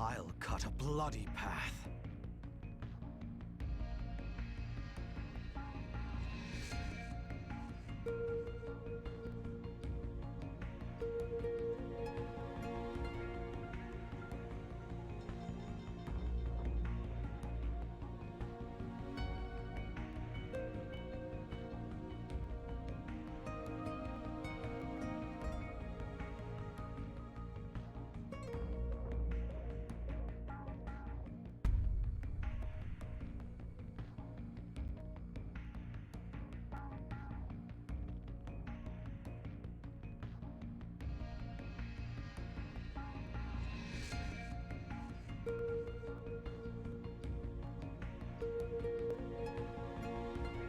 I'll cut a bloody path.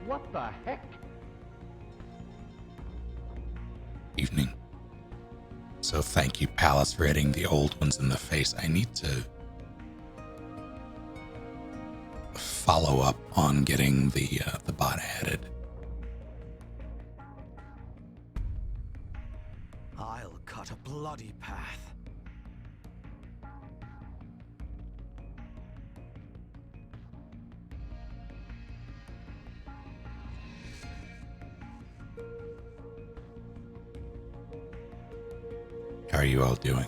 What the heck? Evening. So thank you, Palace, for hitting the old ones in the face. I need to follow up on getting the bot added. I'll cut a bloody path. How are you all doing?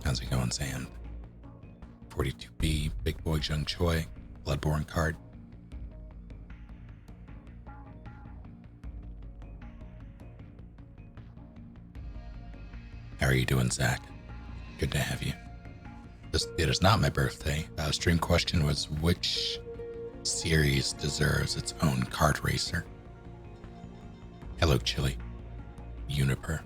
How's it going, Sam? 42B, Big Boy Jung Choi, Bloodborne card. How are you doing, Zach? Good to have you. It is not my birthday. Stream question was, which series deserves its own kart racer? Hello, Chili. Uniper.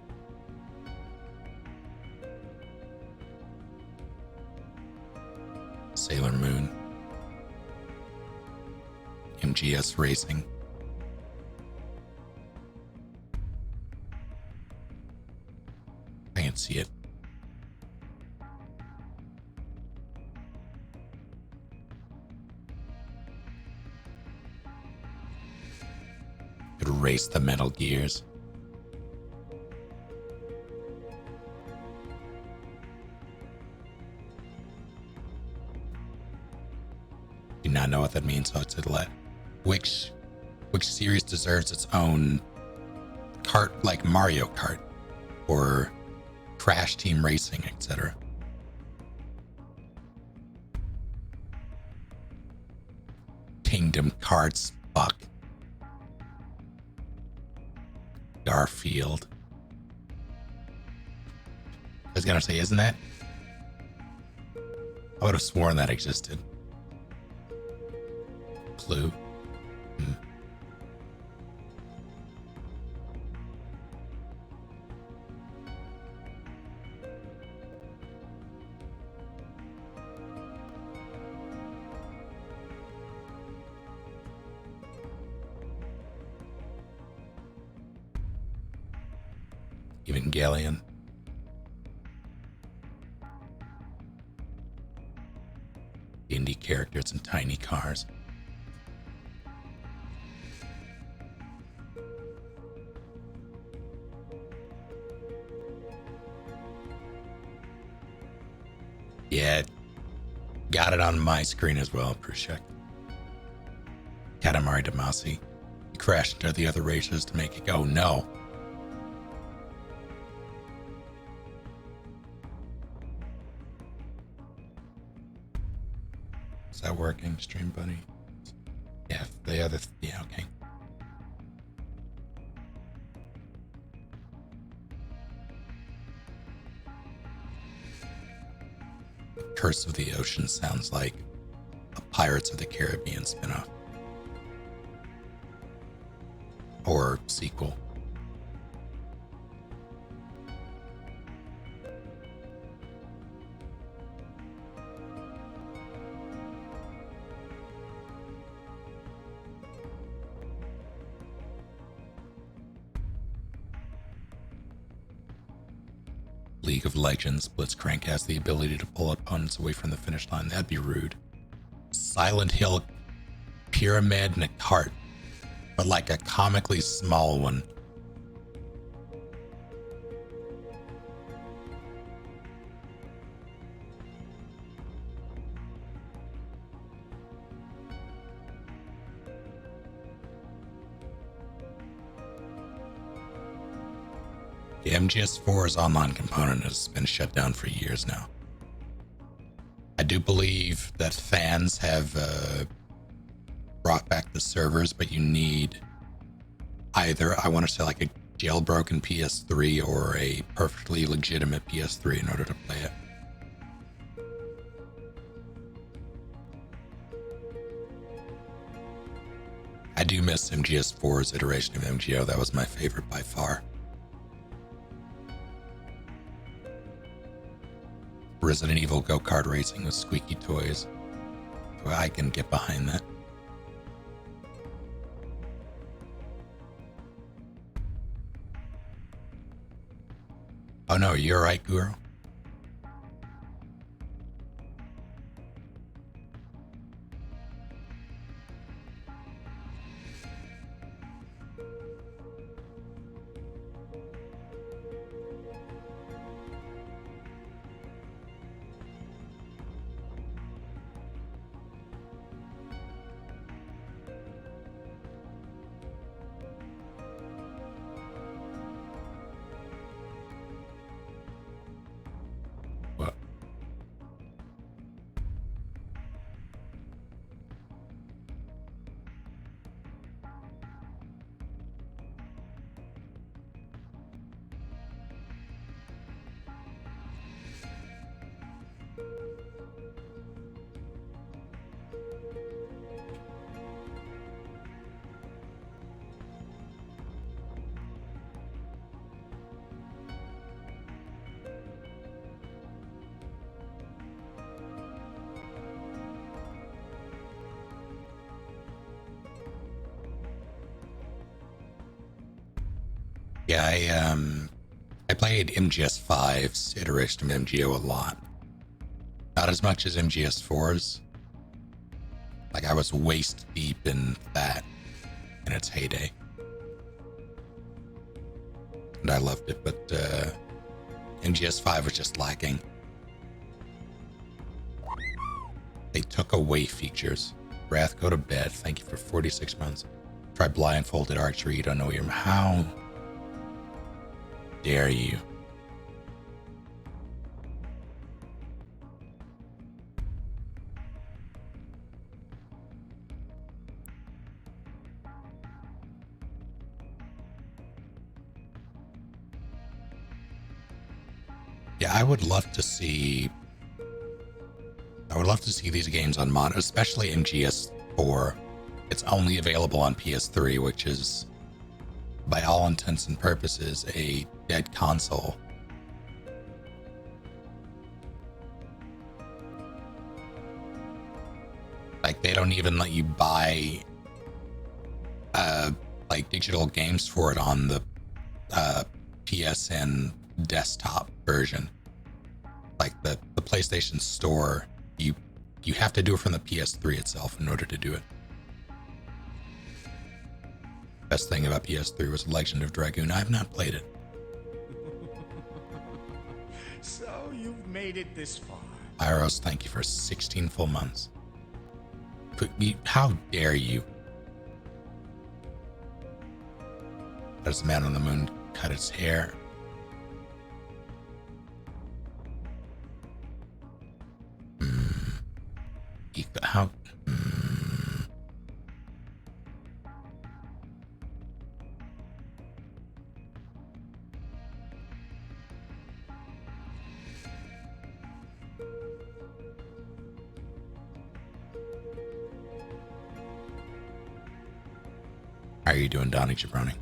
Sailor Moon. MGS Racing. I can't see it. Could race the Metal Gears. Do not know what that means, so it's a let. Which series deserves its own kart, like Mario Kart or Crash Team Racing, etc. Kingdom Hearts, fuck. Garfield. I was gonna say, isn't that? I would have sworn that existed. Clue. Evangelion. Indie characters and tiny cars. Yeah, got it on my screen as well, Prusek. Katamari Damacy. He crashed into the other races to make it go, no. Is that working, Stream Buddy? Yeah, the other, yeah, okay. Curse of the Ocean sounds like a Pirates of the Caribbean spinoff. Or sequel. League of Legends, Blitzcrank has the ability to pull opponents away from the finish line. That'd be rude. Silent Hill pyramid and a cart, but like a comically small one. The MGS4's online component has been shut down for years now. I do believe that fans have brought back the servers, but you need either, I want to say, like a jailbroken PS3 or a perfectly legitimate PS3 in order to play it. I do miss MGS4's iteration of MGO. That was my favorite by far. Resident Evil go-kart racing with squeaky toys. Well, I can get behind that. Oh no, you're right, Guru. Yeah, I played MGS5's iteration of MGO a lot. Not as much as MGS4's. Like, I was waist deep in that in its heyday. And I loved it, but MGS5 was just lacking. They took away features. Wrath, go to bed. Thank you for 46 months. Try blindfolded archery. You don't know your... How dare you? Yeah, I would love to see these games on mod, especially MGS4. It's only available on PS3, which is, by all intents and purposes, a dead console. Like, they don't even let you buy like digital games for it on the PSN desktop version. Like the PlayStation Store, you have to do it from the PS3 itself in order to do it. Best thing about PS3 was Legend of Dragoon. I have not played it. So you've made it this far. Iros, thank you for 16 full months. How dare you? Does the man on the moon cut his hair? How? How are you doing, Donnie Jabroni?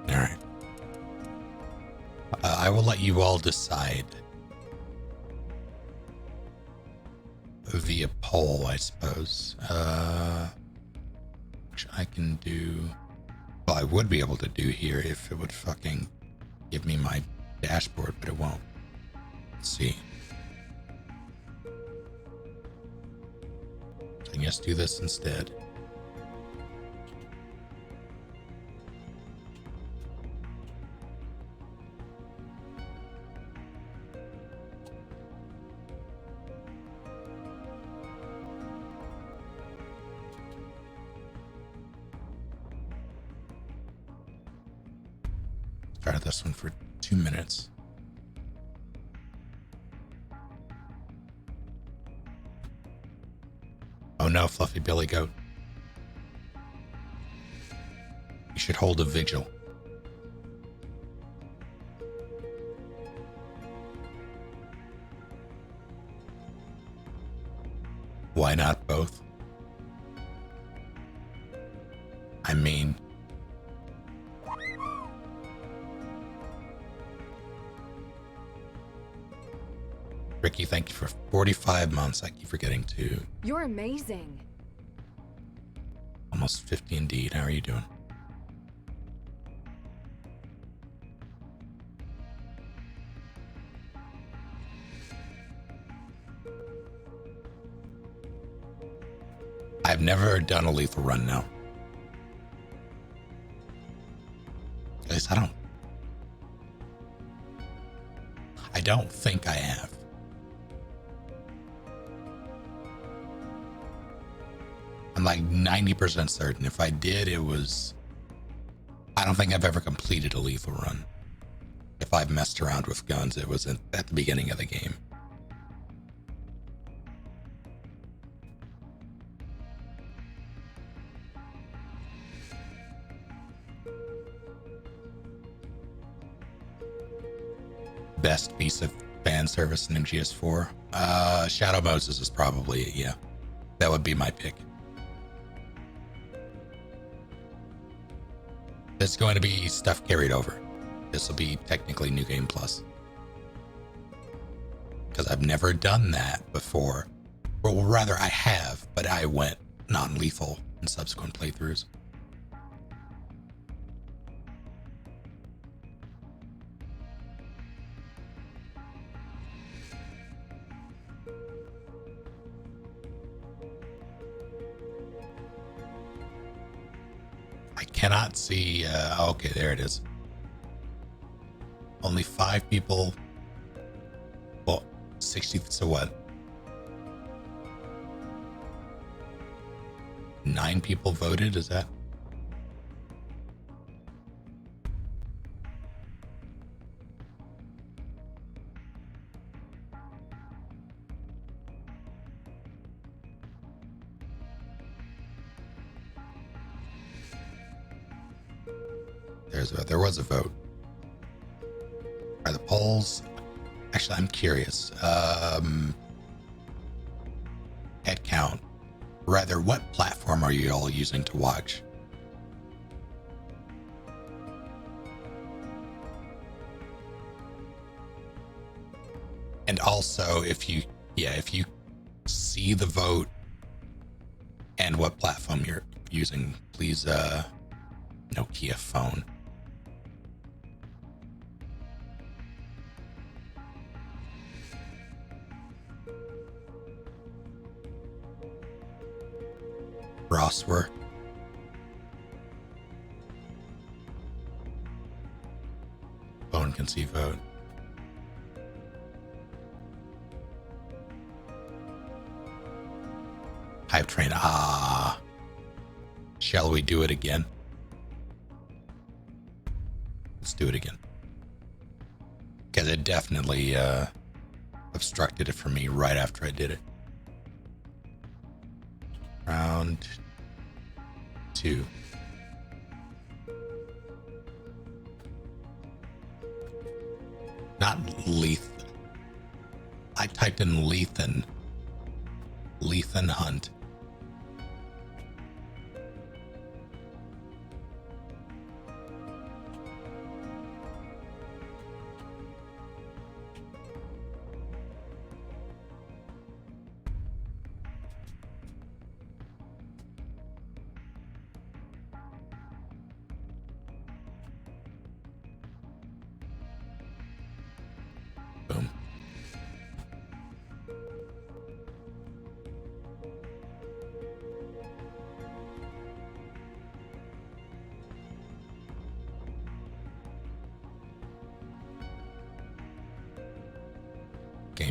All right. I will let you all decide via poll, I suppose. which I can do. Well, I would be able to do here if it would fucking give me my dashboard, but it won't. Let's see. I can just do this instead. Started this one for 2 minutes. Oh no, Fluffy Billy Goat. You should hold a vigil. Why not both? I mean, Ricky, thank you for 45 months. I keep forgetting to. You're amazing. Almost 50 indeed. How are you doing? I've never done a lethal run now. At least I don't think I have. I'm like 90% certain. If I did, it was... I don't think I've ever completed a lethal run. If I've messed around with guns, it was at the beginning of the game. Best piece of fan service in MGS4? Shadow Moses is probably it, yeah. That would be my pick. It's going to be stuff carried over. This will be technically New Game Plus. Because I've never done that before. Or rather, I have, but I went non-lethal in subsequent playthroughs. Cannot see. Okay, there it is. Only 5 people. Well, 60. So what? 9 people voted. Is that? There was a vote. Are the polls? Actually, I'm curious. Head count. Rather, what platform are you all using to watch? And also, if you see the vote and what platform you're using, please, Nokia phone. Rosswer. Phone can see vote. Hype train. Ah. Shall we do it again? Let's do it again. Because it definitely obstructed it for me right after I did it. Round 2. Not Lethan. I typed in Lethan. Lethan Hunt.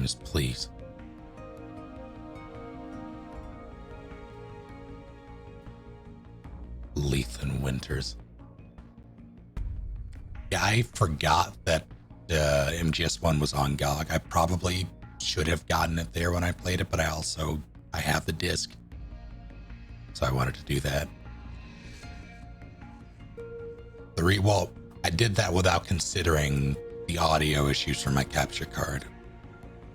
games, please. Lethan Winters. Yeah, I forgot that MGS1 was on GOG. I probably should have gotten it there when I played it, but I have the disc, so I wanted to do that. Well, I did that without considering the audio issues from my capture card.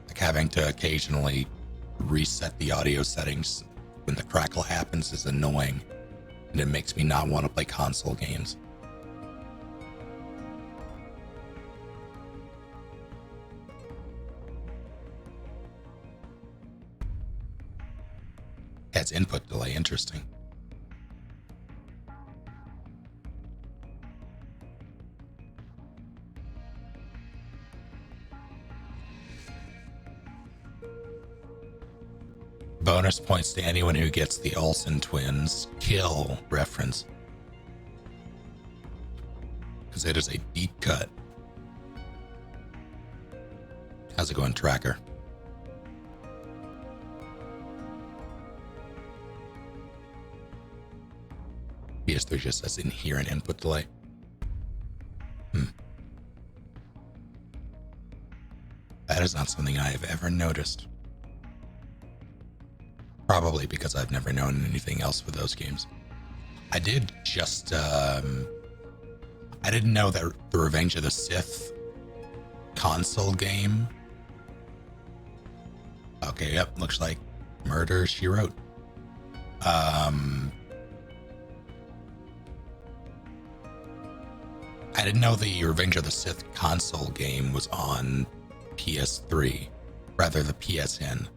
Like having to occasionally reset the audio settings when the crackle happens is annoying, and it makes me not want to play console games. That's input delay, interesting. Bonus points to anyone who gets the Olsen twins kill reference, because it is a deep cut. How's it going, Tracker? PS3 just says inherent input delay. That is not something I have ever noticed. Probably because I've never known anything else with those games. I did just, I didn't know that the Revenge of the Sith console game. Okay, yep, looks like Murder, She Wrote. I didn't know the Revenge of the Sith console game was on PS3, rather the PSN.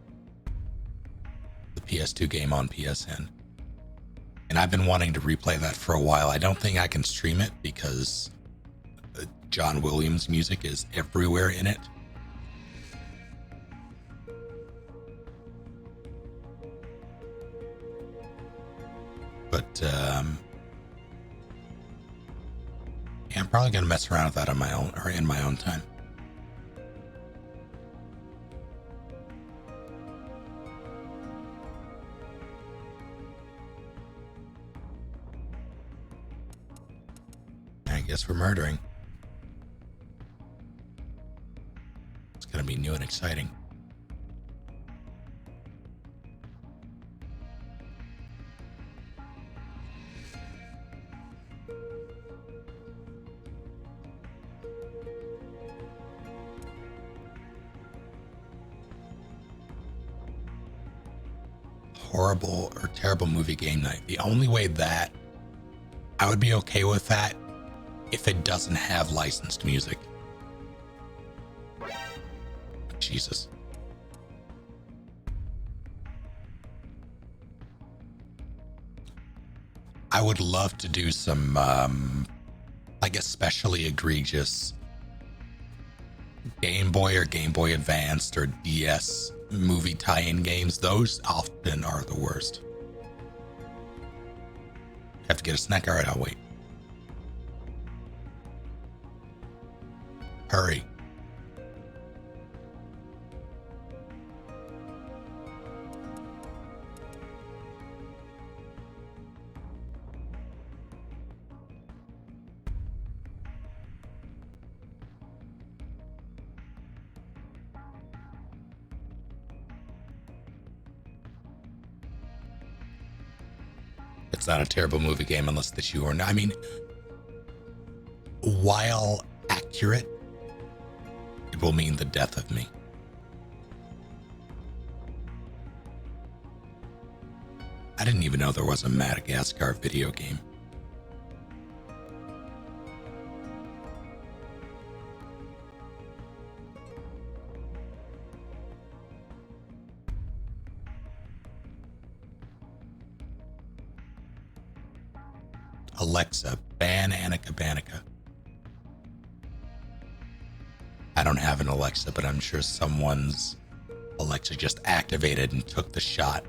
The PS2 game on PSN. And I've been wanting to replay that for a while. I don't think I can stream it because John Williams music is everywhere in it. But yeah, I'm probably gonna mess around with that on my own, or in my own time. I guess we're murdering. It's gonna be new and exciting. Horrible or terrible movie game night. The only way that I would be okay with that if it doesn't have licensed music. Jesus. I would love to do some, like especially egregious Game Boy or Game Boy Advanced or DS movie tie-in games. Those often are the worst. Have to get a snack? All right, I'll wait. Hurry. It's not a terrible movie game unless the shoe or not. I mean, while accurate, it will mean the death of me. I didn't even know there was a Madagascar video game. Alexa, ban Annika Banica. I don't have an Alexa, but I'm sure someone's Alexa just activated and took the shot.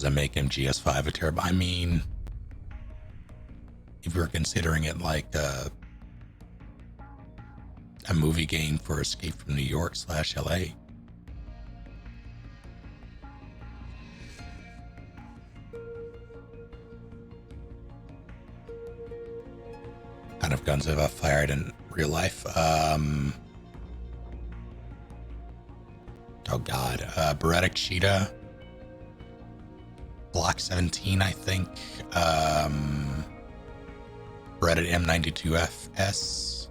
doesn't make MGS5 a terrible. I mean, if we're considering it like a movie game for Escape from New York / LA. Kind of guns have I fired in real life? Oh God, Beretta Cheetah, Block 17, I think. Beretta M92FS.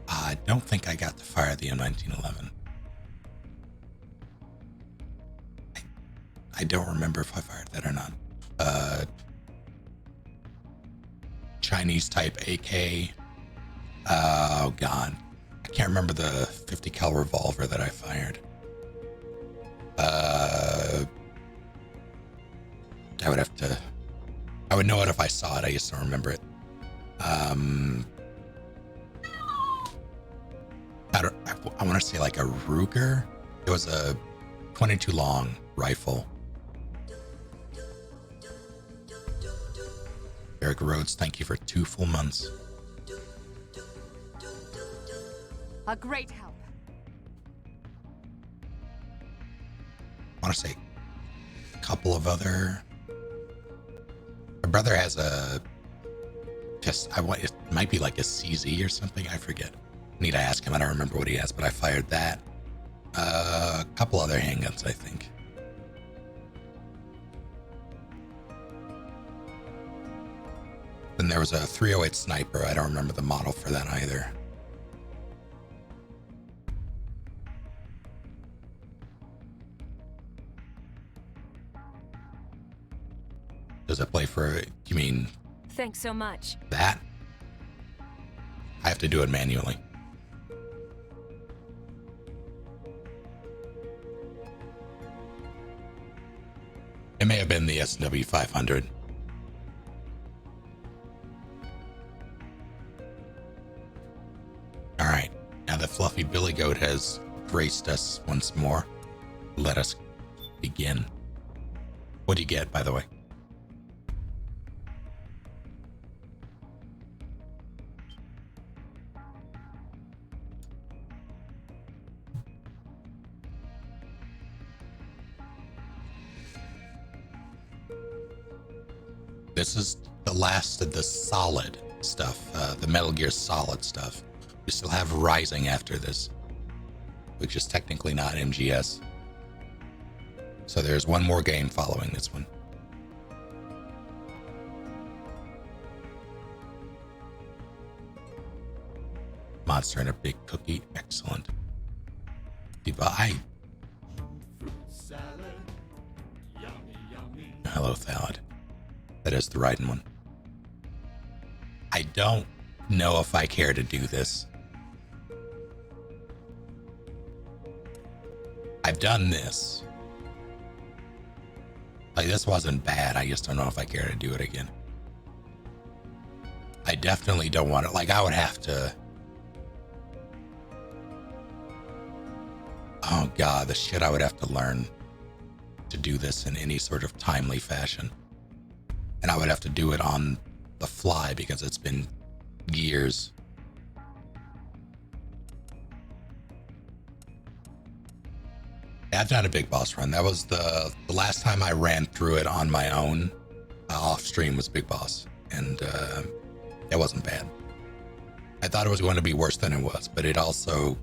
I don't think I got to fire the M1911. I don't remember if I fired that or not. Chinese type AK. Oh God, I can't remember the 50 cal revolver that I fired. I would know it if I saw it. I just don't remember it. I want to say like a Ruger. It was a 22 long rifle. Eric Rhodes, thank you for 2 full months. A great help. I want to say a couple of other. My brother has a. It might be like a CZ or something. I forget. Need to ask him. I don't remember what he has, but I fired that. A couple other handguns, I think. Then there was a 308 sniper. I don't remember the model for that either. Does it play for, you mean Thanks so much. that? I have to do it manually. It may have been the SW 500. All right, now that Fluffy Billy Goat has graced us once more, let us begin. What do you get, by the way? This is the last of the solid stuff, the Metal Gear Solid stuff. We still have Rising after this, which is technically not MGS. So there's one more game following this one. Monster and a big cookie, excellent. Divide. Hello, Thalid. That is the right one. I don't know if I care to do this. I've done this. Like, this wasn't bad. I just don't know if I care to do it again. I definitely don't want it. Like, I would have to. Oh God, the shit I would have to learn to do this in any sort of timely fashion. And I would have to do it on the fly because it's been years. I've done a big boss run. That was the last time I ran through it on my own off stream was Big Boss. And it wasn't bad. I thought it was going to be worse than it was, but it also...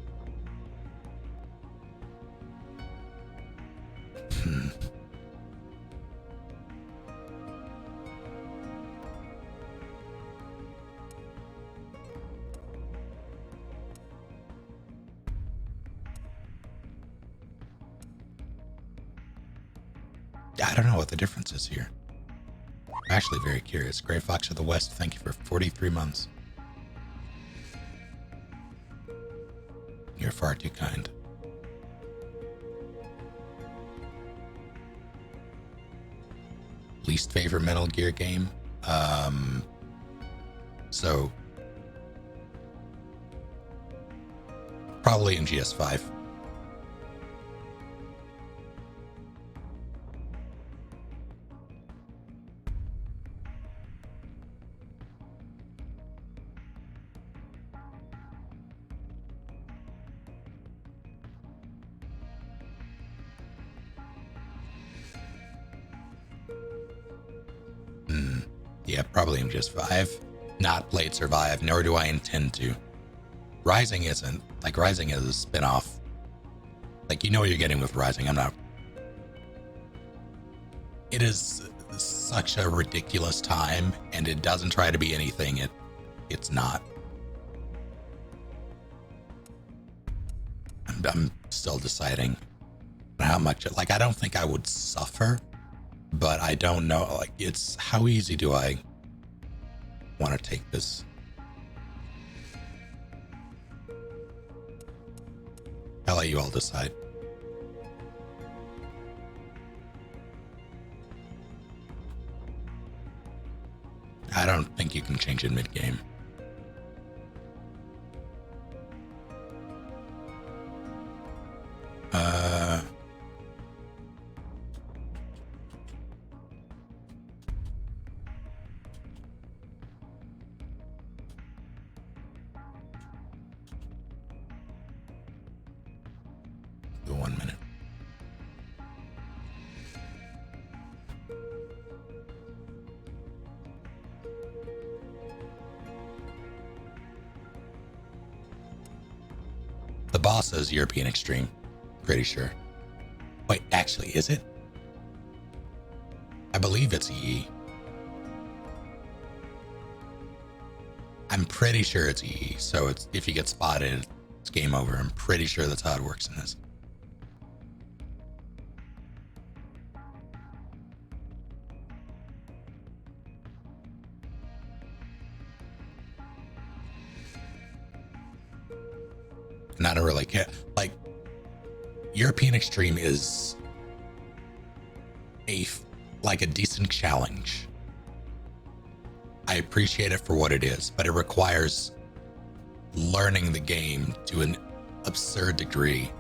I don't know what the difference is here. I'm actually very curious. Gray Fox of the West, thank you for 43 months. You're far too kind. Least favorite Metal Gear game? So probably in GS5. Yeah, probably MGS5. I've not played Survive, nor do I intend to. Rising isn't. Like, Rising is a spin-off. Like, you know what you're getting with Rising. I'm not... It is such a ridiculous time, and it doesn't try to be anything it's not. I'm still deciding how much... Like, I don't think I would suffer, but I don't know. Like, it's... How easy do I want to take this? I'll let you all decide. I don't think you can change it mid-game. Do 1 minute. The boss says European Extreme. Pretty sure. Wait, actually, is it? I believe it's EE. I'm pretty sure it's EE, so it's if you get spotted, it's game over. I'm pretty sure that's how it works in this. And I don't really care. Like, European Extreme is like a decent challenge. I appreciate it for what it is, but it requires learning the game to an absurd degree.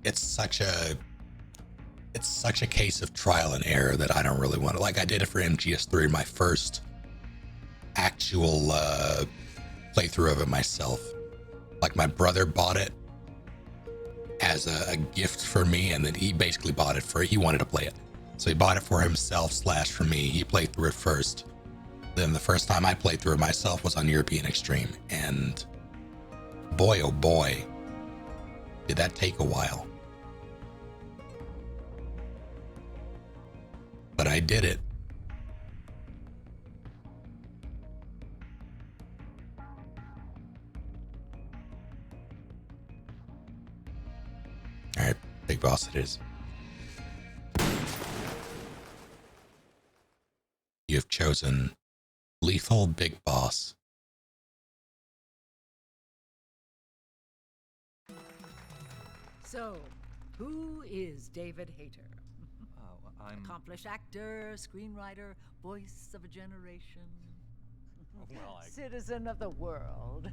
It's such a case of trial and error that I don't really want to. Like, I did it for MGS3, my first actual playthrough of it myself. Like, my brother bought it as a gift for me, and then he basically bought it he wanted to play it. So he bought it for himself / for me. He played through it first. Then the first time I played through it myself was on European Extreme. And boy, oh boy, did that take a while. But I did it. All right, big boss it is. You have chosen lethal big boss. So, who is David Hayter? I'm... Accomplished actor, screenwriter, voice of a generation. Well, Citizen of the world.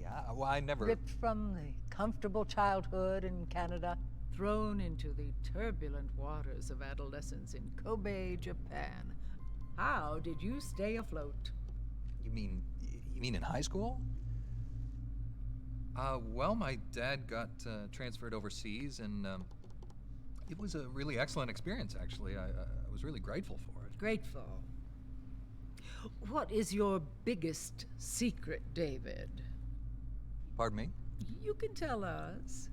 yeah, well, I never... Ripped from the comfortable childhood in Canada, thrown into the turbulent waters of adolescence in Kobe, Japan. How did you stay afloat? You mean in high school? Well, my dad got transferred overseas, and it was a really excellent experience, actually. I was really grateful for it. Grateful. What is your biggest secret, David? Pardon me? You can tell us.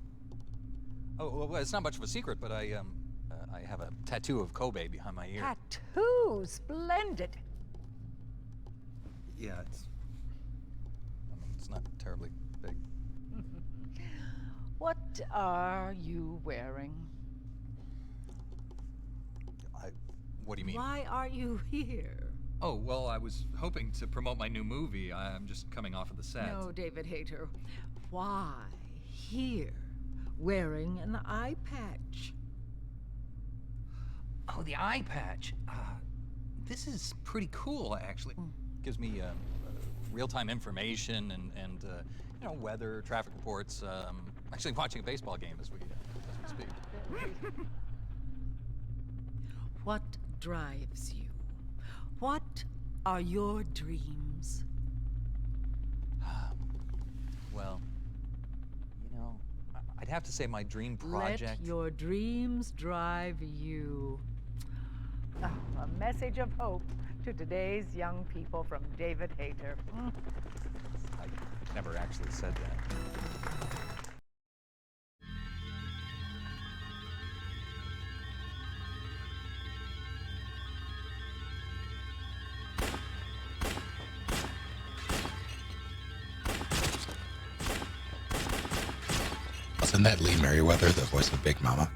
Oh, well, it's not much of a secret, but I have a tattoo of Kobe behind my ear. Tattoo, splendid. Yeah, it's not terribly big. What are you wearing? What do you mean? Why are you here? Oh, well, I was hoping to promote my new movie. I'm just coming off of the set. No, David Hayter. Why here, wearing an eye patch? Oh, the eye patch. This is pretty cool, actually. Gives me real-time information and you know, weather, traffic reports. Actually watching a baseball game as we speak. What drives you? What are your dreams? Well, you know, I'd have to say my dream project. Let your dreams drive you. Oh, a message of hope to today's young people from David Hayter. I never actually said that. Wasn't that Lee Merriweather, the voice of Big Mama?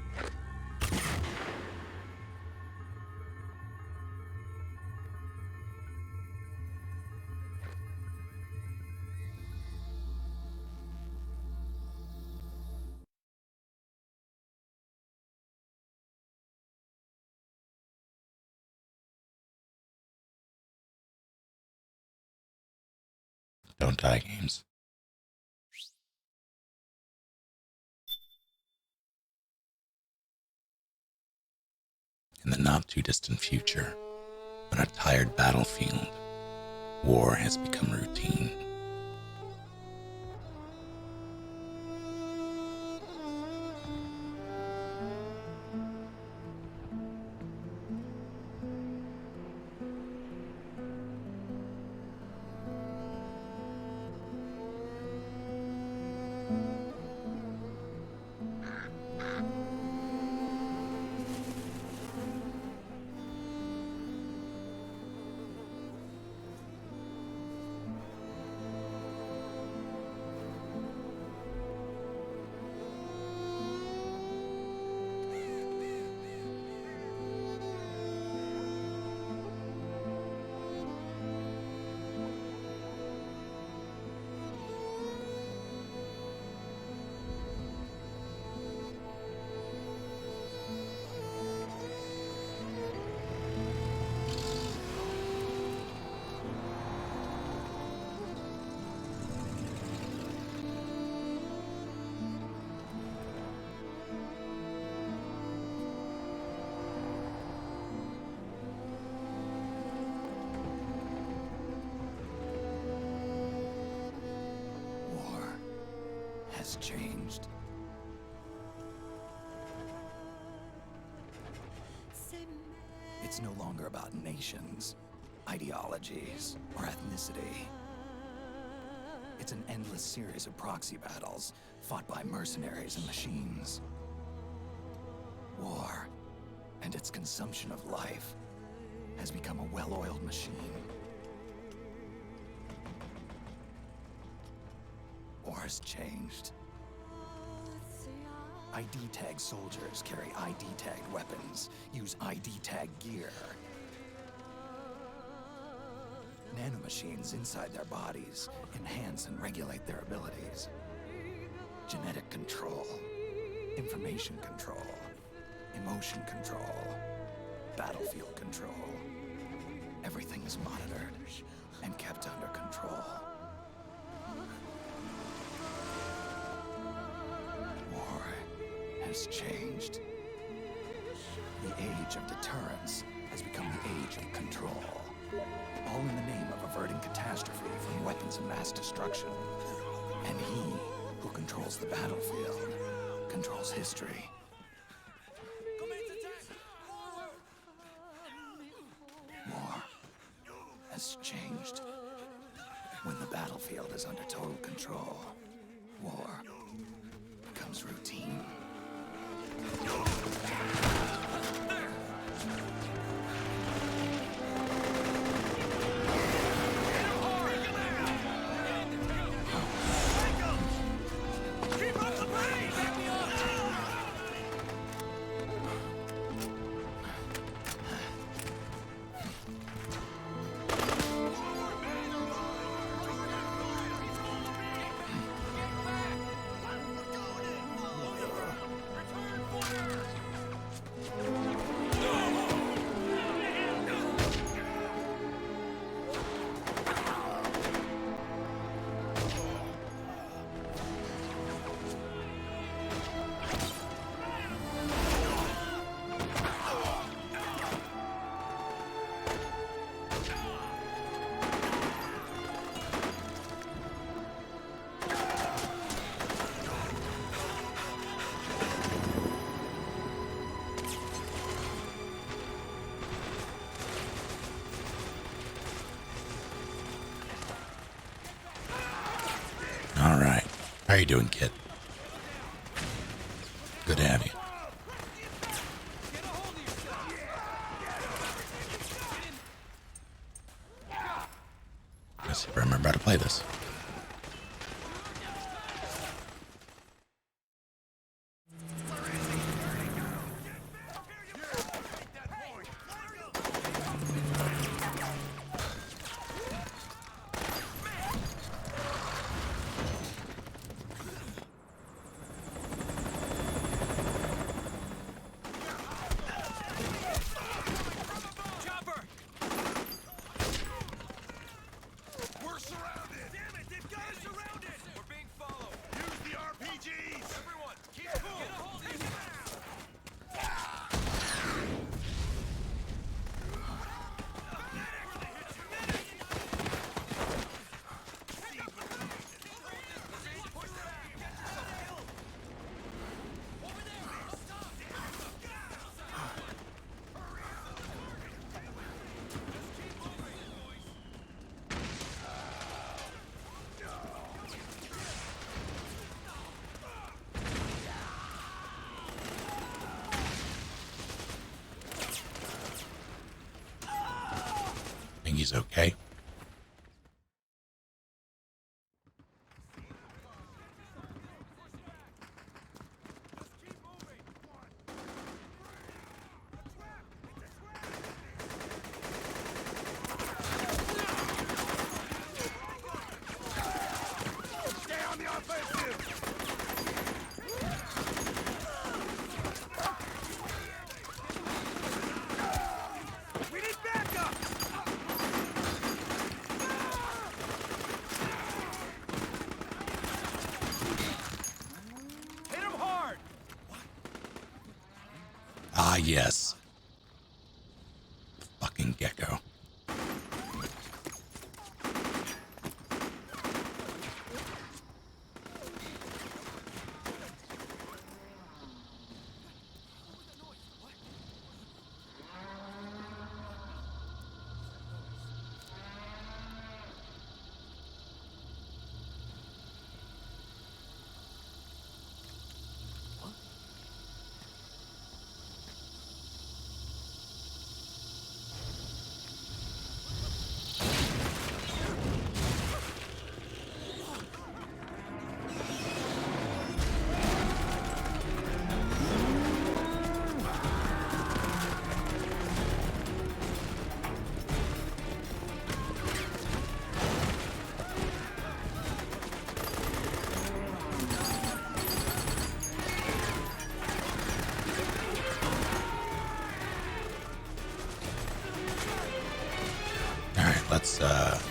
Don't die, games. In the not-too-distant future, on a tired battlefield, war has become routine. War has changed. It's no longer about nations, ideologies, or ethnicity. It's an endless series of proxy battles fought by mercenaries and machines. War and its consumption of life has become a well-oiled machine. War has changed. ID tag soldiers carry ID tagged weapons, use ID tag gear. Nanomachines inside their bodies enhance and regulate their abilities. Genetic control, information control, emotion control, battlefield control. Everything is monitored and kept under control. War has changed. The age of deterrence has become the age of control. All in the name of averting catastrophe from weapons of mass destruction. And he who controls the battlefield controls history. War has changed. When the battlefield is under total control, war becomes routine. How are you doing, kid? Good to have you. Let's see if I remember how to play this. Think he's okay. Ah, yes. Fucking gecko. Let's head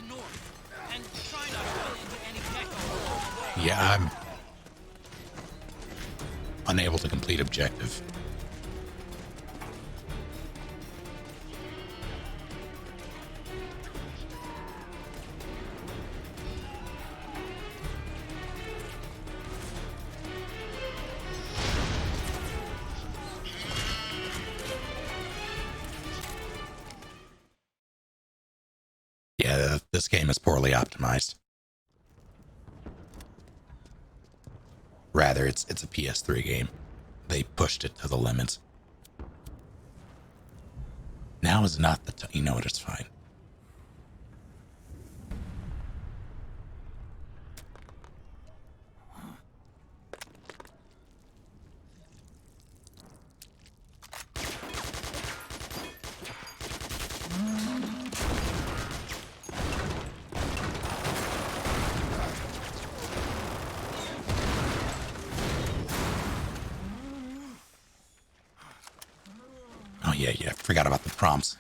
north and try not to run into any gecko along the way. Yeah, I'm unable to complete objective. Yeah, this game is poorly optimized. Rather, it's a PS3 game. They pushed it to the limits. Now is not the time. You know what? It's fine. Oh, yeah, forgot about the prompts.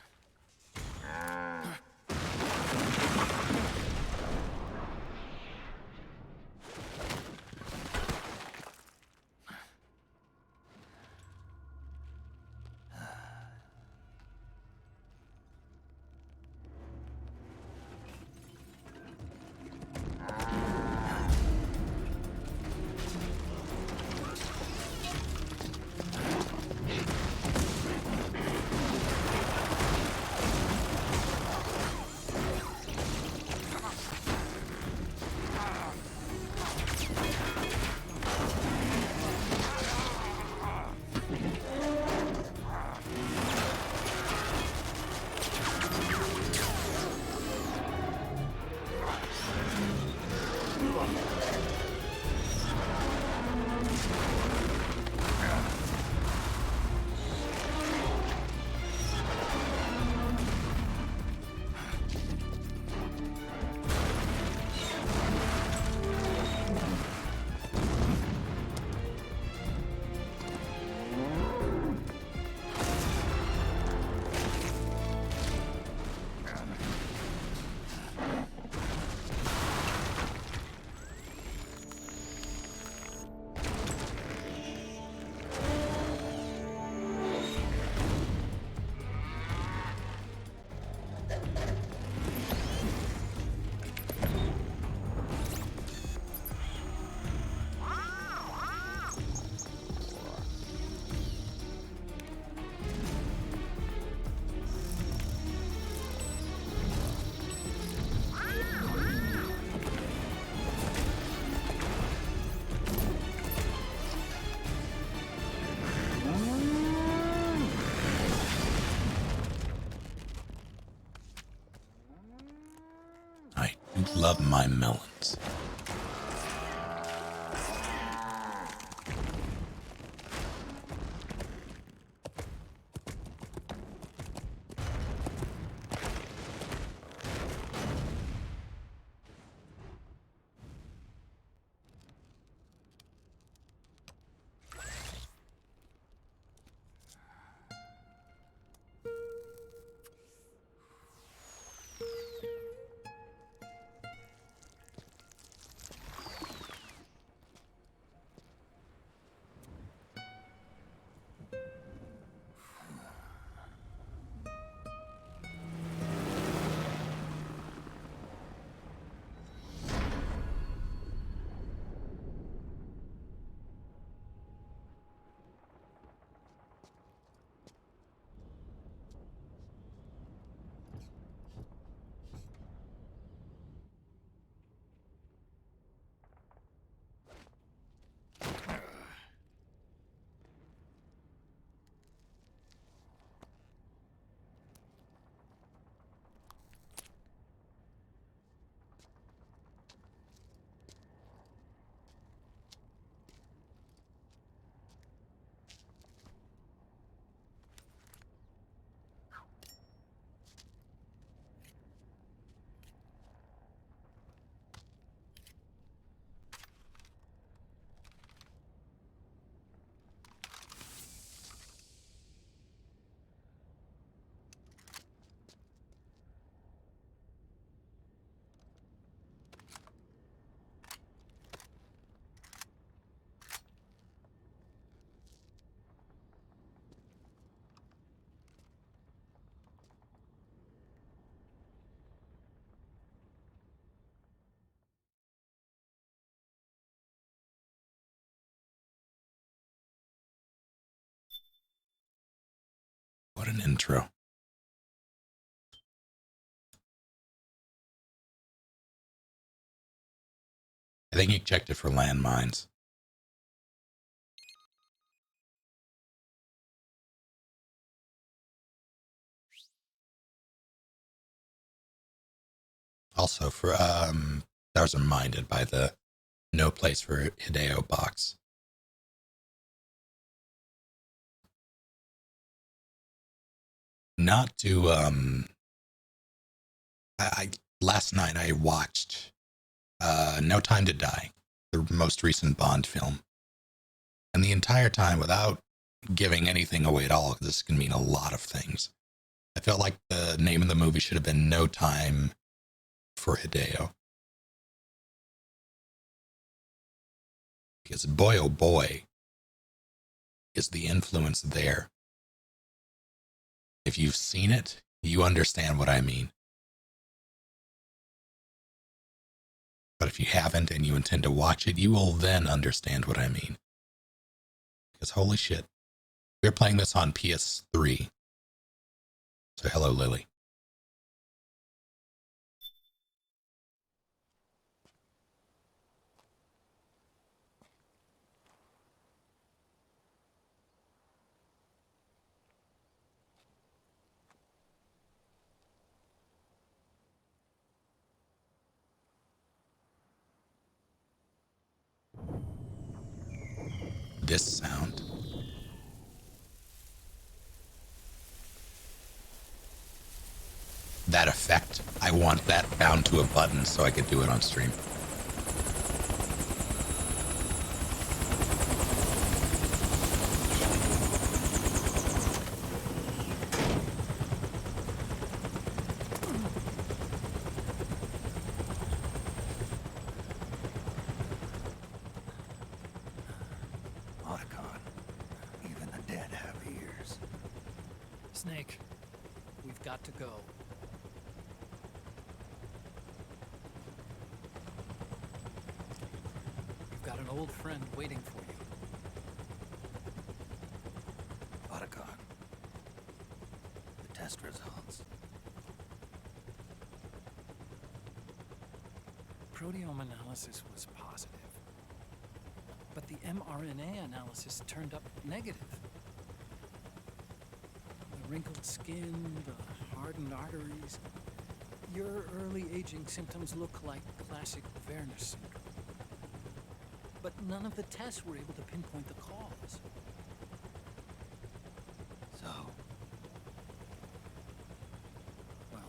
Love my melons. What an intro. I think he checked it for landmines. Also, for I was reminded by the no place for Hideo box. Not to I last night I watched No Time to Die, the most recent Bond film. And the entire time, without giving anything away at all, this can mean a lot of things, I felt like the name of the movie should have been No Time for Hideo. Because boy, oh boy, is the influence there. If you've seen it, you understand what I mean. But if you haven't and you intend to watch it, you will then understand what I mean. Because holy shit, we're playing this on PS3. So hello, Lily. This sound. That effect. I want that bound to a button so I could do it on stream. Otacon, even the dead have ears. Snake, we've got to go. You've got an old friend waiting for you. Otacon, the test results. Proteome analysis was positive, but the mRNA analysis turned up negative. The wrinkled skin, the hardened arteries, Your early aging symptoms look like classic Werner syndrome. But none of the tests were able to pinpoint the cause. So, Well,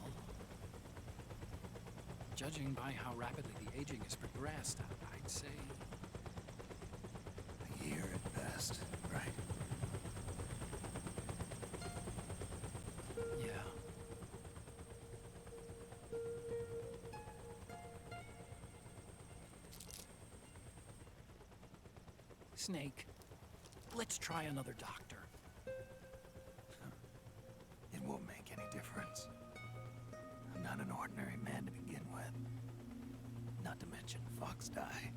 judging by how rapidly the aging has progressed, I'd say a year at best, right? yeah. Snake, let's try another doctor. It won't make any difference. I'm not an ordinary man to begin with. Not to mention Fox die.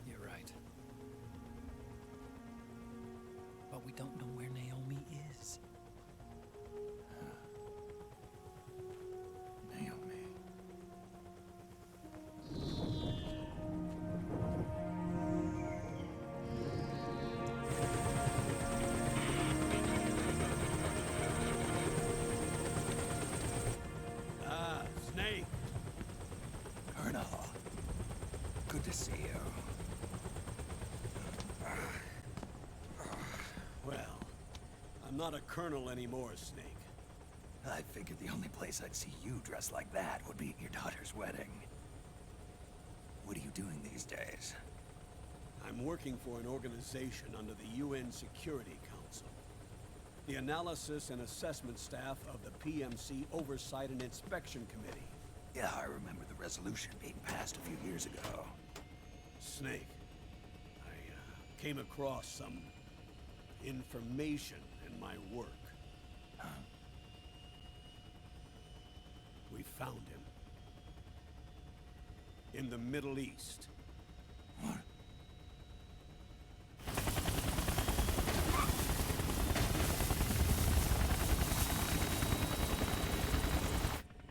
You're right. But we don't know where Naomi is. Naomi. Snake. Colonel. Good to see you. Well, I'm not a colonel anymore, Snake. I figured the only place I'd see you dressed like that would be at your daughter's wedding. What are you doing these days? I'm working for an organization under the UN Security Council. The Analysis and Assessment Staff of the PMC Oversight and Inspection Committee. Yeah, I remember the resolution being passed a few years ago. Snake, I came across some information in my work. Huh? We found him. In the Middle East. What?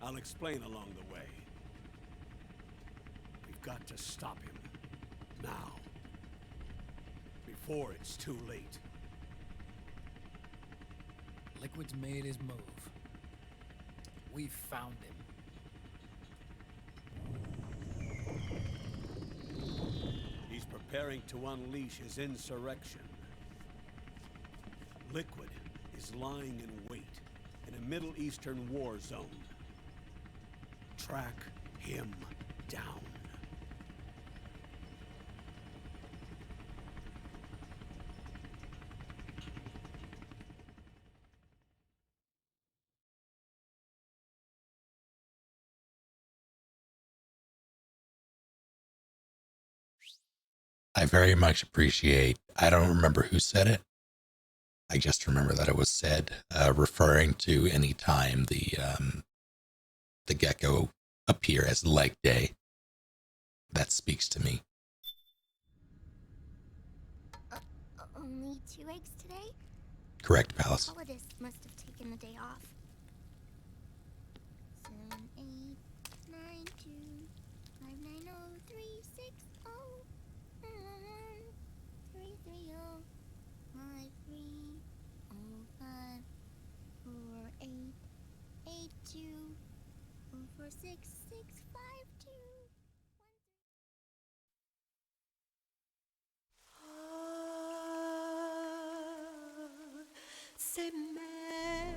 I'll explain along the way. We've got to stop him. Now. Before it's too late. Liquid's made his move. We found him. He's preparing to unleash his insurrection. Liquid is lying in wait in a Middle Eastern war zone. Track him down. I very much appreciate, I don't remember who said it. I just remember that it was said, referring to any time the gecko appear as leg day. That speaks to me. Only 2 eggs today? Correct, Palace. Holidays must have taken the day off. 7, 8, 9, 2, 5, 9, 0, 3, 6, 0, 3, 3, 0, 5, 3, 0, 5, 4, 8, 8, 2, 4, 4, 6, 6, 5, 2. C'est mère.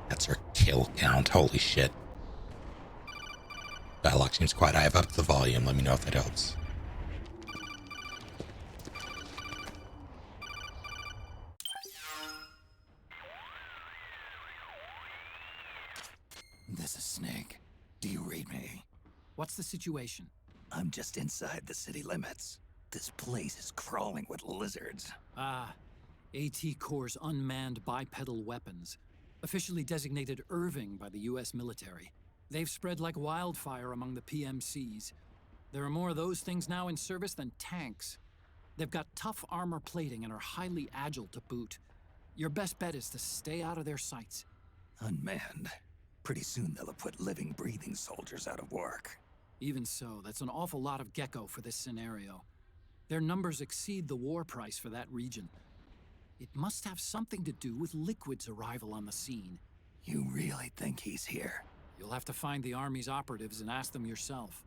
That's our kill count. Holy shit. Dialogue seems quiet. I have upped the volume. Let me know if that helps. This is Snake. Do you read me? What's the situation? I'm just inside the city limits. This place is crawling with lizards. Ah, AT Corps' unmanned bipedal weapons. Officially designated Irving by the US military. They've spread like wildfire among the PMCs. There are more of those things now in service than tanks. They've got tough armor plating and are highly agile to boot. Your best bet is to stay out of their sights. Unmanned. Pretty soon they'll have put living, breathing soldiers out of work. Even so, that's an awful lot of gecko for this scenario. Their numbers exceed the war price for that region. It must have something to do with Liquid's arrival on the scene. You really think he's here? You'll have to find the Army's operatives and ask them yourself.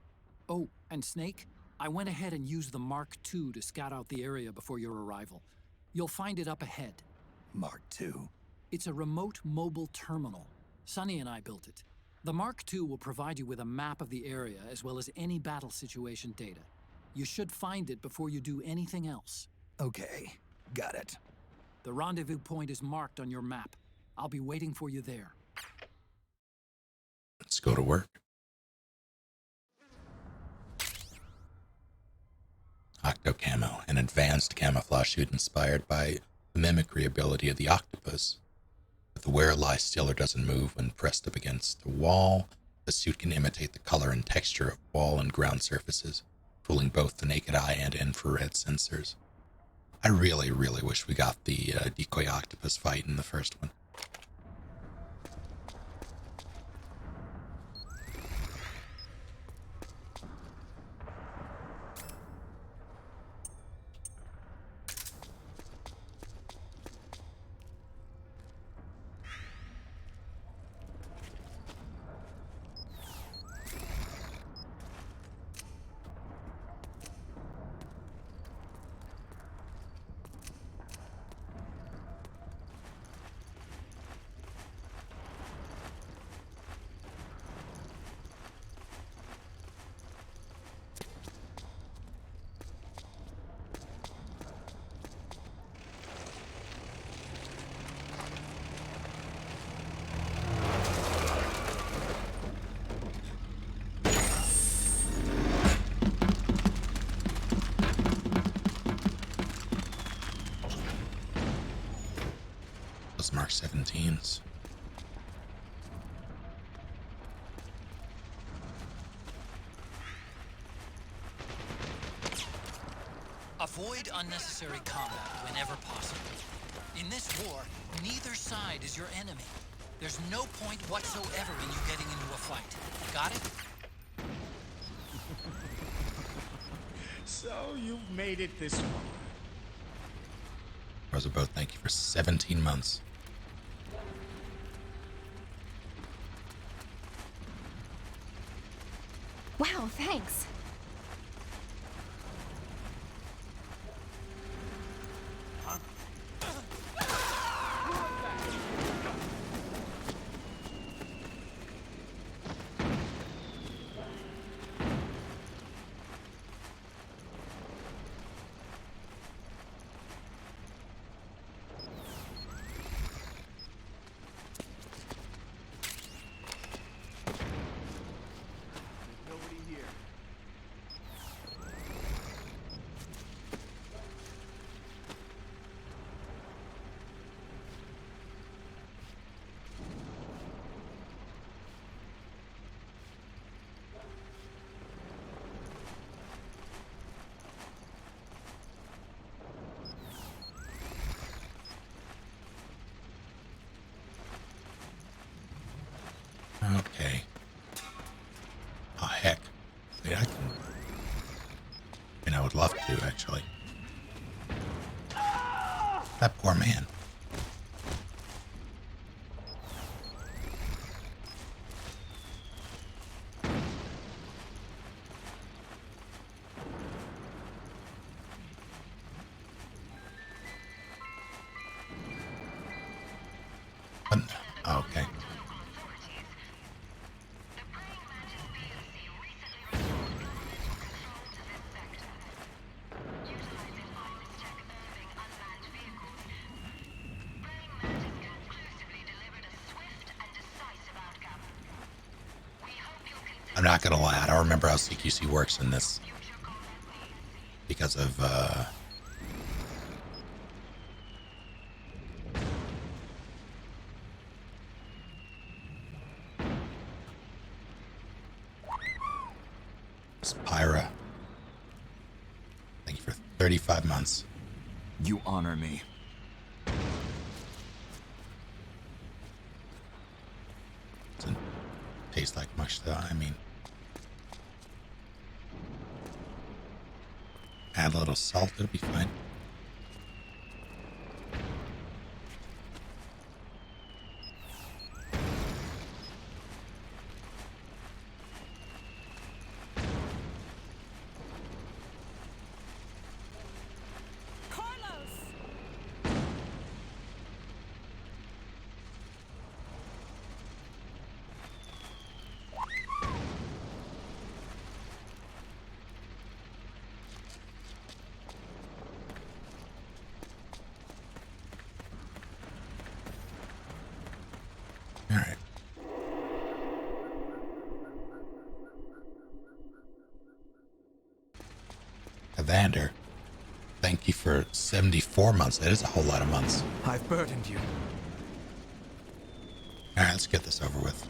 Oh, and Snake, I went ahead and used the Mark II to scout out the area before your arrival. You'll find it up ahead. Mark II? It's a remote mobile terminal. Sonny and I built it. The Mark II will provide you with a map of the area as well as any battle situation data. You should find it before you do anything else. Okay, got it. The rendezvous point is marked on your map. I'll be waiting for you there. Let's go to work. Octo Camo, an advanced camouflage suit inspired by the mimicry ability of the octopus. If the wearer lies still or doesn't move when pressed up against a wall, the suit can imitate the color and texture of wall and ground surfaces, fooling both the naked eye and infrared sensors. I really wish we got the decoy octopus fight in the first one. Mark 17s. Avoid unnecessary combat whenever possible. In this war, neither side is your enemy. There's no point whatsoever in you getting into a fight. Got it? So you've made it this far. Roosevelt, thank you for 17 months. Wow, thanks. Okay. Oh, heck. Wait, I can... And I would love to, actually. That poor man. Oh, okay. I'm not gonna lie, I don't remember how CQC works in this because of Spyra. Thank you for 35 months. You honor me. Doesn't taste like much, though. I mean, add a little salt, it'll be fine. All right. Evander, thank you for 74 months. That is a whole lot of months. I've burdened you. All right, let's get this over with.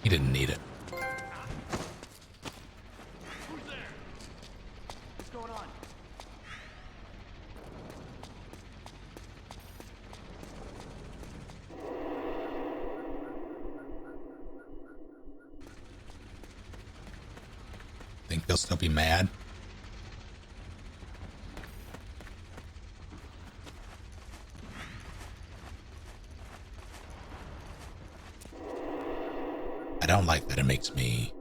He didn't need it. Who's there? What's going on? Think they'll still be mad? I don't like that it makes me...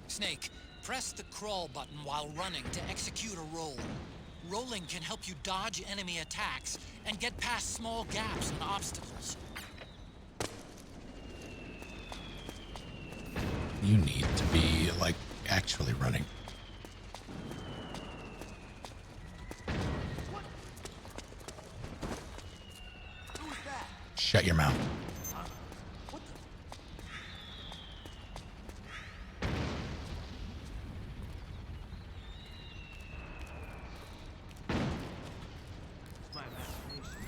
Snake, press the crawl button while running to execute a roll. Rolling can help you dodge enemy attacks and get past small gaps and obstacles. You need to be, like, actually running. Shut your mouth. My imagination.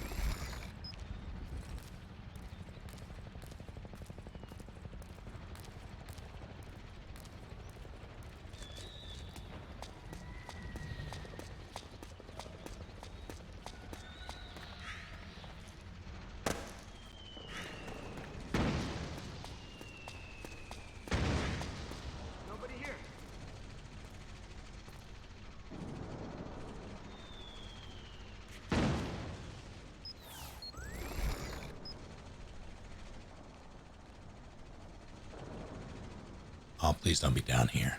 Nobody here. Oh, please don't be down here.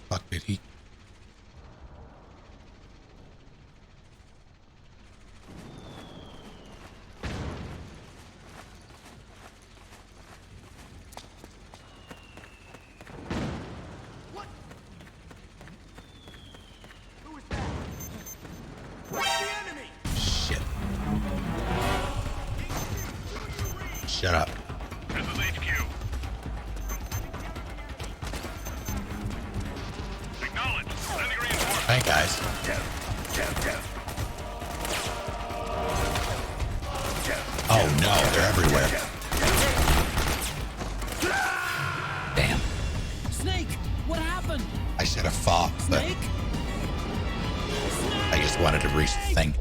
Fuck, did he? What? Who is that? Where's the enemy? Shit. Shut up. This is HQ. Acknowledge. Sending reinforcements. Hey, guys. Oh, no, they're everywhere. Damn. Snake, what happened? I should have fought, but Snake? I just wanted to reach the thing.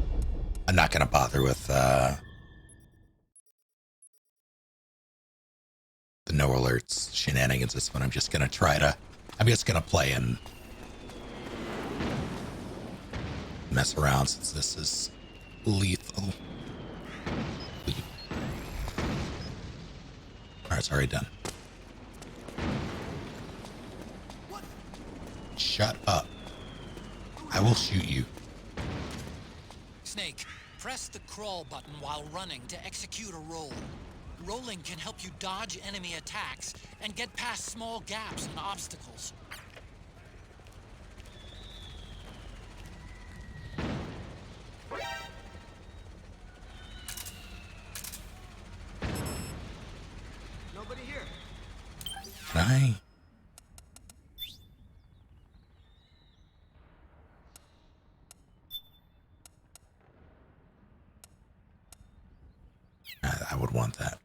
I'm not going to bother with the no alerts shenanigans this one. I'm just going to play and mess around since this is lethal. All Alright, it's already done. Shut up. I will shoot you. Snake, press the crawl button while running to execute a roll. Rolling can help you dodge enemy attacks and get past small gaps and obstacles. Nobody here. Can I? I would want that.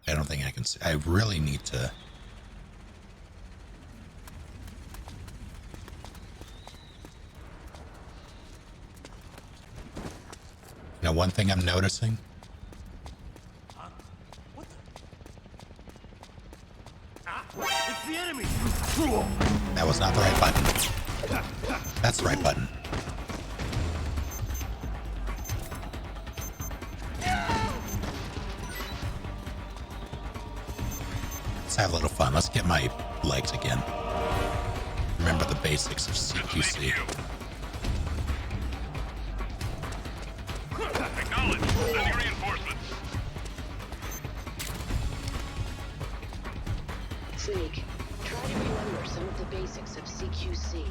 I don't think I can see. I really need to. You know, one thing I'm noticing. It's the enemy. That was not the right button. That's the right button. Let's have a little fun. Let's get my legs again. Remember the basics of CQC. Acknowledge. Sending reinforcements. Snake, try to remember some of the basics of CQC.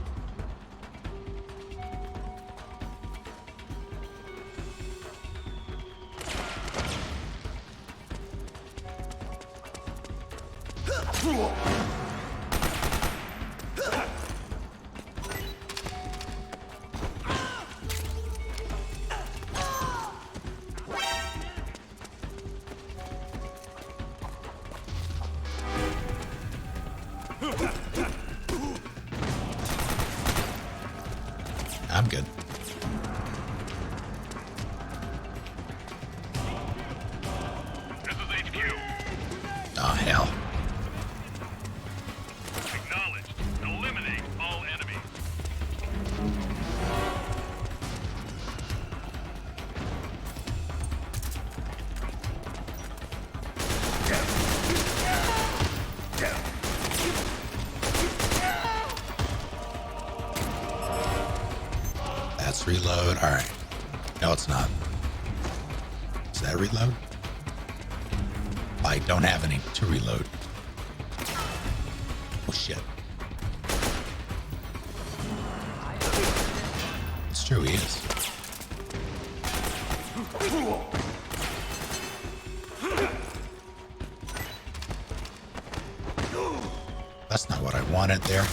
I'm good. This is HQ. Oh, hell. Acknowledged. Eliminate all enemies. That's reload. All right. No, it's not. Is that reload? I don't have any to reload. Oh, shit. It's true, he is. That's not what I wanted there.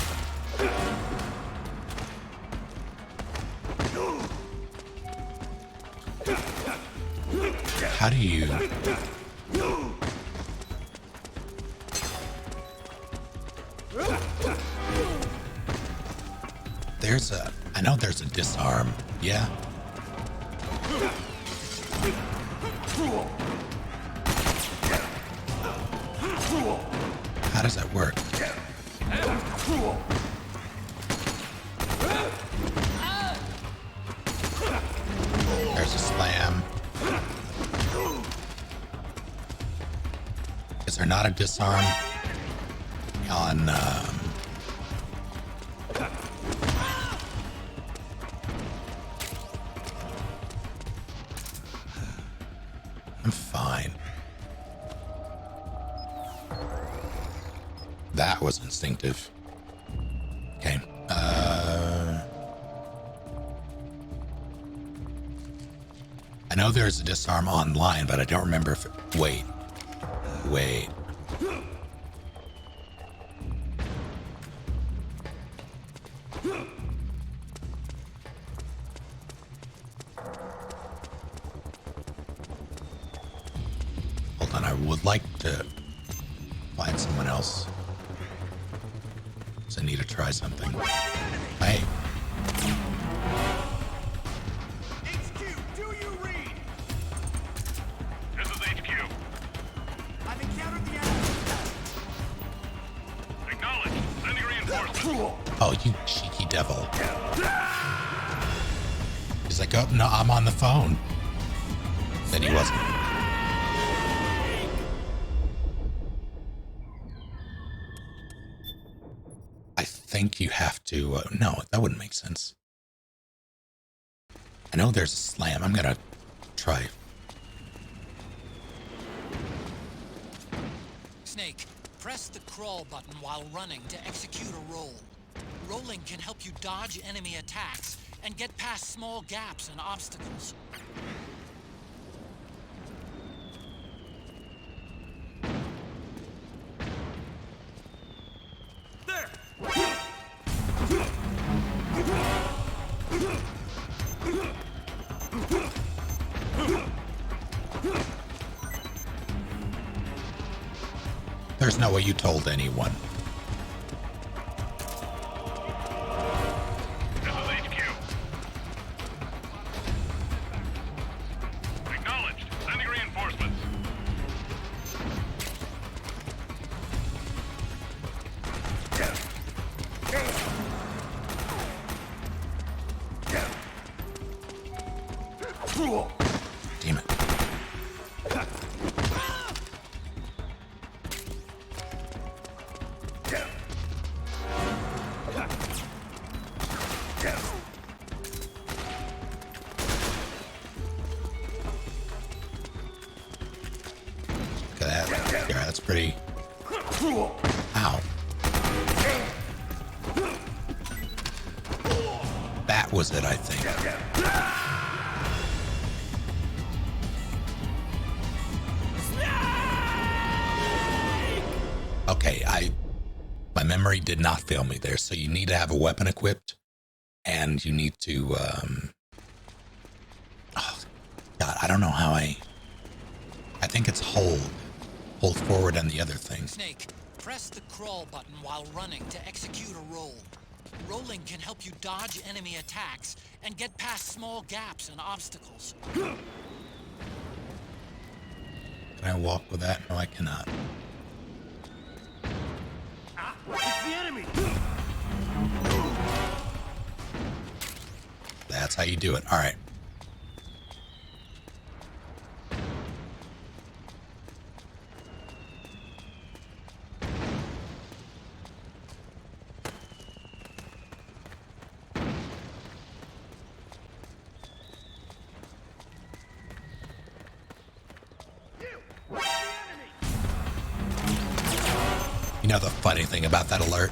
How do you... There's a... I know there's a disarm. Yeah? How does that work? There's a slam. Is there not a disarm on... I'm fine. That was instinctive. Okay. I know there's a disarm online, but I don't remember if... Wait. Wait. Hold on, I would like to find someone else. So I need to try something. Hey. HQ, do you read? This is HQ. I've encountered the enemy. Acknowledged. Oh, you cheeky devil. He's like, oh, no, I'm on the phone. Then he wasn't. I think you have to, no, that wouldn't make sense. I know there's a slam. I'm gonna try. Snake, press the crawl button while running to execute a roll. Rolling can help you dodge enemy attacks and get past small gaps and obstacles. There! There's no way you told anyone. This is HQ. Acknowledged. Sending reinforcements. Damn it. Look at that. Yeah, that's pretty. Ow. That was it, I think. Okay, my memory did not fail me there. So you need to have a weapon equipped, and you need to, oh, God, I don't know how I think it's hold forward and the other thing. Snake, press the crawl button while running to execute a roll. Rolling can help you dodge enemy attacks and get past small gaps and obstacles. Can I walk with that? No, I cannot. It's the enemy! That's how you do it. All right. You know the funny thing about that alert?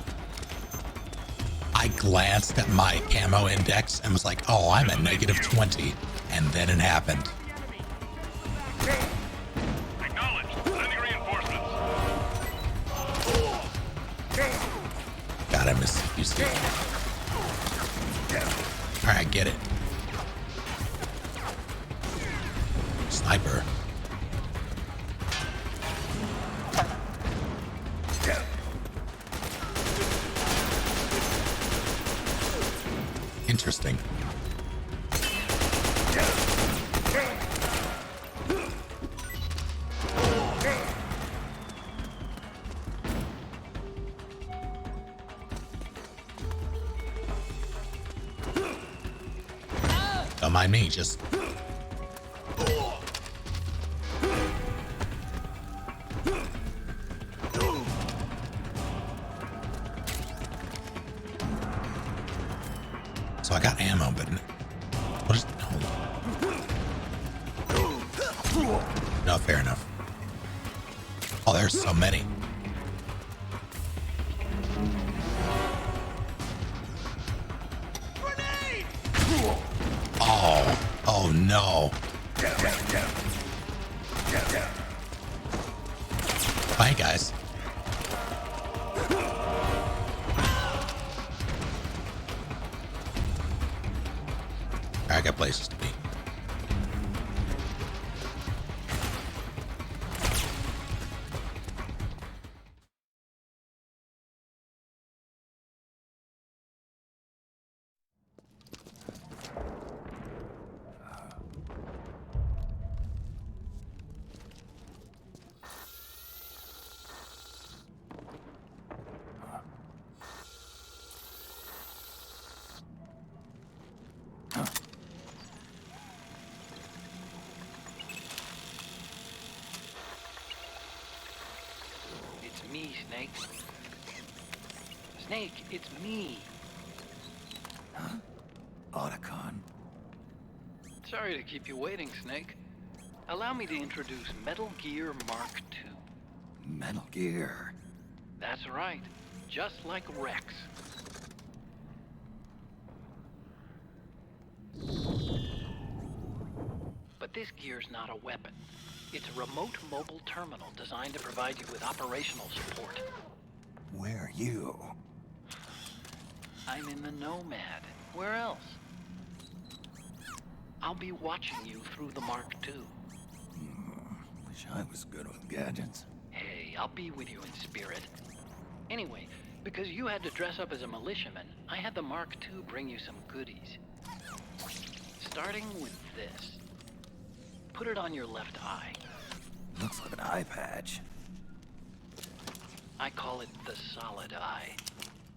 I glanced at my camo index and was like, oh, I'm at -20. And then it happened. Acknowledged. Sending reinforcements. God, I miss CQC. All right, I get it. Sniper. Interesting. Don't mind me, just... So I got ammo, but what is no? No, fair enough. Oh, there's so many. Oh no. Bye, guys. I got places to be. Snake, it's me. Huh? Otacon. Sorry to keep you waiting, Snake. Allow me to introduce Metal Gear Mark II. Metal Gear. That's right. Just like Rex. But this gear's not a weapon. It's a remote mobile terminal designed to provide you with operational support. Where are you? I'm in the Nomad. Where else? I'll be watching you through the Mark II. Wish I was good with gadgets. Hey, I'll be with you in spirit. Anyway, because you had to dress up as a militiaman, I had the Mark II bring you some goodies. Starting with this. Put it on your left eye. Looks like an eye patch. I call it the Solid Eye.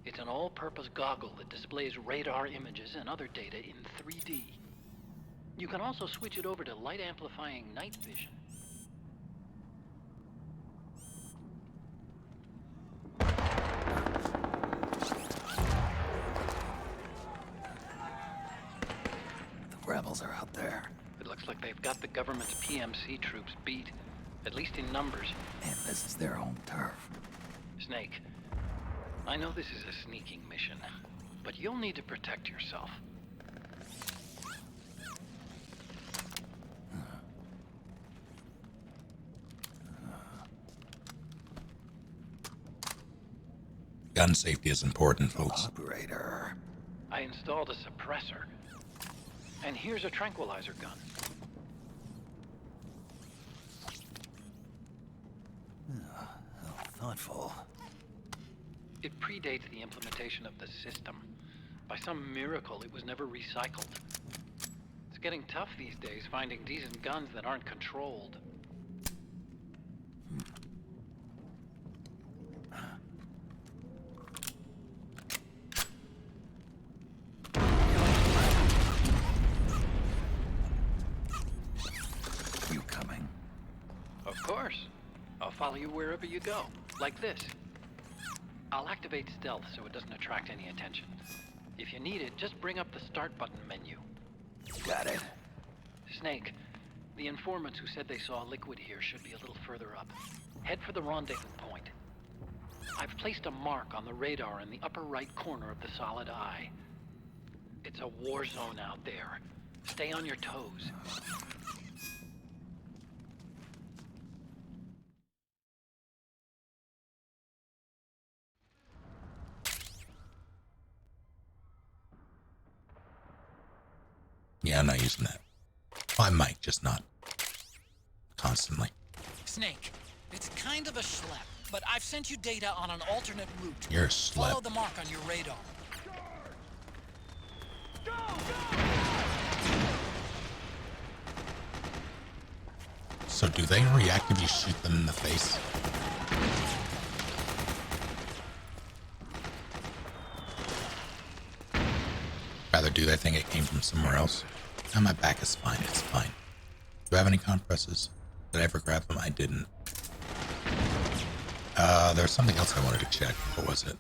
It's an all-purpose goggle that displays radar images and other data in 3D. You can also switch it over to light-amplifying night vision. The rebels are out there. It looks like they've got the government's PMC troops beat, at least in numbers. And this is their home turf. Snake, I know this is a sneaking mission, but you'll need to protect yourself. Gun safety is important, folks. Operator. I installed a suppressor. And here's a tranquilizer gun. How thoughtful. It predates the implementation of the system. By some miracle, it was never recycled. It's getting tough these days finding decent guns that aren't controlled. You coming? Of course. I'll follow you wherever you go, like this. I'll activate stealth so it doesn't attract any attention. If you need it, just bring up the start button menu. Got it. Snake, the informants who said they saw liquid here should be a little further up. Head for the rendezvous point. I've placed a mark on the radar in the upper right corner of the Solid Eye. It's a war zone out there. Stay on your toes. Yeah, I'm not using that. I might, just not constantly. Snake, it's kind of a schlep, but I've sent you data on an alternate route. You're a schlep. Follow the mark on your radar. So do they react if you shoot them in the face? Rather, do they think it came from somewhere else? Oh, my back is fine, it's fine. Do I have any compresses? Did I ever grab them? I didn't. There's something else I wanted to check. What was it?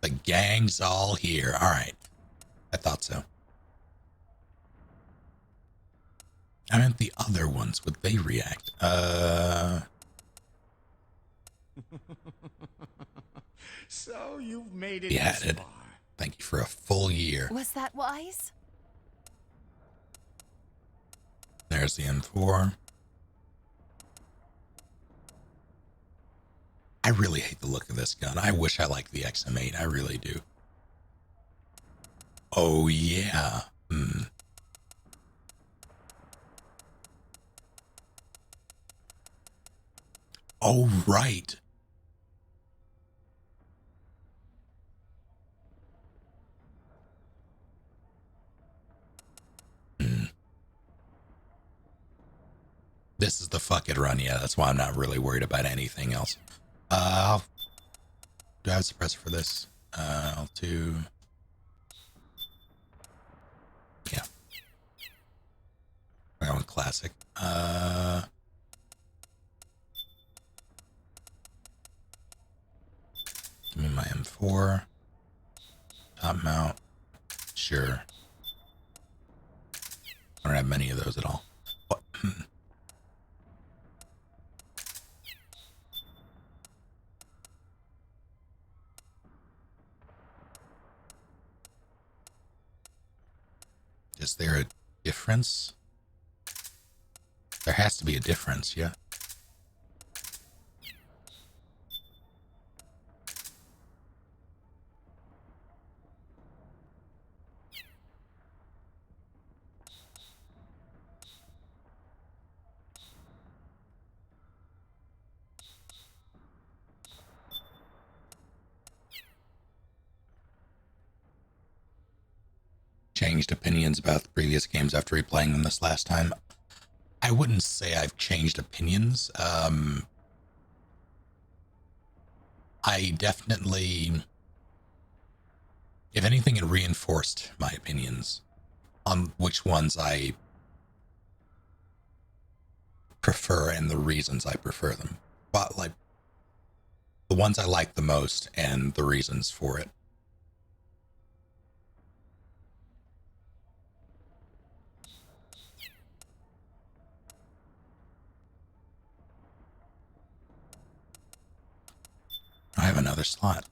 The gang's all here. Alright. I thought so. I meant the other ones. Would they react? So you've made it Yeah, this it. far. Thank you for a full year. Was that wise? There's the M4. I really hate the look of this gun. I wish I liked the XM8. I really do. Oh, yeah. Oh, right. This is the fuck it run. Yeah, that's why I'm not really worried about anything else. Do I have a suppressor for this? L2. Yeah. We're going classic. M4. Top mount. Sure. I don't have many of those at all. What? Is there a difference? There has to be a difference, yeah. Changed opinions about the previous games after replaying them this last time. I wouldn't say I've changed opinions. I definitely, if anything, it reinforced my opinions on which ones I prefer and the reasons I prefer them. But like the ones I like the most and the reasons for it. I have another slot.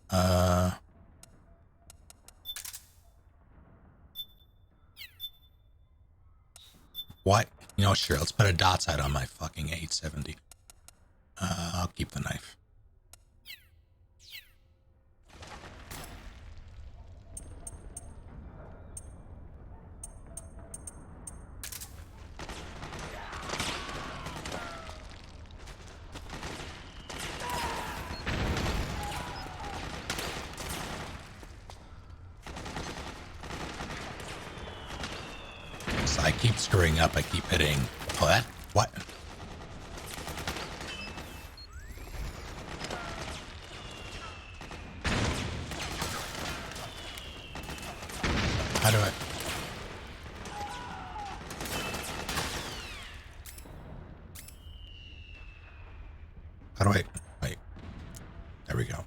What? You know, sure, let's put a dot sight on my fucking 870. I'll keep the knife. So I keep screwing up, I keep hitting. Oh, that? What? How do I? How do I? Wait. There we go.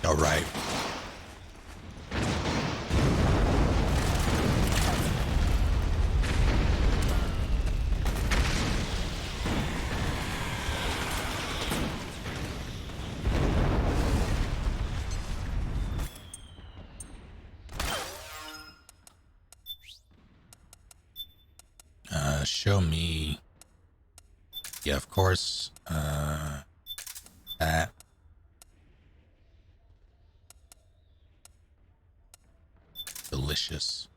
All right. Show me. Yeah, of course. That. Delicious.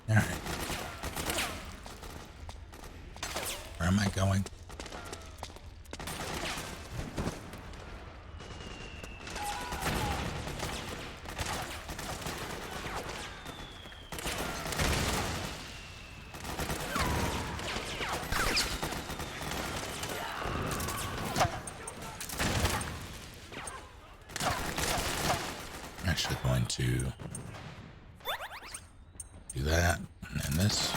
Alright. Where am I going? I'm actually going to do that, and then this.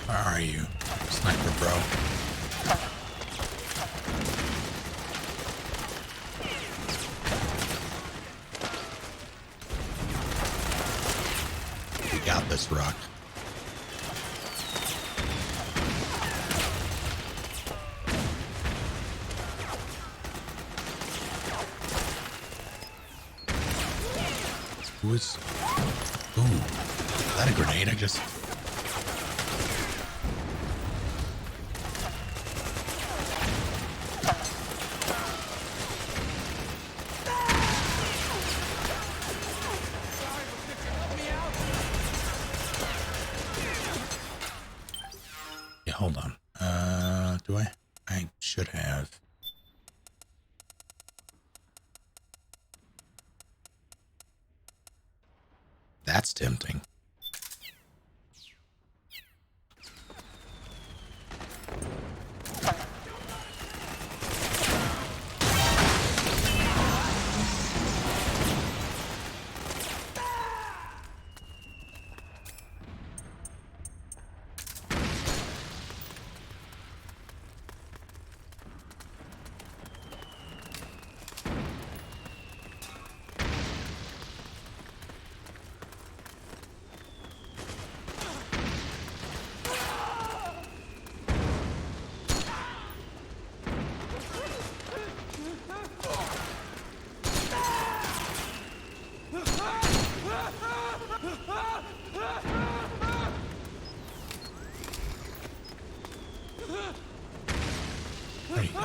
Where are you, sniper bro? We got this, Rock. Who is... Ooh, is that a grenade I just... Yeah, hold on. Do I? I should have. That's tempting. There you go.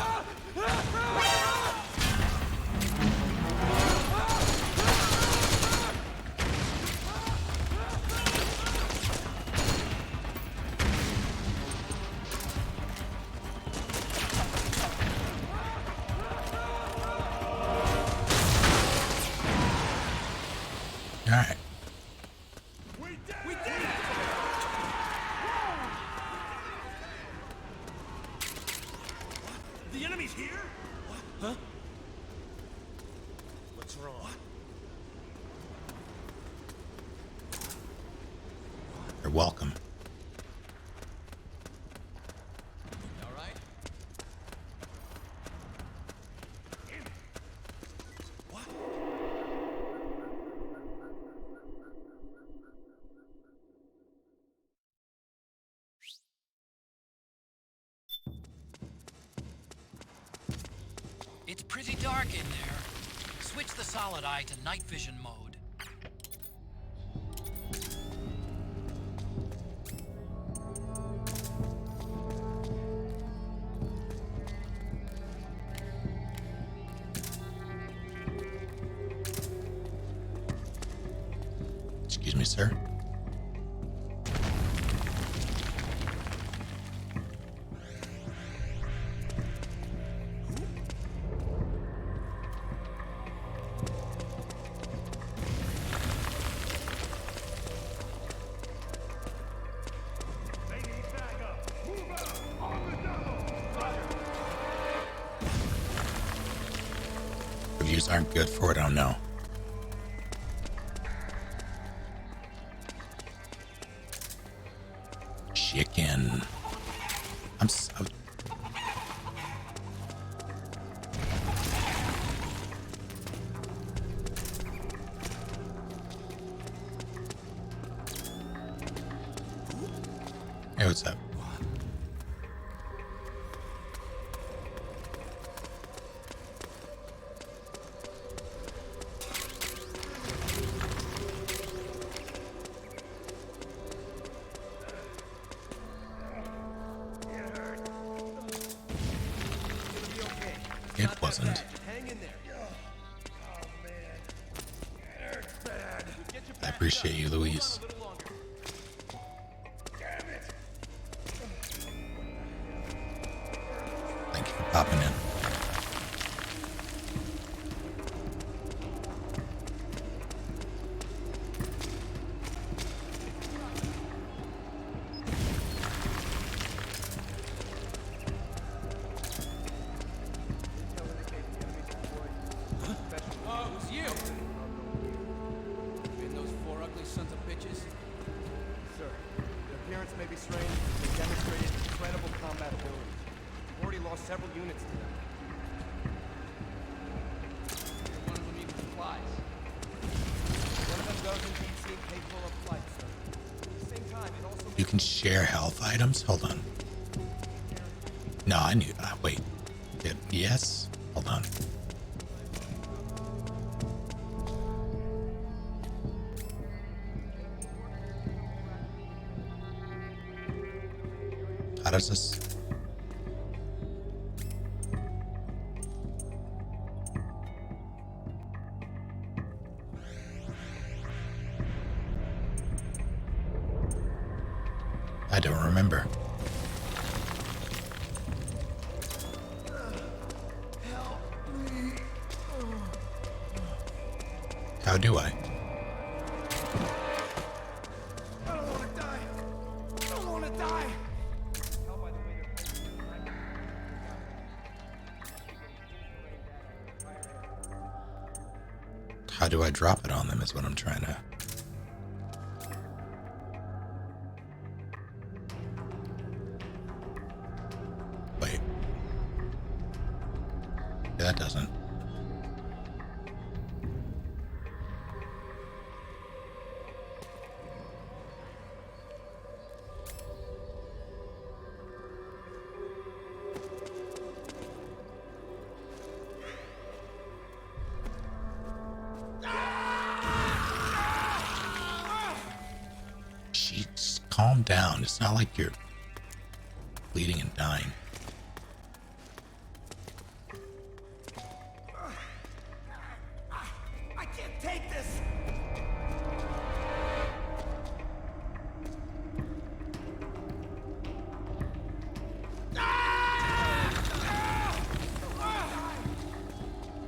All right. We did it! The enemy's here? What? Huh? What's wrong? You're welcome. All right? What? It's pretty dark in there. Switch the solid eye to night vision mode. Excuse me, sir. Reviews aren't good for it, I don't know. Chicken. I'm so... Hey, what's up? It wasn't. Hang in there. Oh, man. It hurts bad. I appreciate you, Louise. Damn it. Thank you for popping in. Oh, it was you. And those four ugly sons of bitches. Sir, their appearance may be strange. lost several units to them. One of them even supplies. One of them does indeed seem capable of flight, sir. At the same time, it also... You can share health items? Hold on. No, I knew. Wait. Yes? Hold on. How does this? I don't remember. How do I? I don't want to die. I don't want to die. How do I drop it on them is what I'm trying to... Wait. That doesn't. Jeez, calm down. It's not like you're bleeding and dying. I can't take this.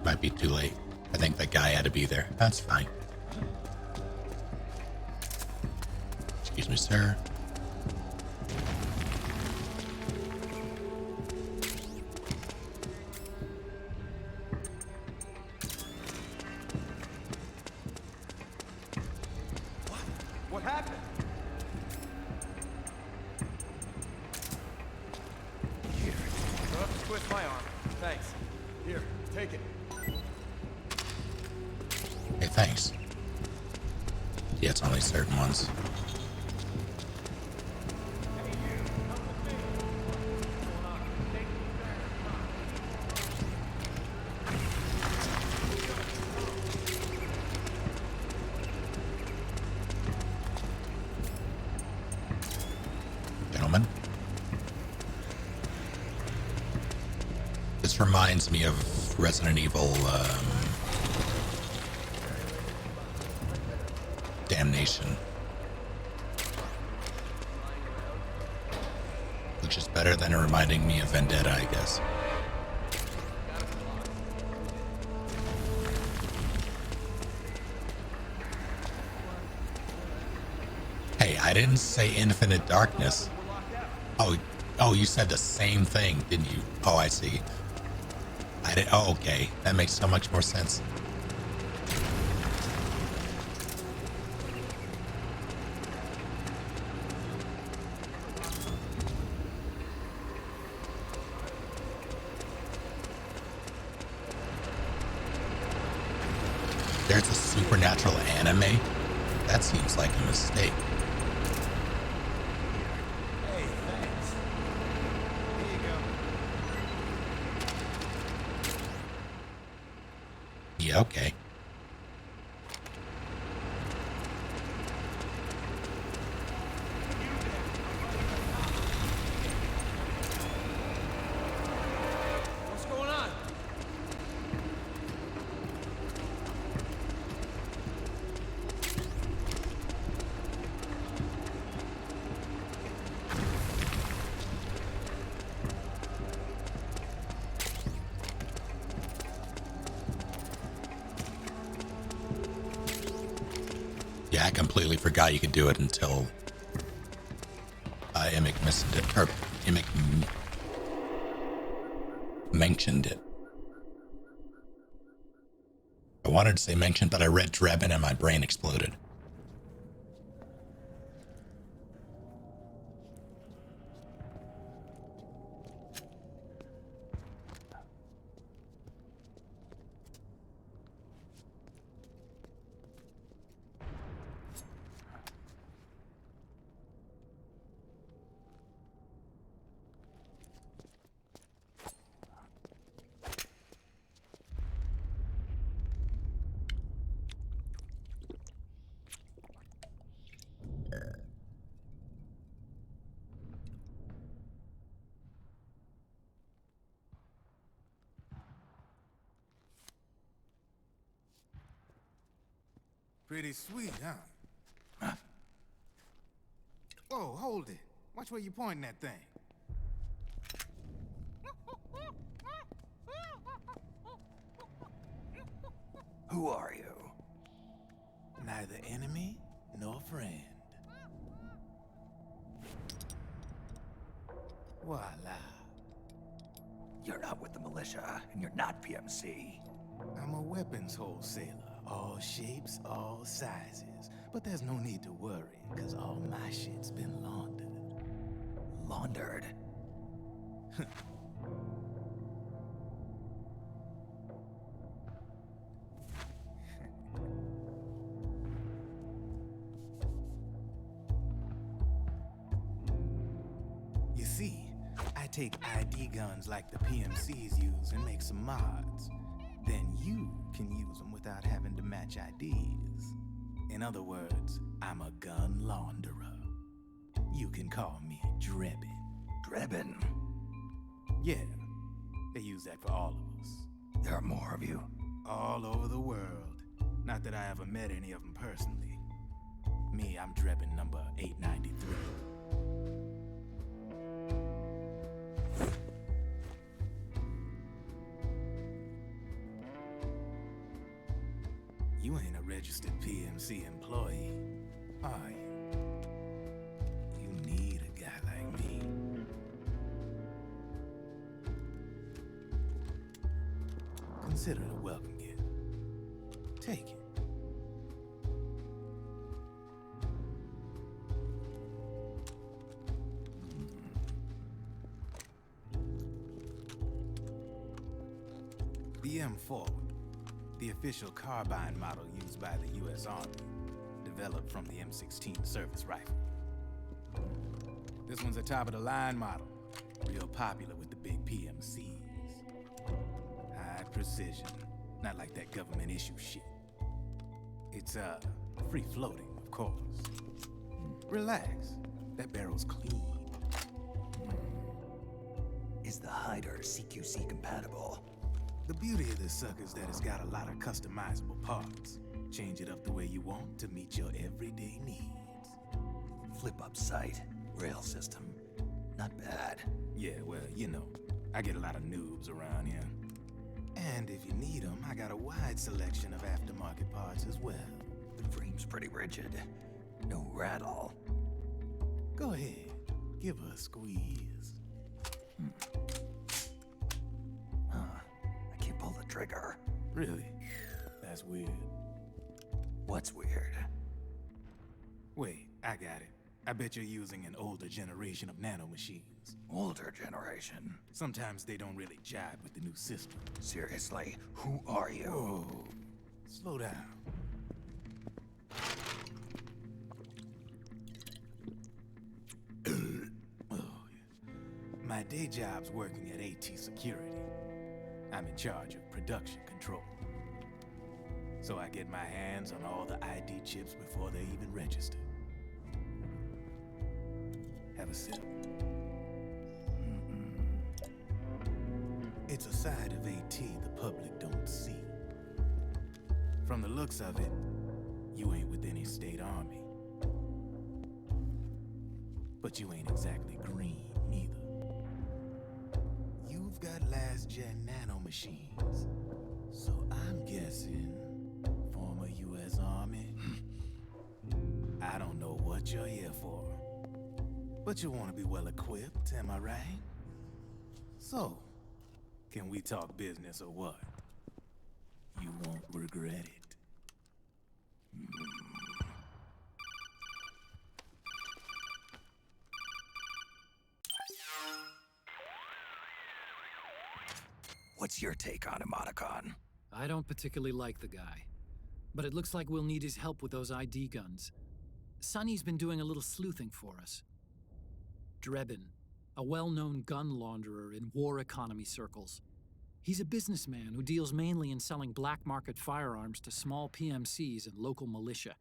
Might be too late. I think that guy had to be there. That's fine. Excuse me, sir. What happened? Here. Don't have to twist my arm. Thanks. Here, take it. Hey, thanks. Yeah, it's only certain ones. Gentlemen. This reminds me of Resident Evil, Damnation. Which is better than reminding me of Vendetta, I guess. Hey, I didn't say Infinite Darkness. Oh, you said the same thing, didn't you? Oh, I see. I did. Oh, okay. That makes so much more sense. There's a supernatural anime? That seems like a mistake. Hey, thanks. Here you go. Yeah, okay. What's going on? Yeah, I completely forgot you could do it until Emic missed it, or Emic mentioned it. I wanted to say mentioned, but I read Drebin and my brain exploded. Pretty sweet, huh? Whoa, hold it. Watch where you pointing that thing. Who are you? Neither enemy nor friend. Voila. You're not with the militia, and you're not PMC. I'm a weapons wholesaler. All shapes, all sizes. But there's no need to worry, because all my shit's been laundered. Laundered? You see, I take ID guns like the PMCs use and make some mods. Then you can use them without having to match IDs. In other words, I'm a gun launderer. You can call me Drebin. Drebin? Yeah, they use that for all of us. There are more of you? All over the world. Not that I ever met any of them personally. Me, I'm Drebin number 893. You ain't a registered PMC employee, are you? You need a guy like me. Consider it a welcome gift. Take it. The M4, the official carbine model used by the U.S. Army, developed from the M16 service rifle. This one's a top-of-the-line model, real popular with the big PMCs. High precision, not like that government-issue shit. It's, free-floating, of course. Relax, that barrel's clean. Is the hider CQC compatible? The beauty of this sucker is that it's got a lot of customizable parts. Change it up the way you want to meet your everyday needs. Flip-up sight, rail system. Not bad. Yeah, well, you know, I get a lot of noobs around here. And if you need them, I got a wide selection of aftermarket parts as well. The frame's pretty rigid. No rattle. Go ahead, give her a squeeze. I can't pull the trigger. Really? That's weird. What's weird? Wait, I got it. I bet you're using an older generation of nanomachines. Older generation? Sometimes they don't really jive with the new system. Seriously, who are you? Whoa. Slow down. My day job's working at AT Security. I'm in charge of production control. So I get my hands on all the ID chips before they even register. Have a sip. It's a side of AT the public don't see. From the looks of it, you ain't with any state army. But you ain't exactly green, neither. You've got last-gen nanomachines. So I'm guessing former U.S. Army. I don't know what you're here for. But you want to be well-equipped, am I right? So, can we talk business or what? You won't regret it. What's your take on him, Otacon? I don't particularly like the guy, but it looks like we'll need his help with those ID guns. Sonny's been doing a little sleuthing for us. Drebin, a well-known gun launderer in war economy circles. He's a businessman who deals mainly in selling black market firearms to small PMCs and local militia.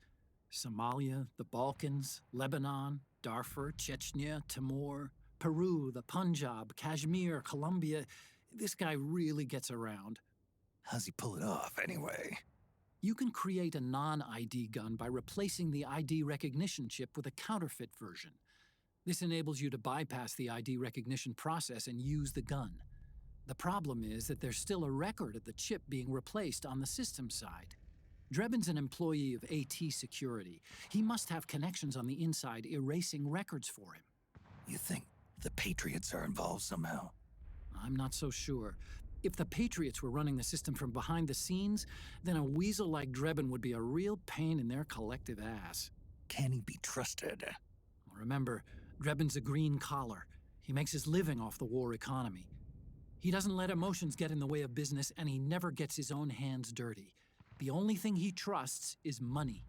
Somalia, the Balkans, Lebanon, Darfur, Chechnya, Timor, Peru, the Punjab, Kashmir, Colombia. This guy really gets around. How's he pull it off, anyway? You can create a non-ID gun by replacing the ID recognition chip with a counterfeit version. This enables you to bypass the ID recognition process and use the gun. The problem is that there's still a record of the chip being replaced on the system side. Drebin's an employee of AT Security. He must have connections on the inside erasing records for him. You think the Patriots are involved somehow? I'm not so sure. If the Patriots were running the system from behind the scenes, then a weasel like Drebin would be a real pain in their collective ass. Can he be trusted? Remember, Drebin's a green collar. He makes his living off the war economy. He doesn't let emotions get in the way of business, and he never gets his own hands dirty. The only thing he trusts is money.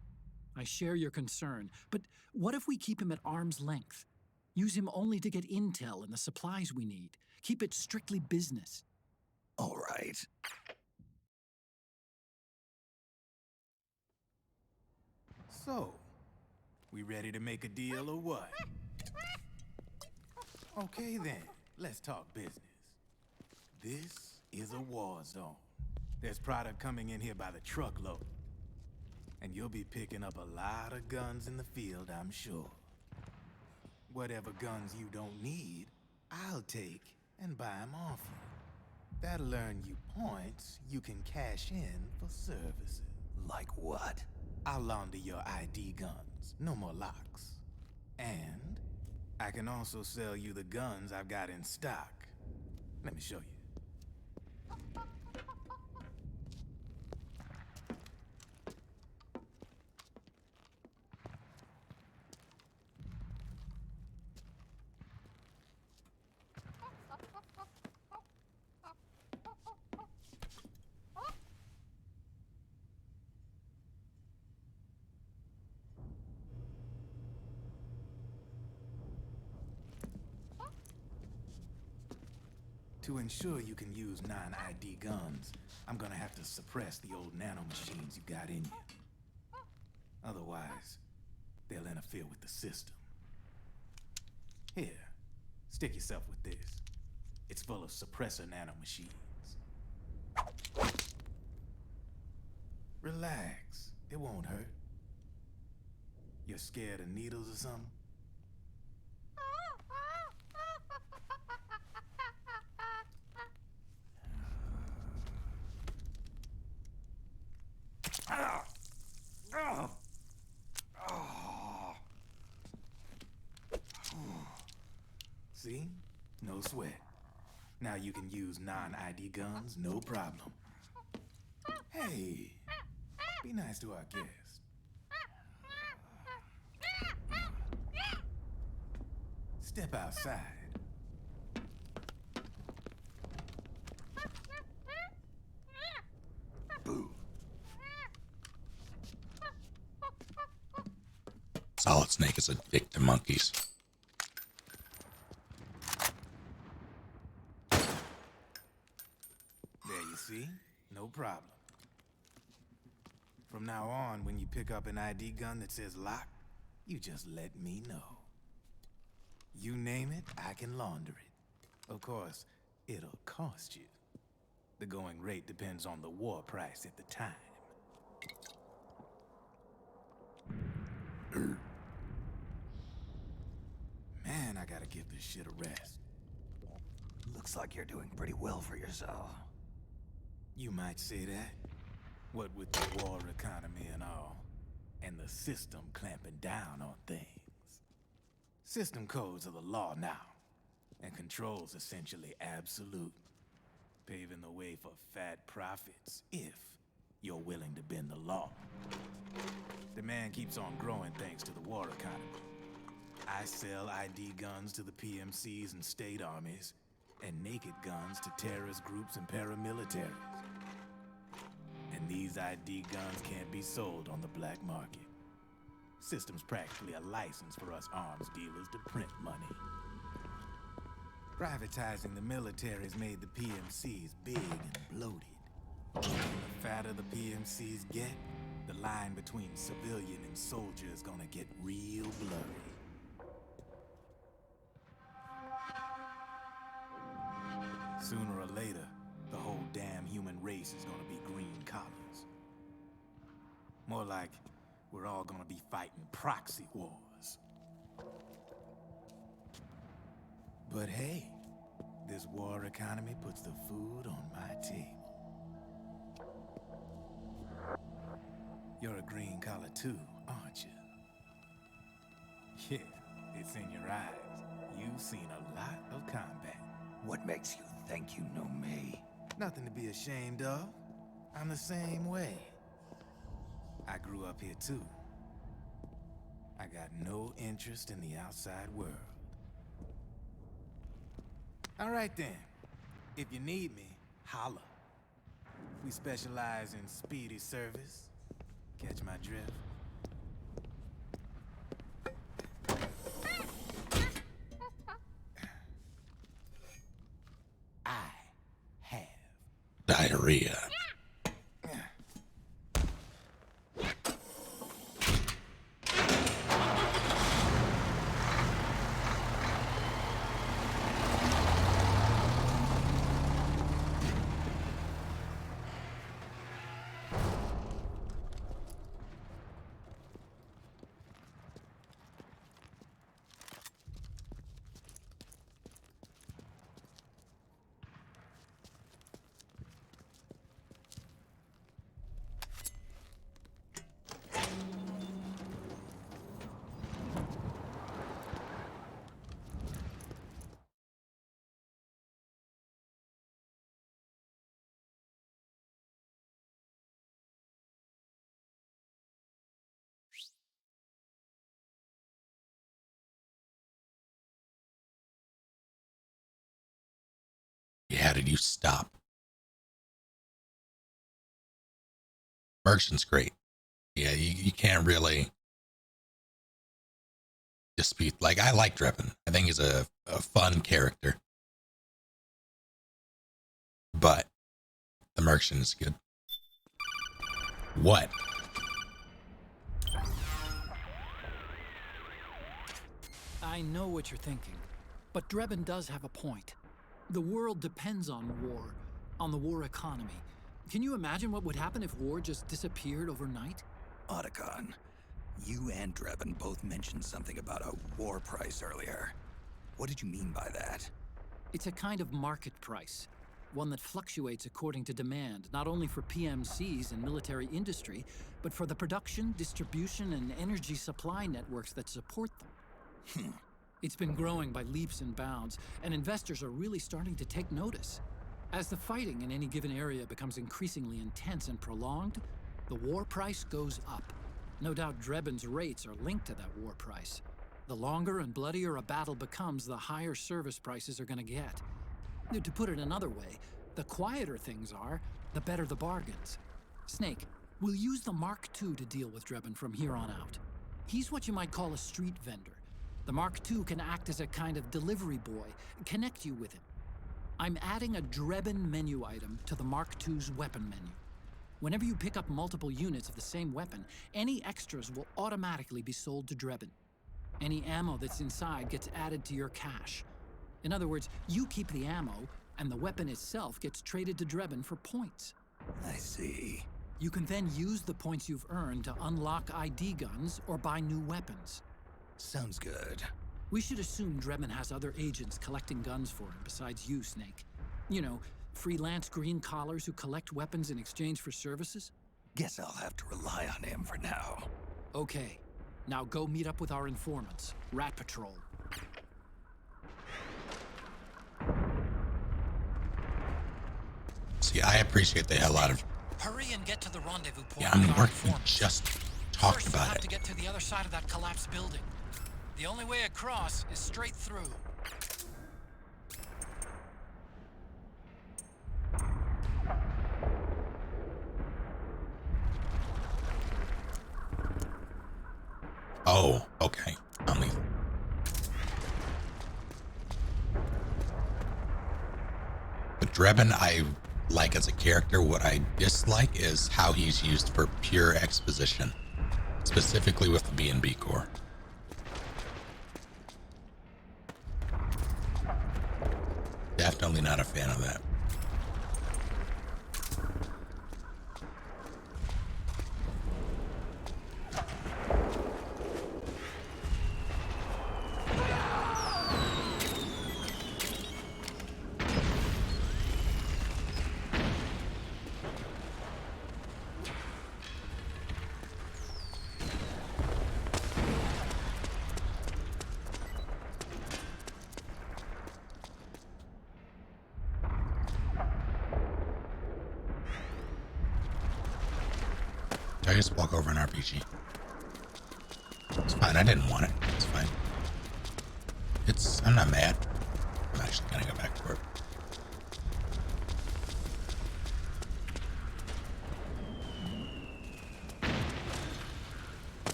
I share your concern, but what if we keep him at arm's length? Use him only to get intel and the supplies we need. Keep it strictly business. All right. So, we ready to make a deal or what? Okay then, let's talk business. This is a war zone. There's product coming in here by the truckload. And you'll be picking up a lot of guns in the field, I'm sure. Whatever guns you don't need, I'll take and buy them off you. That'll earn you points you can cash in for services. Like what? I'll launder your ID guns, no more locks. And I can also sell you the guns I've got in stock. Let me show you. To ensure you can use non-ID guns, I'm gonna have to suppress the old nanomachines you got in you. Otherwise, they'll interfere with the system. Here, stick yourself with this. It's full of suppressor nanomachines. Relax, it won't hurt. You're scared of needles or something? See? No sweat. Now you can use non-ID guns, no problem. Hey, be nice to our guest. Step outside. Boo. Solid Snake is a dick to monkeys. There you see? No problem. From now on, when you pick up an ID gun that says lock, you just let me know. You name it, I can launder it. Of course, it'll cost you. The going rate depends on the war price at the time. Man, I gotta give this shit a rest. Looks like you're doing pretty well for yourself. You might say that. What with the war economy and all, and the system clamping down on things. System codes are the law now, and control's essentially absolute, paving the way for fat profits if you're willing to bend the law. Demand keeps on growing thanks to the war economy. I sell ID guns to the PMCs and state armies, and naked guns to terrorist groups and paramilitaries. And these ID guns can't be sold on the black market. System's practically a license for us arms dealers to print money. Privatizing the military's made the PMCs big and bloated. The fatter the PMCs get, the line between civilian and soldier is gonna get real blurry. Sooner or later, the whole damn human race is gonna be green collars. More like we're all gonna be fighting proxy wars. But hey, this war economy puts the food on my table. You're a green collar too, aren't you? Yeah, it's in your eyes. You've seen a lot of combat. What makes you think you know me? Nothing to be ashamed of. I'm the same way. I grew up here too. I got no interest in the outside world. All right then. If you need me, holla. We specialize in speedy service. Catch my drift? I have diarrhea. How did you stop? Merchant's great. Yeah, you can't really dispute. Like, I like Drebin. I think he's a fun character. But the merchant is good. What? I know what you're thinking, but Drebin does have a point. The world depends on war, on the war economy. Can you imagine what would happen if war just disappeared overnight? Otacon, you and Drebin both mentioned something about a war price earlier. What did you mean by that? It's a kind of market price, one that fluctuates according to demand, not only for PMCs and military industry, but for the production, distribution, and energy supply networks that support them. It's been growing by leaps and bounds, and investors are really starting to take notice. As the fighting in any given area becomes increasingly intense and prolonged, the war price goes up. No doubt Drebin's rates are linked to that war price. The longer and bloodier a battle becomes, the higher service prices are going to get. To put it another way, the quieter things are, the better the bargains. Snake, we'll use the Mark II to deal with Drebin from here on out. He's what you might call a street vendor. The Mark II can act as a kind of delivery boy, connect you with him. I'm adding a Drebin menu item to the Mark II's weapon menu. Whenever you pick up multiple units of the same weapon, any extras will automatically be sold to Drebin. Any ammo that's inside gets added to your cache. In other words, you keep the ammo, and the weapon itself gets traded to Drebin for points. I see. You can then use the points you've earned to unlock ID guns or buy new weapons. Sounds good. We should assume Drebin has other agents collecting guns for him besides you, Snake. You know, freelance green collars who collect weapons in exchange for services? Guess I'll have to rely on him for now. Okay. Now go meet up with our informants, Rat Patrol. See, I appreciate they had a lot of... Hurry and get to the rendezvous point. Yeah, I'm working. We just talked about have it. To get to the other side of that collapsed building. The only way across is straight through. Oh, okay. I'll leave. But Drebin, I like as a character. What I dislike is how he's used for pure exposition, specifically with the B&B Corps. Definitely not a fan of that. I just walk over an RPG? It's fine. I didn't want it. It's fine. I'm not mad. I'm actually gonna go back for it.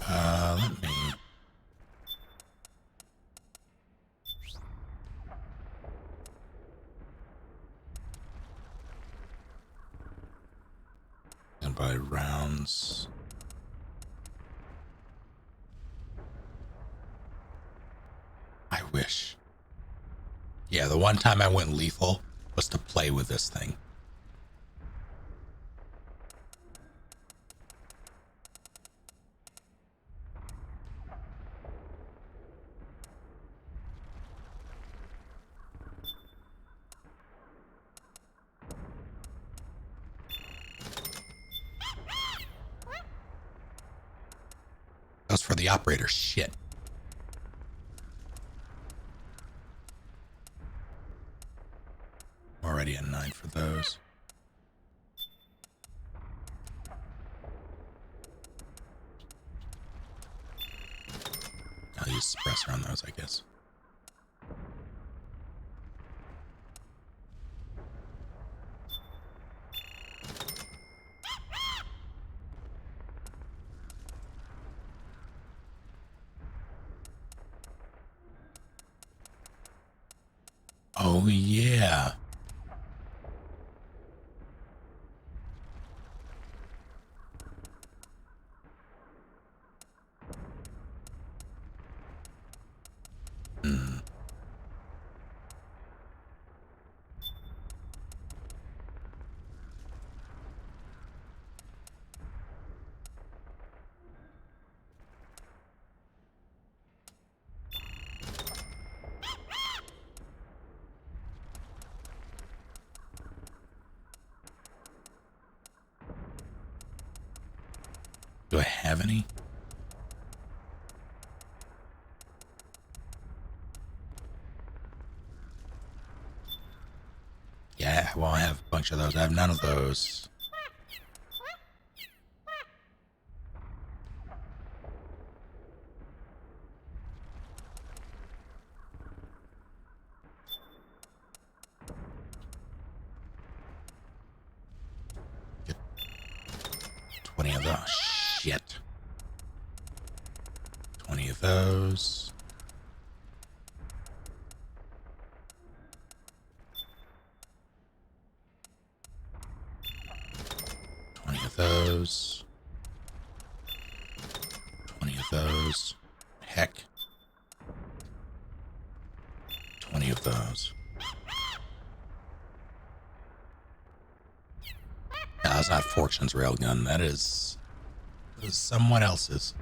Let me. And by rounds. I wish. Yeah, the one time I went lethal was to play with this thing. That was for the operator. Shit. Already at 9 for those. I'll use suppressor on those, I guess. Oh, yeah. Do I have any? Yeah, well, I have a bunch of those. I have none of those. Get 20 of those. Shit. 20 of those. Those 20 of those. Heck, 20 of those. No, that's not Fortune's railgun. That is someone else's.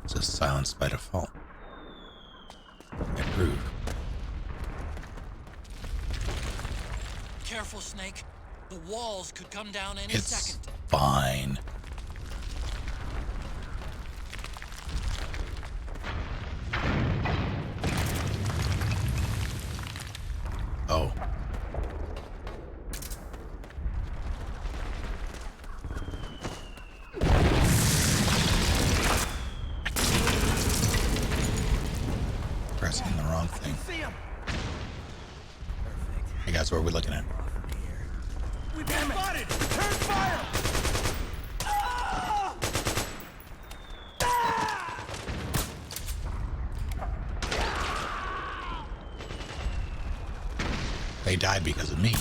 Just silenced by default. Approve. Careful, Snake. The walls could come down any second. Fine. Oh. Pressing the wrong thing. I guys, what are we looking at? We've been spotted! Return fire! They died because of me.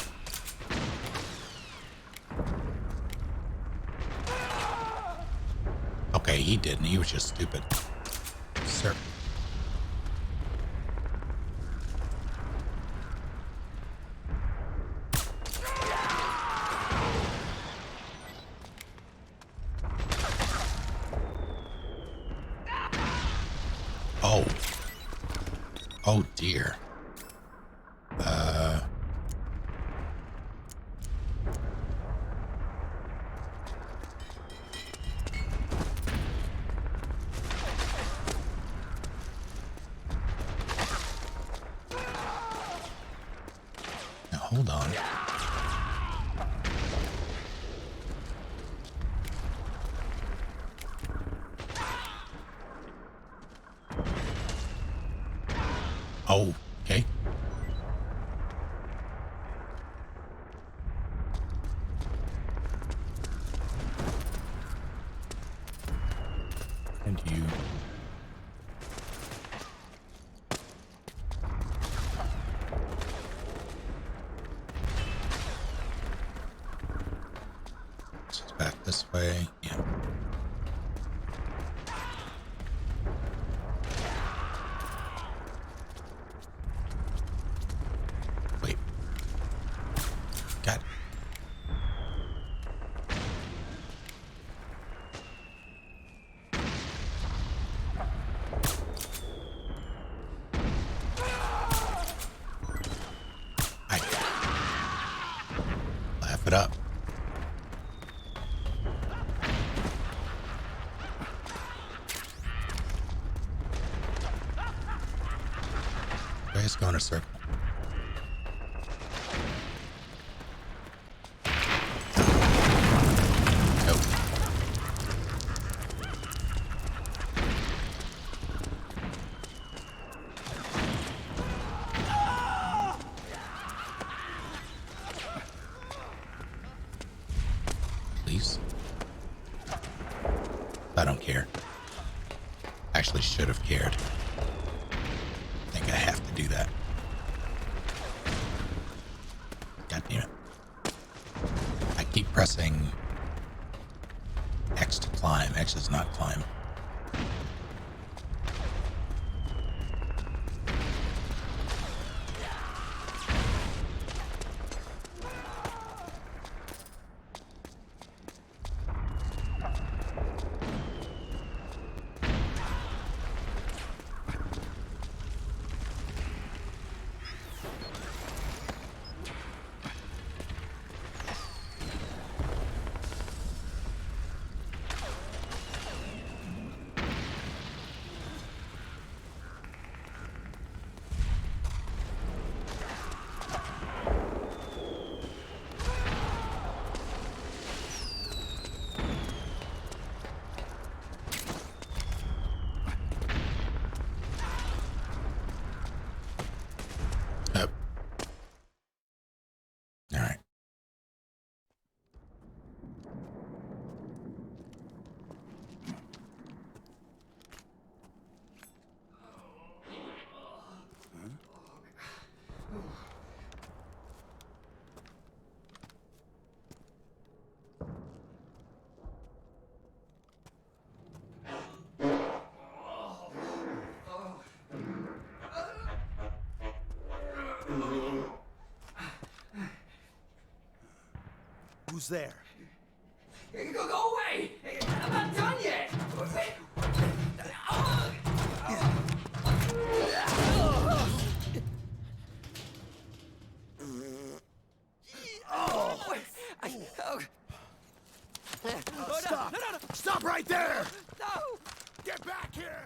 Okay, he didn't. He was just stupid. Sir. Oh. Oh dear. Now hold on. Oh, okay. And you. It's back this way. Yeah. Wait. Got it. Laugh it up. Let's go in a circle. Nope. Please. I don't care. Actually should have cared. I think I have to do that. God damn it. I keep pressing X to climb. X is not climb. Yep. All right. Who's there? Go away! I'm not done yet! Stop! Stop right there! No! Get back here!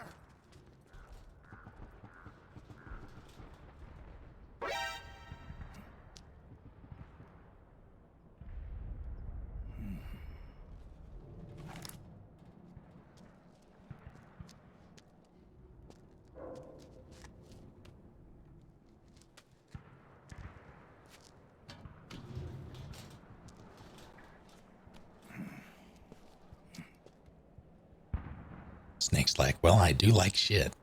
Snake's like, well, I do like shit.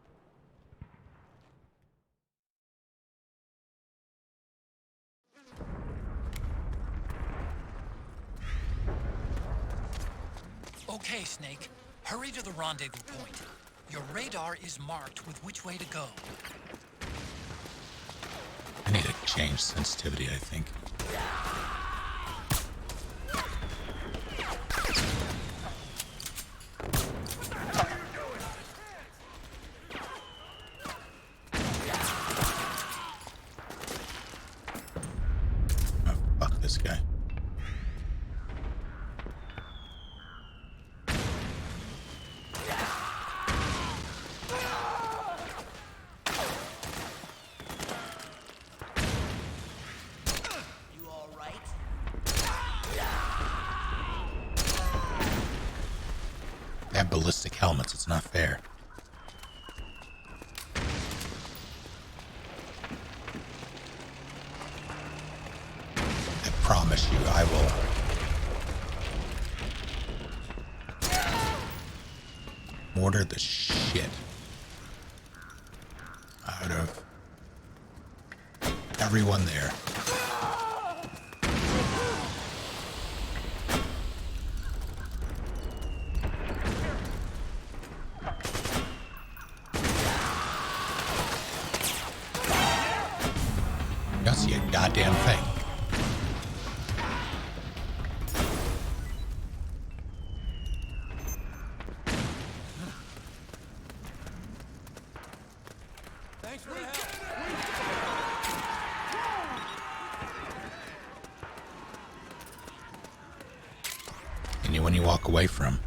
Okay, Snake. Hurry to the rendezvous point. Your radar is marked with which way to go. I need to change sensitivity, I think. Oh, fuck this guy. They have ballistic helmets, it's not fair. I promise you, I will. Mortar the shit out of everyone there. Don't see a goddamn thing. Thanks for the help. Anyone you walk away from.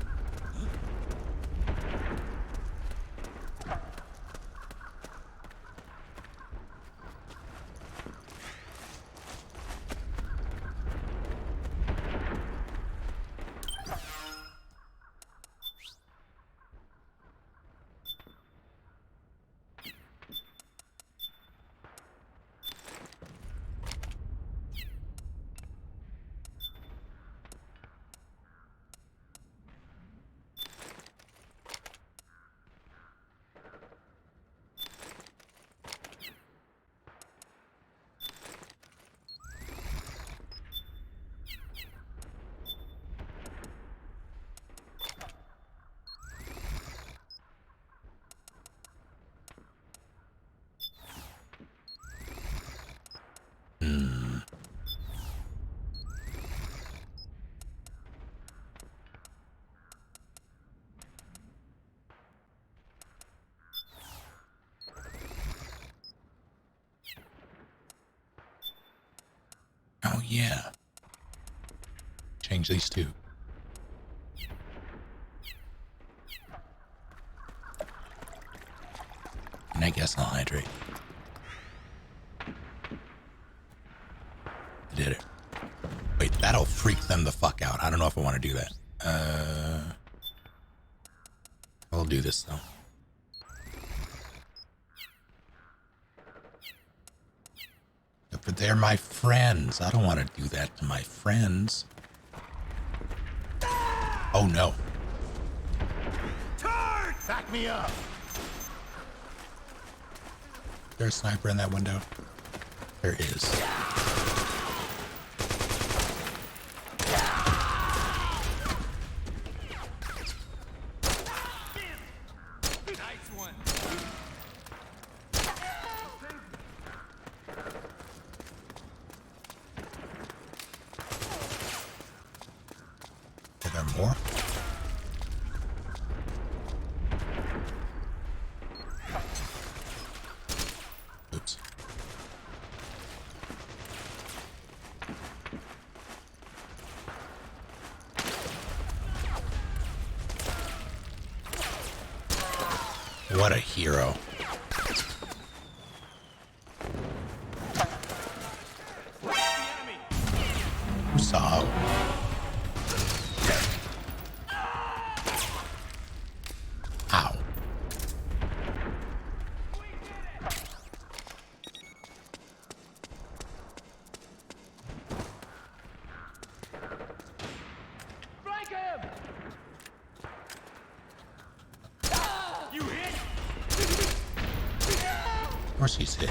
Oh yeah. Change these two. And I guess I'll hydrate. I did it. Wait, that'll freak them the fuck out. I don't know if I want to do that. I'll do this though. But they're my friends. I don't want to do that to my friends. Oh no. Turd! Back me up! There's a sniper in that window. There is. Nice one. Are there more? Oops. What a hero. So. Ow. course he's hit.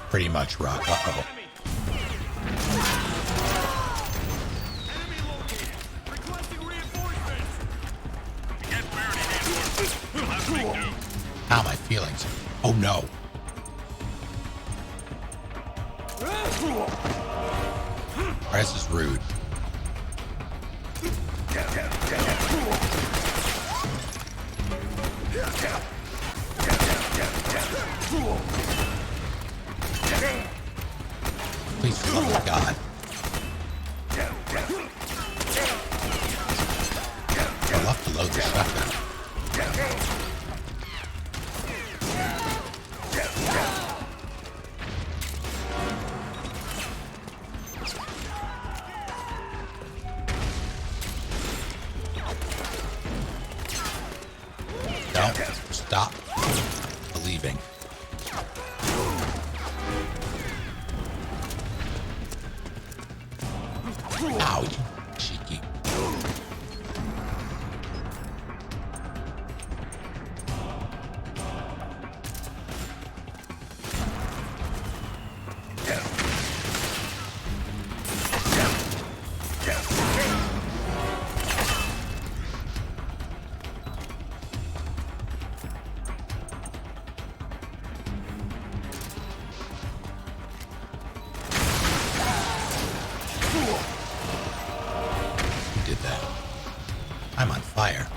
Pretty much rock. Uh-oh. How am I feeling? Oh no. This is rude. Please, for the love of God. I'll have to load the shotgun. Don't stop believing. Ow, you cheeky. Who did that? I'm on fire.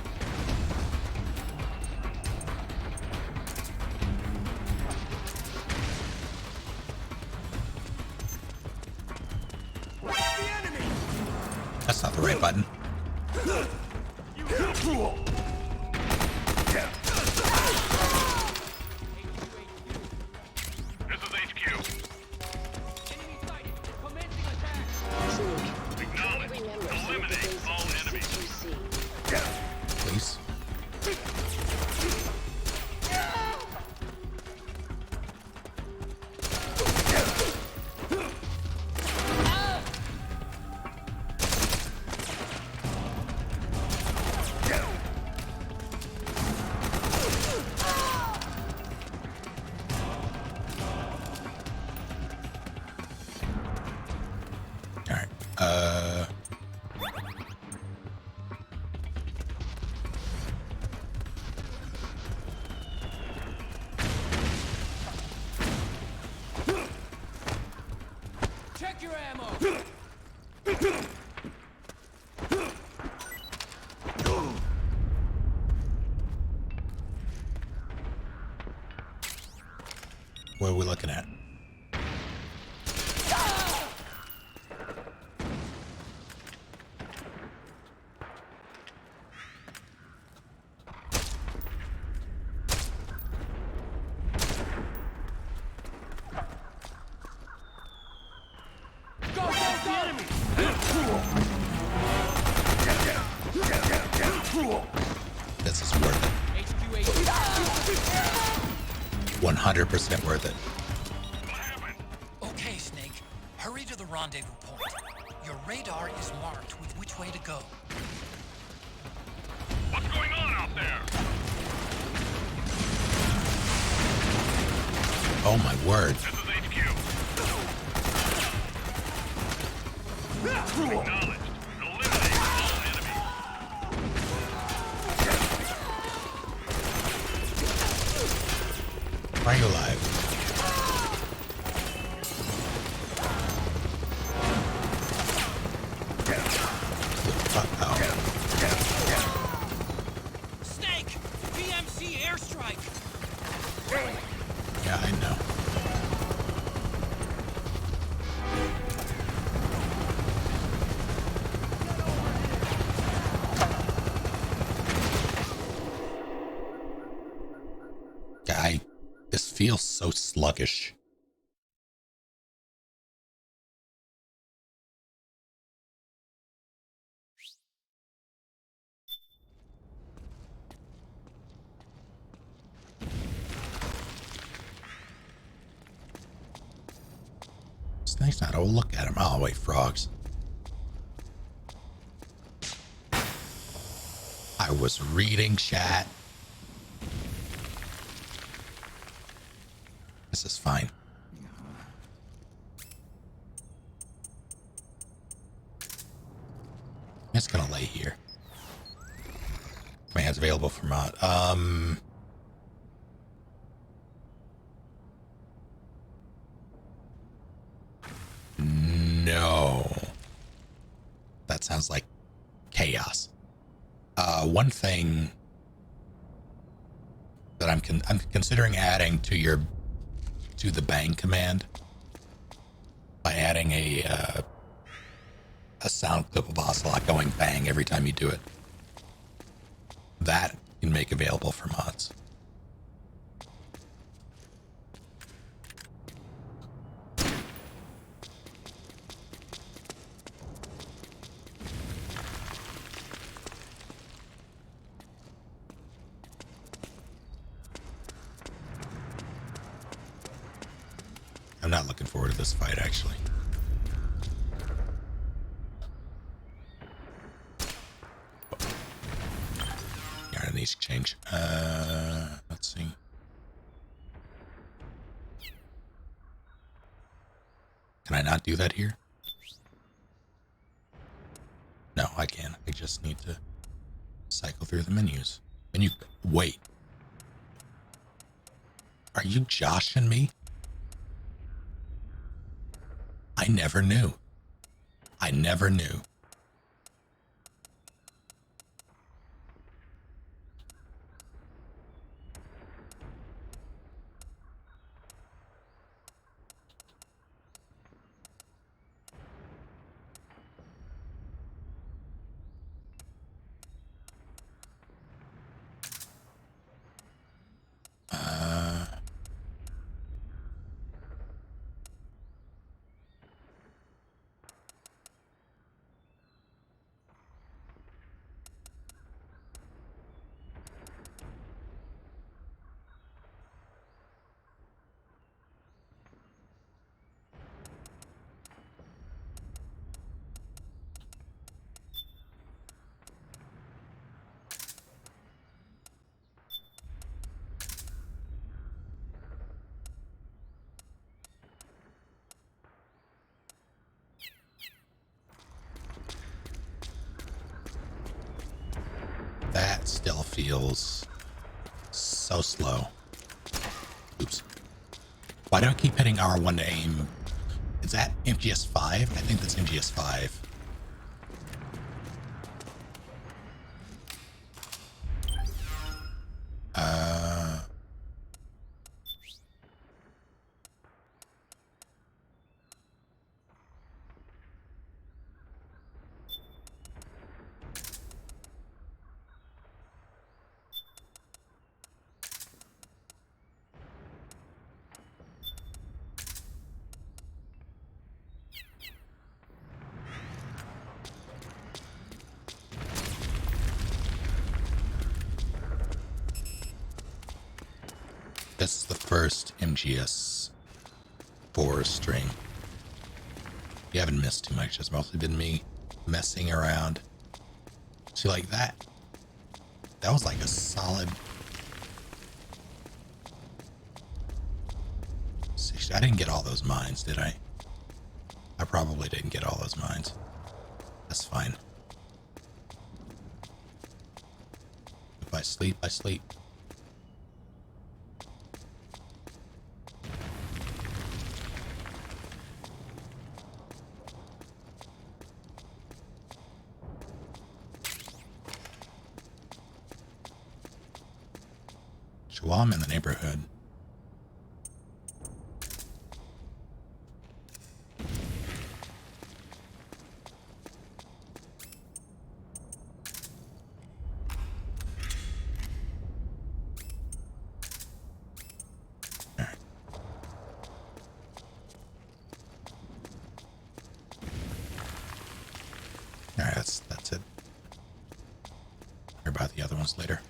That's not the right button. This is HQ. Acknowledge. Eliminate all enemies. Please. All right. Check your ammo. What are we looking at? Go, go, go! This is worth it. HQ 100% worth it. Okay, Snake. Hurry to the rendezvous point. Your radar is marked with which way to go. What's going on out there? Oh my word. This is HQ. Acknowledged. Eliminate all enemies. Why are you alive? Uh-oh. Snake! PMC airstrike! Yeah, I know. This feels so sluggish. Not a look at him. Oh, wait, frogs. I was reading chat. This is fine. I'm just gonna lay here. Commands available for mod. No. That sounds like chaos. One thing that I'm considering adding to the bang command by adding a sound clip of Ocelot going bang every time you do it. That can make available for mods. I'm not looking forward to this fight, actually. Yeah, it needs to change. Let's see. Can I not do that here? No, I can. I just need to cycle through the menus. Menu. Wait. Are you joshing me? I never knew. I never knew. That still feels so slow. Oops. Why do I keep hitting R1 to aim? Is that MGS 5? I think that's MGS 5. This is the first MGS 4 stream. You haven't missed too much. It's mostly been me messing around. See, like that. That was like a solid 60. I didn't get all those mines, did I? I probably didn't get all those mines. That's fine. If I sleep, I sleep. So while I'm in the neighborhood, Alright, that's it. Hear about the other ones later.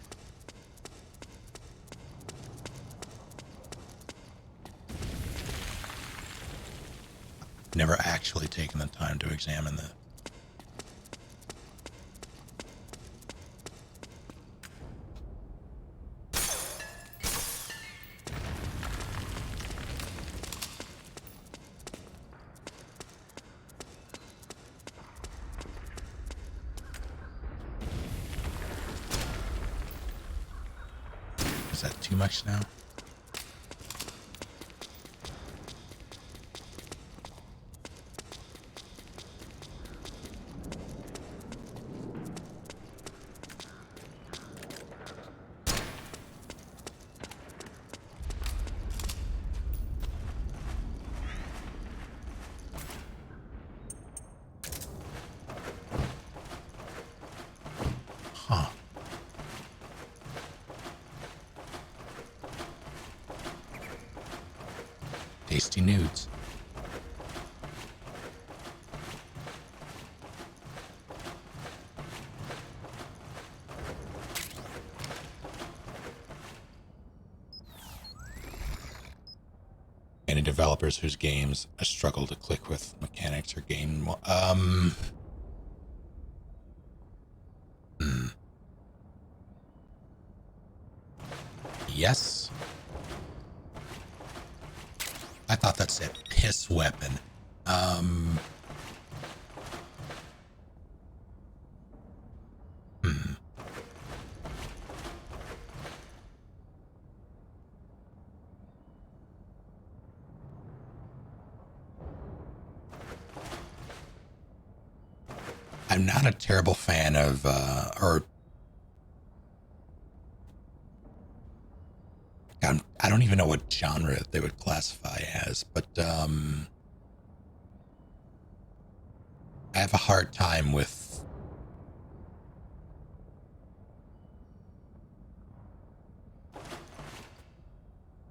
Never actually taken the time to examine that. Is that too much now? Huh. Tasty nudes. Any developers whose games I struggle to click with mechanics or game Yes. I thought that said piss weapon. I'm not a terrible fan of, I don't even know what genre they would classify as, but I have a hard time with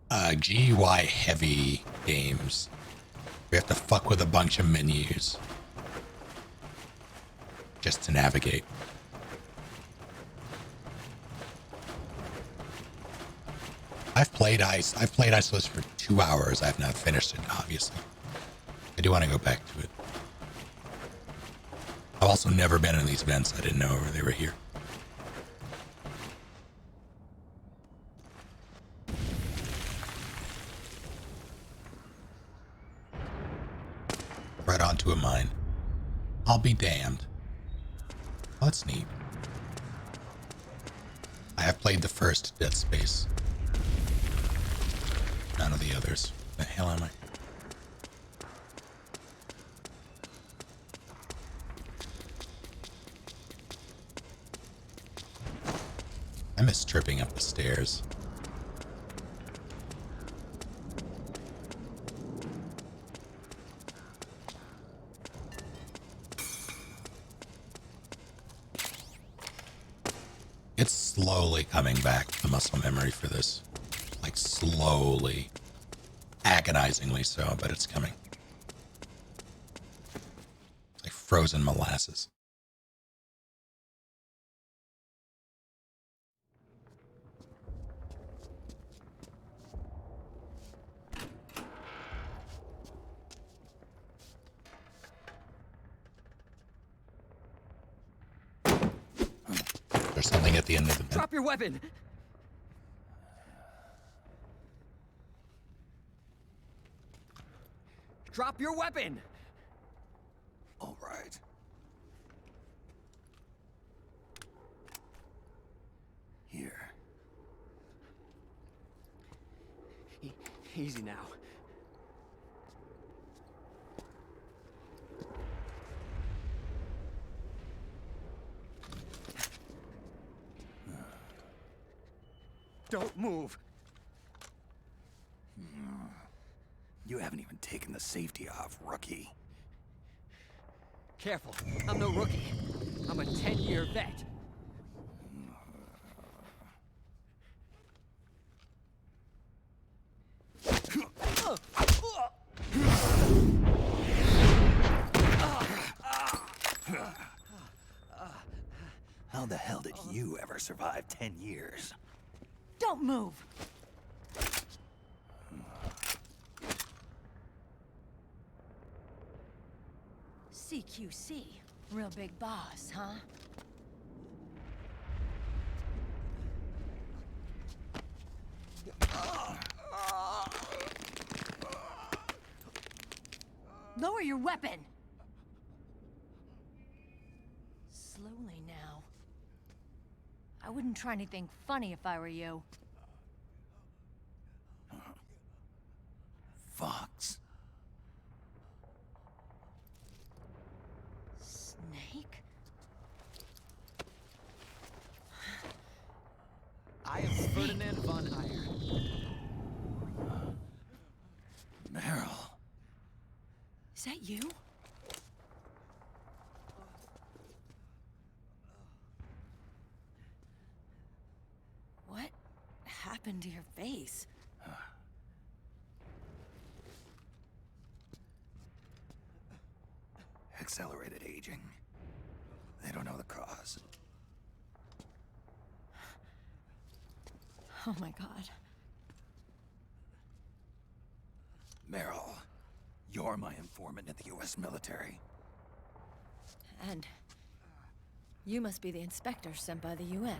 GUI heavy games. We have to fuck with a bunch of menus just to navigate. I've played Isolation for 2 hours. I've not finished it, obviously. I do want to go back to it. I've also never been in these vents. I didn't know they were here. Right onto a mine. I'll be damned. Oh, that's neat. I have played the first Dead Space. None of the others. The hell am I? I miss tripping up the stairs. It's slowly coming back, the muscle memory for this. Like, slowly. Agonizingly so, but it's coming. It's like frozen molasses. There's something at the end of the bed. Drop your weapon! Drop your weapon! All right. Here. Easy now. Don't move. You haven't even taken the safety off, rookie. Careful, I'm no rookie. I'm a 10-year vet. How the hell did you ever survive 10 years? Don't move! CQC. Real big boss, huh? Lower your weapon! Slowly now. I wouldn't try anything funny if I were you. Fox. Snake? I am Ferdinand von Heyer. Meryl. Is that you? What happened to your face? Accelerated aging. They don't know the cause. Oh my god. Meryl, you're my informant in the U.S. military. And you must be the inspector sent by the UN.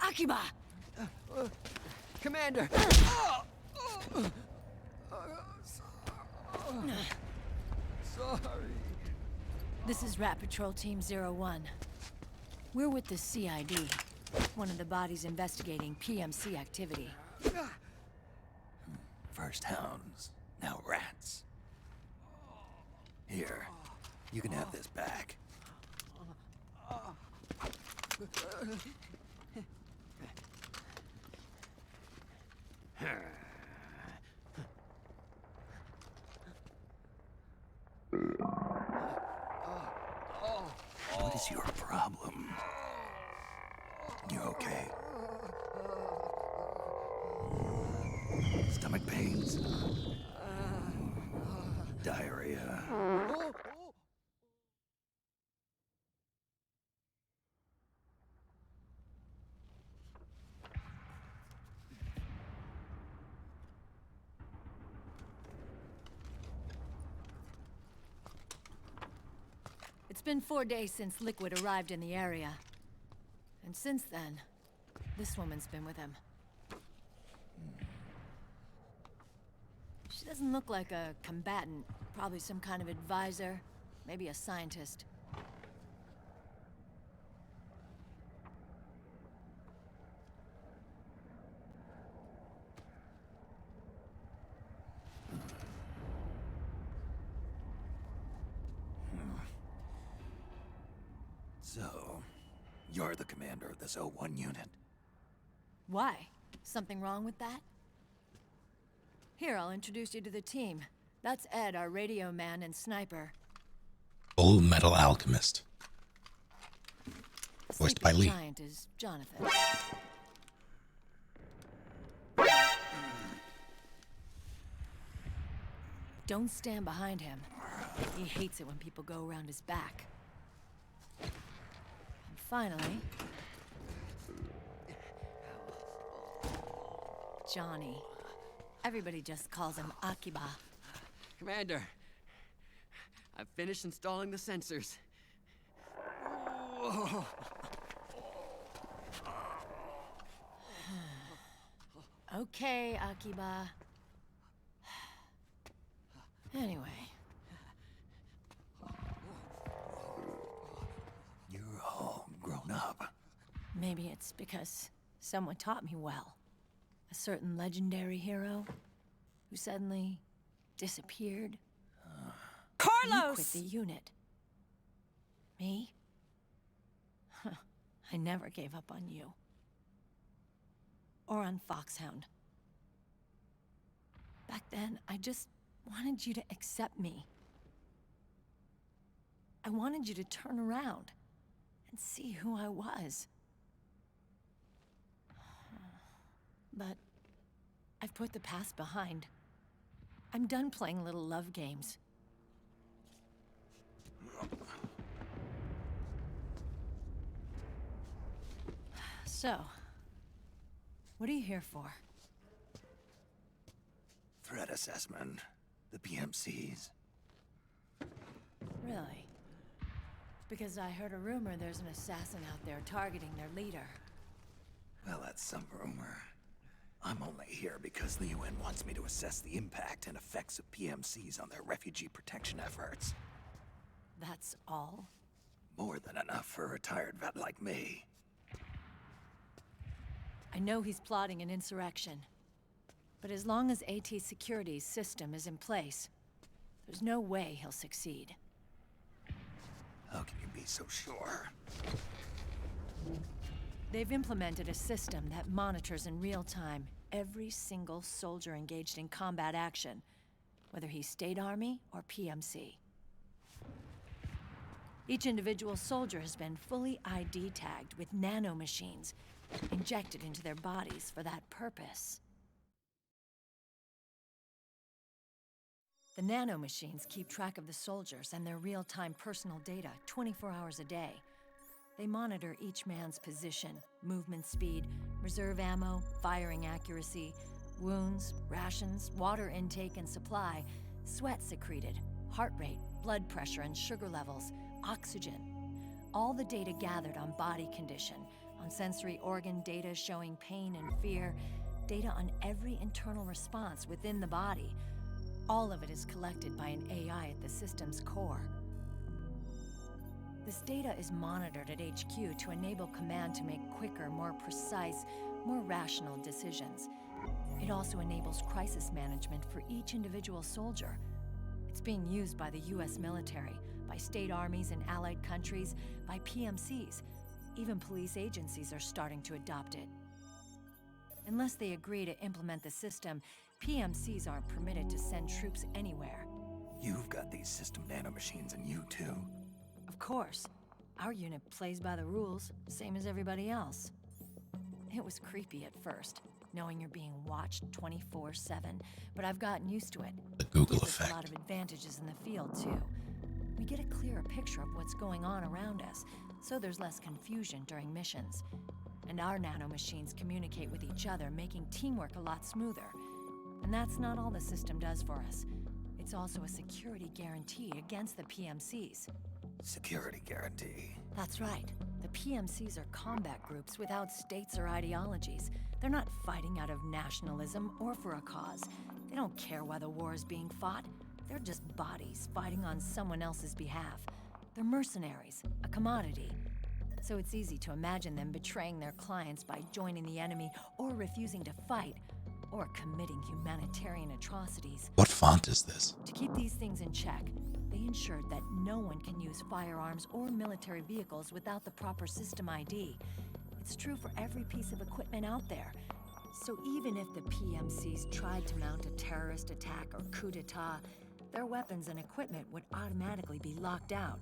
Akiba! Commander! Sorry. This is Rat Patrol Team 01. We're with the CID, one of the bodies investigating PMC activity. First hounds, now rats. Here, you can have this back. What is your problem? You okay? Stomach pains? Diarrhea? It's been 4 days since Liquid arrived in the area. And since then, this woman's been with him. She doesn't look like a combatant. Probably some kind of advisor, maybe a scientist. So, you're the commander of this O1 unit? Why? Something wrong with that? Here, I'll introduce you to the team. That's Ed, our radio man and sniper. Full Metal Alchemist. Voiced by Lee. Giant is Jonathan. Don't stand behind him. He hates it when people go around his back. And finally... Johnny. Everybody just calls him Akiba. Commander, I've finished installing the sensors. Whoa. Okay, Akiba. Anyway. You're all grown up. Maybe it's because someone taught me well. A certain legendary hero who suddenly disappeared. Carlos! You quit the unit. Me? I never gave up on you. Or on Foxhound. Back then, I just wanted you to accept me. I wanted you to turn around and see who I was. But I've put the past behind. I'm done playing little love games. So, what are you here for? Threat assessment. The PMCs. Really? Because I heard a rumor there's an assassin out there targeting their leader. Well, that's some rumor. I'm only here because the UN wants me to assess the impact and effects of PMCs on their refugee protection efforts. That's all? More than enough for a retired vet like me. I know he's plotting an insurrection. But as long as AT Security's system is in place, there's no way he'll succeed. How can you be so sure? They've implemented a system that monitors in real time every single soldier engaged in combat action, whether he's State Army or PMC. Each individual soldier has been fully ID tagged with nanomachines injected into their bodies for that purpose. The nanomachines keep track of the soldiers and their real-time personal data 24 hours a day. They monitor each man's position, movement speed, reserve ammo, firing accuracy, wounds, rations, water intake and supply, sweat secreted, heart rate, blood pressure and sugar levels, oxygen. All the data gathered on body condition, on sensory organ data showing pain and fear, data on every internal response within the body. All of it is collected by an AI at the system's core. This data is monitored at HQ to enable command to make quicker, more precise, more rational decisions. It also enables crisis management for each individual soldier. It's being used by the US military, by state armies in allied countries, by PMCs. Even police agencies are starting to adopt it. Unless they agree to implement the system, PMCs aren't permitted to send troops anywhere. You've got these system nanomachines in you too. Of course. Our unit plays by the rules, same as everybody else. It was creepy at first, knowing you're being watched 24/7, but I've gotten used to it. The Google Gives us effect. a lot of advantages in the field, too. We get a clearer picture of what's going on around us, so there's less confusion during missions. And our nanomachines communicate with each other, making teamwork a lot smoother. And that's not all the system does for us. It's also a security guarantee against the PMCs. Security guarantee. That's right. The PMCs are combat groups without states or ideologies. They're not fighting out of nationalism or for a cause. They don't care why the war is being fought. They're just bodies fighting on someone else's behalf. They're mercenaries, a commodity. So it's easy to imagine them betraying their clients by joining the enemy or refusing to fight, or committing humanitarian atrocities. What font is this? To keep these things in check, they ensured that no one can use firearms or military vehicles without the proper system ID. It's true for every piece of equipment out there. So even if the PMCs tried to mount a terrorist attack or coup d'etat, their weapons and equipment would automatically be locked out.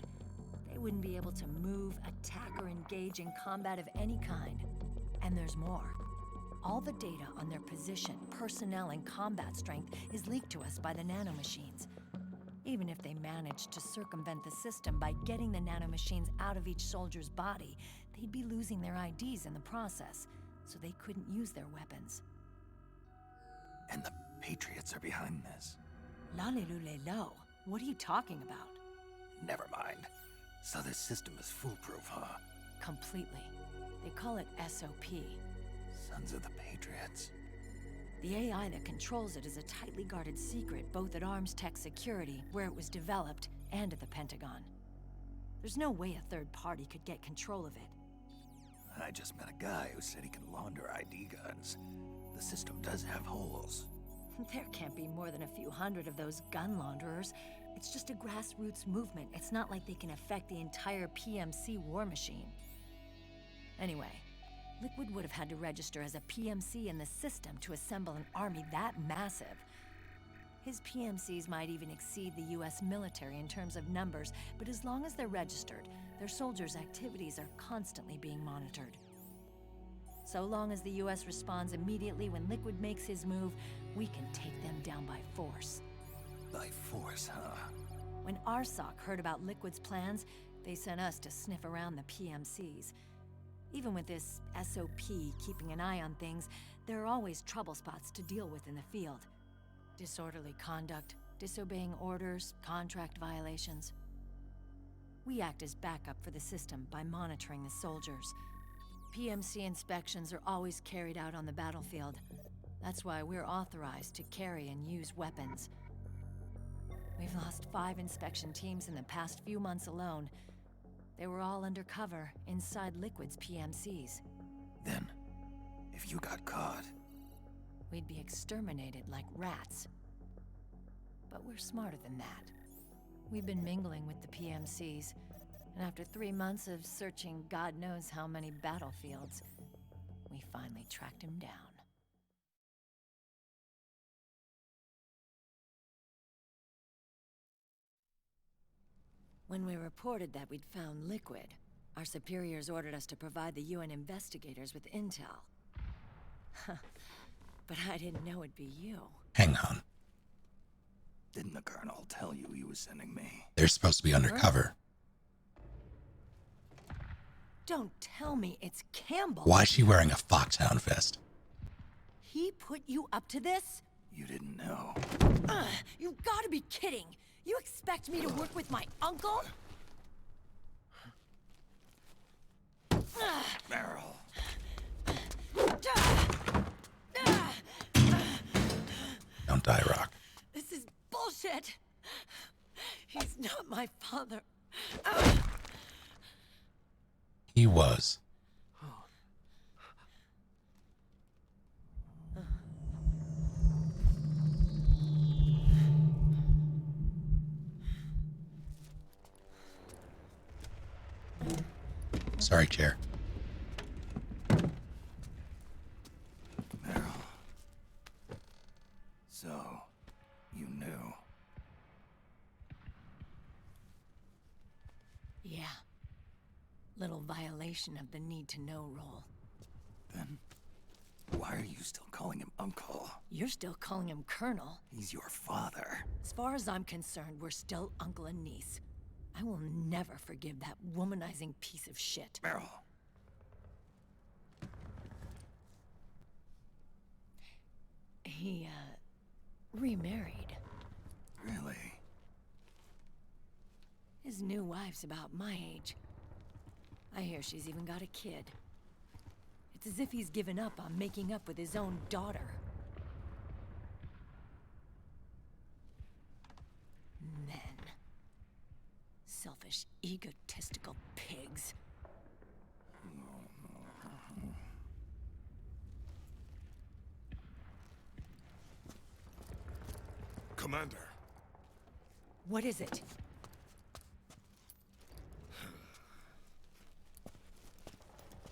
They wouldn't be able to move, attack, or engage in combat of any kind. And there's more. All the data on their position, personnel, and combat strength is leaked to us by the nanomachines. Even if they managed to circumvent the system by getting the nanomachines out of each soldier's body, they'd be losing their IDs in the process, so they couldn't use their weapons. And the Patriots are behind this. Lalilulelo, what are you talking about? Never mind. So this system is foolproof, huh? Completely. They call it SOP. Sons of the Patriots. The AI that controls it is a tightly guarded secret both at Arms Tech Security, where it was developed, and at the Pentagon. There's no way a third party could get control of it. I just met a guy who said he can launder ID guns. The system does have holes. There can't be more than a few hundred of those gun launderers. It's just a grassroots movement. It's not like they can affect the entire PMC war machine. Anyway, Liquid would have had to register as a PMC in the system to assemble an army that massive. His PMCs might even exceed the US military in terms of numbers, but as long as they're registered, their soldiers' activities are constantly being monitored. So long as the US responds immediately when Liquid makes his move, we can take them down by force. By force, huh? When RSOC heard about Liquid's plans, they sent us to sniff around the PMCs. Even with this SOP keeping an eye on things, there are always trouble spots to deal with in the field. Disorderly conduct, disobeying orders, contract violations. We act as backup for the system by monitoring the soldiers. PMC inspections are always carried out on the battlefield. That's why we're authorized to carry and use weapons. We've lost 5 inspection teams in the past few months alone. They were all undercover, inside Liquid's PMCs. Then, if you got caught... We'd be exterminated like rats. But we're smarter than that. We've been mingling with the PMCs, and after 3 months of searching God knows how many battlefields, we finally tracked him down. When we reported that we'd found Liquid, our superiors ordered us to provide the UN investigators with intel. But I didn't know it'd be you. Hang on. Didn't the Colonel tell you he was sending me? They're supposed to be undercover. Don't tell me it's Campbell. Why is she wearing a foxhound vest? He put you up to this? You didn't know. You've got to be kidding. You expect me to work with my uncle? Meryl. Don't die, Rock. This is bullshit. He's not my father. He was. Sorry, chair. Meryl. So, you knew. Yeah. Little violation of the need-to-know rule. Then, why are you still calling him Uncle? You're still calling him Colonel. He's your father. As far as I'm concerned, we're still uncle and niece. I will never forgive that womanizing piece of shit. Meryl. He, remarried. Really? His new wife's about my age. I hear she's even got a kid. It's as if he's given up on making up with his own daughter. Men. Selfish, egotistical pigs. Commander. What is it?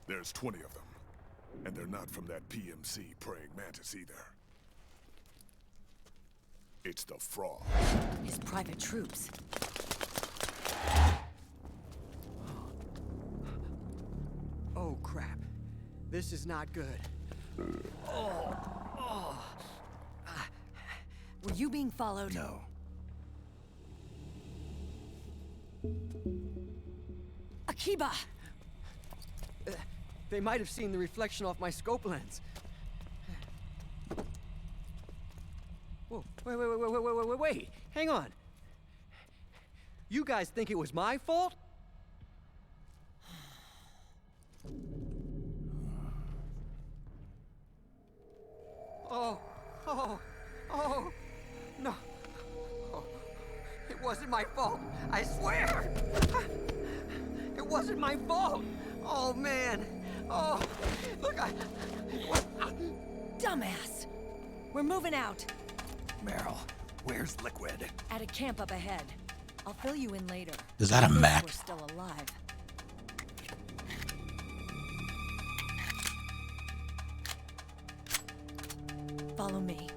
There's 20 of them. And they're not from that PMC praying mantis either. It's the Frog. His private troops. Oh, crap. This is not good. Were you being followed? No. Akiba! They might have seen the reflection off my scope lens. Whoa, wait. Hang on. You guys think it was my fault? Oh, no. Oh, it wasn't my fault. I swear. It wasn't my fault. Oh, man. Oh, look, Dumbass! We're moving out. Meryl, where's Liquid? At a camp up ahead. I'll fill you in later. Is that a Mac? We're still alive. Follow me.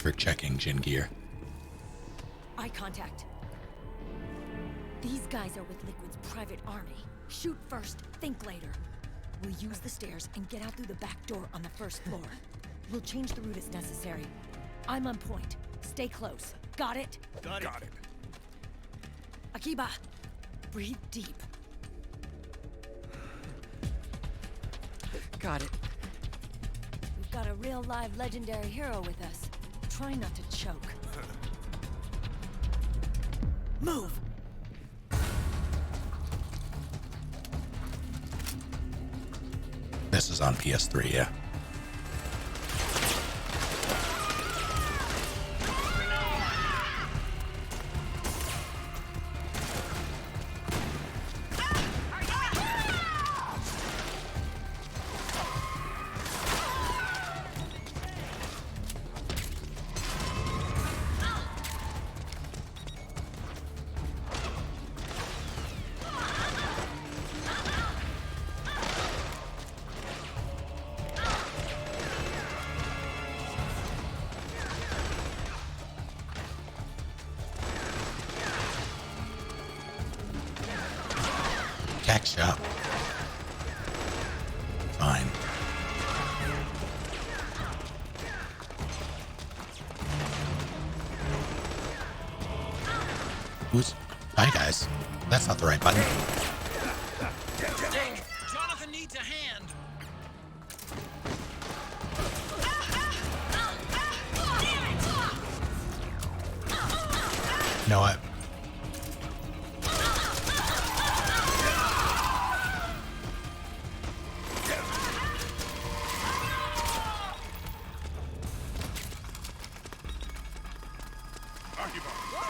for checking Jin gear. Eye contact. These guys are with Liquid's private army. Shoot first, think later. We'll use the stairs and get out through the back door on the first floor. We'll change the route as necessary. I'm on point. Stay close. Got it? Got it. Akiba, breathe deep. Got it. We've got a real live legendary hero with us. Try not to choke. Move! This is on PS3, yeah. Catch up. Fine. Who's... Hi, guys. That's not the right button. Jonathan needs a hand. You know what?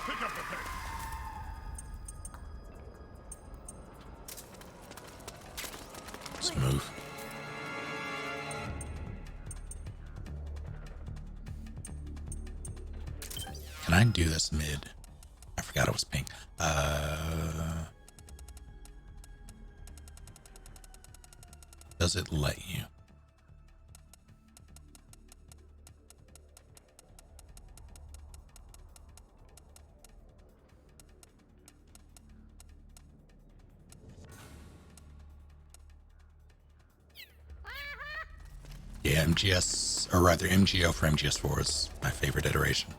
Pick up the pace. Let's move. Can I do this mid? I forgot it was pink. Does it let you? Yeah, MGS, or rather MGO for MGS4 is my favorite iteration.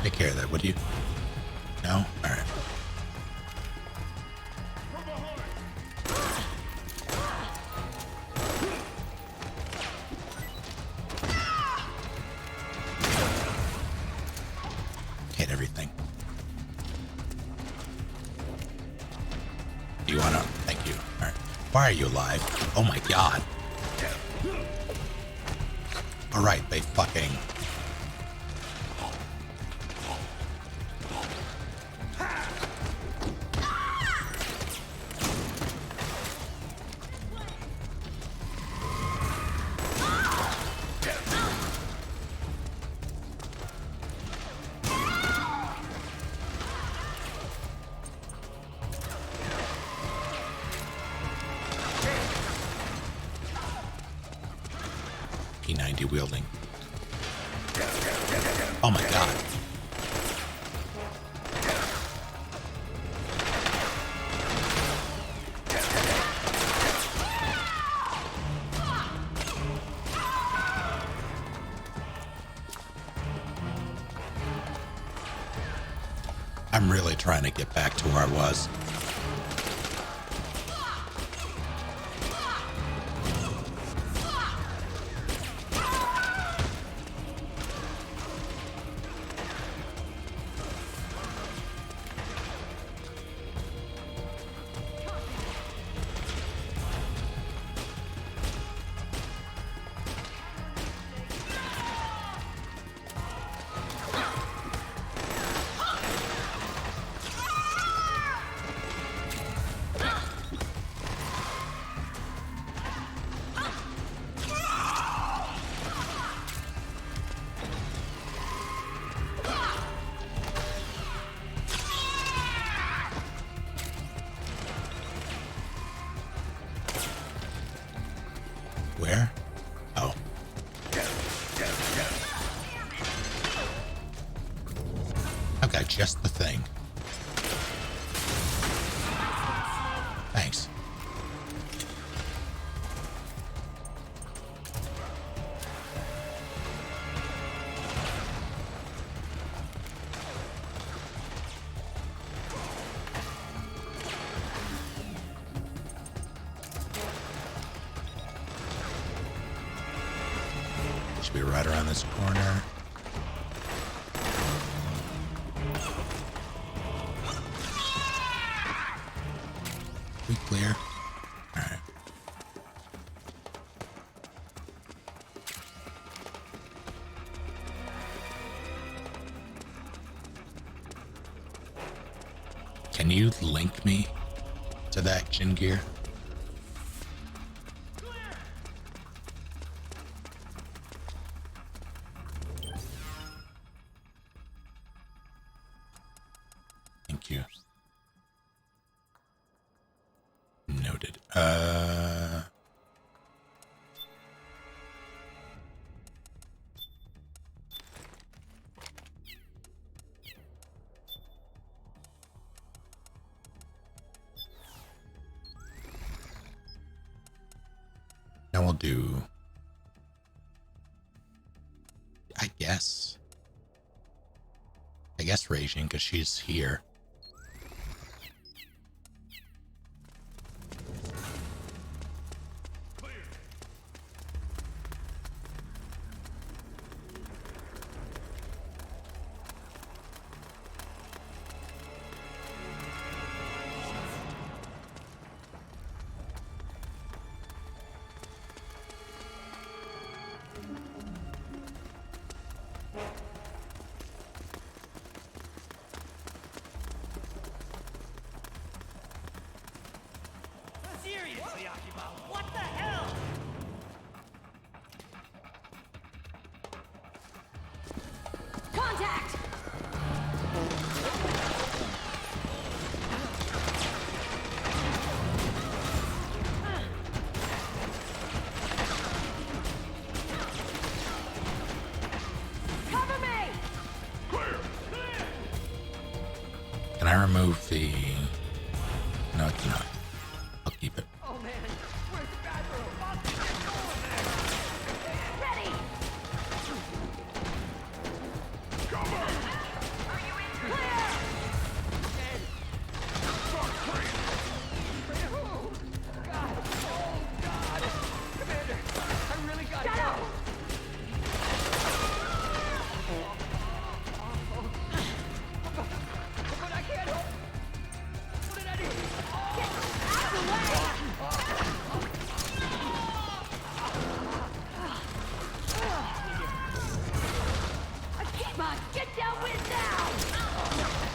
Take care of that, would you? No? Alright. Hit everything. Do you wanna? Thank you. Alright. Why are you alive? Oh my god. Alright, they fucking... P90 wielding. Oh my god. I'm really trying to get back to where I was. just the thing. Thanks. Should be right around this corner. We clear. All right. Can you link me to that action gear? Thank you. Noted. Now we'll do, I guess Raging, because she's here. Seriously, Akiba, what the hell? Contact! Cover me! Can I remove the... No, I cannot. I'll keep it. Oh man, where's the bathroom? Ready! Commander, I really gotta Shut go. up! But I can't help. What did I do? Out of the way! Akiba, get downwind now!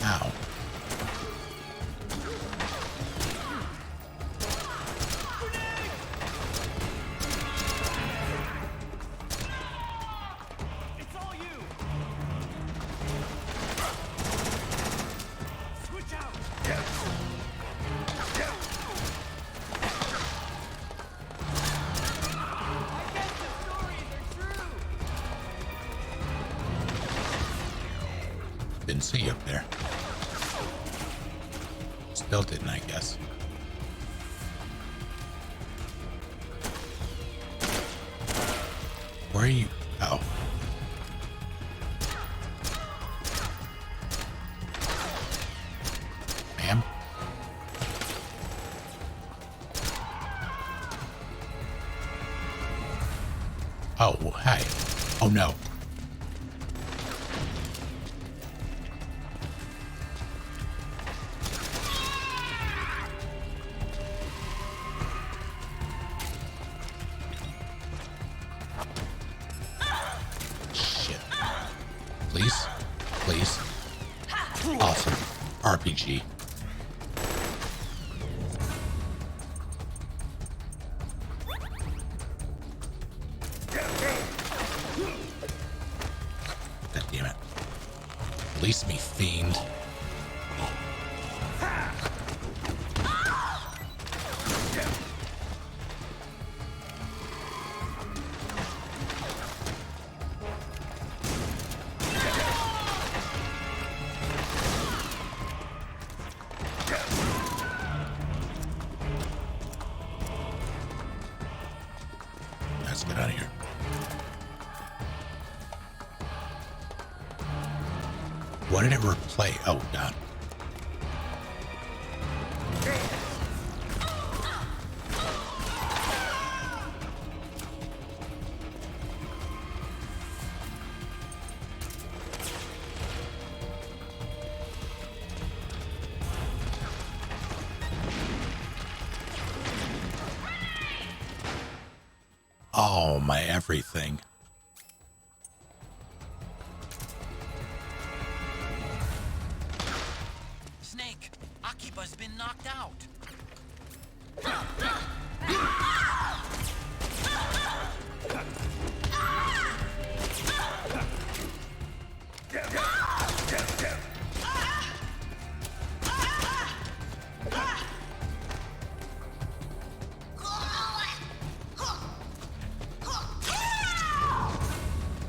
Ow. It's all you. Switch out. I guess the stories are true. Didn't see you up there. Still didn't, I guess. Where are you? Oh. Ma'am? Oh, hi. Oh no. Shit. Please? Please? Awesome. RPG. God damn it. Release me, fiend. What did it replay? Oh, God. Oh, my everything. Snake, Akiba's been knocked out.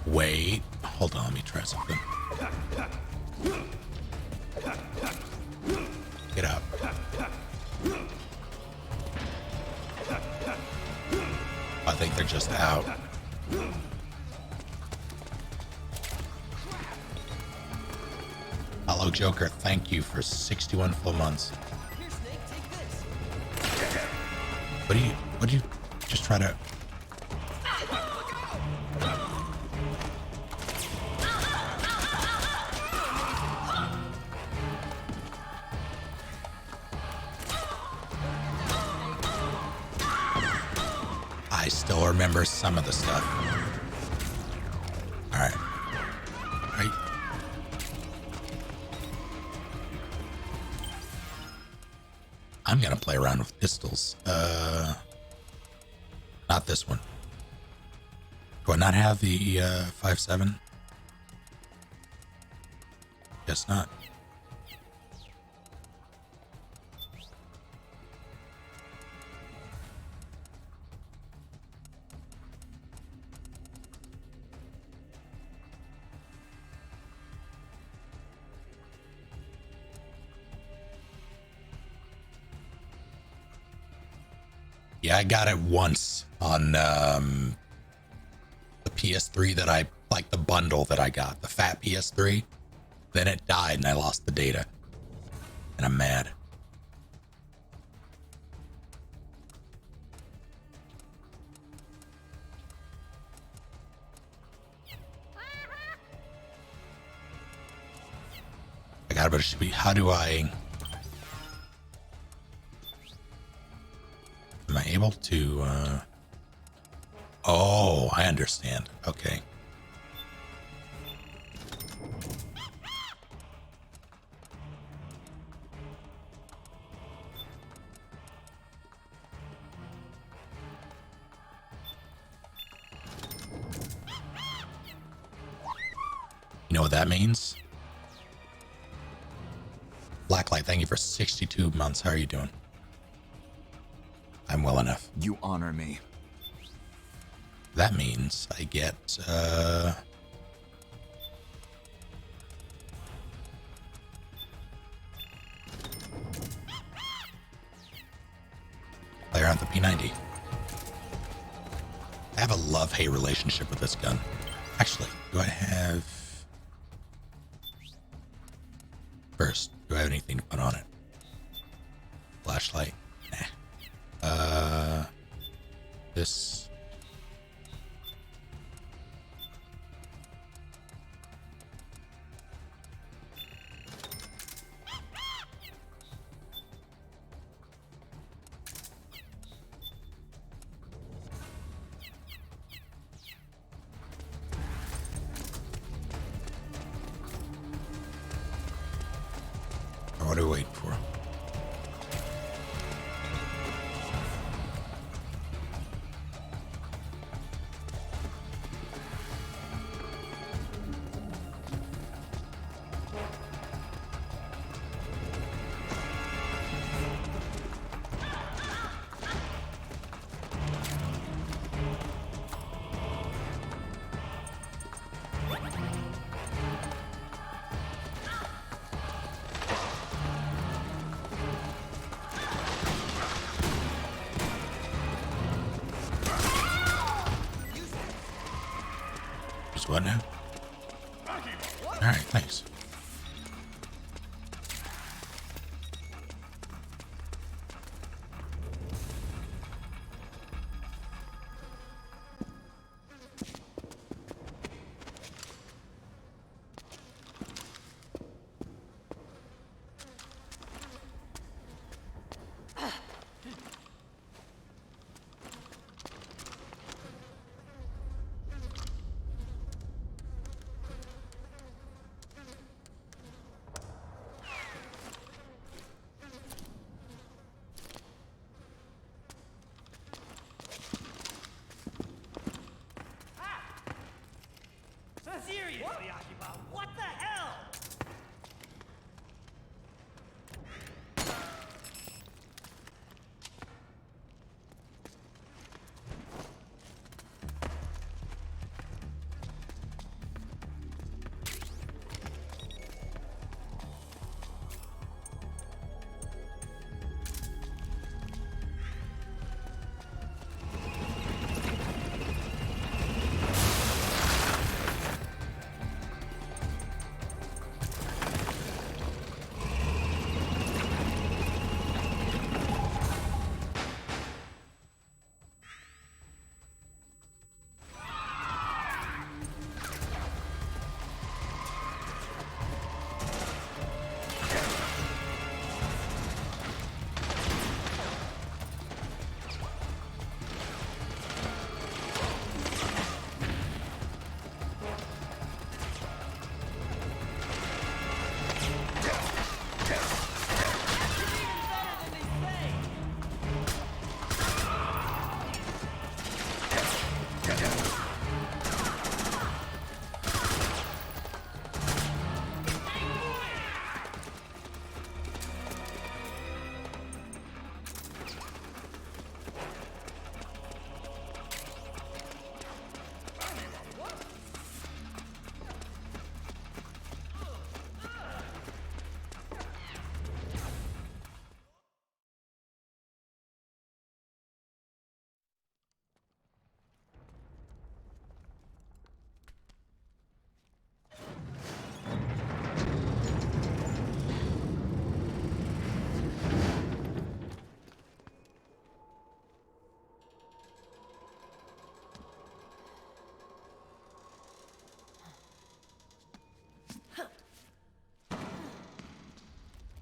Wait. Hold on, let me try something. Get up. I think they're just out. Hello, Joker. Thank you for 61 full months. What do you just try to... I still remember some of the stuff. All right. Right. I'm gonna play around with pistols. Not this one. Do I not have the 5.7? Guess not. Yeah, I got it once on the PS3 that I, like the bundle that I got, the fat PS3. Then it died and I lost the data. And I'm mad. I got it, but it should be, how do I... Am I able to, oh, I understand. Okay. You know what that means? Blacklight, thank you for 62 months. How are you doing? I'm well enough. You honor me. That means I get, player on the P90. I have a love-hate relationship with this gun. Actually, do I have... First, do I have anything to put on it? Flashlight? Nah. This... What are we waiting for? What now? All right, thanks.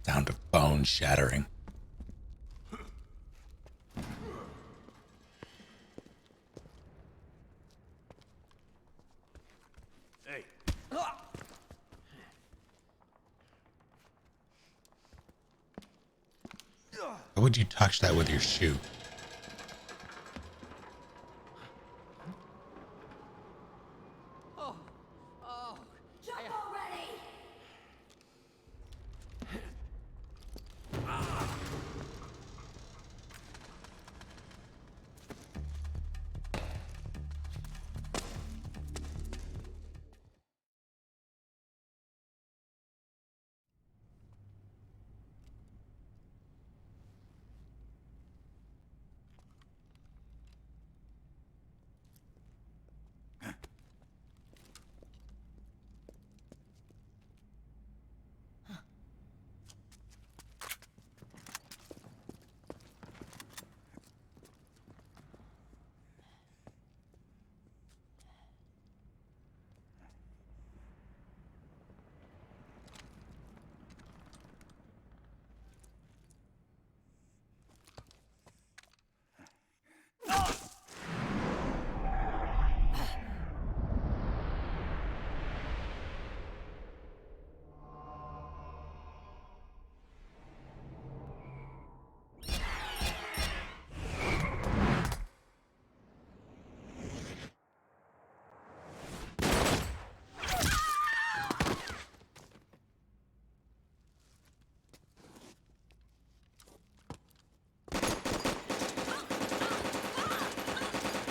Sound of bone shattering. Hey. How would you touch that with your shoe? Jump already!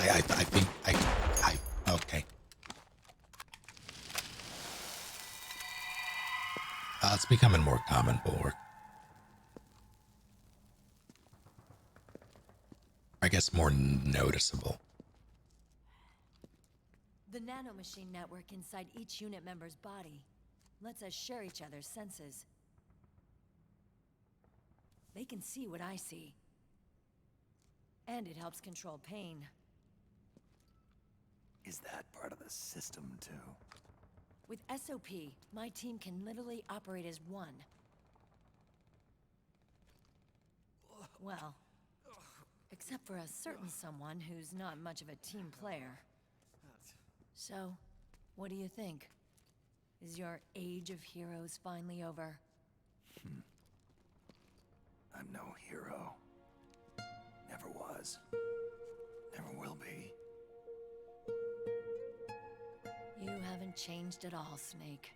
I think okay. It's becoming more common, Bulwark. I guess more noticeable. The nanomachine network inside each unit member's body lets us share each other's senses. They can see what I see. And it helps control pain. Is that part of the system, too? With SOP, my team can literally operate as one. Well, except for a certain someone who's not much of a team player. So, what do you think? Is your age of heroes finally over? I'm no hero. Never was. Never will be. You haven't changed at all, Snake.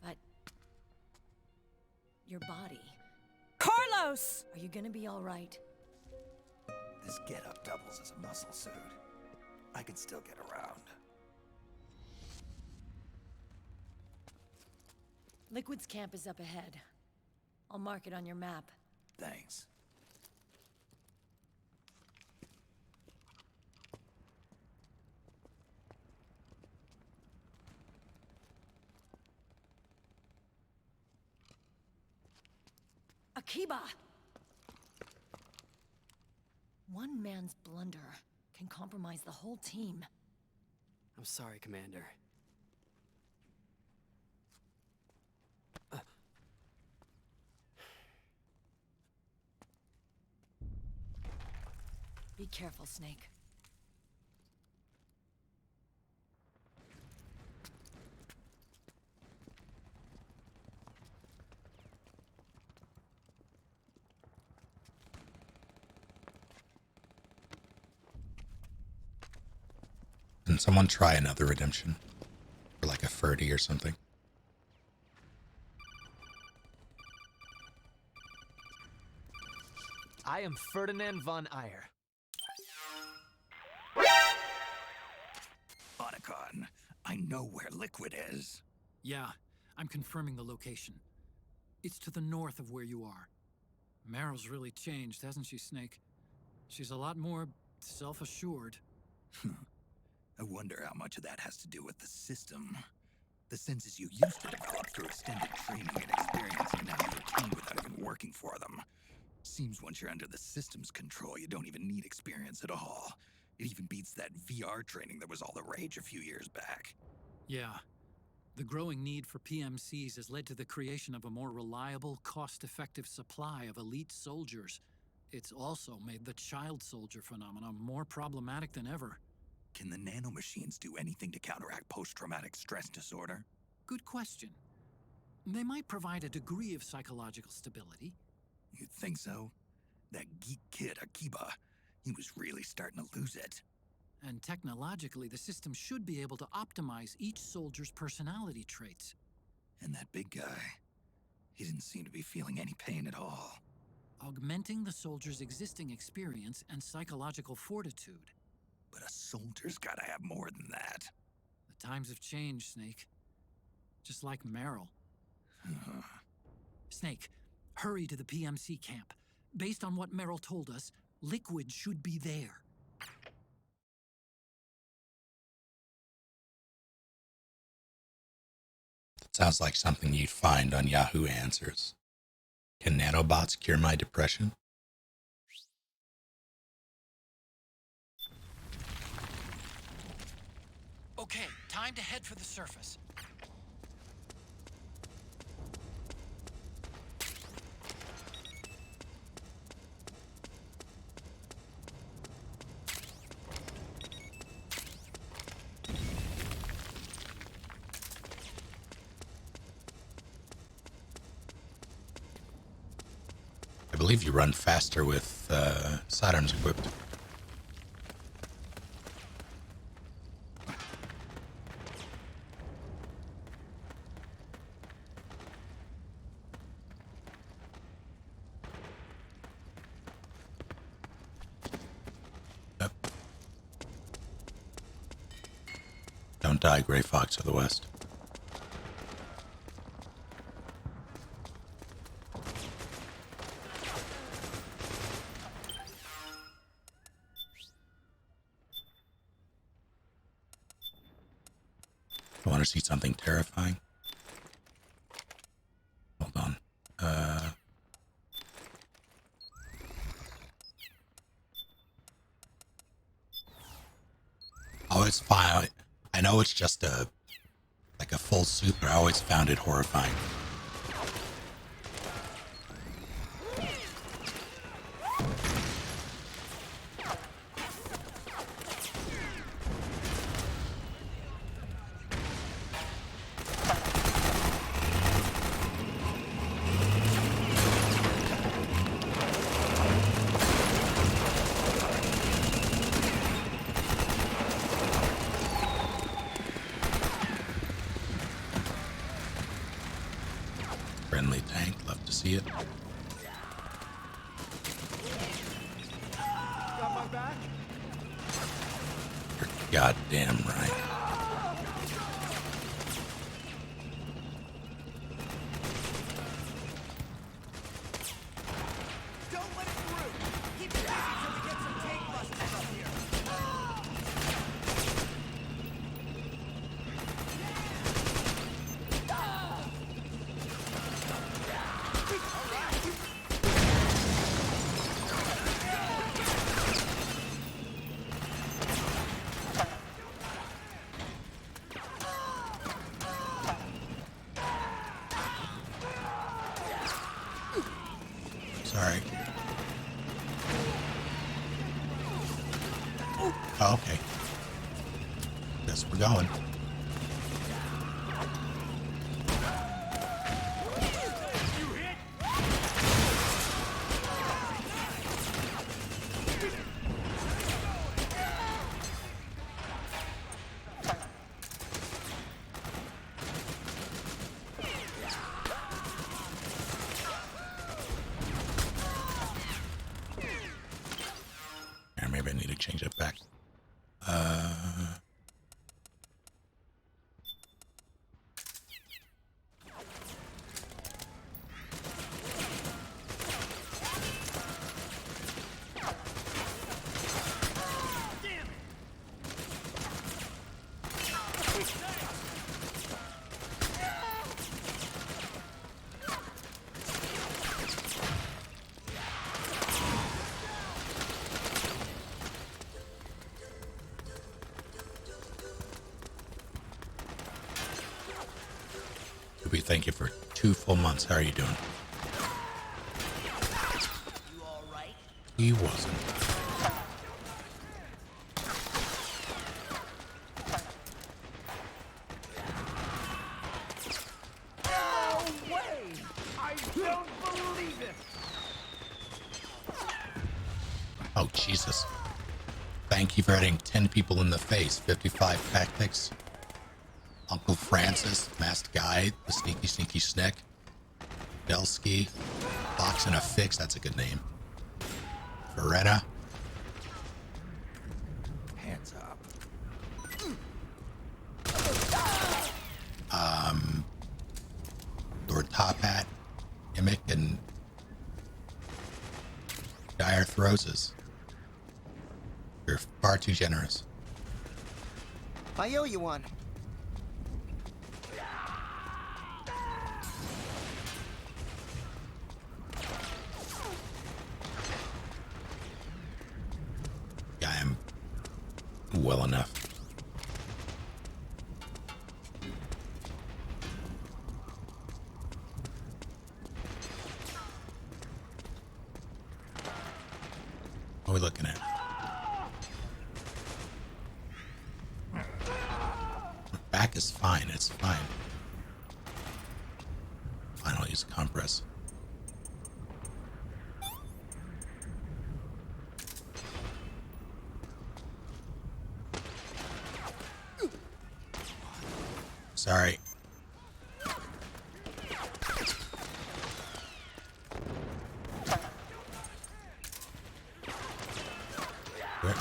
But... your body... Carlos! Are you gonna be alright? This getup doubles as a muscle suit. I can still get around. Liquid's camp is up ahead. I'll mark it on your map. Thanks. Akiba! One man's blunder can compromise the whole team. I'm sorry, Commander. Be careful, Snake. Can someone try another redemption? For like a 30 or something? I am Ferdinand von Ayer. Otacon, I know where Liquid is. Yeah, I'm confirming the location. It's to the north of where you are. Meryl's really changed, hasn't she, Snake? She's a lot more self-assured. I wonder how much of that has to do with the system. The senses you used to develop through extended training and experience and now you retain without even working for them. Seems once you're under the system's control, you don't even need experience at all. It even beats that VR training that was all the rage a few years back. Yeah. The growing need for PMCs has led to the creation of a more reliable, cost-effective supply of elite soldiers. It's also made the child soldier phenomenon more problematic than ever. Can the nanomachines do anything to counteract post-traumatic stress disorder? Good question. They might provide a degree of psychological stability. You think so? That geek kid, Akiba, he was really starting to lose it. And technologically, the system should be able to optimize each soldier's personality traits. And that big guy, he didn't seem to be feeling any pain at all. Augmenting the soldier's existing experience and psychological fortitude. But a soldier's gotta have more than that. The times have changed, Snake. Just like Meryl. Snake, hurry to the PMC camp. Based on what Meryl told us, Liquid should be there. Sounds like something you'd find on Yahoo Answers. Can nanobots cure my depression? Okay, time to head for the surface. I believe you run faster with sidearms equipped. Yep. Don't die, Gray Fox of the West. I want to see something terrifying. Hold on. Oh, it's fine. I know it's just like a full suit, but I always found it horrifying. Friendly tank, love to see it. Got my back? You're goddamn right. Don't let it through! Keep it busy till we get some tank busters up here! Sorry. Oh, okay. Guess we're going. Or maybe I need to change it back. Ashley, thank you for 2 full months. How are you doing? You all right? He wasn't. No way! I don't believe it! Oh, Jesus. Thank you for hitting 10 people in the face. 55 tactics. Uncle Francis, Masked Guy, the Sneaky Sneaky Snick, Belsky, Fox and a Fix, that's a good name. Beretta. Hands up. Lord Top Hat, Immick, and Dire Throses. You're far too generous. I owe you one. Yeah, I am well enough. What are we looking at? Back is fine, it's fine. Fine, I'll use a compress. Sorry. Where?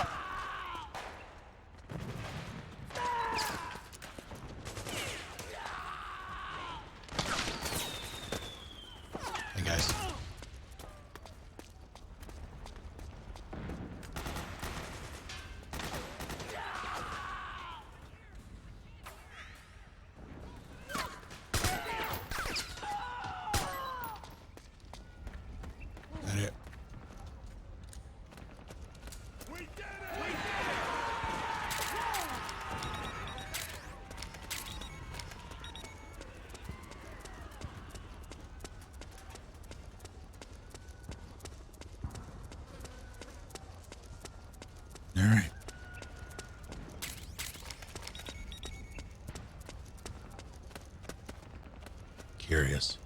Hey guys. That it? All right. Curious.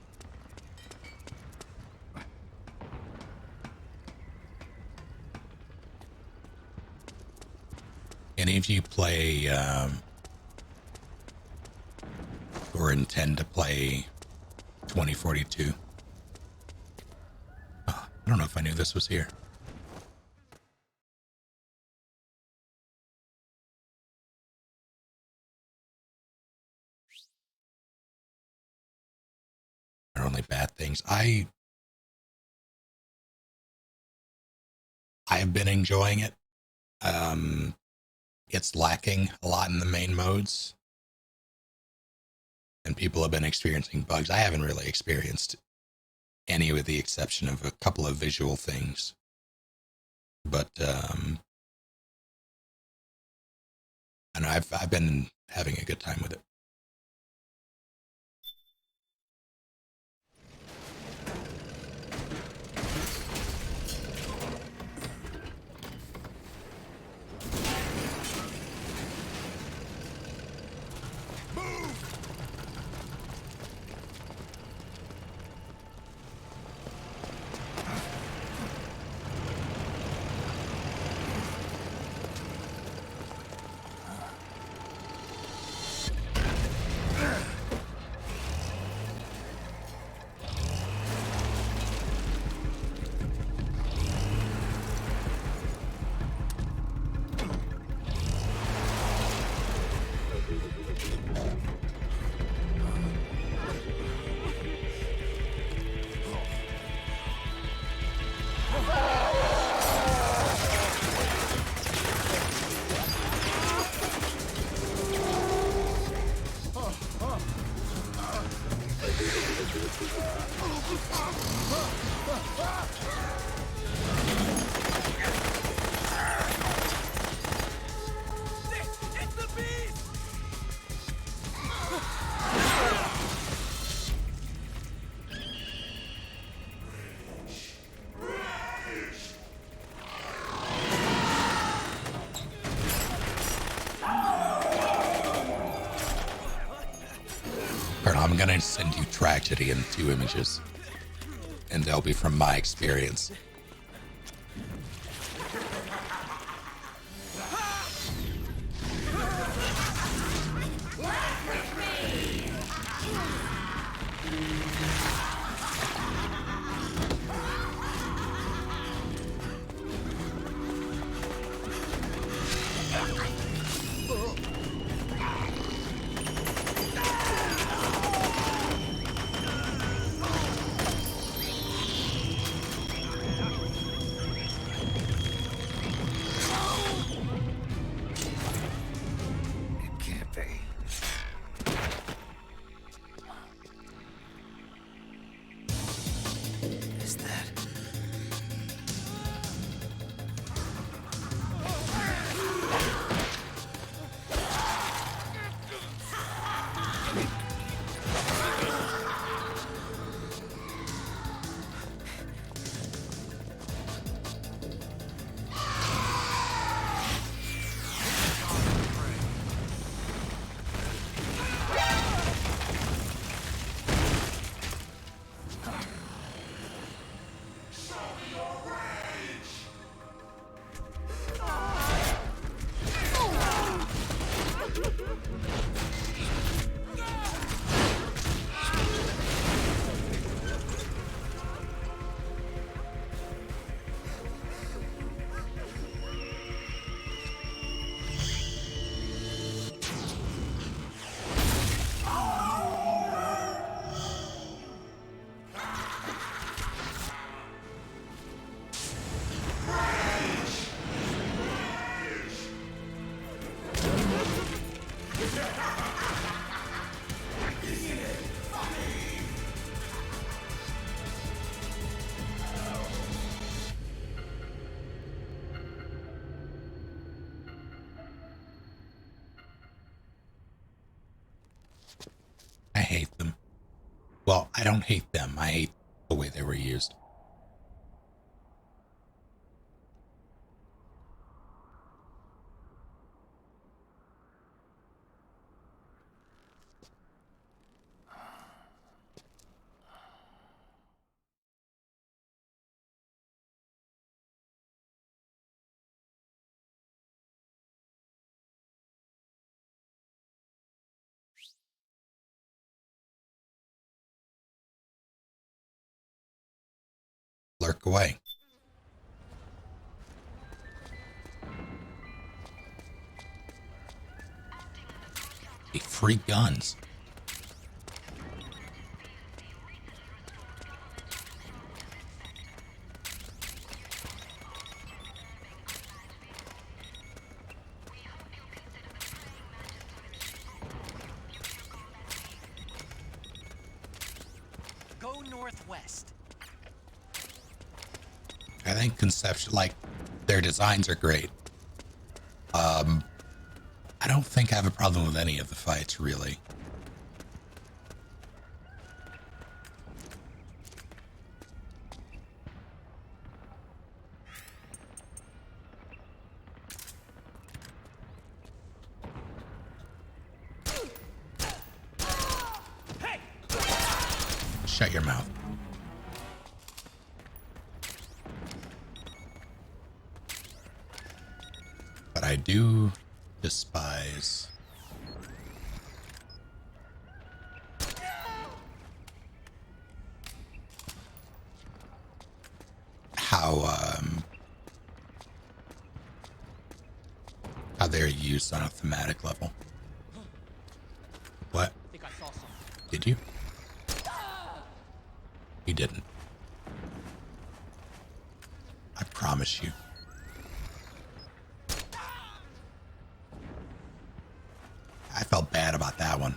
Any of you play or intend to play 2042? Oh, I don't know if I knew this was here. Are only bad things. I have been enjoying it. It's lacking a lot in the main modes, and people have been experiencing bugs. I haven't really experienced any, with the exception of a couple of visual things. But and I've been having a good time with it. gonna send you tragedy in 2 images, and they'll be from my experience. I hate them. Well, I don't hate them. I hate the way they were used. Lurk away. Hey, free guns. Go northwest. I think conception, like, their designs are great. I don't think I have a problem with any of the fights, really. Shut your mouth. But I do despise how they're used on a thematic level. What? I think I saw something. Did you? You didn't. I promise you. I felt bad about that one.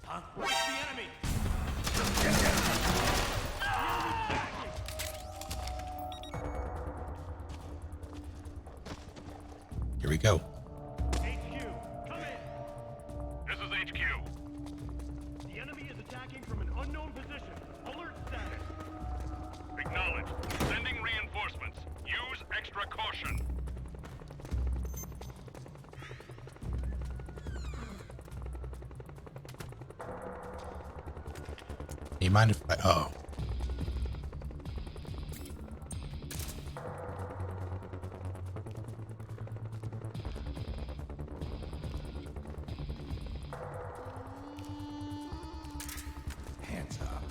Huh? It's the enemy! Here we go. HQ, come in. This is HQ. The enemy is attacking from an unknown position. Alert status. Acknowledged. Sending reinforcements. Use extra caution. Do you mind if I... Oh. Hands up.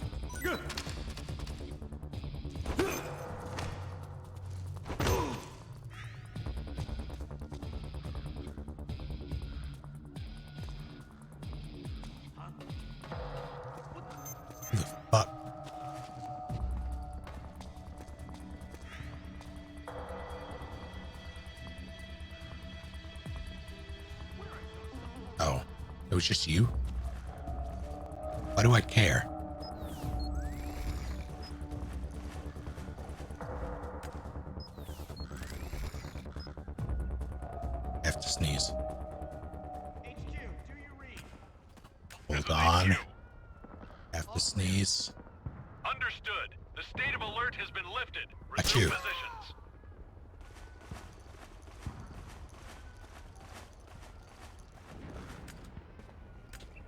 Who the fuck? Oh, it was just you? Why do I care? I have to sneeze. Hold on. Have to sneeze. Understood. The state of alert has been lifted. Achoo. Resume positions.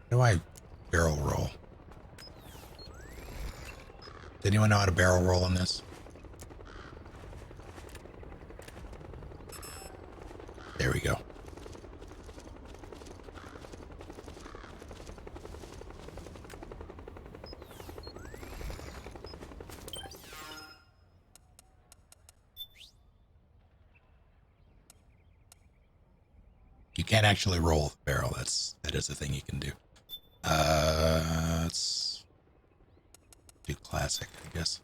How do I barrel roll? Does anyone know how to barrel roll on this? There we go. You can't actually roll the barrel. That is a thing you can do. Let's do classic, I guess.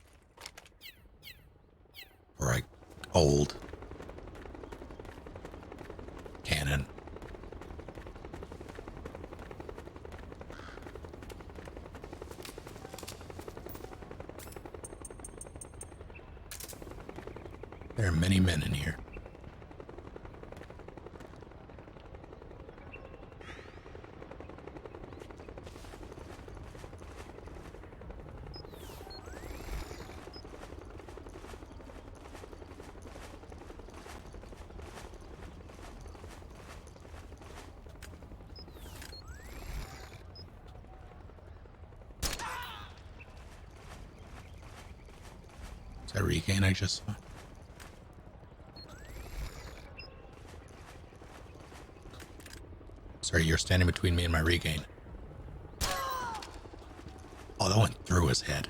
Or like old cannon. There are many men in here. Is that regain I just saw? Sorry, you're standing between me and my regain. Oh, that went through his head.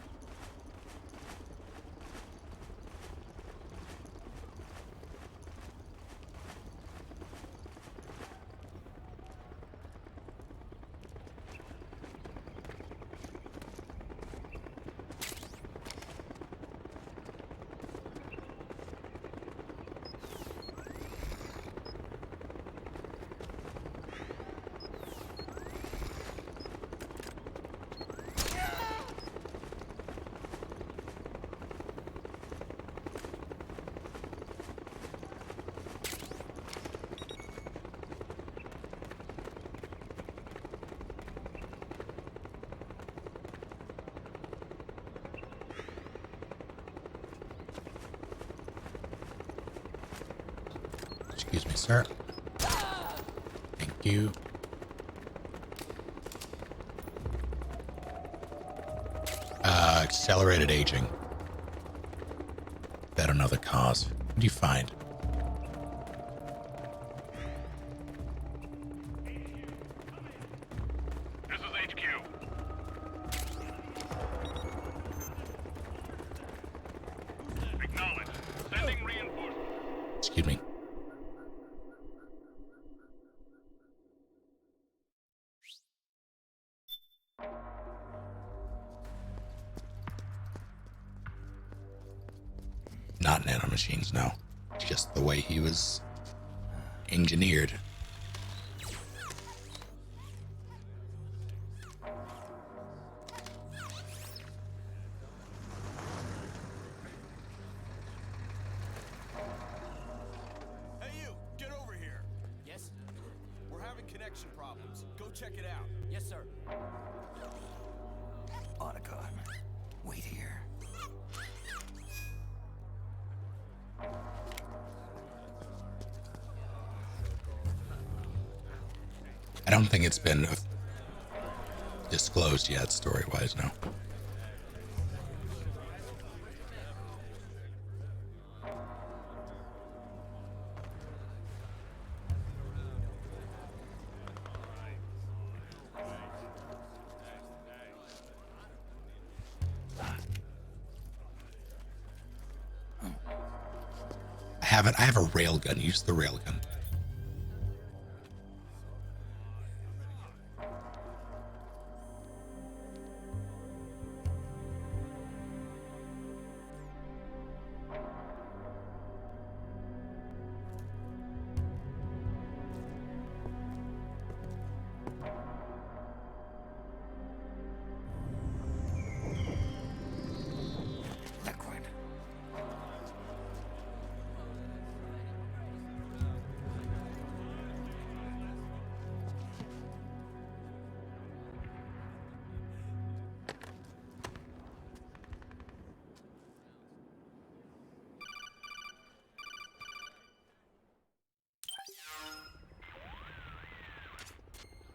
Excuse me, sir. Thank you. Accelerated aging. Bet another cause. What do you find? This is HQ. Acknowledged. Sending reinforcements. Excuse me. Not nanomachines, no. Just the way he was engineered. Hey you, get over here. connection problems. Go check it out. Yes, sir. Otacon, wait here. I don't think it's been disclosed yet, story-wise, no. I have a railgun. Use the railgun.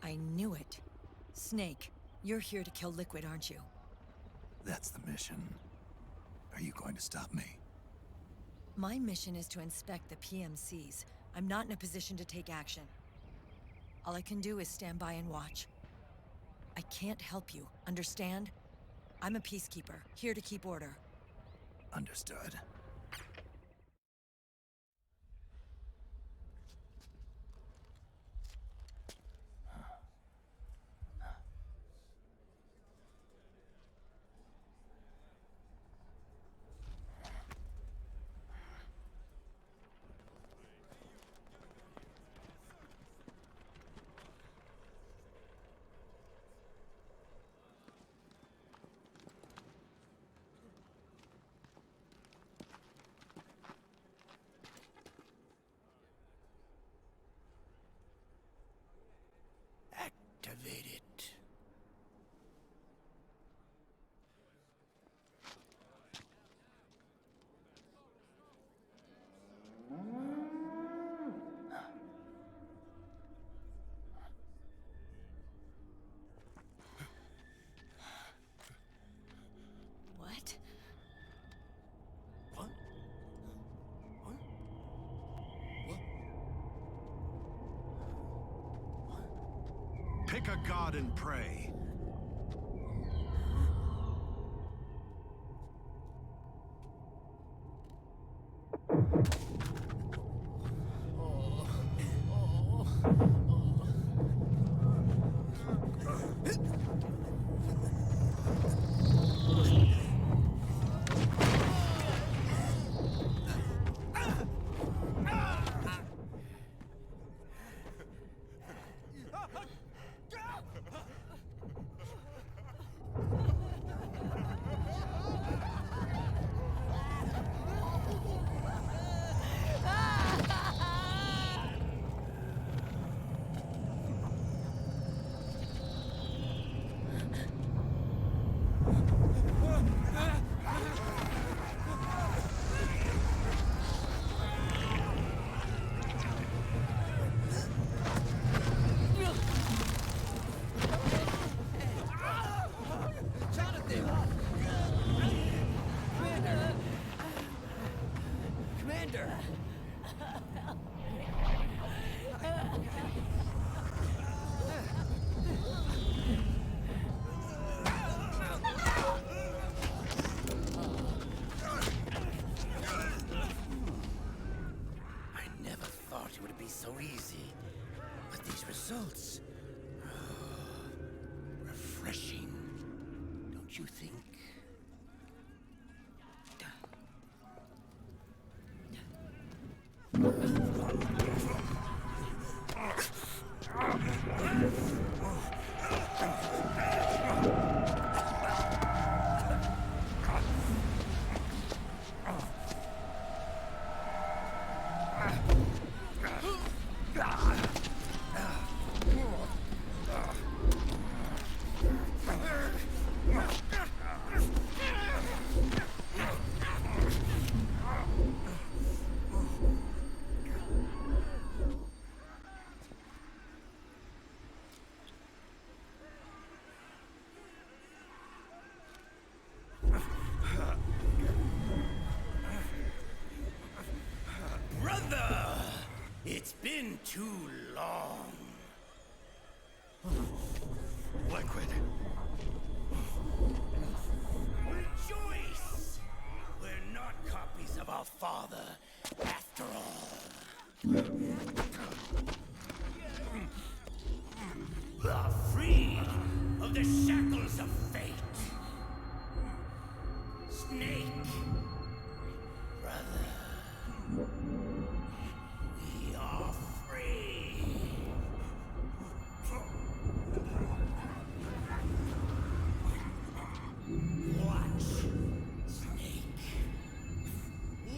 I knew it. Snake, you're here to kill Liquid, aren't you? That's the mission. Are you going to stop me? My mission is to inspect the PMCs. I'm not in a position to take action. All I can do is stand by and watch. I can't help you, understand? I'm a peacekeeper, here to keep order. Understood. Activate it. What? What? What? What? Pick a god and pray. Commander! I never thought it would be so easy. But these results... refreshing. Don't you think? too long. Liquid. Rejoice! We're not copies of our father, after all. We are free of the shackles of fate. Snake, brother, we are free. Watch, Snake.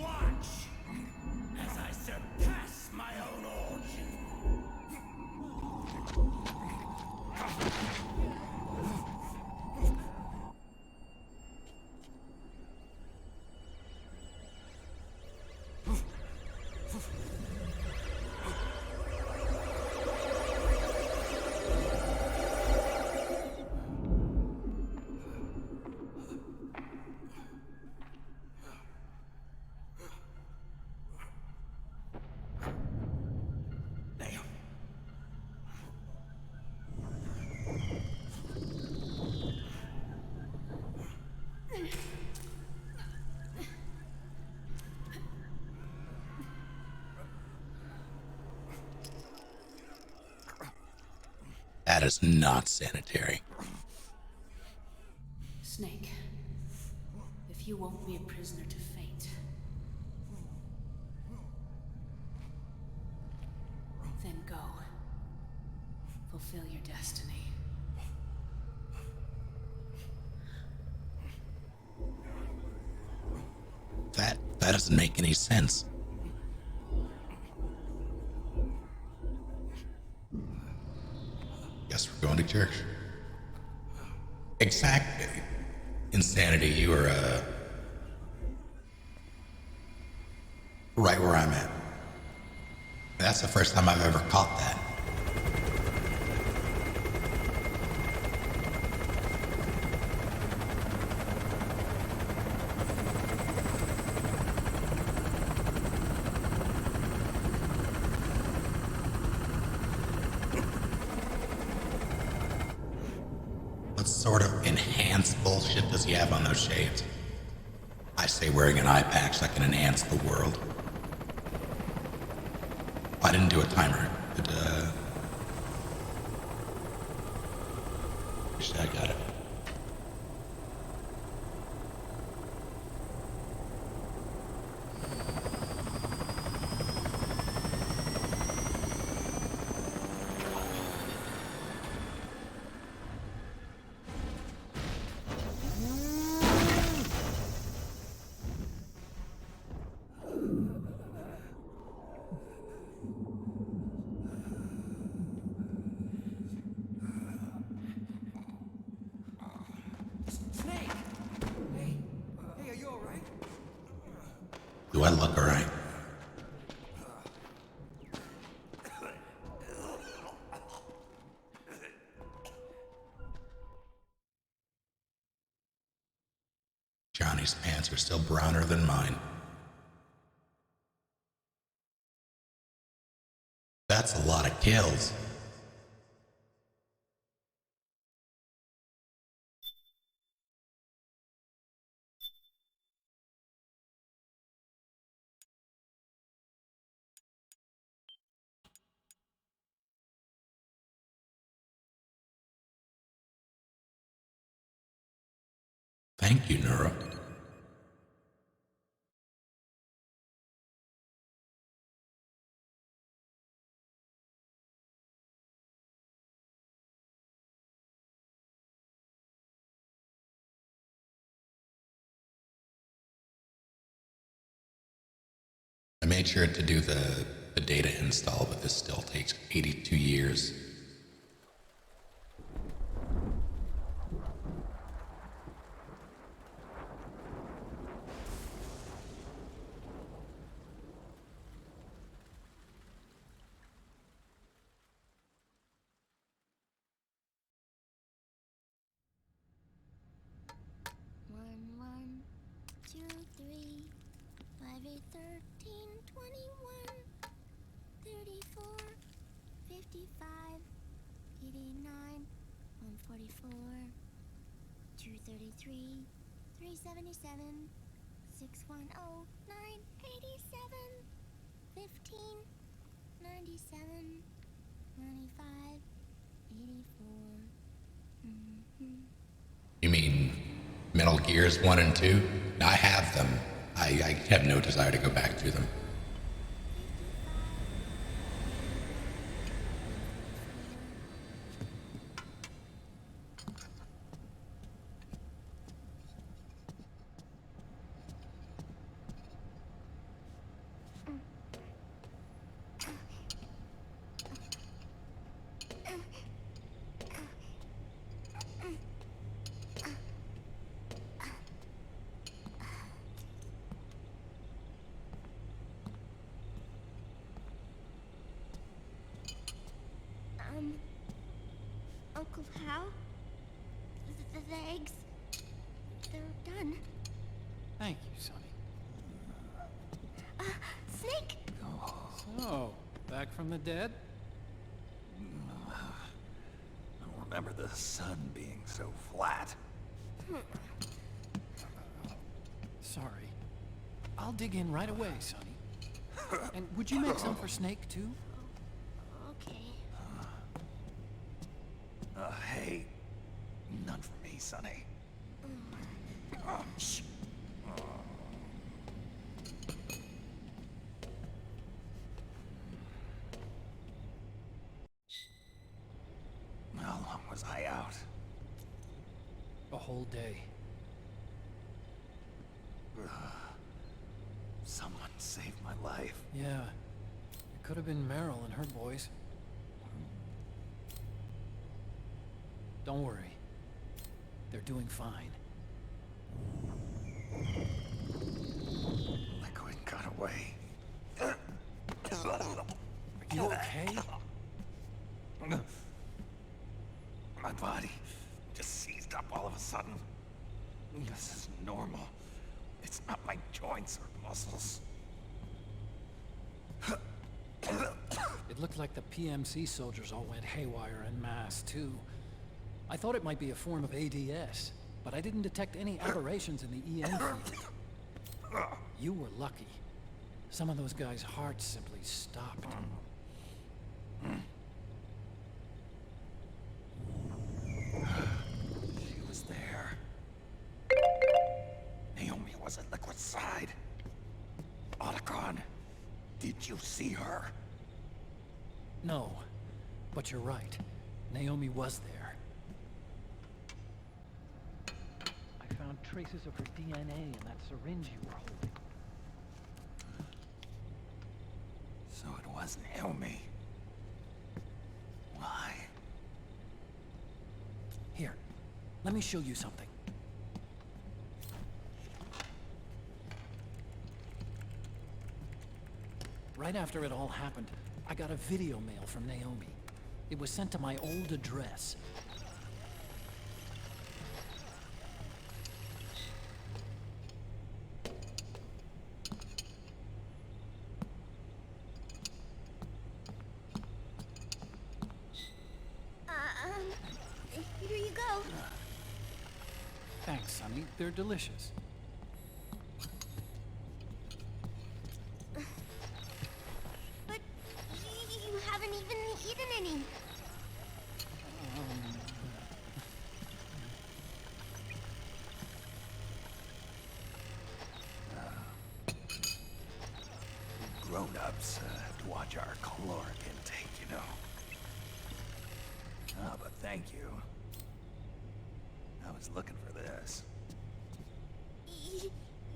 Watch as I surpass my own origin. That is not sanitary. Snake, if you won't be a prisoner to fate, then go. Fulfill your destiny. That doesn't make any sense. Guess we're going to church. Exactly. Insanity, you were, right where I'm at. That's the first time I've ever caught that. What sort of enhanced bullshit does he have on those shades? I say wearing an eye patch that can enhance the world. I didn't do a timer, but wish I got it. Do I look alright? Johnny's pants are still browner than mine. That's a lot of kills. Thank you, Neuro. I made sure to do the data install, but this still takes 82 years. One, 2, 3, 5, 8, 13, 21, 34. 89, 144, 233, 377, 610, 987, 15, 97, 95, 84. You mean Metal Gears 1 and 2? I have them. I have no desire to go back to them. Uncle Hal? The eggs? They're done. Thank you, Sonny. Snake! So, back from the dead? I don't remember the sun being so flat. Sorry. I'll dig in right away, Sonny. And would you make some for Snake, too? Okay. Hey, none for me, Sonny. Shh. How long was I out? A whole day. Someone saved my life. Yeah. It could have been Meryl and her boys. Don't worry. They're doing fine. Liquid got away. Are you okay? My body just seized up all of a sudden. This is normal. It's not my joints or muscles. It looked like the PMC soldiers all went haywire en masse, too. I thought it might be a form of ADS, but I didn't detect any aberrations in the EM field. You were lucky. Some of those guys' hearts simply stopped. She was there. Naomi was at Liquid's side. Otacon, did you see her? No, but you're right. Naomi was there. I found traces of her DNA in that syringe you were holding. So it was Naomi. Why? Here, let me show you something. Right after it all happened, I got a video mail from Naomi. It was sent to my old address. Here you go. Thanks, Sonny. They're delicious. But you haven't even eaten any. Grown-ups have to watch our caloric intake, you know. Ah, but thank you. I was looking for this.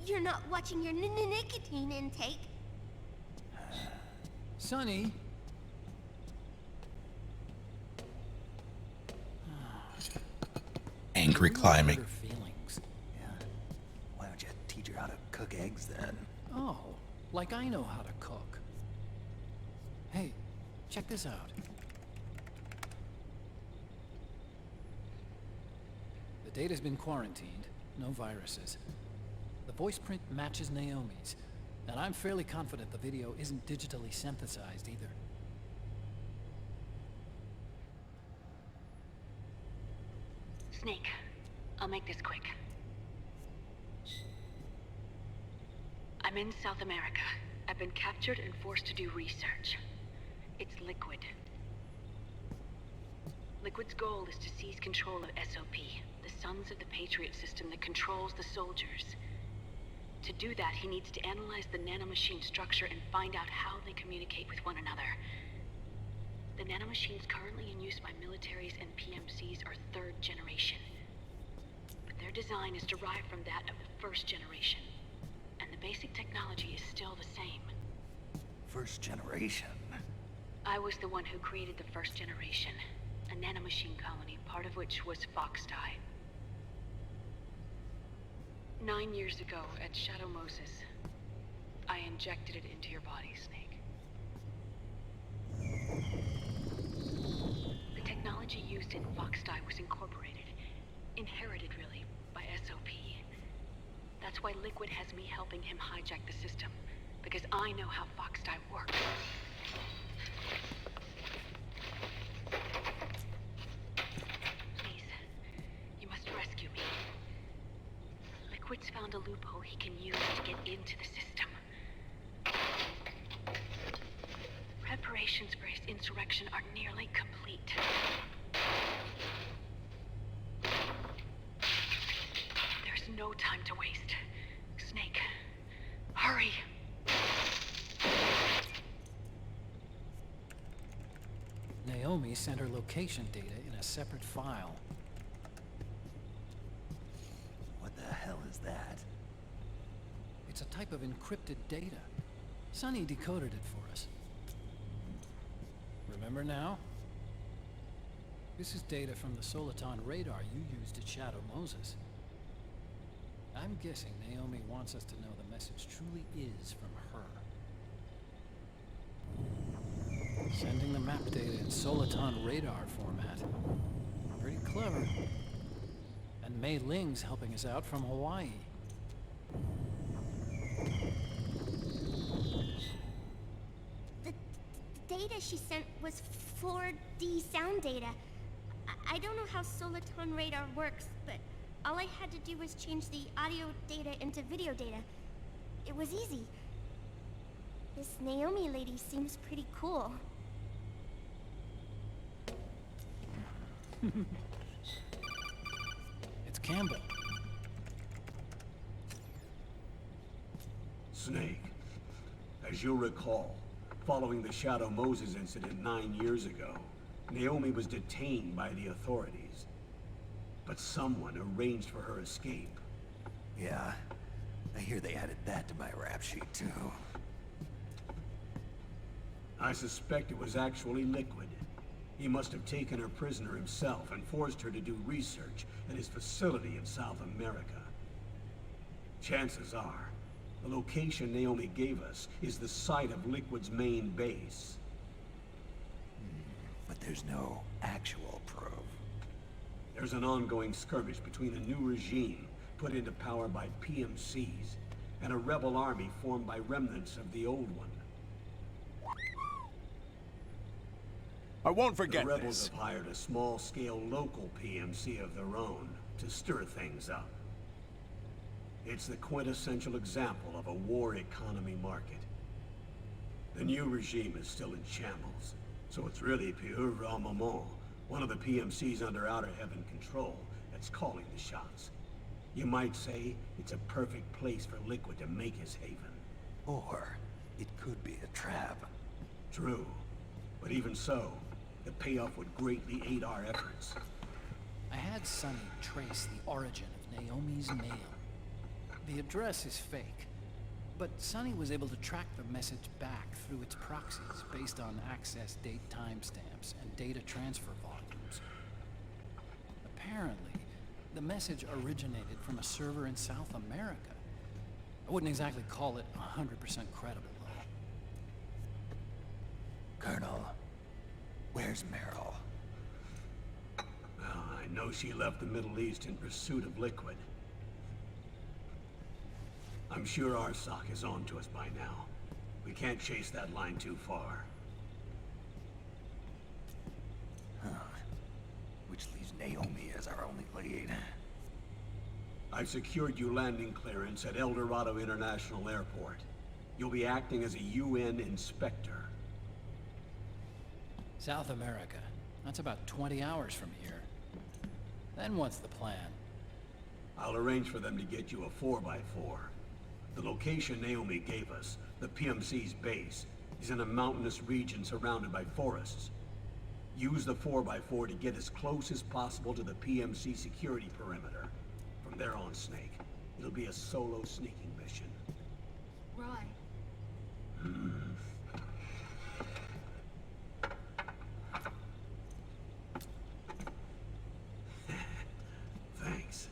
You're not watching your nicotine intake. Sonny. Angry climbing. Feelings. Yeah. Why don't you teach her how to cook eggs then? Oh, like I know how to cook. Hey, check this out. The data's been quarantined, no viruses. The voice print matches Naomi's, and I'm fairly confident the video isn't digitally synthesized either. Snake, I'll make this quick. I'm in South America. I've been captured and forced to do research. It's Liquid. Liquid's goal is to seize control of SOP, the sons of the Patriot system that controls the soldiers. To do that, he needs to analyze the nanomachine structure and find out how they communicate with one another. The nanomachines currently in use by militaries and PMCs are third generation. But their design is derived from that of the first generation. And the basic technology is still the same. First generation? I was the one who created the first generation. A nanomachine colony, part of which was Foxdie. 9 years ago, at Shadow Moses, I injected it into your body, Snake. The technology used in Foxdie was incorporated, inherited really, by SOP. That's why Liquid has me helping him hijack the system, because I know how Foxdie works. Liquid's found a loophole he can use to get into the system. Preparations for his insurrection are nearly complete. There's no time to waste. Snake, hurry! Naomi sent her location data in a separate file. What the hell is that? It's a type of encrypted data. Sonny decoded it for us. Remember now? This is data from the Soliton radar you used at Shadow Moses. I'm guessing Naomi wants us to know the message truly is from her. Sending the map data in Soliton radar format. Pretty clever. And Mei Ling's helping us out from Hawaii. The data she sent was 4D sound data. I don't know how Soliton radar works, but all I had to do was change the audio data into video data. It was easy. This Naomi lady seems pretty cool. It's Campbell. Snake, as you'll recall, following the Shadow Moses incident 9 years ago, Naomi was detained by the authorities. But someone arranged for her escape. Yeah, I hear they added that to my rap sheet, too. I suspect it was actually Liquid. He must have taken her prisoner himself and forced her to do research at his facility in South America. Chances are, the location Naomi gave us is the site of Liquid's main base. But there's no actual proof. There's an ongoing skirmish between a new regime put into power by PMCs and a rebel army formed by remnants of the old one. I won't forget the rebels this. have hired a small-scale local PMC of their own to stir things up. It's the quintessential example of a war economy market. The new regime is still in shambles, so it's really Pure Moment, one of the PMCs under Outer Heaven control, that's calling the shots. You might say it's a perfect place for Liquid to make his haven. Or it could be a trap. True, but even so, the payoff would greatly aid our efforts. I had Sonny trace the origin of Naomi's mail. The address is fake, but Sonny was able to track the message back through its proxies based on access date timestamps and data transfer volumes. Apparently, the message originated from a server in South America. I wouldn't exactly call it 100% credible, though. Colonel, where's Meryl? Well, I know she left the Middle East in pursuit of Liquid. I'm sure Arsak is on to us by now. We can't chase that line too far. Huh. Which leaves Naomi as was our only lead. I've secured you landing clearance at El Dorado International Airport. You'll be acting as a UN inspector. South America. That's about 20 hours from here. Then what's the plan? I'll arrange for them to get you a 4x4. The location Naomi gave us, the PMC's base, is in a mountainous region surrounded by forests. Use the 4x4 to get as close as possible to the PMC security perimeter. From there on, Snake, it'll be a solo sneaking mission. Right. Thanks.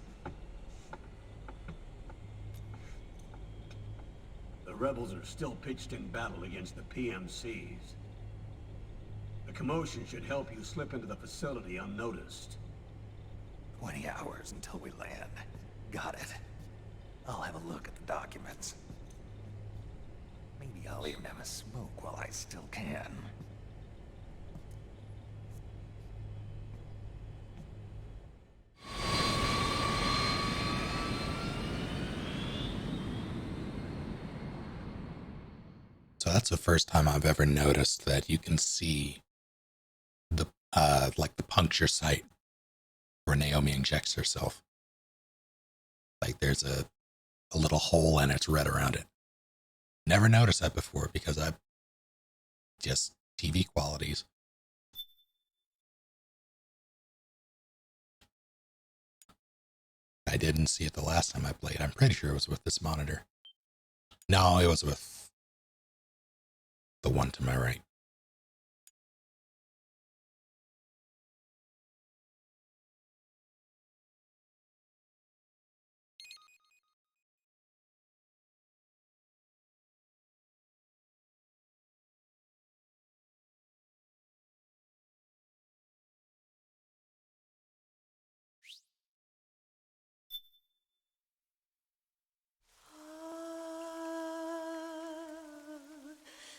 The rebels are still pitched in battle against the PMCs. The commotion should help you slip into the facility unnoticed. 20 hours until we land. Got it. I'll have a look at the documents. Maybe I'll even have a smoke while I still can. So that's the first time I've ever noticed that you can see the like the puncture site where Naomi injects herself. Like there's a little hole and it's red around it. Never noticed that before because I just TV qualities. I didn't see it the last time I played. I'm pretty sure it was with this monitor. No, it was with the one to my right.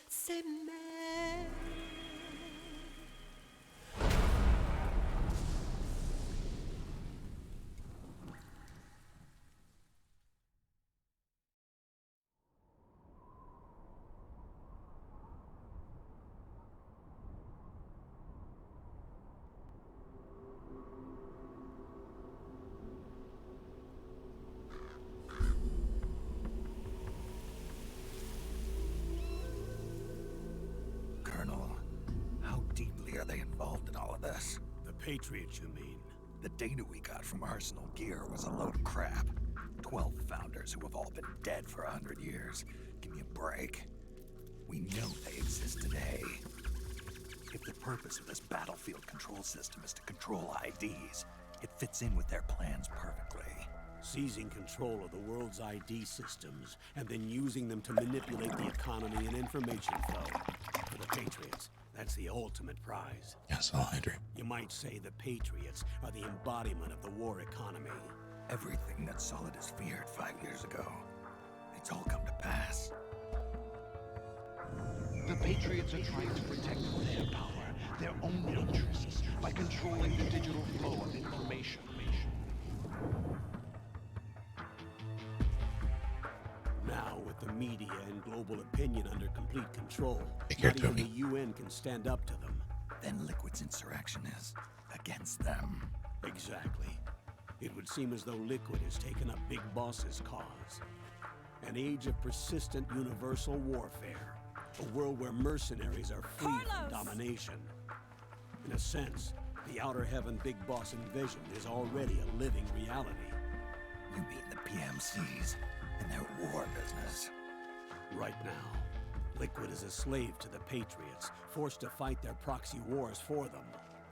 C'est même. Are they involved in all of this? The Patriots, you mean? The data we got from Arsenal Gear was a load of crap. 12 founders who have all been dead for 100 years. Give me a break. We know they exist today. If the purpose of this battlefield control system is to control IDs, it fits in with their plans perfectly. Seizing control of the world's ID systems, and then using them to manipulate the economy and information flow. For the Patriots, that's the ultimate prize. Yes, I'll hydrate. You might say the Patriots are the embodiment of the war economy. Everything that Solid has feared 5 years ago, it's all come to pass. The Patriots are trying to protect their power, their own interests, by controlling the digital flow of information. Now, with the media and global opinion under complete control, Take care, not even Tony. the UN can stand up to them. Then Liquid's insurrection is against them. Exactly. It would seem as though Liquid has taken up Big Boss's cause. An age of persistent universal warfare. A world where mercenaries are free from domination. In a sense, the Outer Heaven Big Boss invasion is already a living reality. You mean the PMCs and their war business? Right now, Liquid is a slave to the Patriots, forced to fight their proxy wars for them.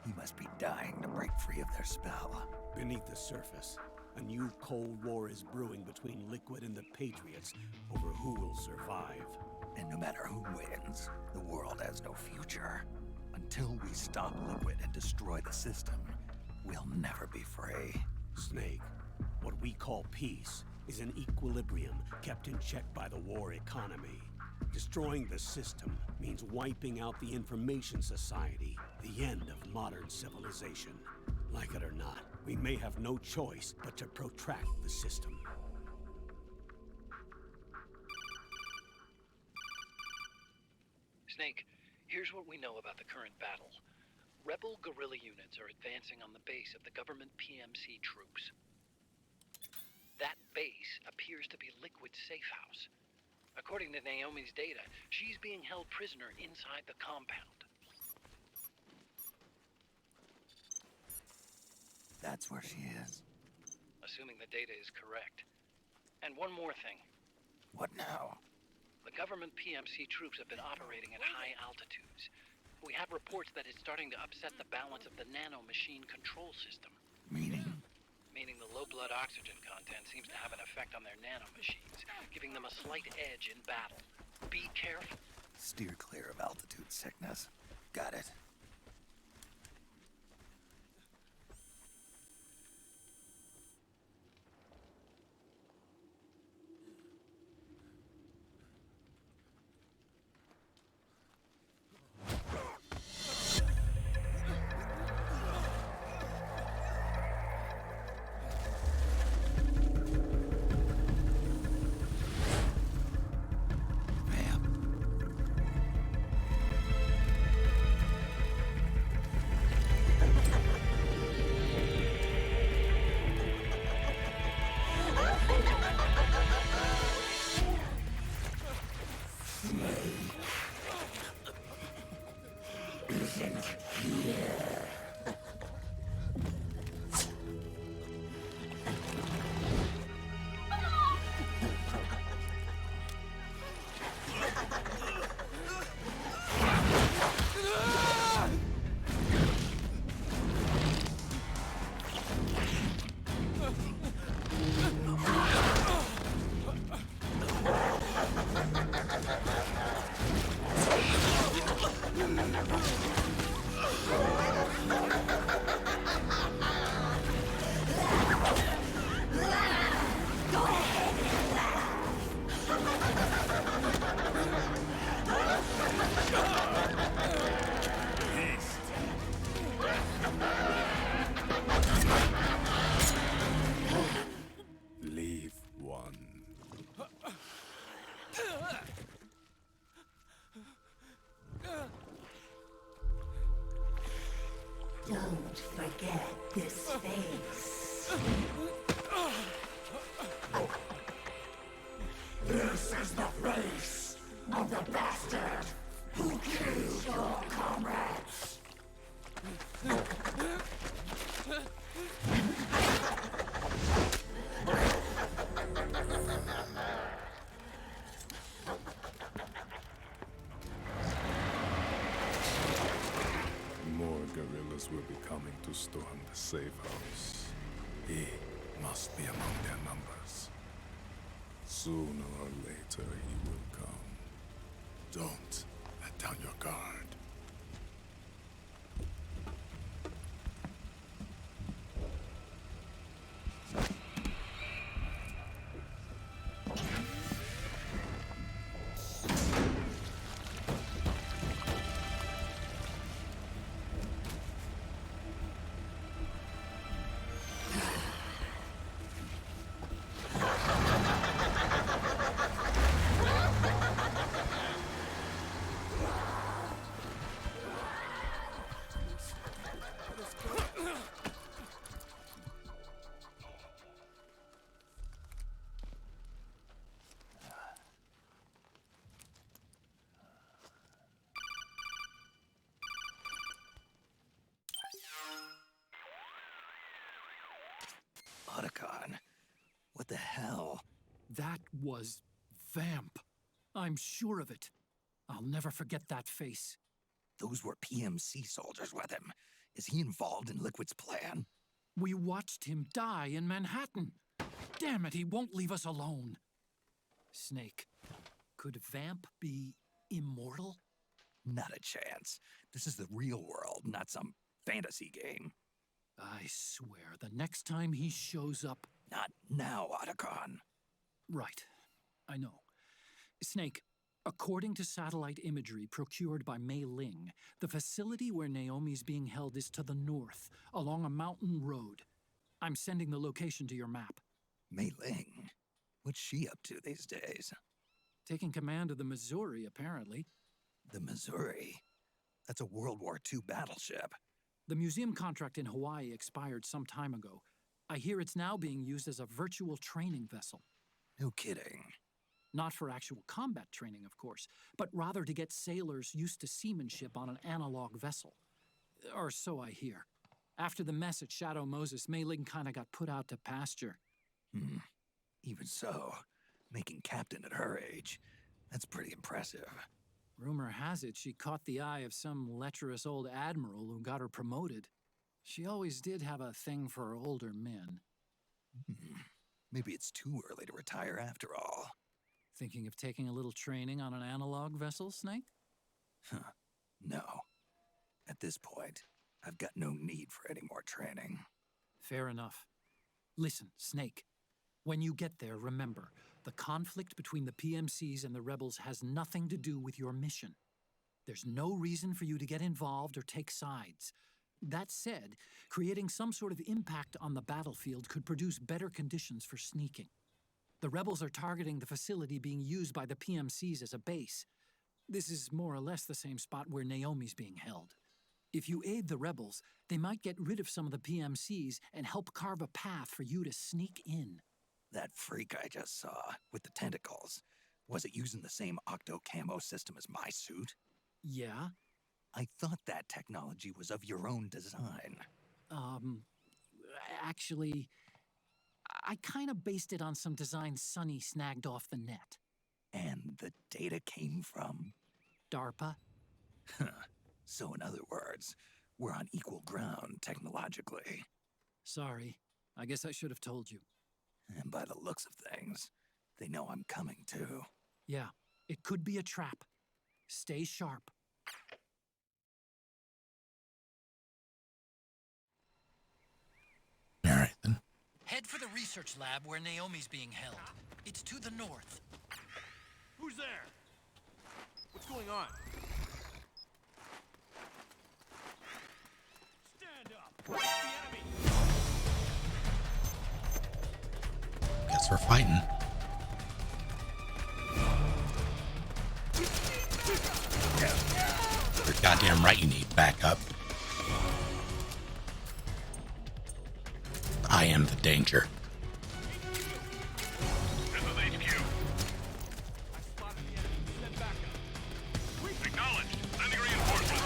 He must be dying to break free of their spell. Beneath the surface, a new Cold War is brewing between Liquid and the Patriots over who will survive. And no matter who wins, the world has no future. Until we stop Liquid and destroy the system, we'll never be free. Snake, what we call peace is an equilibrium kept in check by the war economy. Destroying the system means wiping out the information society, the end of modern civilization. Like it or not, we may have no choice but to protract the system. Snake, here's what we know about the current battle. Rebel guerrilla units are advancing on the base of the government PMC troops. That base appears to be Liquid's safe house. According to Naomi's data, she's being held prisoner inside the compound. That's where she is. Assuming the data is correct. And one more thing. What now? The government PMC troops have been operating at high altitudes. We have reports that it's starting to upset the balance of the nano-machine control system. Meaning? Meaning the low blood oxygen content seems to have an effect on their nano-machines, giving them a slight edge in battle. Be careful. Steer clear of altitude sickness. Got it. Leave one. Don't forget this face. This is the face of the bastard who killed your comrades. More guerrillas will be coming to storm the safe house. He must be among their numbers. Sooner or later he will come. Don't let down your guard. Otacon. What the hell? That was Vamp. I'm sure of it. I'll never forget that face. Those were PMC soldiers with him. Is he involved in Liquid's plan? We watched him die in Manhattan. Damn it, he won't leave us alone. Snake, could Vamp be immortal? Not a chance. This is the real world, not some fantasy game. I swear, the next time he shows up... Not now, Otacon. Right. I know. Snake, According to satellite imagery procured by Mei Ling, the facility where Naomi's being held is to the north, along a mountain road. I'm sending the location to your map. Mei Ling? What's she up to these days? Taking command of the Missouri, apparently. The Missouri? That's a World War II battleship. The museum contract in Hawaii expired some time ago. I hear it's now being used as a virtual training vessel. No kidding. Not for actual combat training, of course, but rather to get sailors used to seamanship on an analog vessel. Or so I hear. After the mess at Shadow Moses, Mei Ling kinda got put out to pasture. Even so, making captain at her age, that's pretty impressive. Rumor has it she caught the eye of some lecherous old admiral who got her promoted. She always did have a thing for older men. Maybe it's too early to retire after all. Thinking of taking a little training on an analog vessel, Snake? No. At this point, I've got no need for any more training. Fair enough. Listen, Snake. When you get there, remember, the conflict between the PMCs and the rebels has nothing to do with your mission. There's no reason for you to get involved or take sides. That said, creating some sort of impact on the battlefield could produce better conditions for sneaking. The rebels are targeting the facility being used by the PMCs as a base. This is more or less the same spot where Naomi's being held. If you aid the rebels, they might get rid of some of the PMCs and help carve a path for you to sneak in. That freak I just saw, with the tentacles, was it using the same octo-camo system as my suit? Yeah? I thought that technology was of your own design. Actually, I kinda based it on some designs Sonny snagged off the net. And the data came from? DARPA. So in other words, we're on equal ground technologically. Sorry. I guess I should have told you. And by the looks of things, they know I'm coming too. Yeah, it could be a trap. Stay sharp. All right, then. Head for the research lab where Naomi's being held. It's to the north. Who's there? What's going on? Stand up! It's the enemy! Guess we're fighting. You're goddamn right you need backup. I am the danger. This is HQ. I spotted the enemy. Send backup. Acknowledged. Sending reinforcements.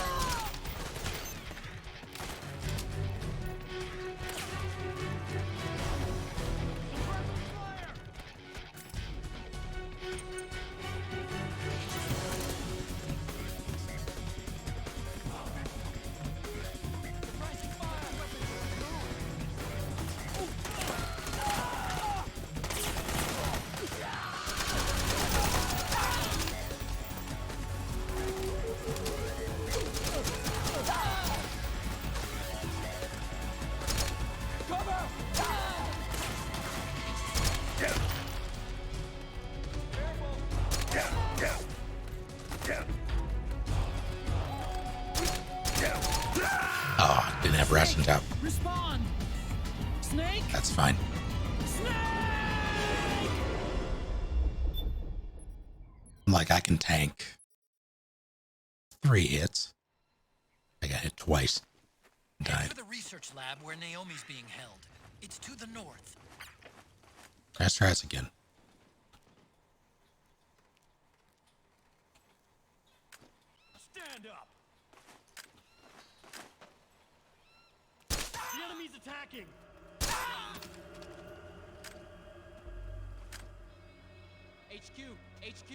Oh, didn't have rations out. Respond! Snake! That's fine. Like I can tank 3 hits. I got hit twice. Head Died. for the research lab where Naomi's being held. It's to the north. Let's try this again. Stand up! The enemy's attacking! HQ! HQ!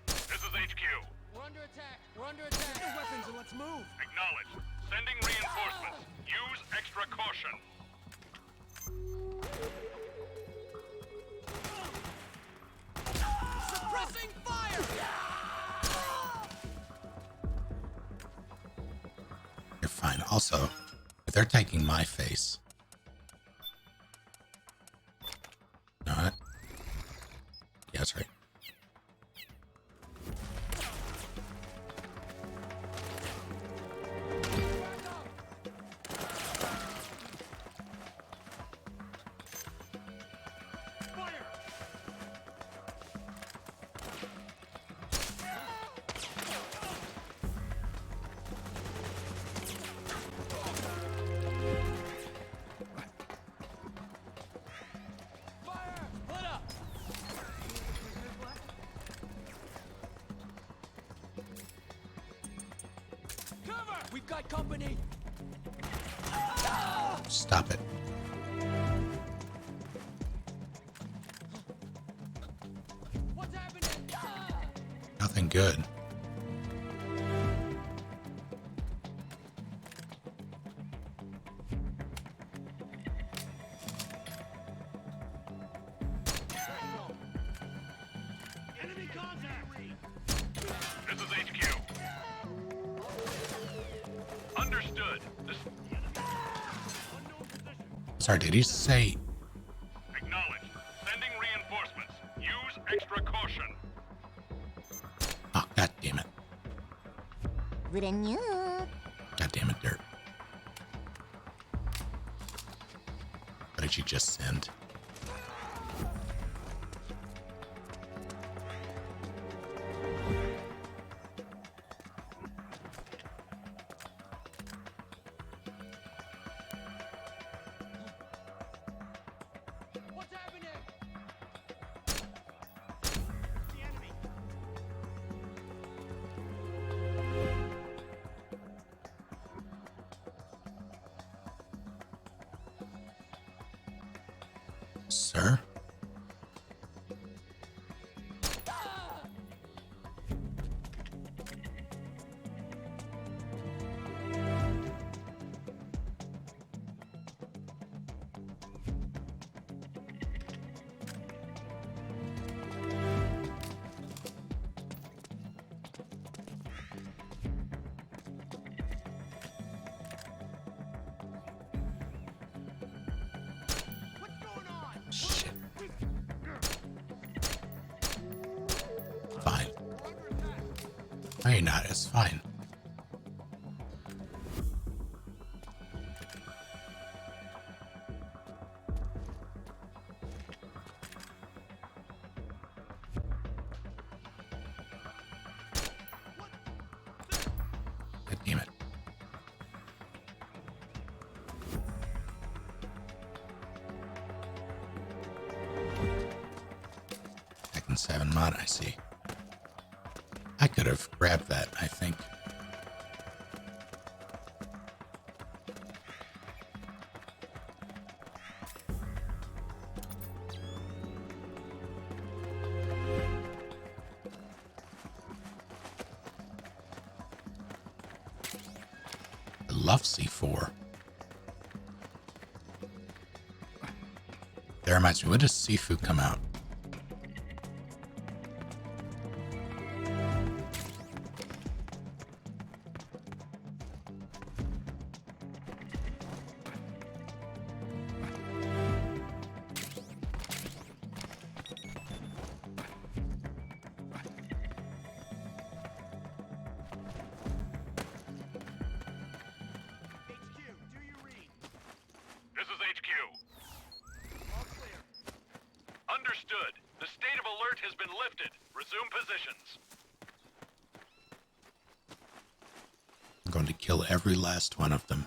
This is HQ. We're under attack! We're under attack! Get the weapons and let's move! Acknowledged. Sending reinforcements. Use extra caution. Suppressing fire! You're fine. Also, if they're taking my face. Not. Yeah, that's right. got company. Stop it. What's happening? Nothing good. Enemy contact! This is HQ. Understood. This... Sorry, did he say... Acknowledged. Sending reinforcements. Use extra caution. Oh, god damn it. God damn it, Dirt. What did you just send? What's happening? The enemy. Sir? Shit. Fine. No, you're not. It's fine. God damn it. Second 7 mod, I see. I could have grabbed that, I think. I love C4. That reminds me, when does Sifu come out? This is HQ. All clear. Understood. The state of alert has been lifted. Resume positions. I'm going to kill every last one of them.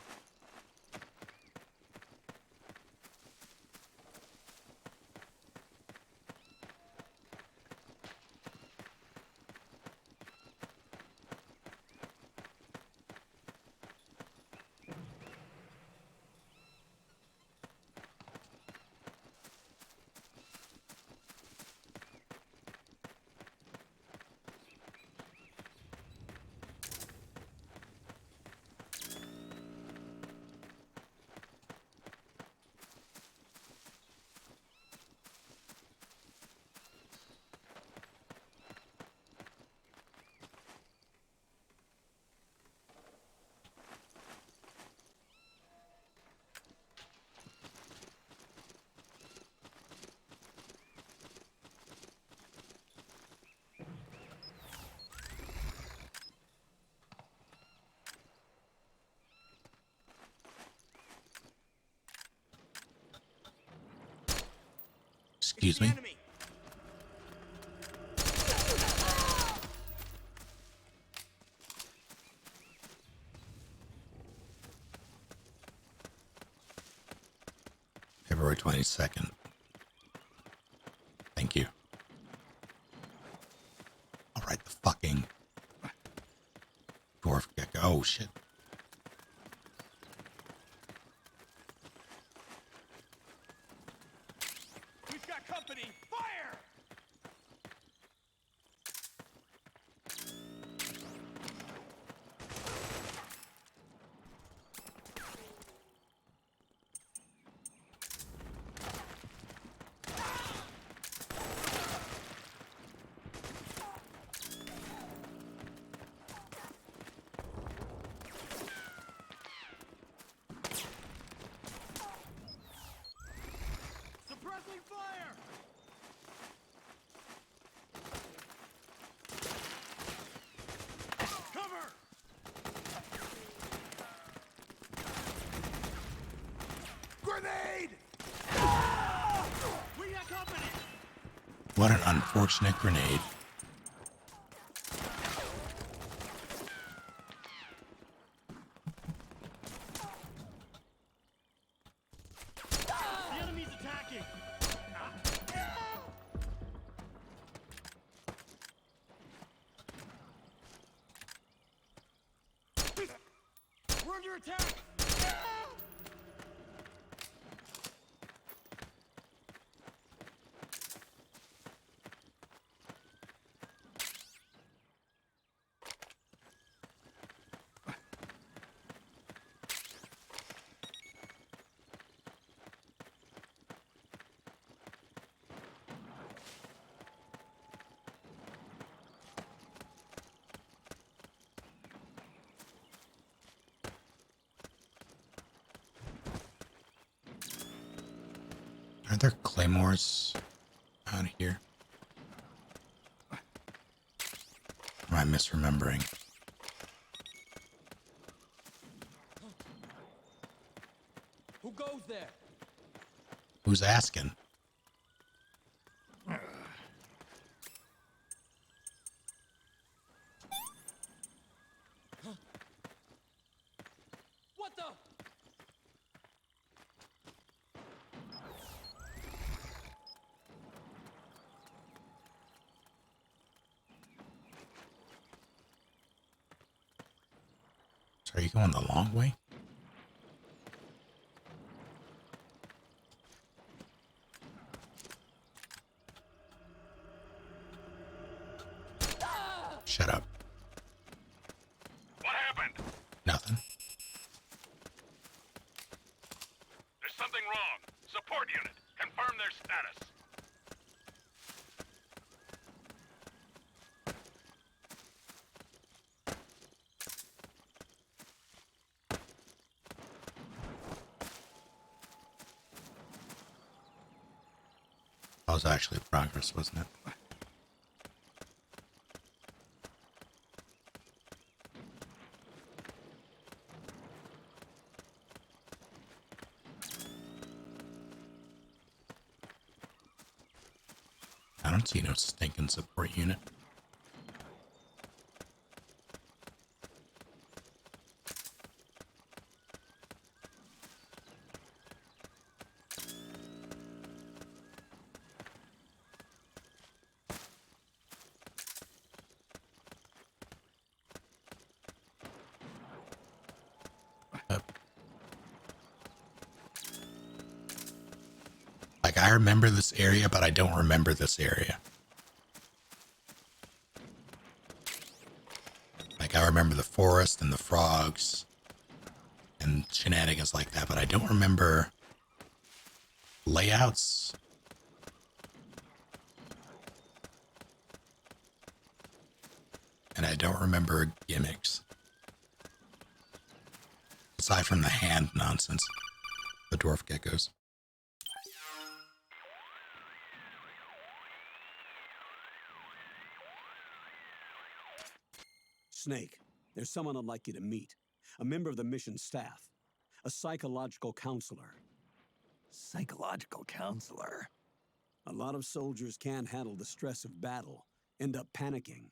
Excuse me? February 22nd. Thank you. All right, the fucking dwarf gecko. Oh, shit. Got company! Fire! Suppressing fire! Cover! Grenade! We got company! What an unfortunate grenade. The enemy's attacking! We're under attack! Are there claymores out here? Or am I misremembering? Who goes there? Who's asking? What the? So are you going the long way? Shut up. What happened? Nothing. There's something wrong. Support unit. Confirm their status. That was actually progress, wasn't it? I don't see no stinking support unit. Like, I remember this area, but I don't remember this area. Like, I remember the forest and the frogs and shenanigans like that, but I don't remember layouts. And I don't remember gimmicks. Aside from the hand nonsense. The dwarf geckos. Snake, there's someone I'd like you to meet. A member of the mission staff. A psychological counselor. Psychological counselor? A lot of soldiers can't handle the stress of battle, end up panicking.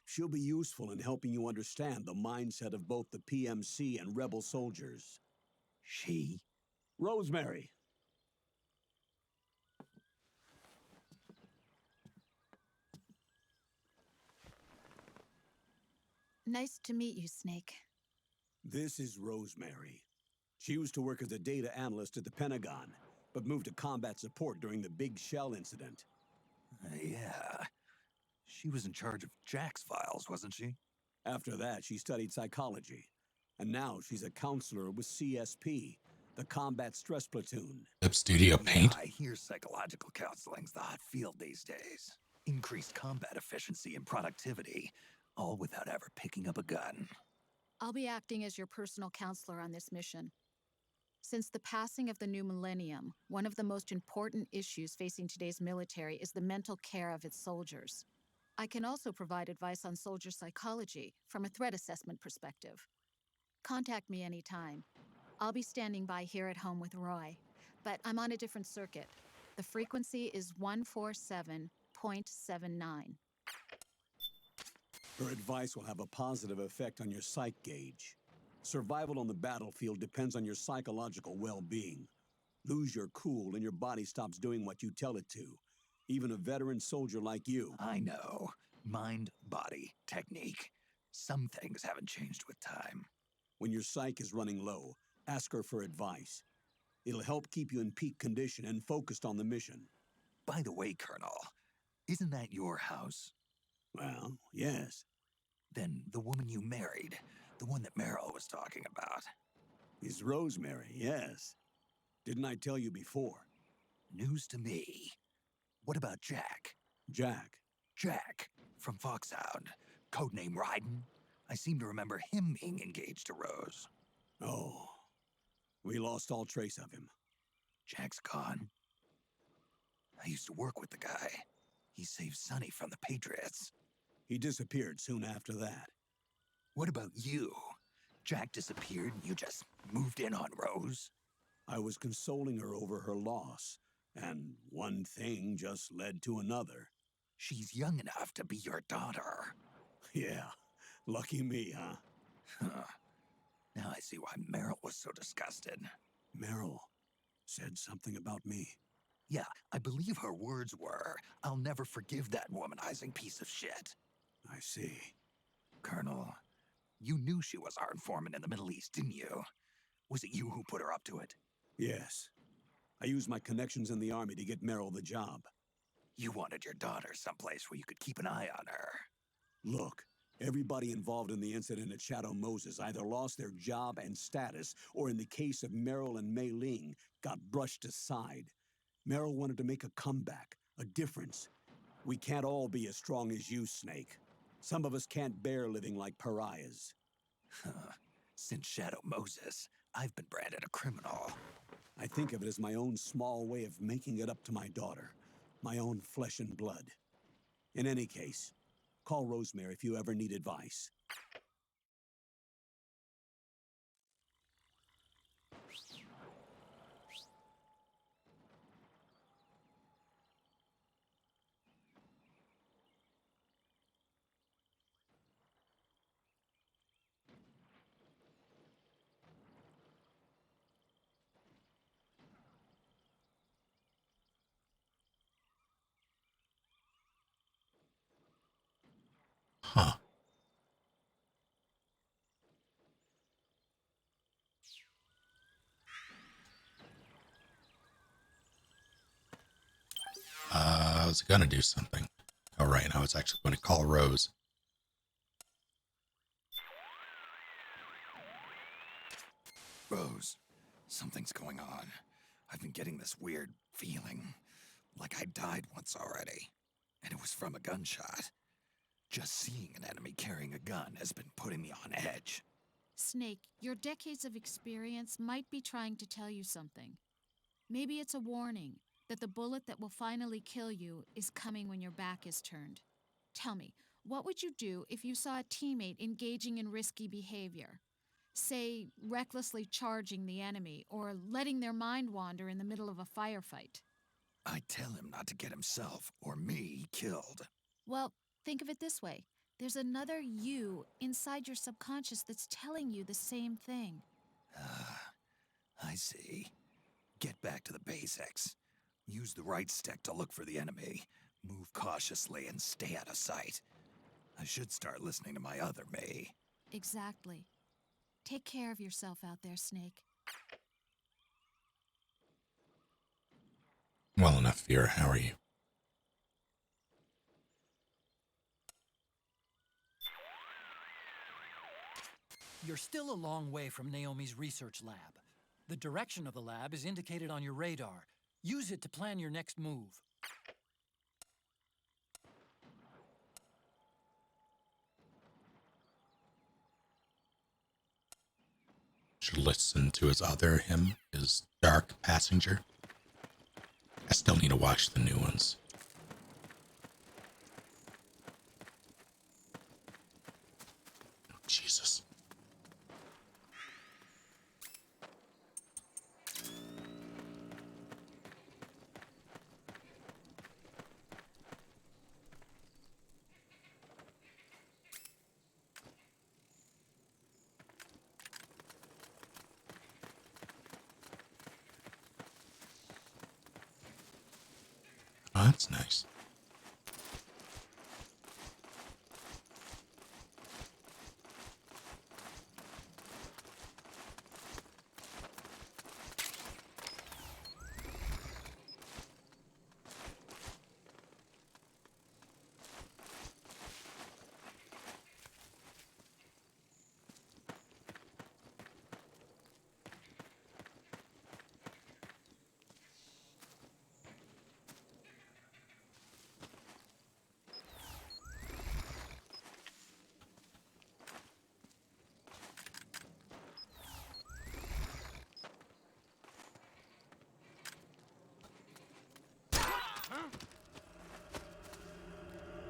She'll be useful in helping you understand the mindset of both the PMC and rebel soldiers. She? Rosemary. Nice to meet you, Snake. This is Rosemary. She used to work as a data analyst at the Pentagon. but moved to combat support during the Big Shell incident. Yeah. She was in charge of Jack's files, wasn't she? After that, she studied psychology. And now she's a counselor with CSP, the Combat Stress Platoon. Lip Studio Paint. I hear psychological counseling's the hot field these days. Increased combat efficiency and productivity, all without ever picking up a gun. I'll be acting as your personal counselor on this mission. Since the passing of the new millennium, one of the most important issues facing today's military is the mental care of its soldiers. I can also provide advice on soldier psychology from a threat assessment perspective. Contact me anytime. I'll be standing by here at home with Roy, but I'm on a different circuit. The frequency is 147.79. Her advice will have a positive effect on your psych gauge. Survival on the battlefield depends on your psychological well-being. Lose your cool and your body stops doing what you tell it to. Even a veteran soldier like you. I know. Mind, body, technique. Some things haven't changed with time. When your psyche is running low, ask her for advice. It'll help keep you in peak condition and focused on the mission. By the way, Colonel, isn't that your house? Well, yes. Then the woman you married, the one that Meryl was talking about. Is Rosemary, yes. Didn't I tell you before? News to me. What about Jack? Jack? Jack, from Foxhound. Codename Ryden. I seem to remember him being engaged to Rose. Oh. We lost all trace of him. Jack's gone. I used to work with the guy. He saved Sonny from the Patriots. He disappeared soon after that. What about you? Jack disappeared and you just moved in on Rose? I was consoling her over her loss, and one thing just led to another. She's young enough to be your daughter. Yeah, lucky me, huh? Huh. Now I see why Meryl was so disgusted. Meryl said something about me. Yeah, I believe her words were, "I'll never forgive that womanizing piece of shit." I see. Colonel, you knew she was our informant in the Middle East, didn't you? Was it you who put her up to it? Yes. I used my connections in the army to get Meryl the job. You wanted your daughter someplace where you could keep an eye on her. Look, everybody involved in the incident at Shadow Moses either lost their job and status, or in the case of Meryl and Mei Ling, got brushed aside. Meryl wanted to make a comeback, a difference. We can't all be as strong as you, Snake. Some of us can't bear living like pariahs. Since Shadow Moses, I've been branded a criminal. I think of it as my own small way of making it up to my daughter. My own flesh and blood. In any case, call Rosemary if you ever need advice. Huh. I was gonna do something. Oh, right. I was actually going to call Rose. Rose, something's going on. I've been getting this weird feeling, like I died once already, and it was from a gunshot. Just seeing an enemy carrying a gun has been putting me on edge. Snake, your decades of experience might be trying to tell you something. Maybe it's a warning that the bullet that will finally kill you is coming when your back is turned. Tell me, what would you do if you saw a teammate engaging in risky behavior? Say, recklessly charging the enemy or letting their mind wander in the middle of a firefight. I'd tell him not to get himself or me killed. Well, think of it this way. There's another you inside your subconscious that's telling you the same thing. I see. Get back to the basics. Use the right stick to look for the enemy. Move cautiously and stay out of sight. I should start listening to my other me. Exactly. Take care of yourself out there, Snake. Well enough, Vera. How are you? You're still a long way from Naomi's research lab. The direction of the lab is indicated on your radar. Use it to plan your next move. Should listen to his other hymn, his Dark Passenger. I still need to watch the new ones. Oh, Jesus. Oh, that's nice.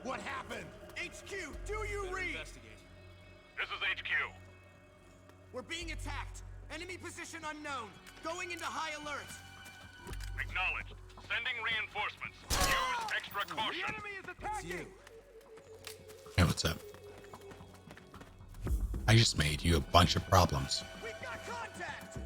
What happened? HQ, do you read? Investigate. This is HQ. We're being attacked. Enemy position unknown. Going into high alert. Acknowledged. Sending reinforcements. Use extra caution. The enemy is attacking. Hey, what's up? I just made you a bunch of problems. We've got contact.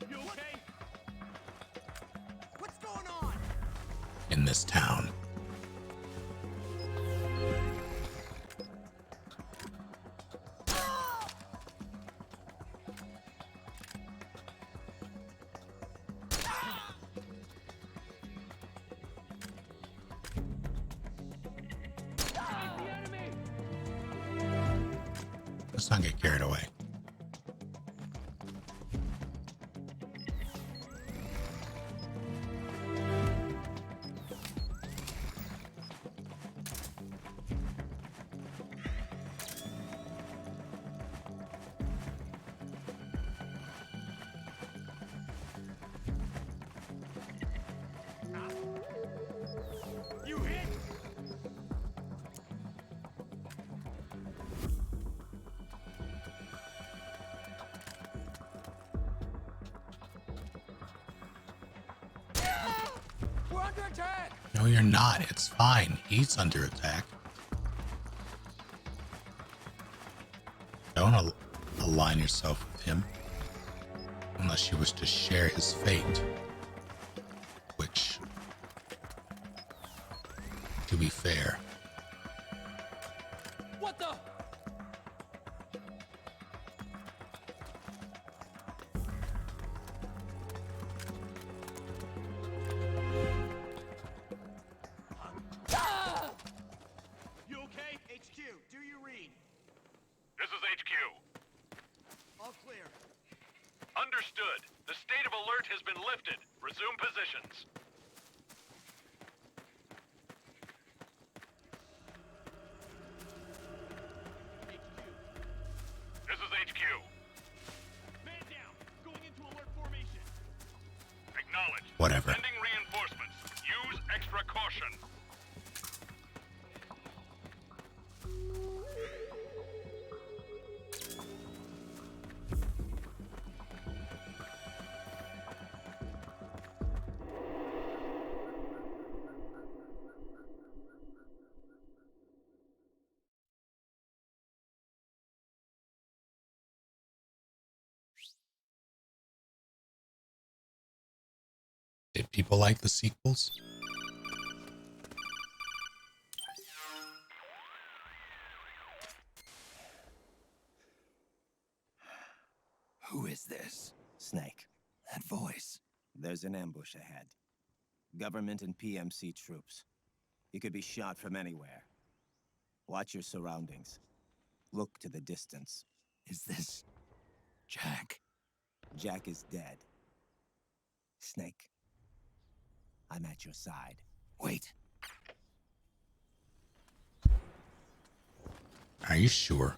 You okay? What's going on? In this town. Let's not get carried away. You hit. We're under attack. No, you're not. It's fine. He's under attack. Don't align yourself with him unless you wish to share his fate. Which, to be fair, What the? You okay? HQ, do you read? This is HQ. All clear. Understood. The state of alert has been lifted. Resume positions. This is HQ. Man down. Going into alert formation. Acknowledged. Whatever. Sending reinforcements. Use extra caution. Did people like the sequels? Who is this? Snake. That voice. There's an ambush ahead. Government and PMC troops. You could be shot from anywhere. Watch your surroundings. Look to the distance. Is this Jack? Jack is dead. Snake. I'm at your side. Wait. Are you sure?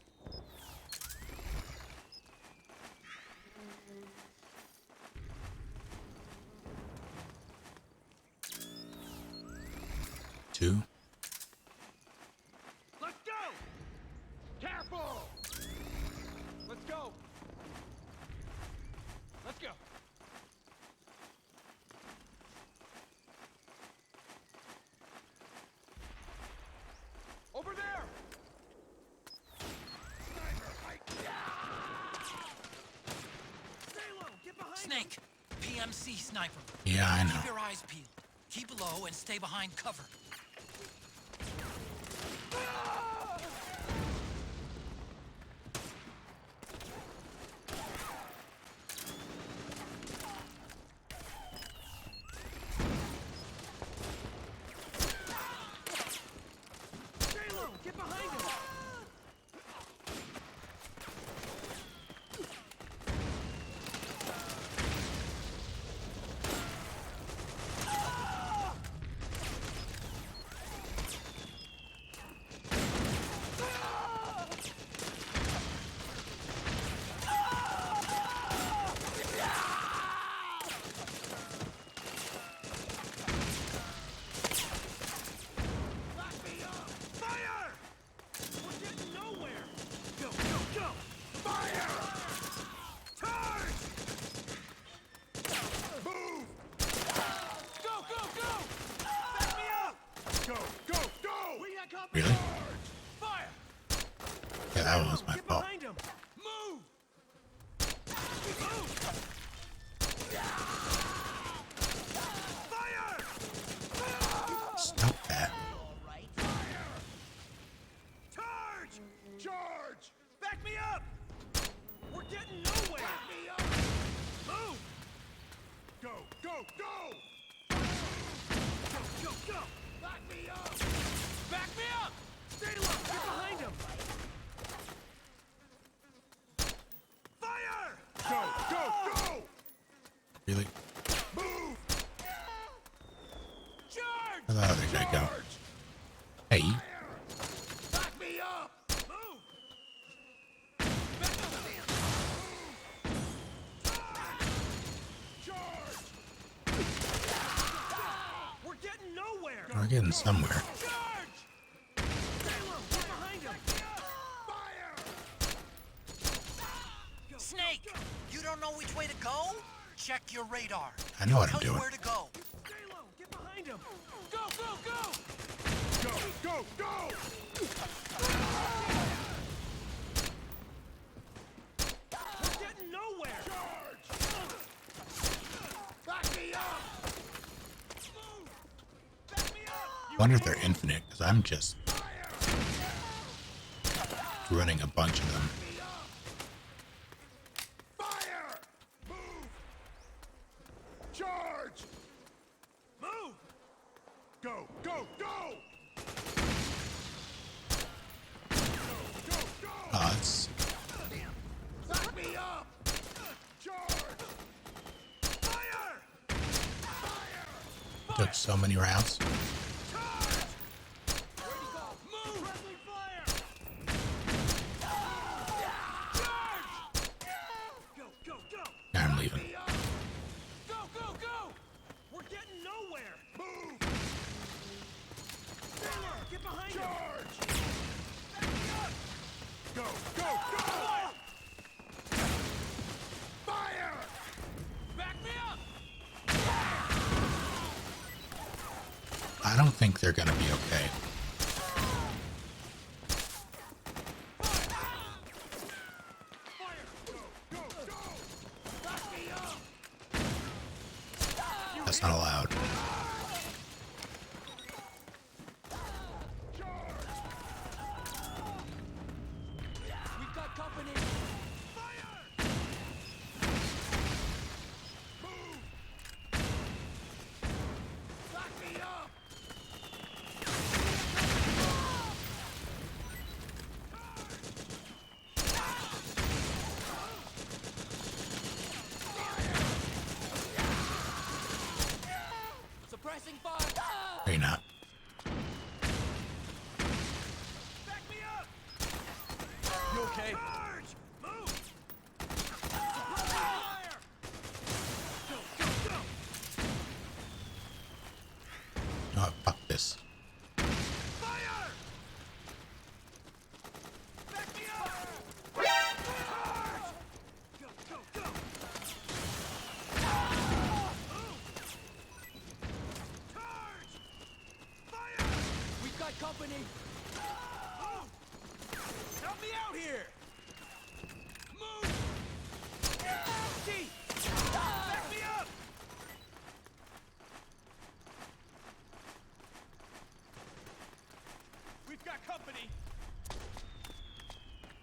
Two. Let's go! Careful! Let's go! Let's go! Over there! Snake, PMC sniper. Yeah, I know. Keep your eyes peeled. Keep low and stay behind cover. Stay low! Get behind him! Fire! We're getting nowhere! Go, go, go! Fire! Charge! Move! Go, go, go! Back me up! Go, go, go! We got company! Really? Fire! Yeah, that was my Get fault. behind him! Move! Move! Fire! Stop that. Charge! Charge! Back me up! We're getting nowhere! Back me up! Move! Go, go, go! Go, go, go! Back me up! Back me up! Stay low! Get behind him! Fire! Go, go, go! Really? Move! Charge! Where the other guy go? Hey, Back me up! Move! Charge! We're getting nowhere! we're getting somewhere. Charge! Stay low! Get behind him! Fire! Snake, you don't know which way to go? Check your radar. I know what I'm Tell you doing. where to go. Stay low! Get behind him! Go, go, go! Go, go, go! We're getting nowhere! Charge! Back me up! Move! Back me up! Wonder if they're infinite, because I'm just running a bunch of them. Fire! Move! Charge! Move! Go, go, go! Go, go, go! Oh, it's Back me up! Charge! Fire! Fire! took so many rounds. Charge! Where'd he go? Move! Friendly fire! Charge! Go, go, go! Now I'm leaving. Go, go, go! We're getting nowhere! Move! Taylor, get behind him! Charge! Back me up! Go, go, go! Fire! Back me up! I don't think they're gonna be okay. That's not allowed. Flashing fire! Ah! Maybe not. Back me up! You okay? Charge! Move! Fire! Go, go, go! Oh, fuck this. Fire! Back me up! Charge! Go, go, go! Charge! Fire! We've got company! Move! Help me out here! Move! Gee! Back me up! We've got company!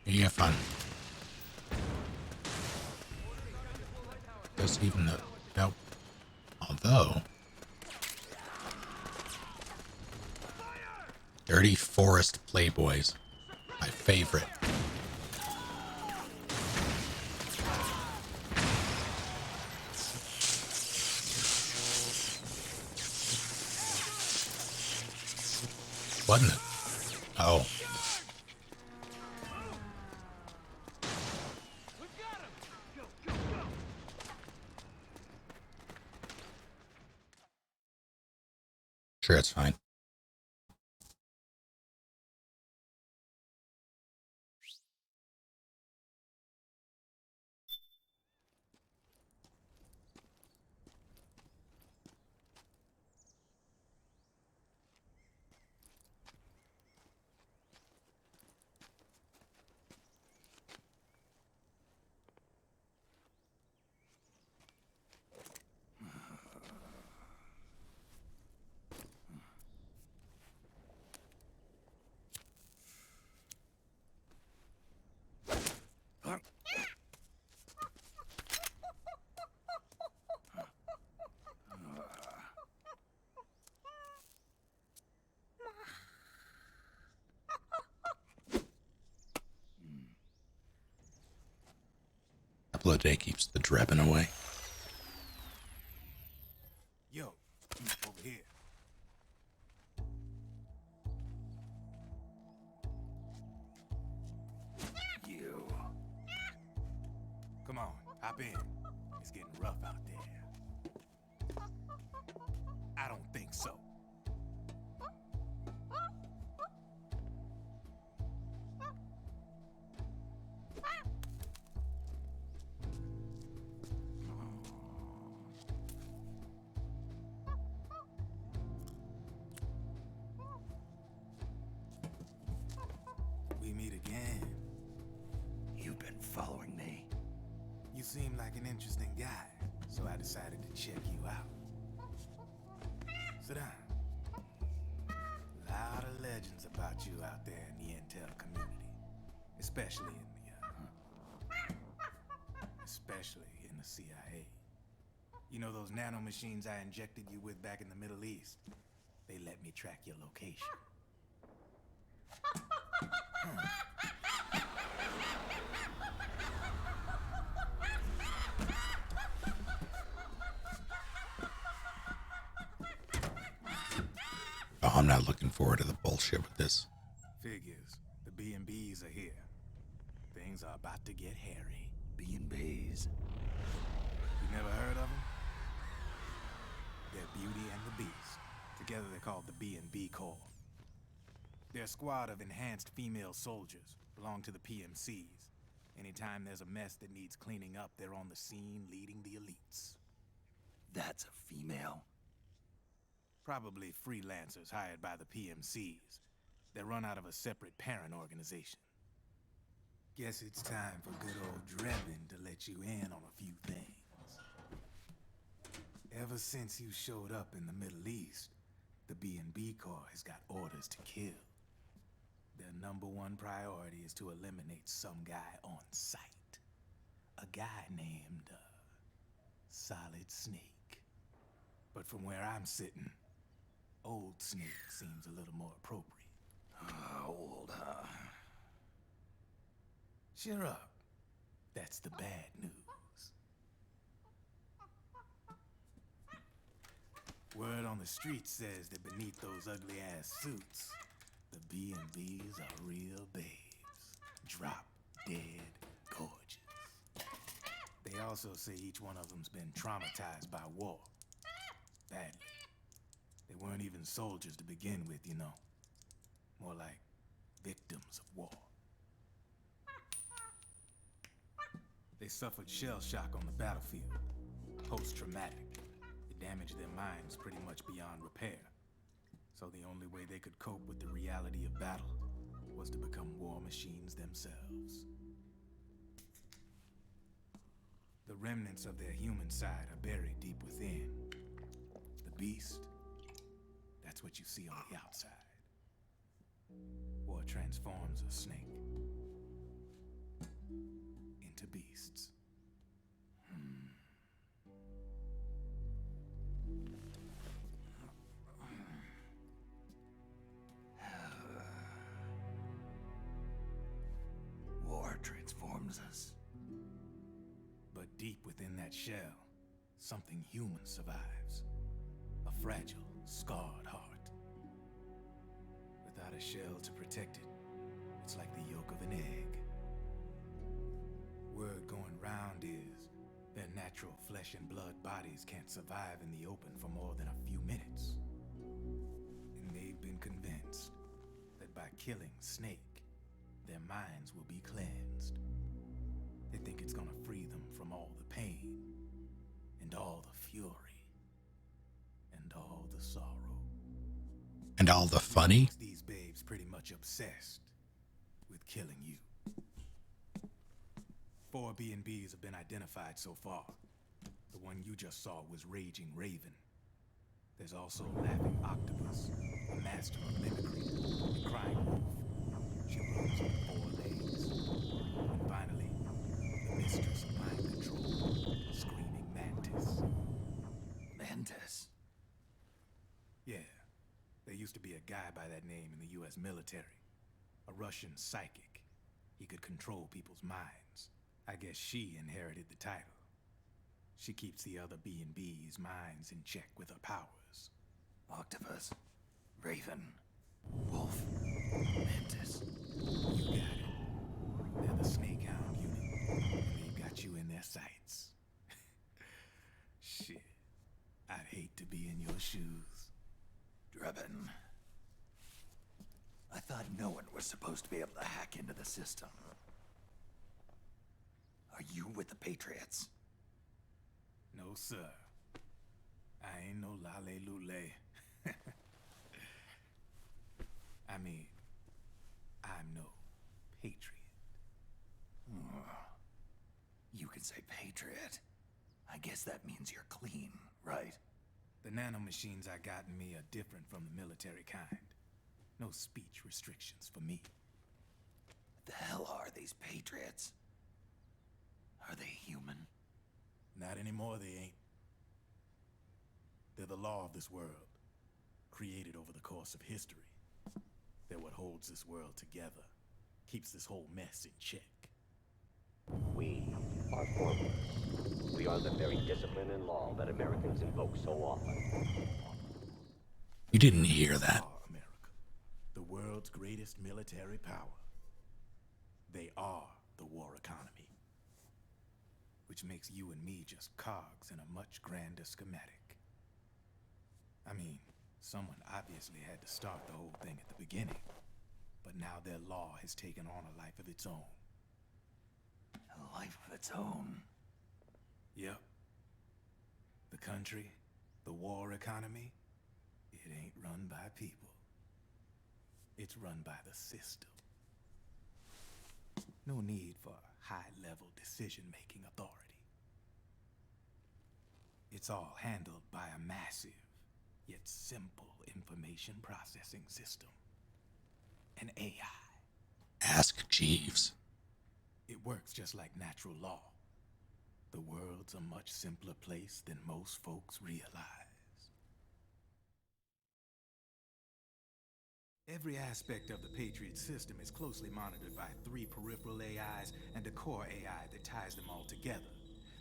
You have fun. Does even the nope. Although Dirty Forest Playboys, my favorite. Wasn't it? Oh. Sure, it's fine. Apple a day keeps the drebbing away. Yo, over here. You. Come on, hop in. It's getting rough out there. I don't think so. We meet again. You've been following me. You seem like an interesting guy, so I decided to check you out. Sit down. A lot of legends about you out there in the intel community, especially in the CIA. You know those nanomachines I injected you with back in the Middle East? They let me track your location. Oh, I'm not looking forward to the bullshit with this. Figures. The B&Bs are here. Things are about to get hairy. B&Bs. You never heard of them? They're Beauty and the Beast. Together they're called the B&B Corps. They're a squad of enhanced female soldiers, belong to the PMCs. Anytime there's a mess that needs cleaning up, they're on the scene leading the elites. That's a female. Probably freelancers hired by the PMCs. They're run out of a separate parent organization. Guess it's time for good old Drebin to let you in on a few things. Ever since you showed up in the Middle East, the B&B Corps has got orders to kill. Their #1 priority is to eliminate some guy on sight. A guy named, Solid Snake. But from where I'm sitting, Old Snake seems a little more appropriate. Old, huh? Cheer up. That's the bad news. Word on the the street says that beneath those ugly-ass suits, the B&Bs are real babes. Drop dead gorgeous. They also say each one of them's been traumatized by war. Badly. They weren't even soldiers to begin with, you know. More like victims of war. They suffered shell shock on the battlefield. Post-traumatic. It damaged their minds pretty much beyond repair. So the only way they could cope with the reality of battle was to become war machines themselves. The remnants of their human side are buried deep within. The beast, that's what you see on the outside. War transforms a snake into beasts. War transforms us. But deep within that shell, something human survives. A fragile, scarred heart. Without a shell to protect it, it's like the yolk of an egg. Word going round is their natural flesh and blood bodies can't survive in the open for more than a few minutes. And they've been convinced that by killing Snake, their minds will be cleansed. They think it's gonna free them from all the pain, and all the fury, and all the sorrow. And all the funny? These babes pretty much obsessed with killing you. 4 B&Bs have been identified so far. The one you just saw was Raging Raven. There's also Laughing Octopus, a master of mimicry, and Crying Wolf. She runs on 4 legs. And finally, the mistress of mind control, Screaming Mantis. Mantis? Yeah. There used to be a guy by that name in the US military. A Russian psychic. He could control people's minds. I guess she inherited the title. She keeps the other B&B's minds in check with her powers. Octopus. Raven. Wolf. Mantis. You got it. They're the Snake Hound unit. And they've got you in their sights. Shit. I'd hate to be in your shoes. Drebin. I thought no one was supposed to be able to hack into the system. Are you with the Patriots? No, sir. I ain't no lale-lule. I mean, I'm no patriot. You can say patriot. I guess that means you're clean, right? The nanomachines I got in me are different from the military kind. No speech restrictions for me. What the hell are these Patriots? Are they human? Not anymore, they ain't. They're the law of this world, created over the course of history. They're what holds this world together, keeps this whole mess in check. We are formless. We are the very discipline and law that Americans invoke so often. You didn't hear that. America, the world's greatest military power. They are the war economy. Which makes you and me just cogs in a much grander schematic. I mean, someone obviously had to start the whole thing at the beginning. But now their law has taken on a life of its own. A life of its own? Yep. The country, the war economy, it ain't run by people. It's run by the system. No need for high-level decision-making authority. It's all handled by a massive, yet simple information processing system. An AI. Ask Jeeves. It works just like natural law. The world's a much simpler place than most folks realize. Every aspect of the Patriot system is closely monitored by 3 peripheral AIs and a core AI that ties them all together.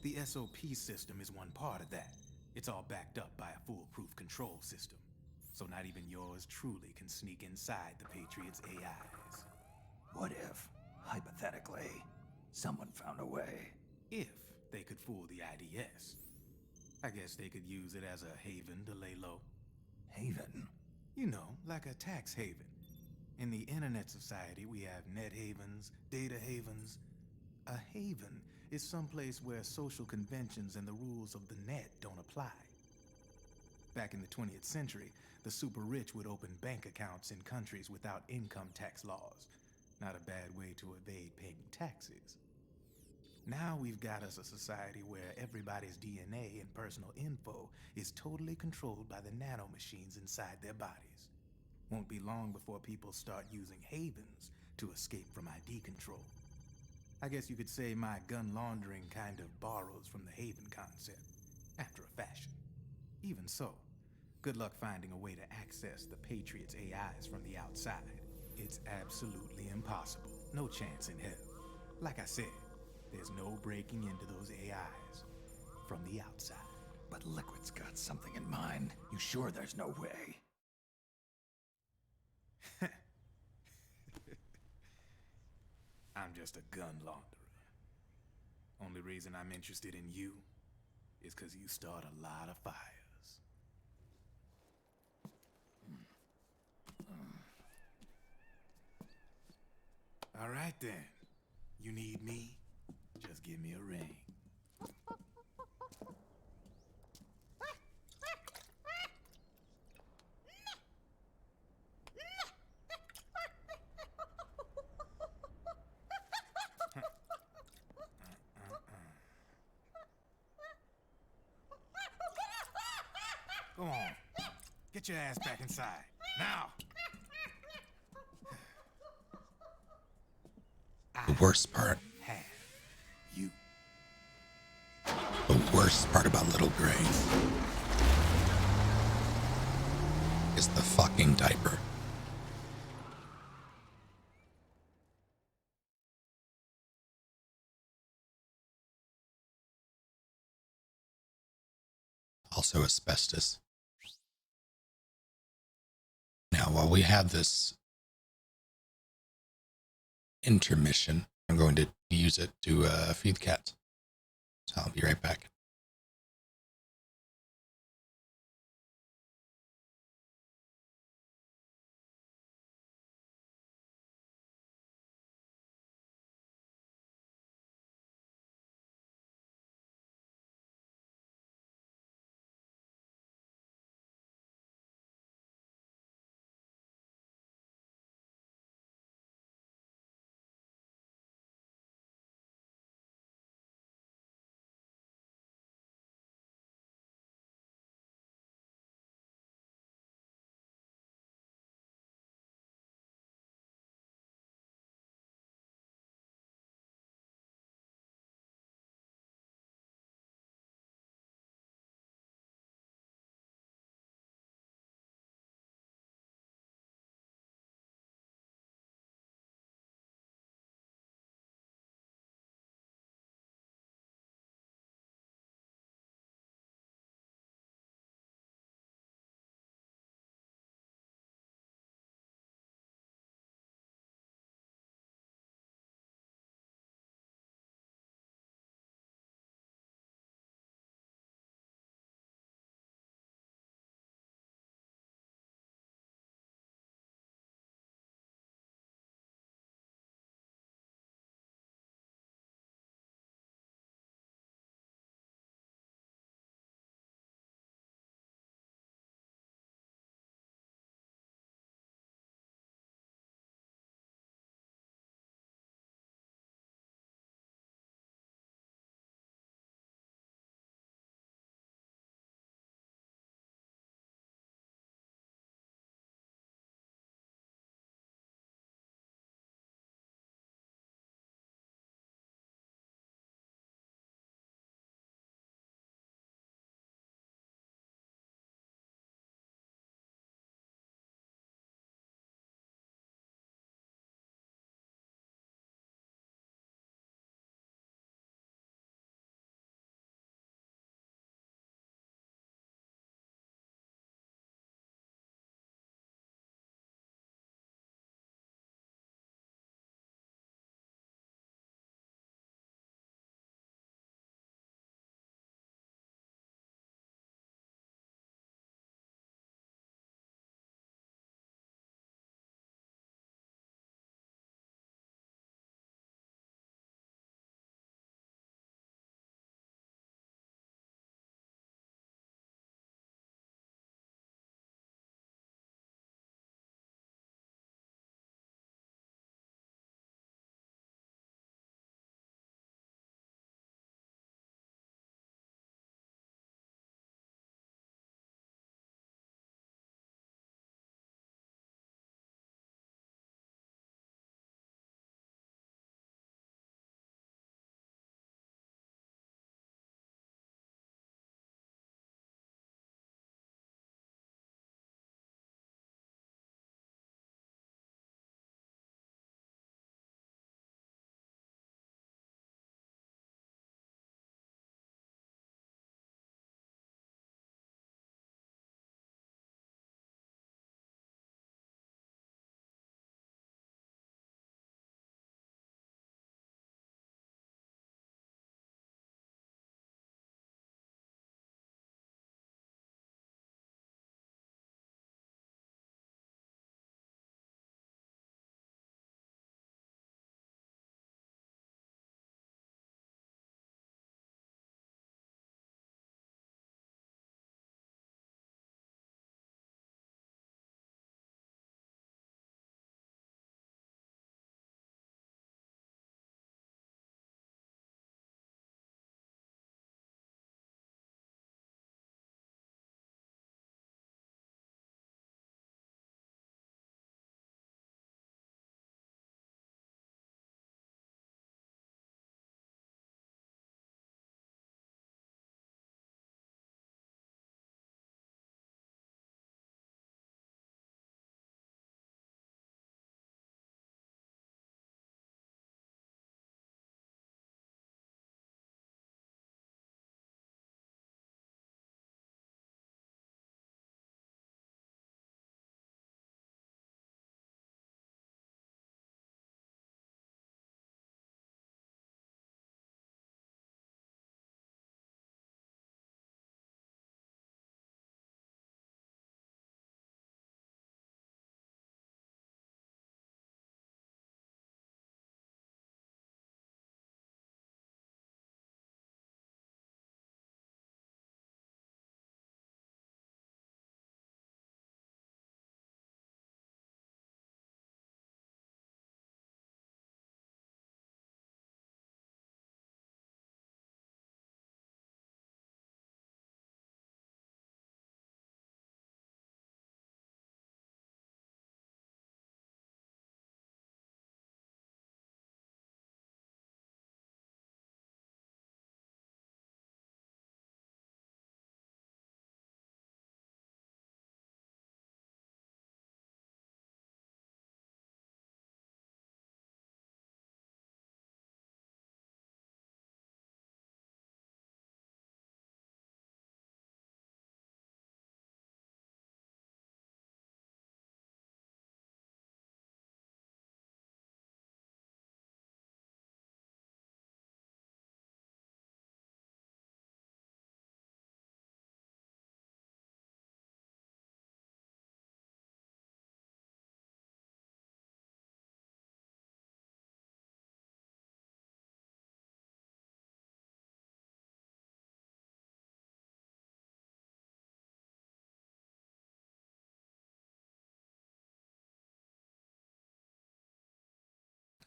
The SOP system is one part of that. It's all backed up by a foolproof control system, so not even yours truly can sneak inside the Patriots' AIs. What if, hypothetically, someone found a way? If they could fool the IDS. I guess they could use it as a haven to lay low. Haven? You know, like a tax haven. In the internet society, we have net havens, data havens. A haven is someplace where social conventions and the rules of the net don't apply. Back in the 20th century, the super rich would open bank accounts in countries without income tax laws. Not a bad way to evade paying taxes. Now we've got us a society where everybody's DNA and personal info is totally controlled by the nanomachines inside their bodies. Won't be long before people start using havens to escape from ID control. I guess you could say my gun laundering kind of borrows from the haven concept, after a fashion. Even so, good luck finding a way to access the Patriots' AIs from the outside. It's absolutely impossible. No chance in hell. Like I said, there's no breaking into those AIs from the outside. But Liquid's got something in mind. You sure there's no way? I'm just a gun launderer. Only reason I'm interested in you is because you start a lot of fires. All right then. You need me? Just give me a ring. Go on. Get your ass back inside. Now! The worst part. You. The worst part about Little Gray is the fucking diaper. Also asbestos. Now, while we have this intermission, I'm going to use it to feed the cats. So I'll be right back.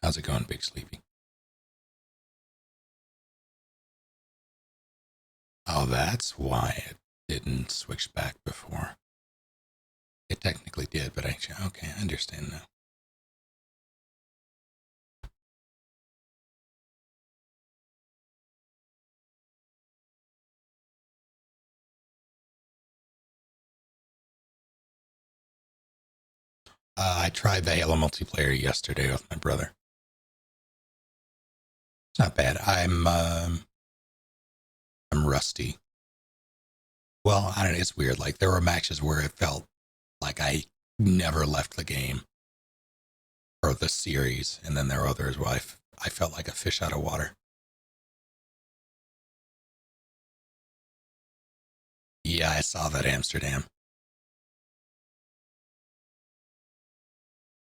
How's it going, Big Sleepy? Oh, that's why it didn't switch back before. It technically did, but actually, okay, I understand now. I tried the Halo multiplayer yesterday with my brother. It's not bad. I'm rusty. Well, I don't know. It's weird. Like, there were matches where it felt like I never left the game or the series, and then there were others where I felt like a fish out of water. Yeah, I saw that, Amsterdam.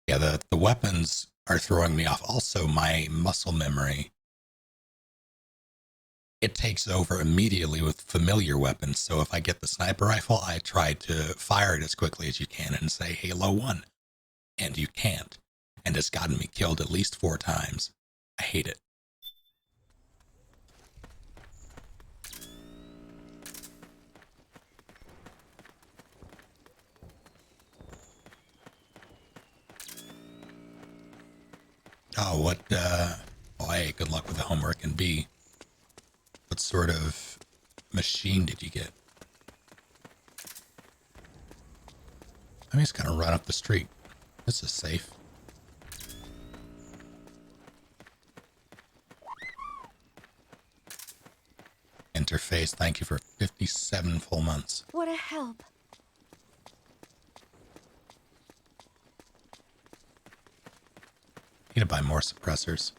Yeah, the weapons are throwing me off. Also, my muscle memory, it takes over immediately with familiar weapons. So if I get the sniper rifle, I try to fire it as quickly as you can and say Halo 1. And you can't. And it's gotten me killed at least 4 times. I hate it. Oh, what, oh, A, good luck with the homework, and B, what sort of machine did you get? I'm just gonna run up the street. This is safe. Interface, thank you for 57 full months. What a help. Need to buy more suppressors.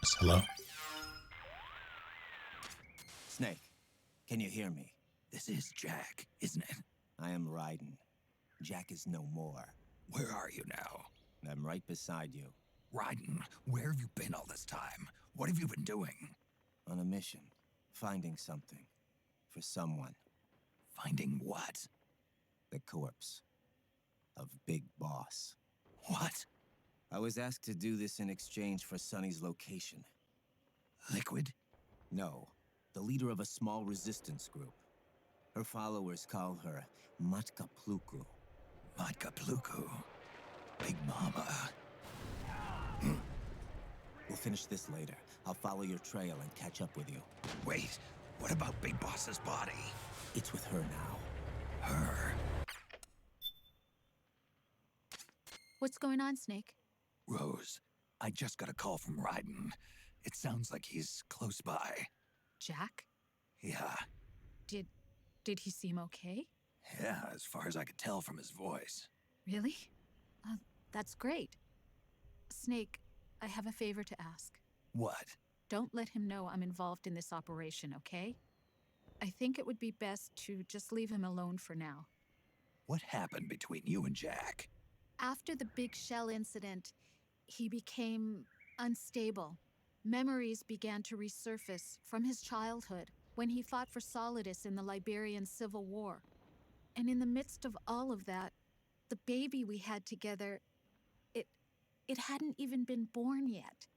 Yes, hello? Snake, can you hear me? This is Jack, isn't it? I am Raiden. Jack is no more. Where are you now? I'm right beside you. Raiden, where have you been all this time? What have you been doing? On a mission. Finding something. For someone. Finding what? The corpse. Of Big Boss. What? I was asked to do this in exchange for Sonny's location. Liquid? No. The leader of a small resistance group. Her followers call her Matka Pluku. Matka Pluku? Big Mama. We'll finish this later. I'll follow your trail and catch up with you. Wait, what about Big Boss's body? It's with her now. Her? What's going on, Snake? Rose, I just got a call from Raiden. It sounds like he's close by. Jack? Yeah. Did he seem okay? Yeah, as far as I could tell from his voice. Really? That's great. Snake, I have a favor to ask. What? Don't let him know I'm involved in this operation, okay? I think it would be best to just leave him alone for now. What happened between you and Jack? After the Big Shell incident, he became unstable. Memories began to resurface from his childhood when he fought for Solidus in the Liberian Civil War. And in the midst of all of that, the baby we had together, it hadn't even been born yet.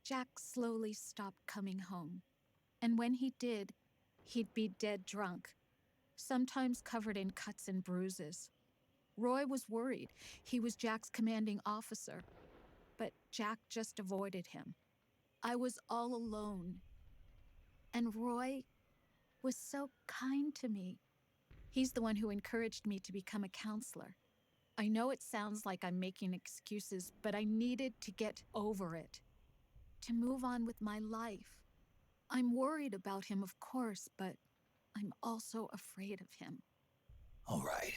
Jack slowly stopped coming home. And when he did, he'd be dead drunk, sometimes covered in cuts and bruises. Roy was worried. He was Jack's commanding officer. But Jack just avoided him. I was all alone. And Roy was so kind to me. He's the one who encouraged me to become a counselor. I know it sounds like I'm making excuses, but I needed to get over it. To move on with my life. I'm worried about him, of course, but I'm also afraid of him. All right.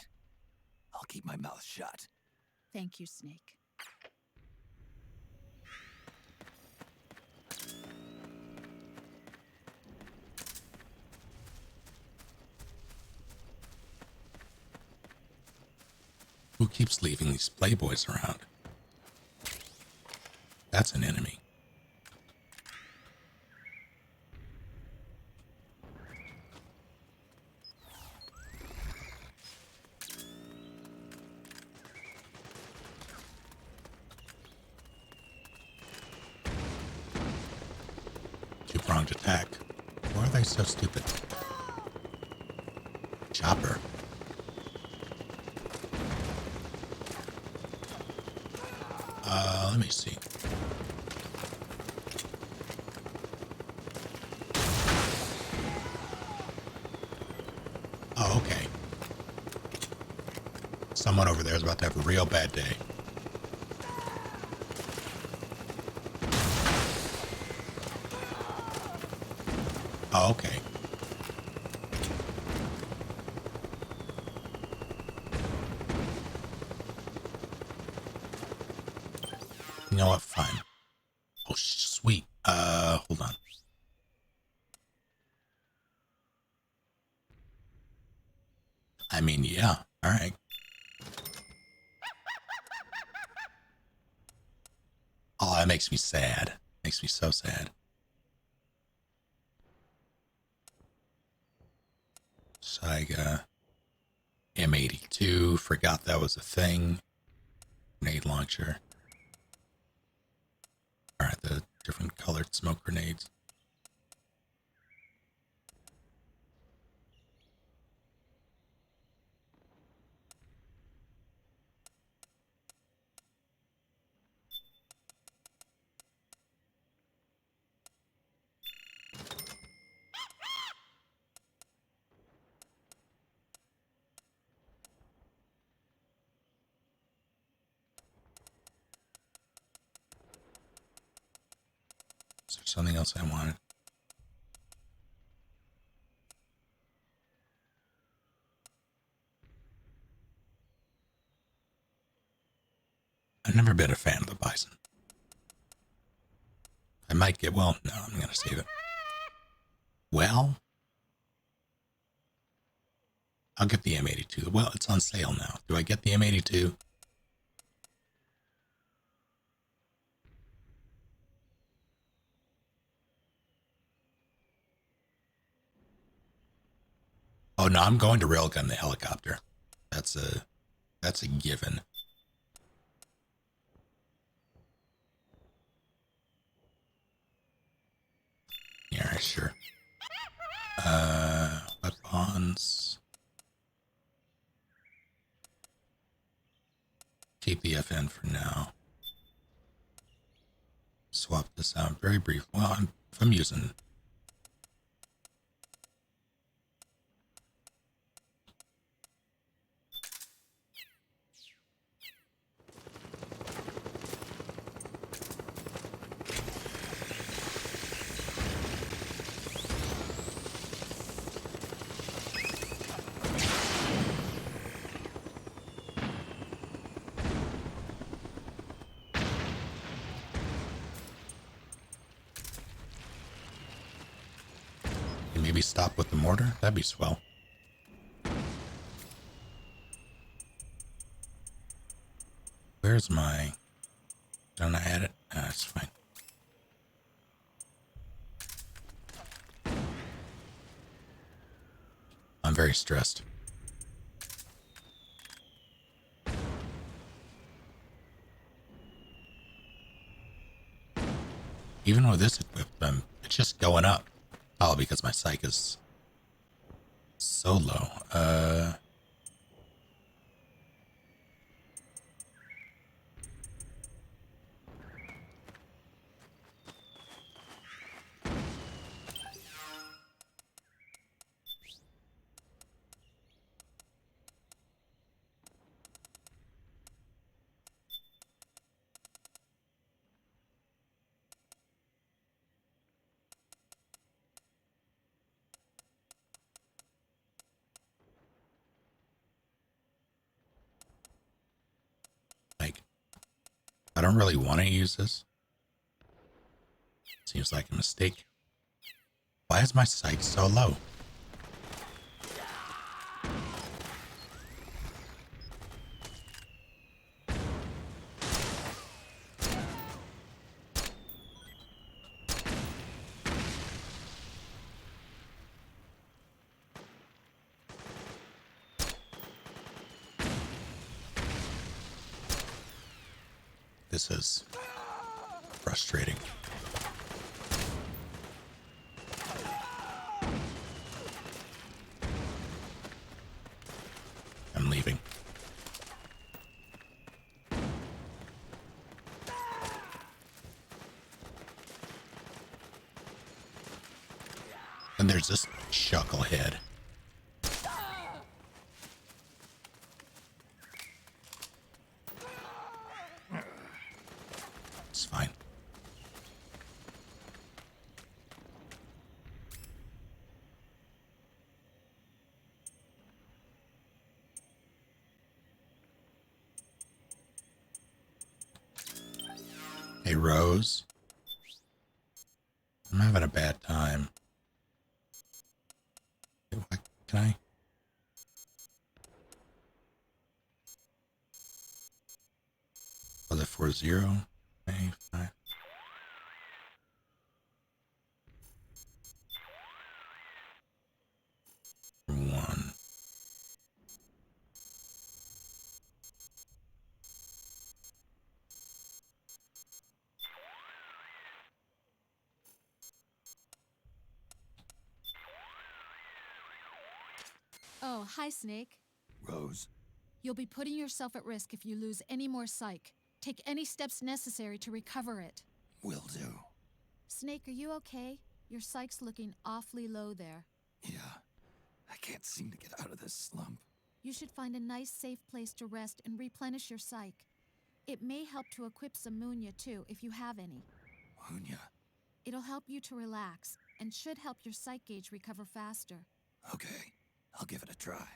I'll keep my mouth shut. Thank you, Snake. Who keeps leaving these playboys around? That's an enemy. Two-pronged attack. Why are they so stupid? Chopper. Let me see. Oh, okay. Someone over there is about to have a real bad day. Oh, okay. You know what? Fine. Oh, sweet. Hold on. I mean, yeah. All right. Oh, that makes me sad. Makes me so sad. Saiga. M82. Forgot that was a thing. Grenade launcher. Alright, the different colored smoke grenades. Is there something else I wanted? I've never been a fan of the Bison. I might get, well, no, I'm going to save it. Well, I'll get the M82. Well, it's on sale now. Do I get the M82? Oh, no, I'm going to railgun the helicopter. That's a given. Yeah, sure. Weapons. Keep the FN for now. Swap this out very brief. Well, if I'm using. Maybe stop with the mortar? That'd be swell. Where's my... Don't I add it? That's fine. I'm very stressed. Even with this equipped, it's just going up. Oh, because my psych is so low. Like, I don't really want to use this. Seems like a mistake. Why is my sight so low? this is frustrating. I'm leaving. And there's this chucklehead. It's fine. Hey, Rose. I'm having a bad time. Can I? Was it 40? Okay, fine. One. Oh, hi, Snake. Rose. You'll be putting yourself at risk if you lose any more psych. Take any steps necessary to recover it. Will do. Snake, are you okay? Your psych's looking awfully low there. Yeah. I can't seem to get out of this slump. You should find a nice, safe place to rest and replenish your psych. It may help to equip some Munya, too, if you have any. Munya? It'll help you to relax, and should help your psych gauge recover faster. Okay. I'll give it a try.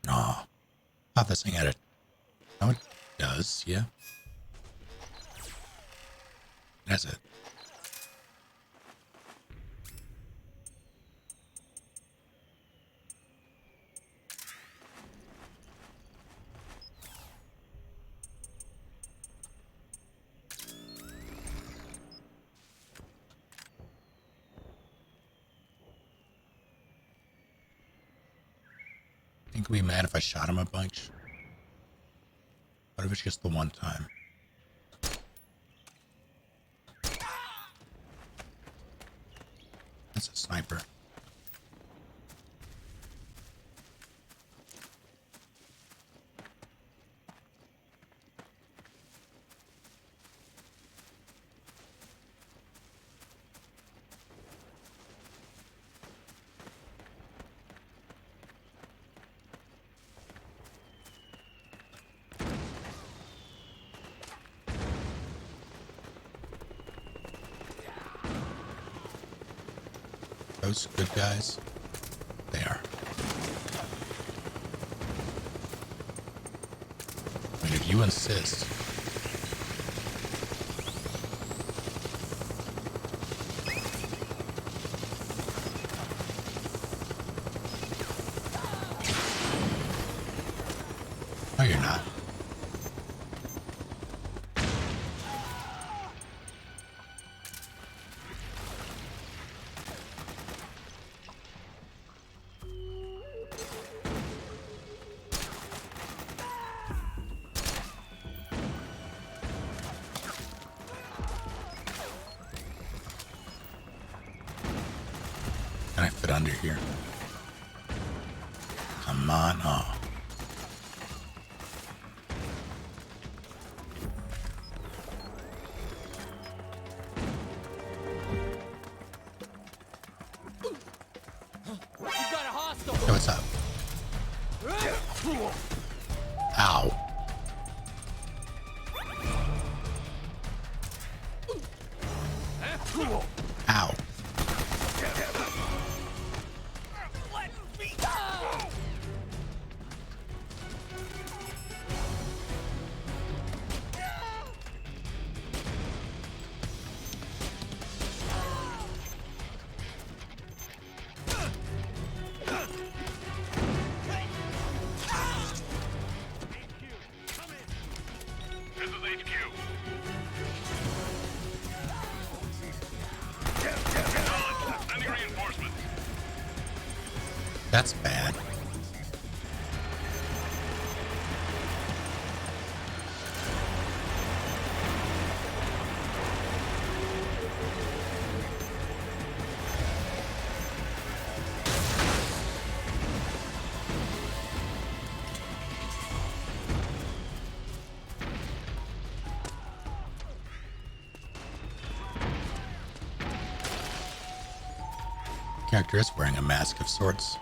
Oh, thought this thing had it. Oh, it does, yeah. That's it. Think we'd be mad if I shot him a bunch? What if it's just the one time? That's a sniper. Those good guys? They are. I mean, if you insist. No, you're not. Can I fit under here? Come on, oh. You got a hostile. Hey, what's up? Ow. Ow. Let me go! This is HQ. Sending reinforcements. That's bad. Character is wearing a mask of sorts.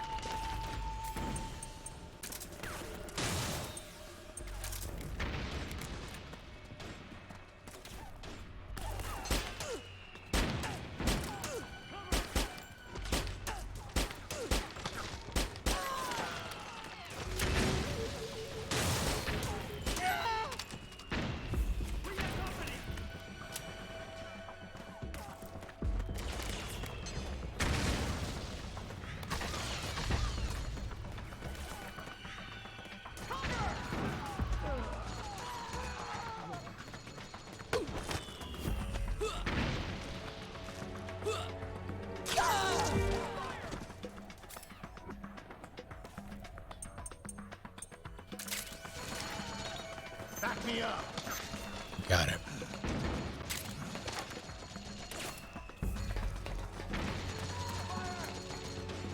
Back me up. Got it.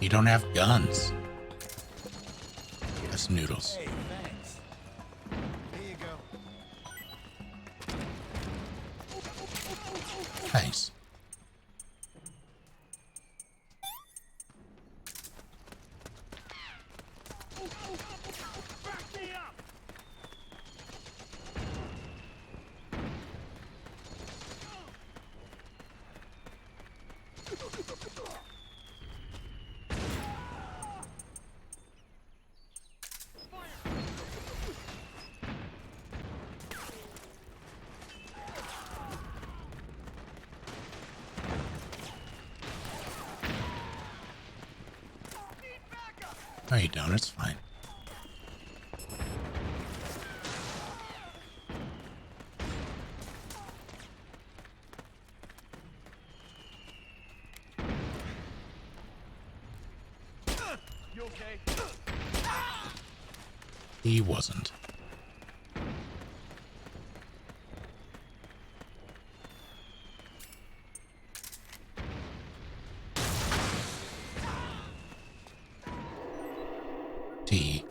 You don't have guns. That's noodles. Hey, thanks. Here you go. Nice. Back me up. No, you don't. It's fine. You okay? He wasn't. T.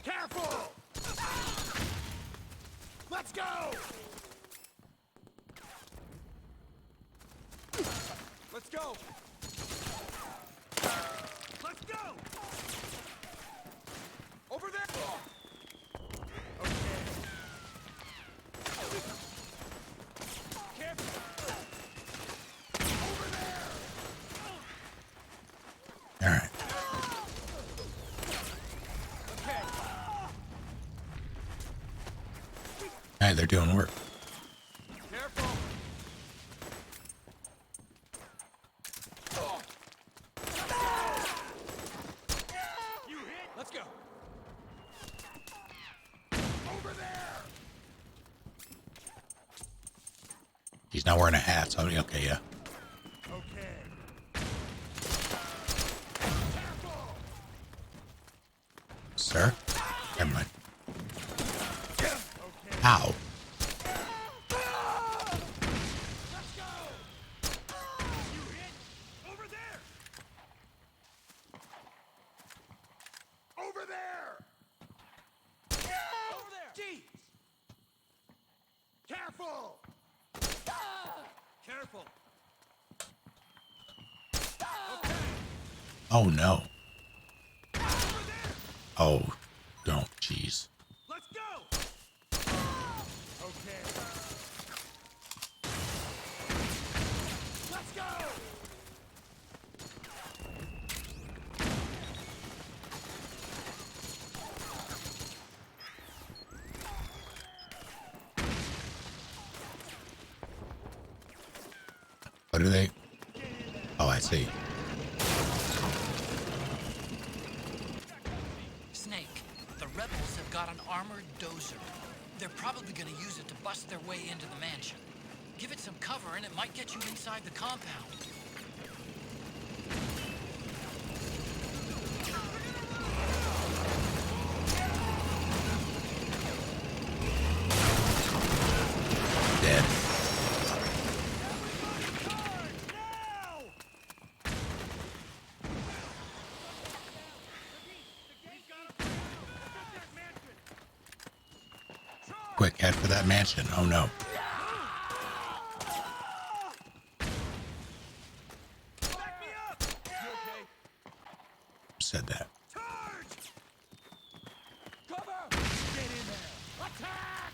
Careful! Let's go! Let's go! Let's go! Over there! Okay. Careful! Over there! All right. Hey, they're doing work. Careful! You hit! Let's go! Over there! He's not wearing a hat, so okay, yeah. Okay. Sir? Never mind. Ow. Pull! Careful! Oh no. Oh, don't, jeez. Let's go! Okay. Let's go! What are they? Oh, I see. Snake, the rebels have got an armored dozer. They're probably going to use it to bust their way into the mansion. Give it some cover and it might get you inside the compound. Dead. Quick, head for that mansion. Oh no. Said that. Cover! Get in there! Attack!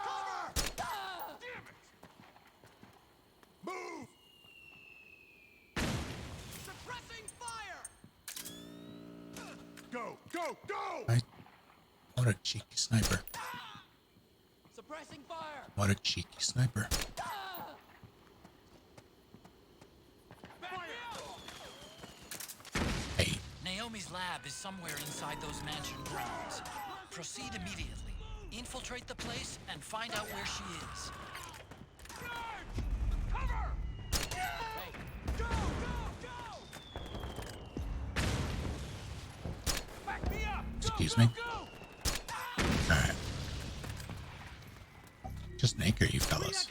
Cover! Damn it! Move! Suppressing fire! Go! Go! Go! What a cheeky sniper. Suppressing fire! What a cheeky sniper. Hey. Naomi's lab is somewhere inside those mansion grounds. Proceed immediately. Infiltrate the place and find out where she is. Cover! Hey, go! Go! Go! Back me up! Excuse me? Alright. Just anchor, you fellas.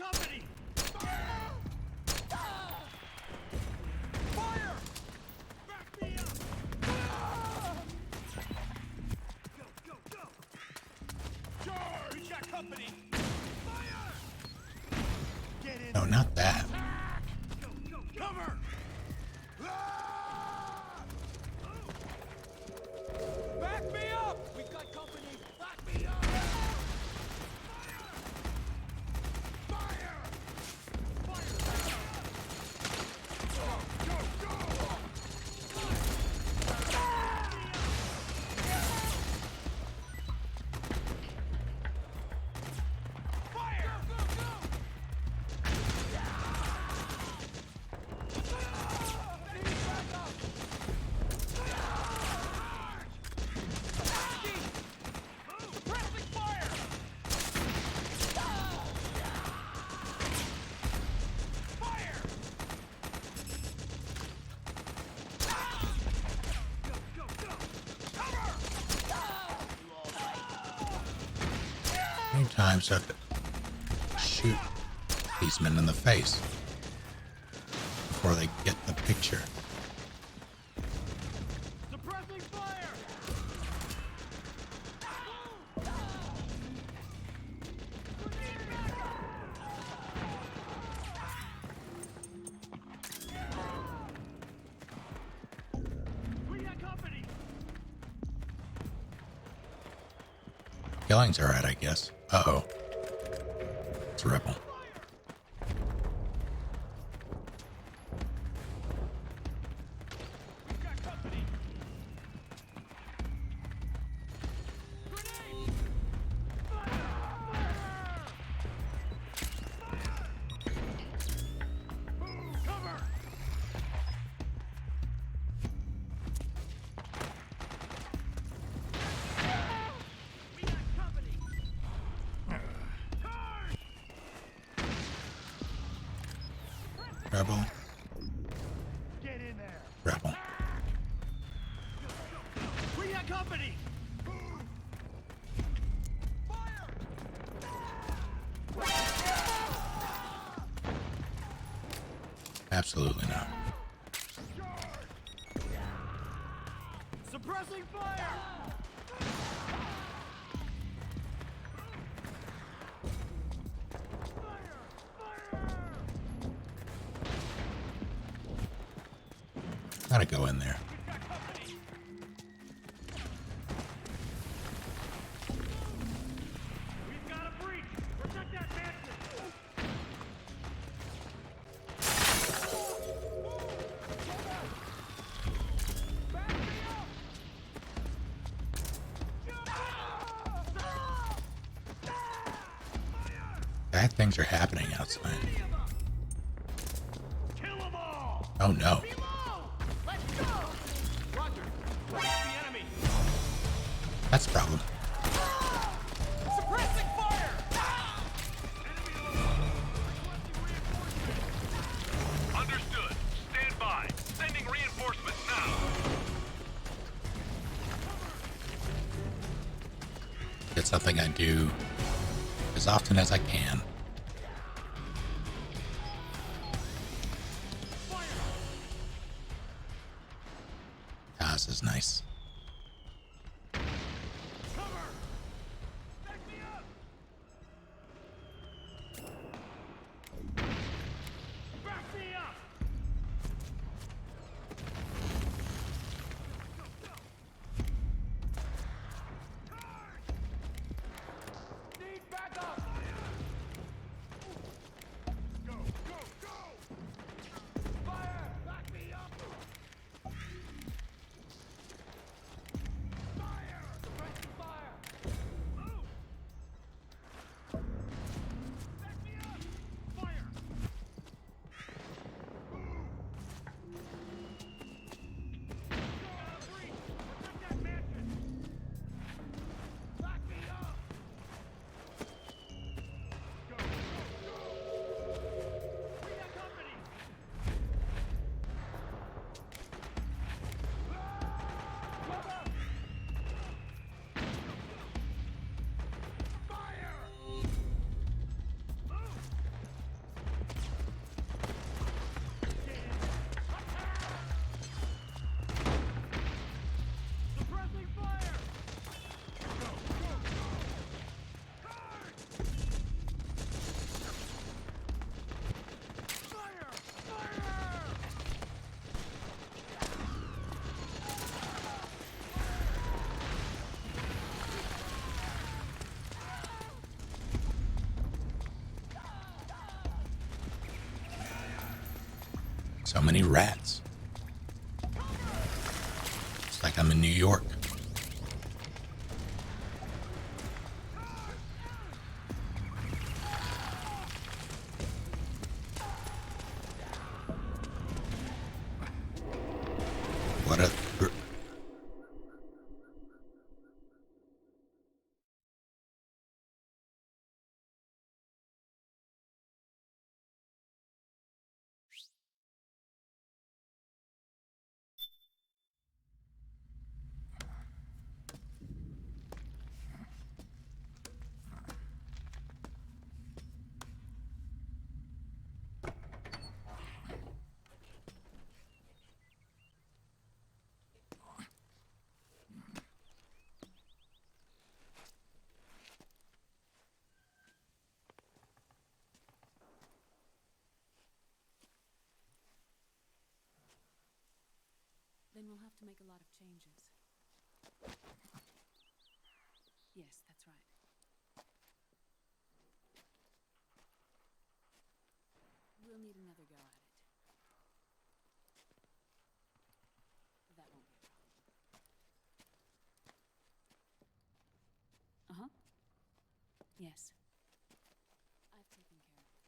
No, not that. Cover! Back me up! We've got company! Back me up! Fire! Fire! Go! Go! Go! Fire! Go! Go! How many times have to shoot these men in the face before they get the picture? Suppressing fire! We got company! Killings are right, I guess. Uh-oh. It's a rebel. Rebel. Get in there! Rebel. We got company! Absolutely not. Suppressing fire! Gotta go in there. We've got a breach! Protect that mansion! Bad things are happening outside. Oh no. That's a problem. Suppressing fire! Understood. Stand by. Sending reinforcements now. It's something I do as often as I can. Ah, this is nice. So many rats. It's like I'm in New York. What a... Then we'll have to make a lot of changes. Yes, that's right. We'll need another go at it. That won't be a problem. Uh-huh. Yes. I've taken care of it.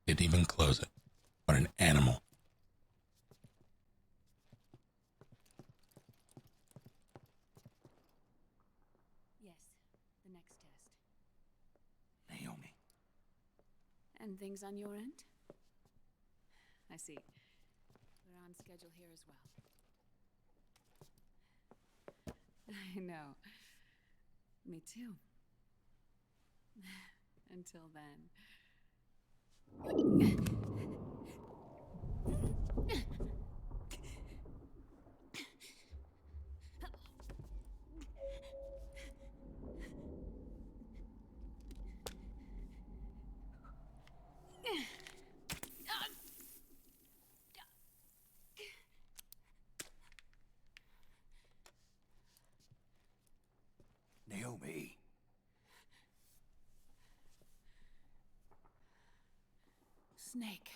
Didn't even close it. What an animal. Yes, the next test. Naomi. And things on your end? I see. We're on schedule here as well. I know. Me too. Until then. Naomi. Snake.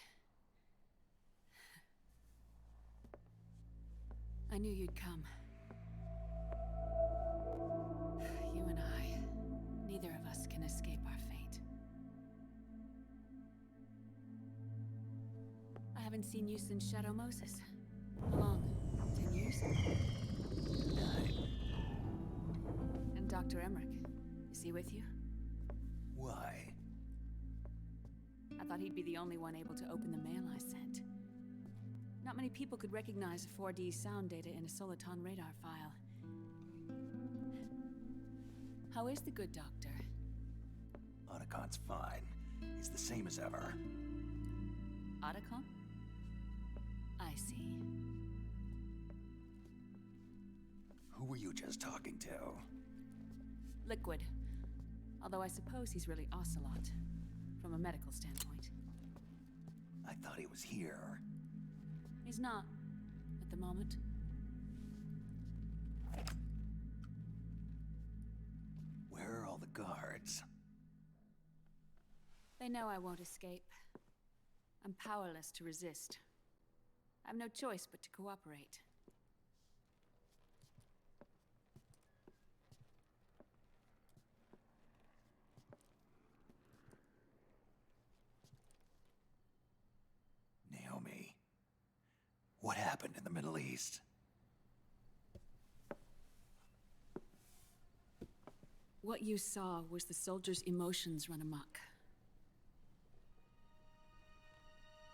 I knew you'd come. You and I, neither of us can escape our fate. I haven't seen you since Shadow Moses. How long? 10 years? 9. And Dr. Emmerich, is he with you? Why? I thought he'd be the only one able to open the mail I sent. Not many people could recognize 4D sound data in a Soliton radar file. How is the good doctor? Otacon's fine. He's the same as ever. Otacon? I see. Who were you just talking to? Liquid. Although I suppose he's really Ocelot, from a medical standpoint. I thought he was here. He's not, at the moment. Where are all the guards? They know I won't escape. I'm powerless to resist. I have no choice but to cooperate. Naomi. What happened in the Middle East? What you saw was the soldiers' emotions run amok.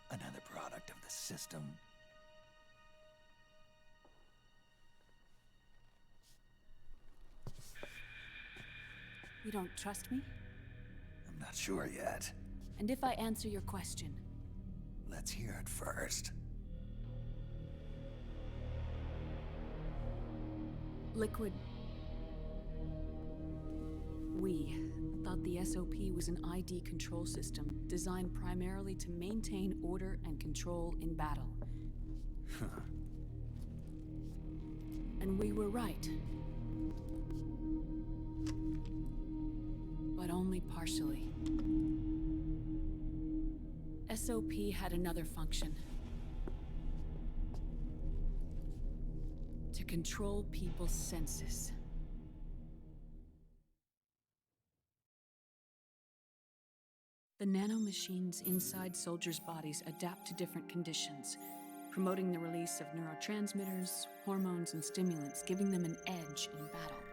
Another product of the system. You don't trust me? I'm not sure yet. And if I answer your question? Let's hear it first. Liquid. We thought the SOP was an ID control system designed primarily to maintain order and control in battle. And we were right. But only partially. SOP had another function. To control people's senses. The nanomachines inside soldiers' bodies adapt to different conditions, promoting the release of neurotransmitters, hormones, and stimulants, giving them an edge in battle.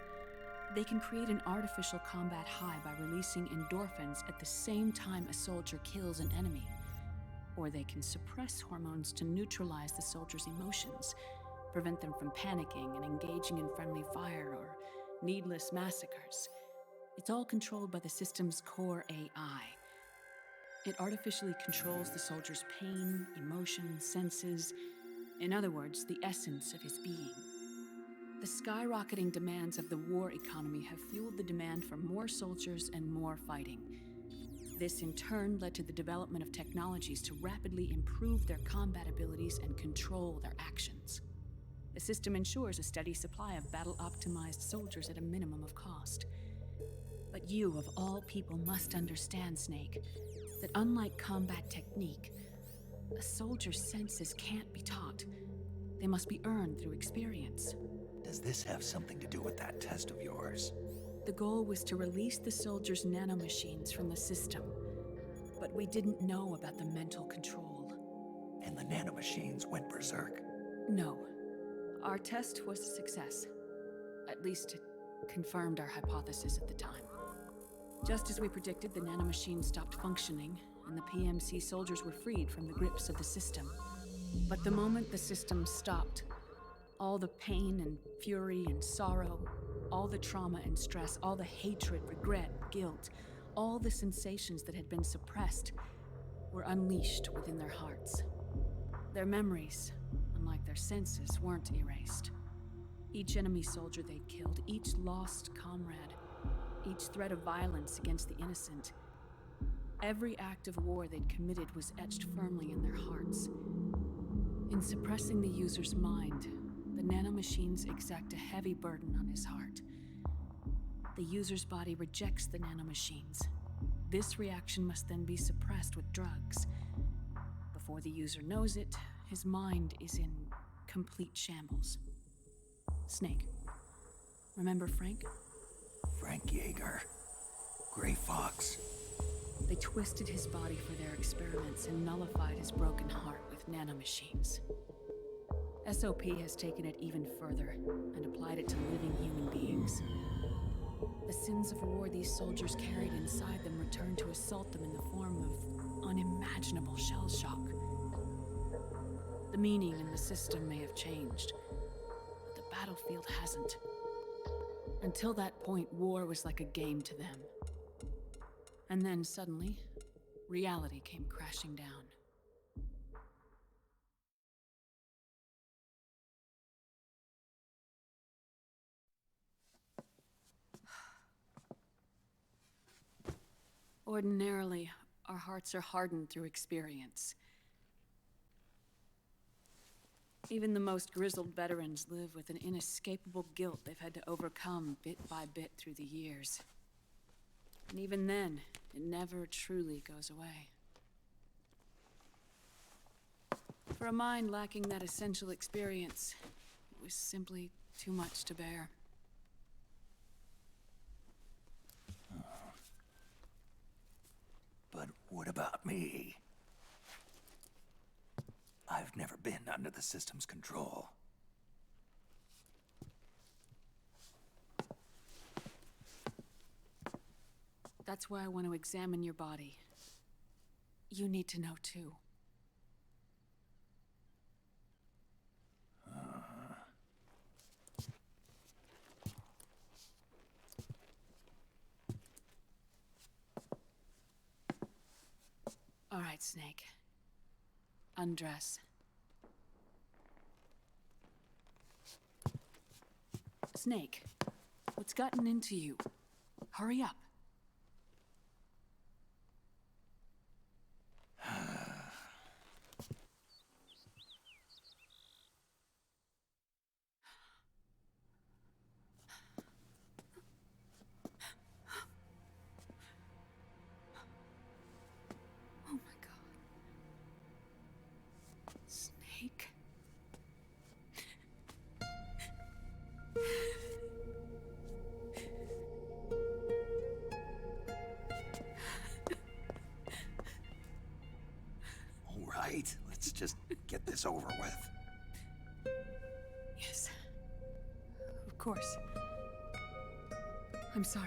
They can create an artificial combat high by releasing endorphins at the same time a soldier kills an enemy. Or they can suppress hormones to neutralize the soldier's emotions, prevent them from panicking and engaging in friendly fire or needless massacres. It's all controlled by the system's core AI. It artificially controls the soldier's pain, emotion, senses, in other words, the essence of his being. The skyrocketing demands of the war economy have fueled the demand for more soldiers and more fighting. This in turn led to the development of technologies to rapidly improve their combat abilities and control their actions. The system ensures a steady supply of battle-optimized soldiers at a minimum of cost. But you, of all people, must understand, Snake, that unlike combat technique, a soldier's senses can't be taught. They must be earned through experience. Does this have something to do with that test of yours? The goal was to release the soldiers' nanomachines from the system, but we didn't know about the mental control. And the nanomachines went berserk? No. Our test was a success. At least it confirmed our hypothesis at the time. Just as we predicted, the nanomachines stopped functioning, and the PMC soldiers were freed from the grips of the system. But the moment the system stopped, all the pain and fury and sorrow, all the trauma and stress, all the hatred, regret, guilt, all the sensations that had been suppressed were unleashed within their hearts. Their memories, unlike their senses, weren't erased. Each enemy soldier they'd killed, each lost comrade, each threat of violence against the innocent, every act of war they'd committed was etched firmly in their hearts. In suppressing the user's mind, the nanomachines exact a heavy burden on his heart. The user's body rejects the nanomachines. This reaction must then be suppressed with drugs. Before the user knows it, his mind is in complete shambles. Snake. Remember Frank? Frank Yeager. Gray Fox. They twisted his body for their experiments and nullified his broken heart with nanomachines. SOP has taken it even further and applied it to living human beings. The sins of war these soldiers carried inside them returned to assault them in the form of unimaginable shell shock. The meaning in the system may have changed, but the battlefield hasn't. Until that point, war was like a game to them. And then suddenly, reality came crashing down. Ordinarily, our hearts are hardened through experience. Even the most grizzled veterans live with an inescapable guilt they've had to overcome bit by bit through the years. And even then, it never truly goes away. For a mind lacking that essential experience, it was simply too much to bear. But what about me? I've never been under the system's control. That's why I want to examine your body. You need to know too. All right, Snake. Undress. Snake, what's gotten into you? Hurry up. Oh my God. Snake. All right, let's just get this over with. Yes. Of course. I'm sorry.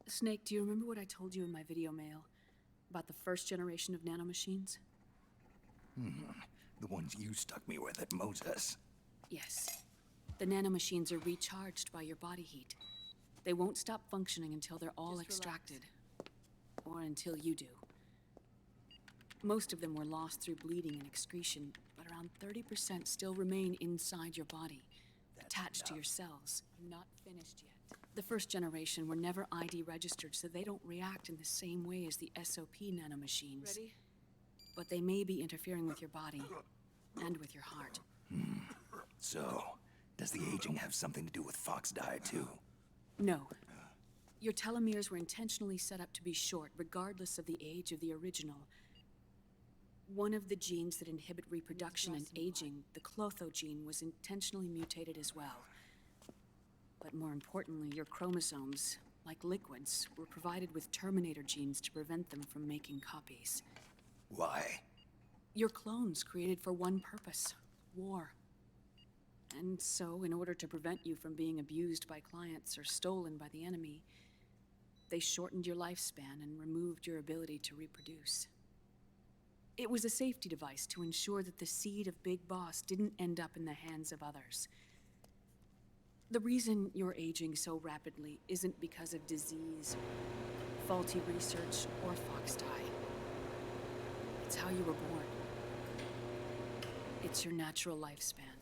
Snake, do you remember what I told you in my video mail about the first generation of nanomachines? The ones you stuck me with at Moses. Yes. The nanomachines are recharged by your body heat. They won't stop functioning until they're all extracted. Or until you do. Most of them were lost through bleeding and excretion, but around 30% still remain inside your body, attached to your cells. I'm not finished yet. The first generation were never ID registered, so they don't react in the same way as the SOP nanomachines. Ready? But they may be interfering with your body, and with your heart. So, does the aging have something to do with Fox diet too? No. Your telomeres were intentionally set up to be short, regardless of the age of the original. One of the genes that inhibit reproduction and aging, the Clotho gene, was intentionally mutated as well. But more importantly, your chromosomes, like liquids, were provided with terminator genes to prevent them from making copies. Why? Your clones created for one purpose: war. And so, in order to prevent you from being abused by clients or stolen by the enemy, they shortened your lifespan and removed your ability to reproduce. It was a safety device to ensure that the seed of Big Boss didn't end up in the hands of others. The reason you're aging so rapidly isn't because of disease, faulty research, or fox dye. It's how you were born. It's your natural lifespan.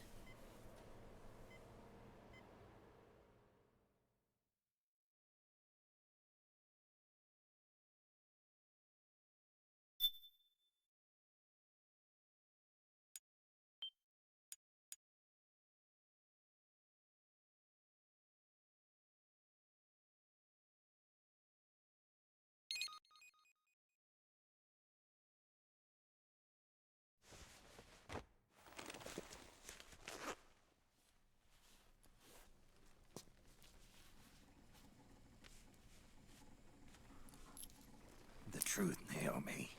The truth, Naomi.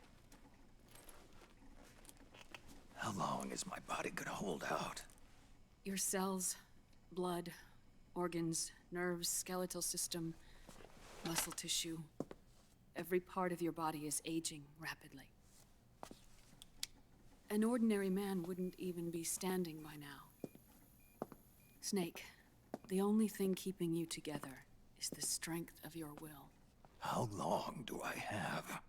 How long is my body gonna hold out? Your cells, blood, organs, nerves, skeletal system, muscle tissue. Every part of your body is aging rapidly. An ordinary man wouldn't even be standing by now. Snake, the only thing keeping you together is the strength of your will. How long do I have?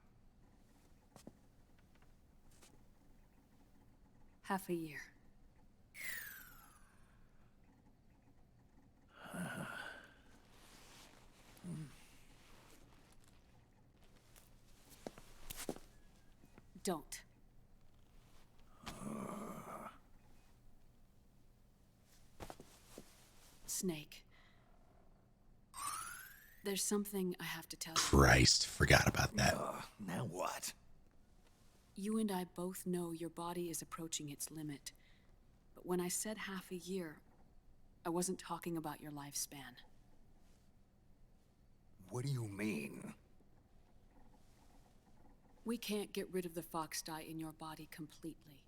Half a year. Don't. Snake. There's something I have to tell you. Christ, forgot about that. Now what? You and I both know your body is approaching its limit. But when I said half a year, I wasn't talking about your lifespan. What do you mean? We can't get rid of the fox dye in your body completely.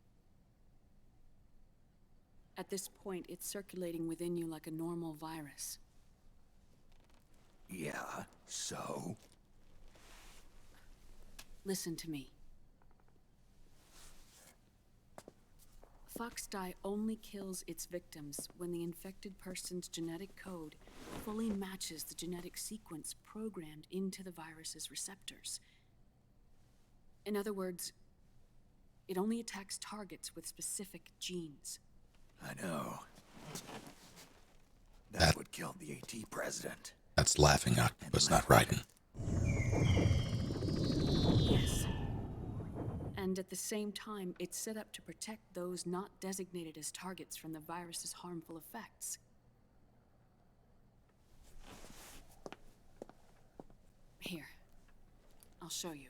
At this point, it's circulating within you like a normal virus. Yeah, so? Listen to me. Fox dye only kills its victims when the infected person's genetic code fully matches the genetic sequence programmed into the virus's receptors. In other words, it only attacks targets with specific genes. I know. That's what killed the AT president. That's laughing octopus, not writing. Yes. And at the same time, it's set up to protect those not designated as targets from the virus's harmful effects. Here, I'll show you.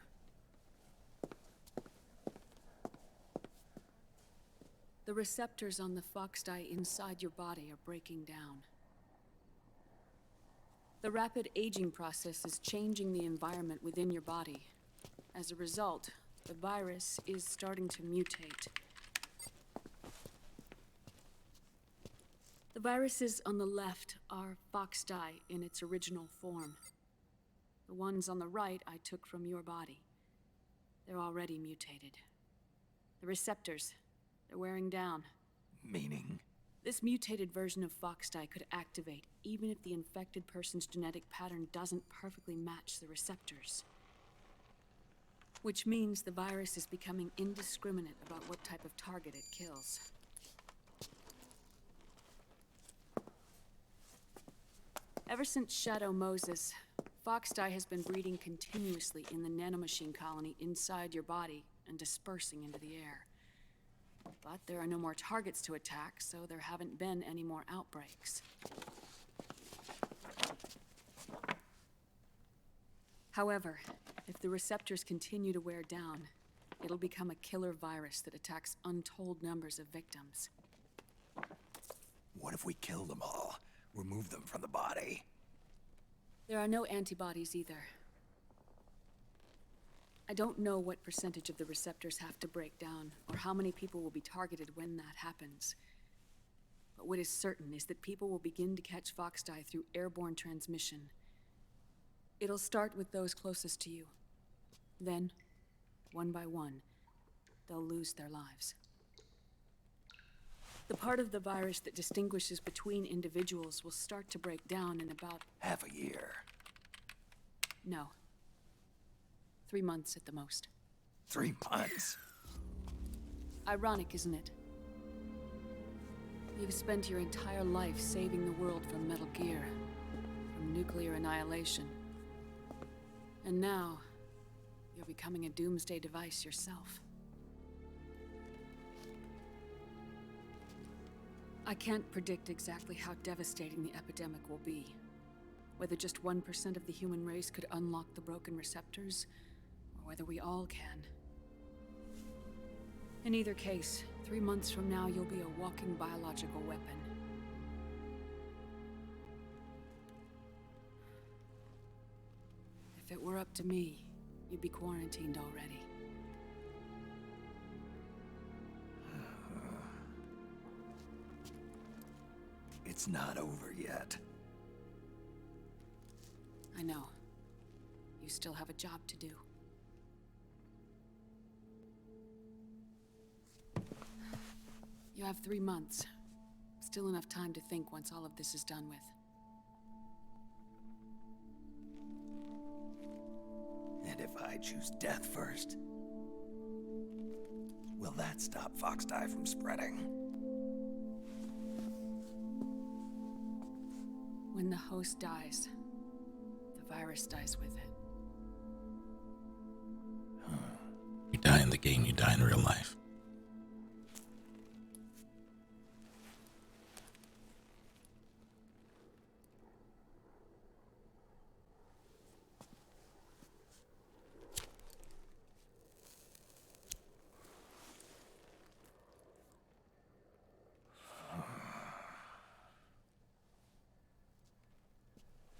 The receptors on the fox dye inside your body are breaking down. The rapid aging process is changing the environment within your body. As a result, the virus is starting to mutate. The viruses on the left are fox dye in its original form. The ones on the right I took from your body. They're already mutated. The receptors, they're wearing down. Meaning? This mutated version of fox dye could activate even if the infected person's genetic pattern doesn't perfectly match the receptors. Which means the virus is becoming indiscriminate about what type of target it kills. Ever since Shadow Moses, fox dye has been breeding continuously in the nanomachine colony inside your body and dispersing into the air. But there are no more targets to attack, so there haven't been any more outbreaks. However, if the receptors continue to wear down, it'll become a killer virus that attacks untold numbers of victims. What if we kill them all? Remove them from the body? There are no antibodies either. I don't know what percentage of the receptors have to break down, or how many people will be targeted when that happens. But what is certain is that people will begin to catch Foxdie through airborne transmission. It'll start with those closest to you. Then, one by one, they'll lose their lives. The part of the virus that distinguishes between individuals will start to break down in about... Half a year. No. 3 months at the most. 3 months? Ironic, isn't it? You've spent your entire life saving the world from Metal Gear, from nuclear annihilation. And now, you're becoming a doomsday device yourself. I can't predict exactly how devastating the epidemic will be. Whether just 1% of the human race could unlock the broken receptors, or whether we all can. In either case, 3 months from now, you'll be a walking biological weapon. If it were up to me, you'd be quarantined already. It's not over yet. I know. You still have a job to do. You have 3 months. Still enough time to think once all of this is done with. And if I choose death first, will that stop Foxdie from spreading? When the host dies, the virus dies with it. You die in the game, you die in real life.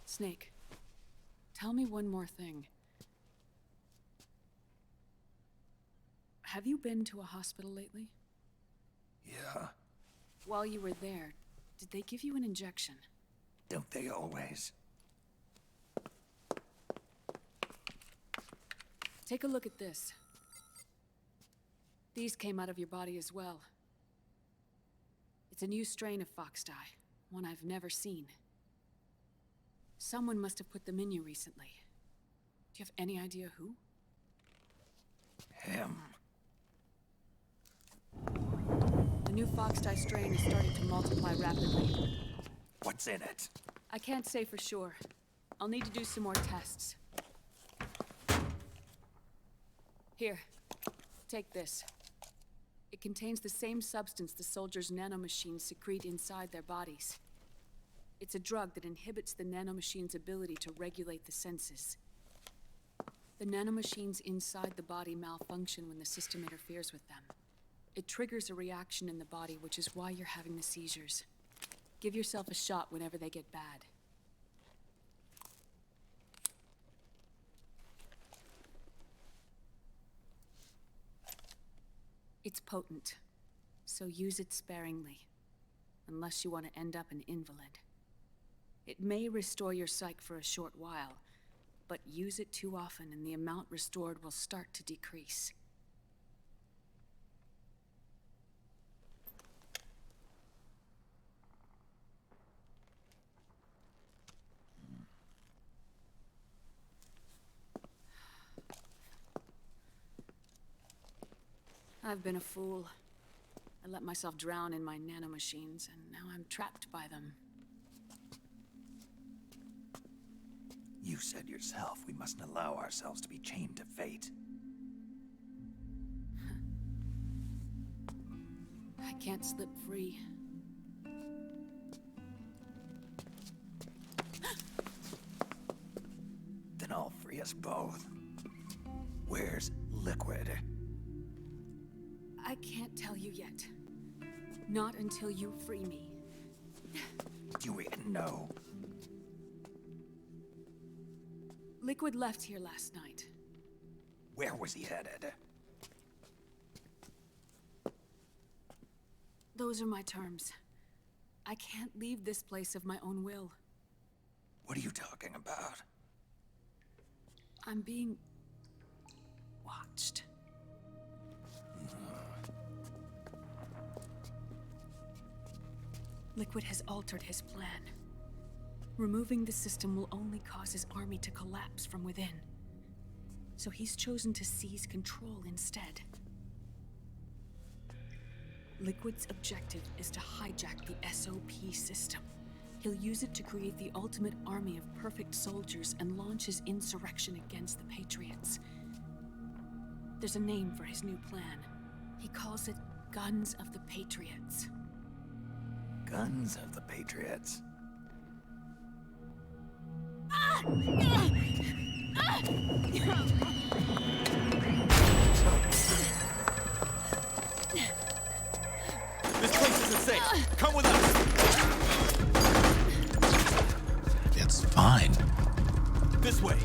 Snake, tell me one more thing. Have you been to a hospital lately? Yeah. While you were there, did they give you an injection? Don't they always? Take a look at this. These came out of your body as well. It's a new strain of Foxdie, one I've never seen. Someone must have put them in you recently. Do you have any idea who? Him. The new Foxdie strain is starting to multiply rapidly. What's in it? I can't say for sure. I'll need to do some more tests. Here, take this. It contains the same substance the soldiers' nanomachines secrete inside their bodies. It's a drug that inhibits the nanomachine's ability to regulate the senses. The nanomachines inside the body malfunction when the system interferes with them. It triggers a reaction in the body, which is why you're having the seizures. Give yourself a shot whenever they get bad. It's potent, so use it sparingly, unless you want to end up an invalid. It may restore your psyche for a short while, but use it too often and the amount restored will start to decrease. I've been a fool. I let myself drown in my nanomachines, and now I'm trapped by them. You said yourself we mustn't allow ourselves to be chained to fate. I can't slip free. Then I'll free us both. Where's Liquid? I can't tell you yet. Not until you free me. Do you even know? Liquid left here last night. Where was he headed? Those are my terms. I can't leave this place of my own will. What are you talking about? I'm being watched. Liquid has altered his plan. Removing the system will only cause his army to collapse from within. So he's chosen to seize control instead. Liquid's objective is to hijack the SOP system. He'll use it to create the ultimate army of perfect soldiers and launch his insurrection against the Patriots. There's a name for his new plan. He calls it Guns of the Patriots. Guns of the Patriots? This place isn't safe. Come with us. It's fine. This way.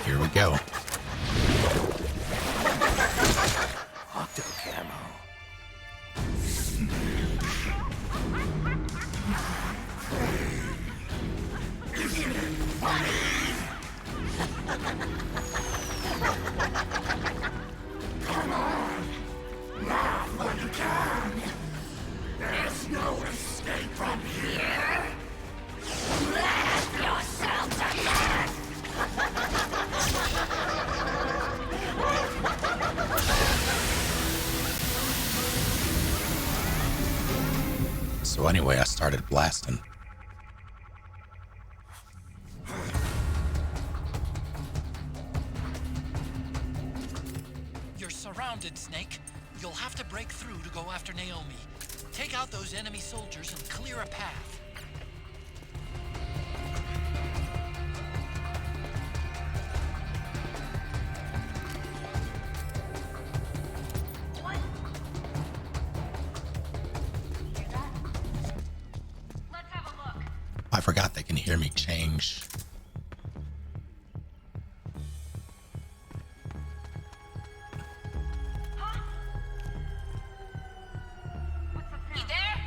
Here we go. Octo camo. Come on! Laugh when you can! There's no escape from here! Laugh yourself to death! So anyway, I started blasting. You're surrounded, Snake. You'll have to break through to go after Naomi. Take out those enemy soldiers and clear a path. I forgot they can hear me change. You there?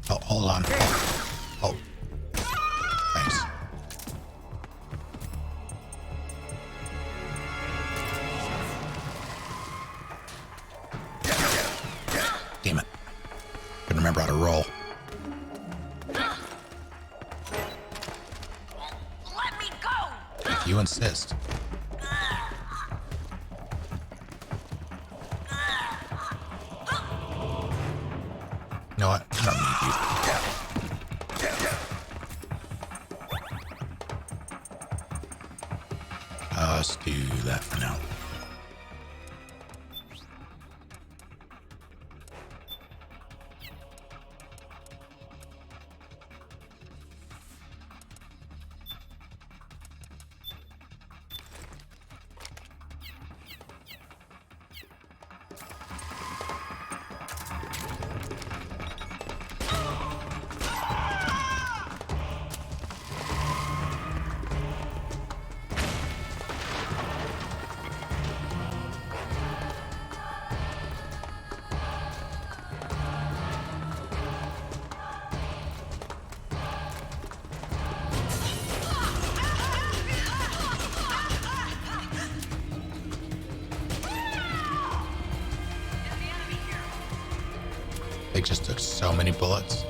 Oh, hold on. Oh. Thanks. Damn it. Couldn't remember how to roll. Let me go! If you insist. You know what? I don't need you. Let's do that for now. They just took so many bullets.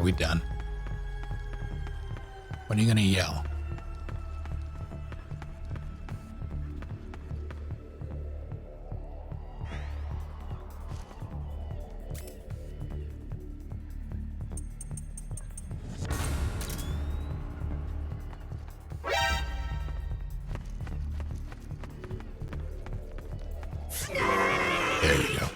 Are we done? When are you gonna yell? There you go.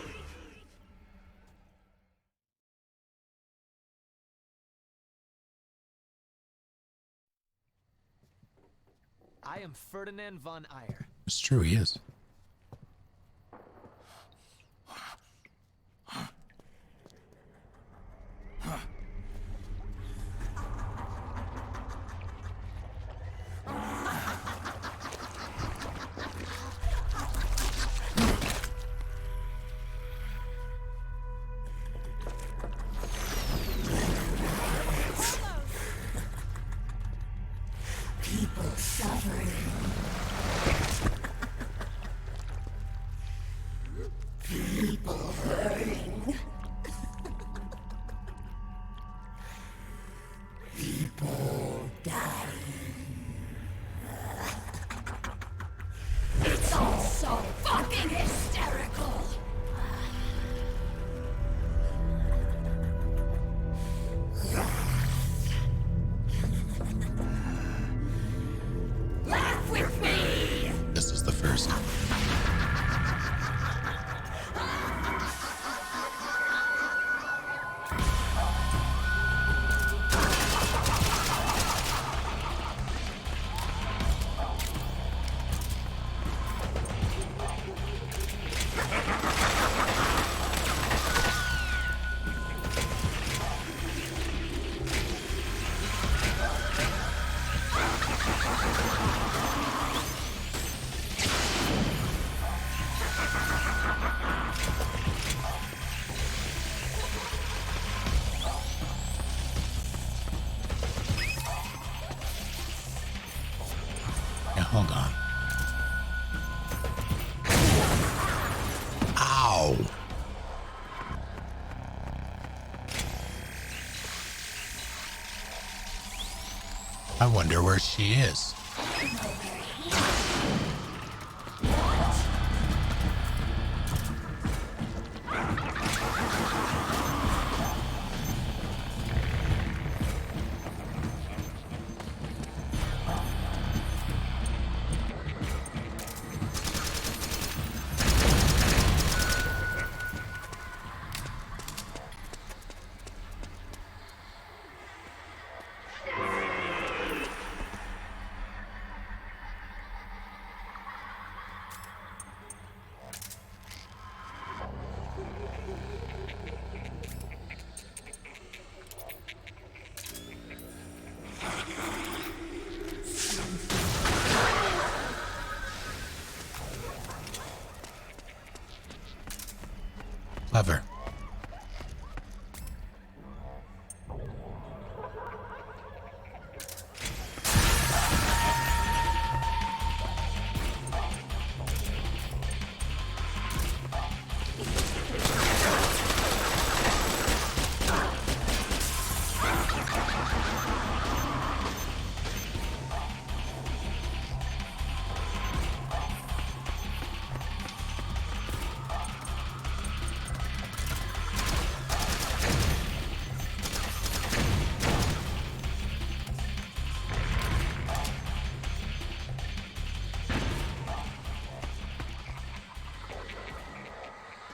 I am Ferdinand von Ayer. It's true, he is. People suffering. People hurting. People dying. It's all so fucking hysterical. Laugh with me! This is the first. Yeah, hold on. Ow! I wonder where she is. Clever.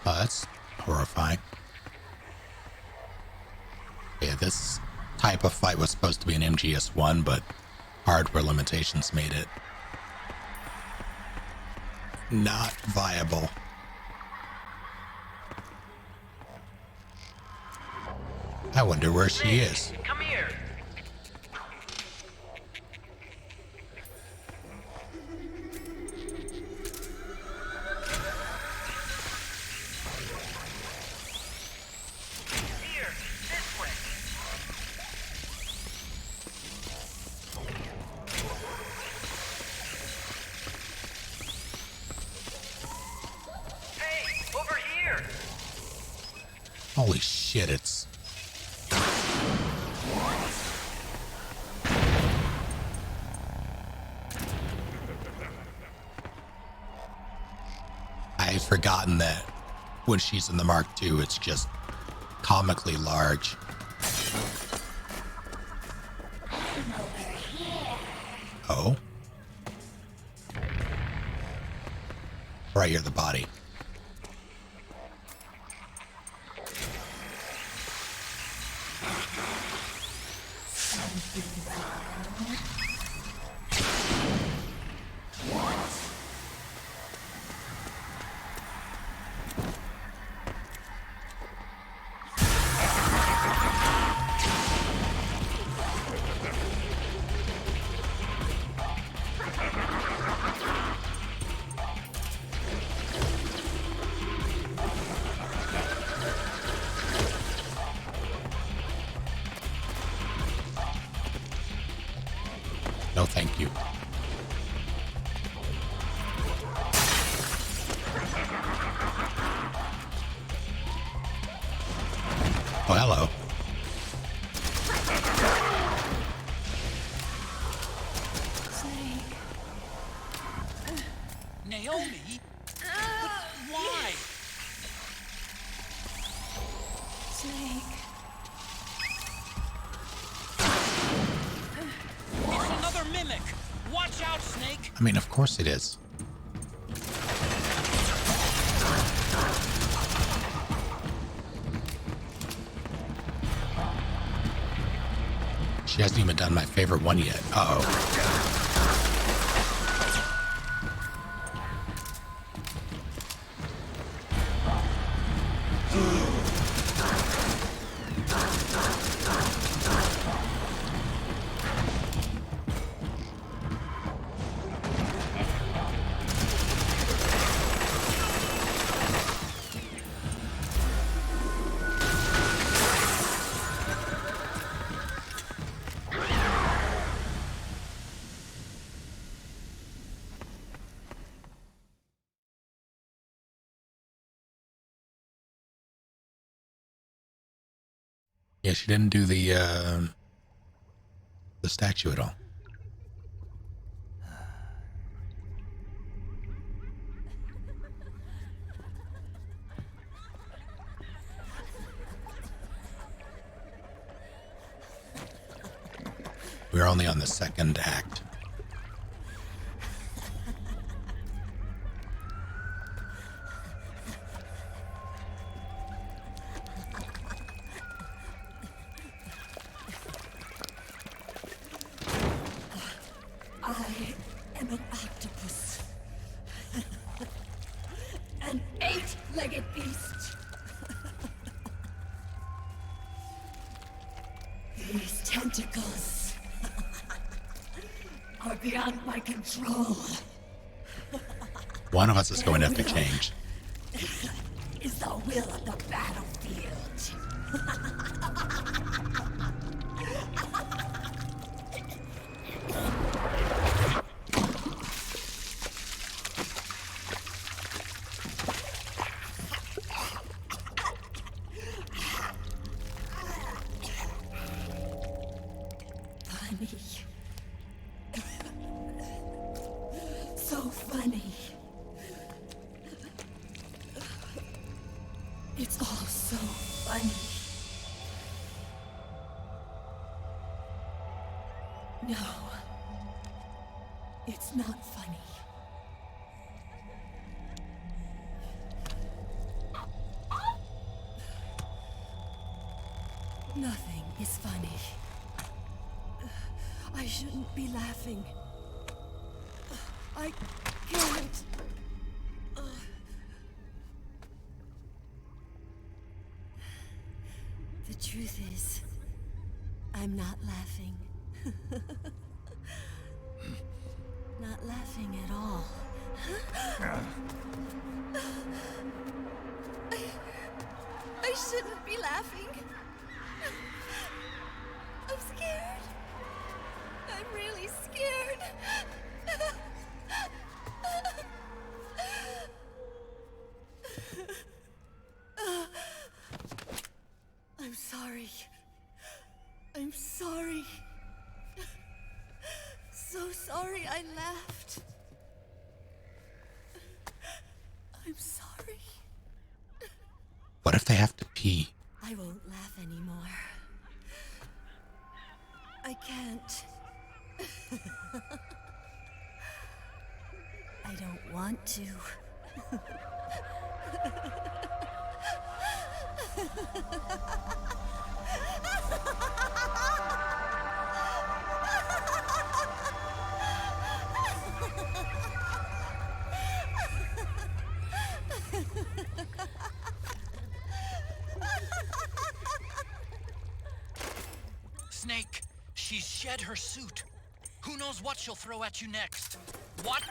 Oh, that's horrifying. Yeah, this type of fight was supposed to be an MGS1, but hardware limitations made it not viable. I wonder where she is. Come here. Here, this way. Hey, over here. Holy shit, it's... forgotten that when she's in the Mark II, it's just comically large. Oh? Right here, the body. No, thank you. Oh, hello. Snake. Naomi? But why? Snake. It's another mimic. Watch out, Snake. I mean, of course it is. She hasn't even done my favorite one yet. Uh-oh. Yeah, she didn't do the statue at all. We're only on the second act. I am an octopus. An 8-legged beast. These tentacles are beyond my control. One of us is going to have to change. Is the will of the battlefield. Funny. So funny. It's all so funny. No. It's not funny. Nothing is funny. I shouldn't be laughing. I can't. The truth is, I'm not laughing. Not laughing at all. I shouldn't be laughing. I'm scared. I'm really scared. I'm sorry. I'm sorry. So sorry I laughed. I'm sorry. they have to pee? I won't laugh anymore. I can't. I don't want to. Snake, she's shed her suit. Who knows what she'll throw at you next? What?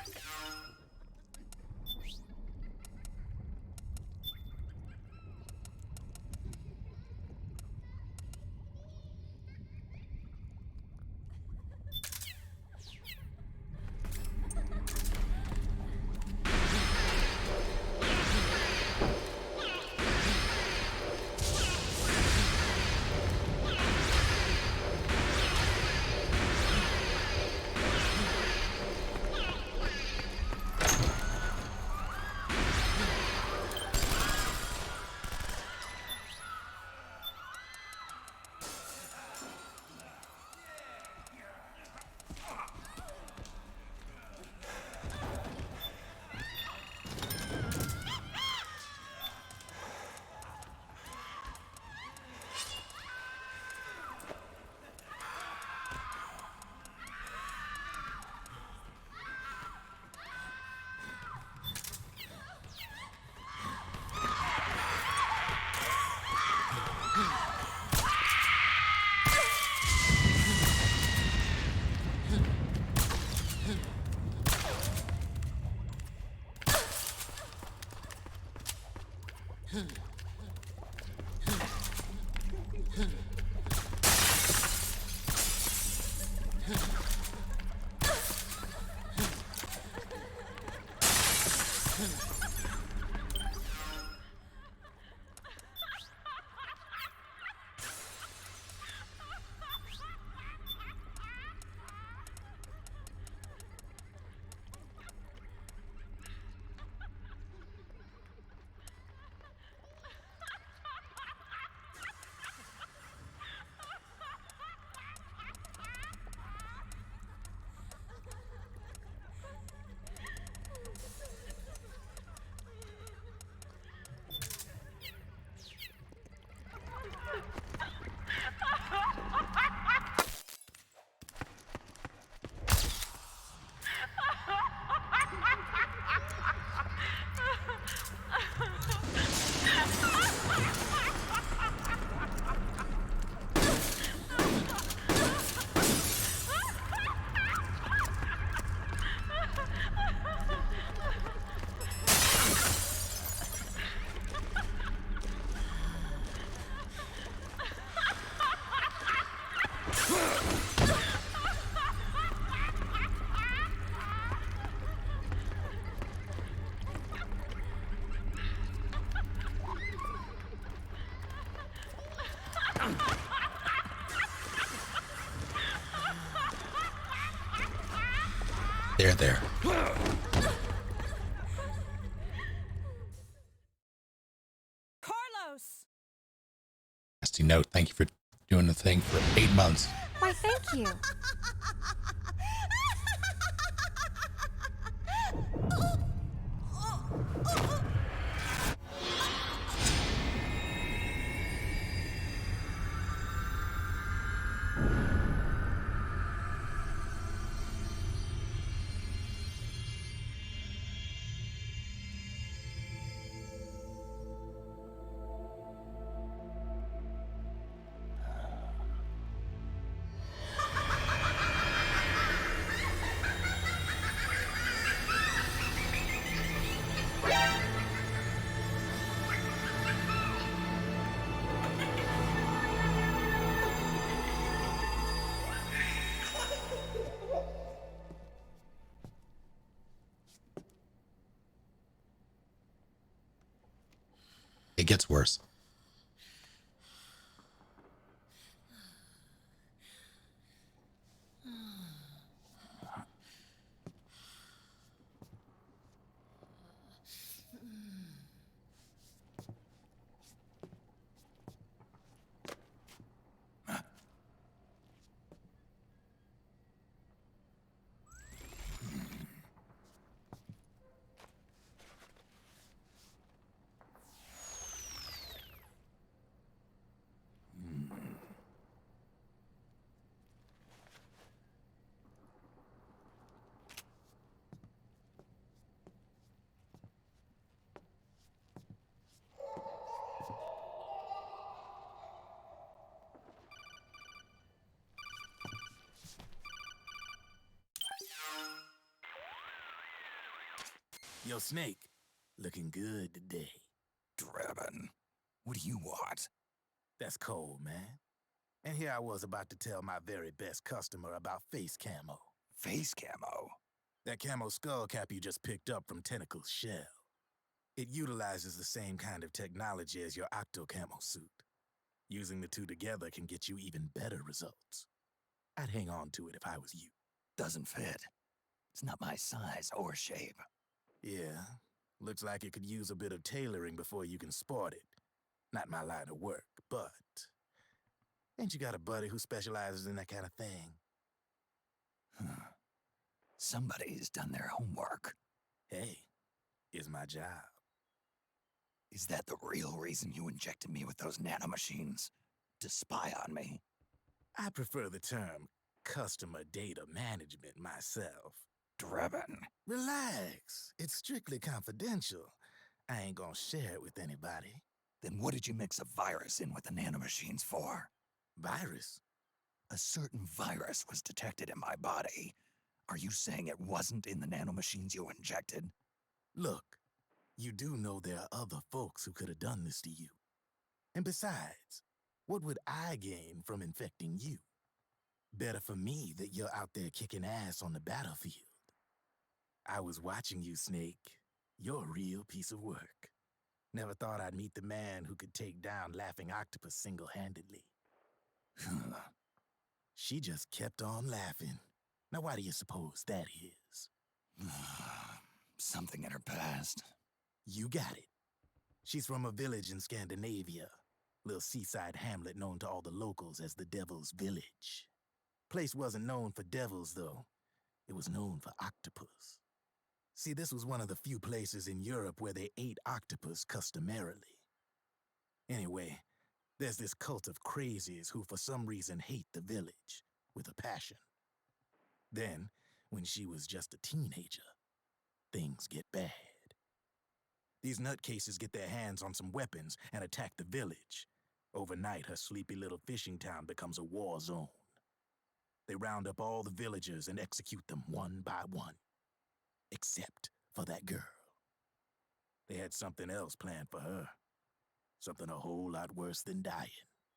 There. Carlos! Nasty note. Thank you for doing the thing for 8 months. Why, thank you. It gets worse. Yo, Snake, looking good today. Drebin, what do you want? That's cold, man. And here I was about to tell my very best customer about face camo. Face camo? That camo skull cap you just picked up from Tentacle's shell. It utilizes the same kind of technology as your octo camo suit. Using the two together can get you even better results. I'd hang on to it if I was you. Doesn't fit. It's not my size or shape. Yeah, looks like it could use a bit of tailoring before you can sport it. Not my line of work, but... Ain't you got a buddy who specializes in that kind of thing? Somebody's done their homework. Hey, it's my job. Is that the real reason you injected me with those nanomachines? To spy on me? I prefer the term customer data management myself. Drebin. Relax. It's strictly confidential. I ain't gonna share it with anybody. Then what did you mix a virus in with the nanomachines for? Virus? A certain virus was detected in my body. Are you saying it wasn't in the nanomachines you injected? Look, you do know there are other folks who could have done this to you. And besides, what would I gain from infecting you? Better for me that you're out there kicking ass on the battlefield. I was watching you, Snake. You're a real piece of work. Never thought I'd meet the man who could take down Laughing Octopus single-handedly. She just kept on laughing. Now why do you suppose that is? Something in her past. You got it. She's from a village in Scandinavia. Little seaside hamlet known to all the locals as the Devil's Village. Place wasn't known for devils, though. It was known for octopus. See, this was one of the few places in Europe where they ate octopus customarily. Anyway, there's this cult of crazies who for some reason hate the village with a passion. Then, when she was just a teenager, things get bad. These nutcases get their hands on some weapons and attack the village. Overnight, her sleepy little fishing town becomes a war zone. They round up all the villagers and execute them one by one. Except for that girl. They had something else planned for her. Something a whole lot worse than dying.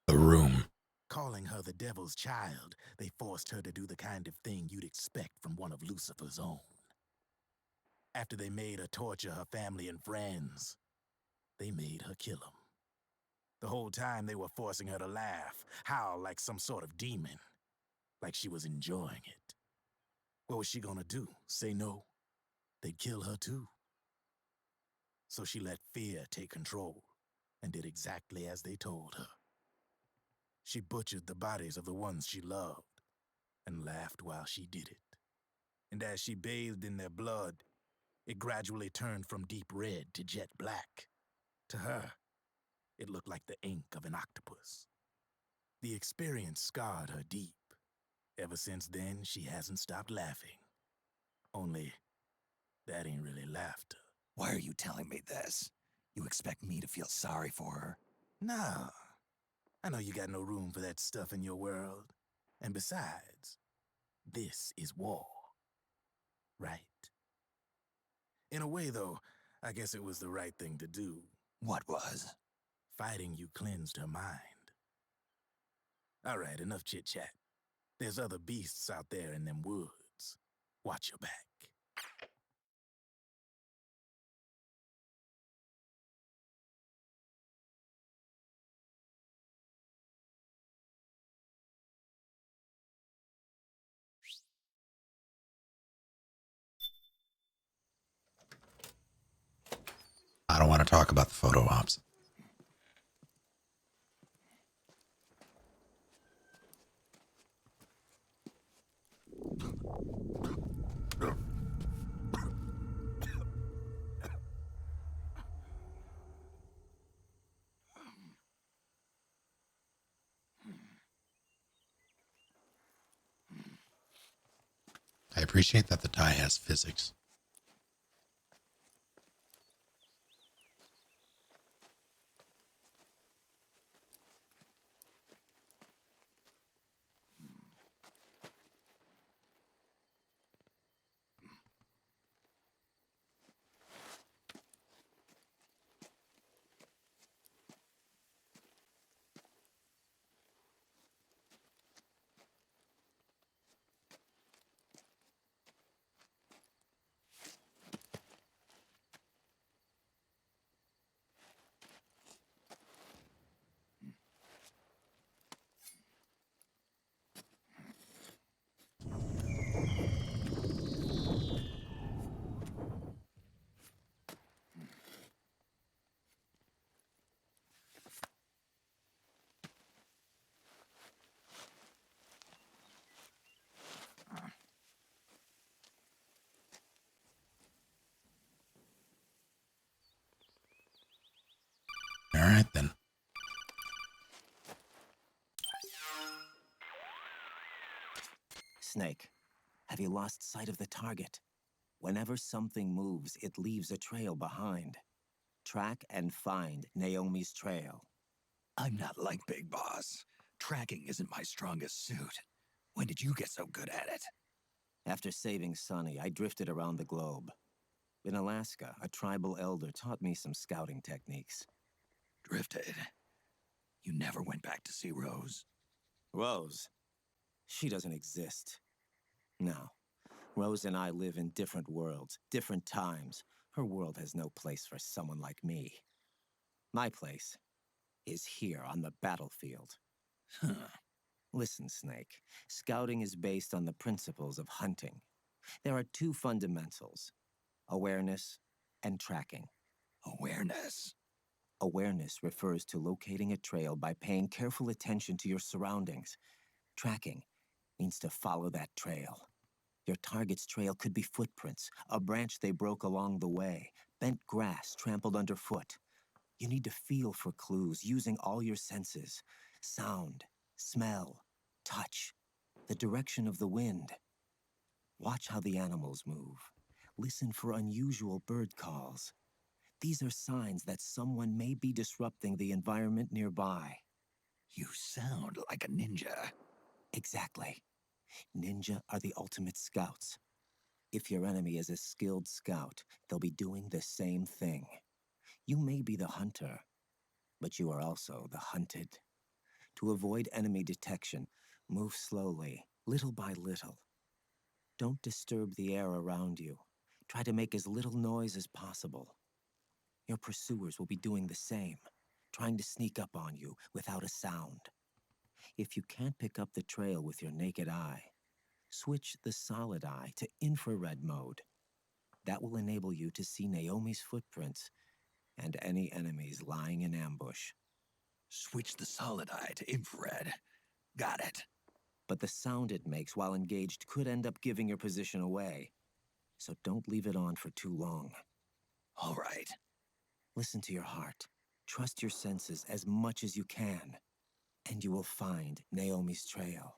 The Room. Calling her the devil's child, they forced her to do the kind of thing you'd expect from one of Lucifer's own. After they made her torture her family and friends, they made her kill them. The whole time they were forcing her to laugh, howl like some sort of demon. Like she was enjoying it. What was she gonna do? Say no? They'd kill her too. So she let fear take control and did exactly as they told her. She butchered the bodies of the ones she loved and laughed while she did it. And as she bathed in their blood, it gradually turned from deep red to jet black. To her, it looked like the ink of an octopus. The experience scarred her deep. Ever since then, she hasn't stopped laughing. Only, that ain't really laughter. Why are you telling me this? You expect me to feel sorry for her? Nah. I know you got no room for that stuff in your world. And besides, this is war. Right? In a way, though, I guess it was the right thing to do. What was? Fighting you cleansed her mind. All right, enough chit-chat. There's other beasts out there in them woods. Watch your back. I don't want to talk about the photo ops. I appreciate that the tie has physics. right then. Snake, have you lost sight of the target? Whenever something moves, it leaves a trail behind. Track and find Naomi's trail. I'm not like Big Boss. Tracking isn't my strongest suit. When did you get so good at it? After saving Sonny, I drifted around the globe. In Alaska, a tribal elder taught me some scouting techniques. Drifted? You never went back to see Rose? Rose? She doesn't exist. No. Rose and I live in different worlds, different times. Her world has no place for someone like me. My place is here on the battlefield. Huh. Listen, Snake. Scouting is based on the principles of hunting. There are two fundamentals: awareness and tracking. Awareness? Awareness refers to locating a trail by paying careful attention to your surroundings. Tracking means to follow that trail. Your target's trail could be footprints, a branch they broke along the way, bent grass trampled underfoot. You need to feel for clues using all your senses: sound, smell, touch, the direction of the wind. Watch how the animals move. Listen for unusual bird calls. These are signs that someone may be disrupting the environment nearby. You sound like a ninja. Exactly. Ninja are the ultimate scouts. If your enemy is a skilled scout, they'll be doing the same thing. You may be the hunter, but you are also the hunted. To avoid enemy detection, move slowly, little by little. Don't disturb the air around you. Try to make as little noise as possible. Your pursuers will be doing the same, trying to sneak up on you without a sound. If you can't pick up the trail with your naked eye, switch the solid eye to infrared mode. That will enable you to see Naomi's footprints and any enemies lying in ambush. Switch the solid eye to infrared. Got it. But the sound it makes while engaged could end up giving your position away. So don't leave it on for too long. All right. Listen to your heart. Trust your senses as much as you can. And you will find Naomi's trail.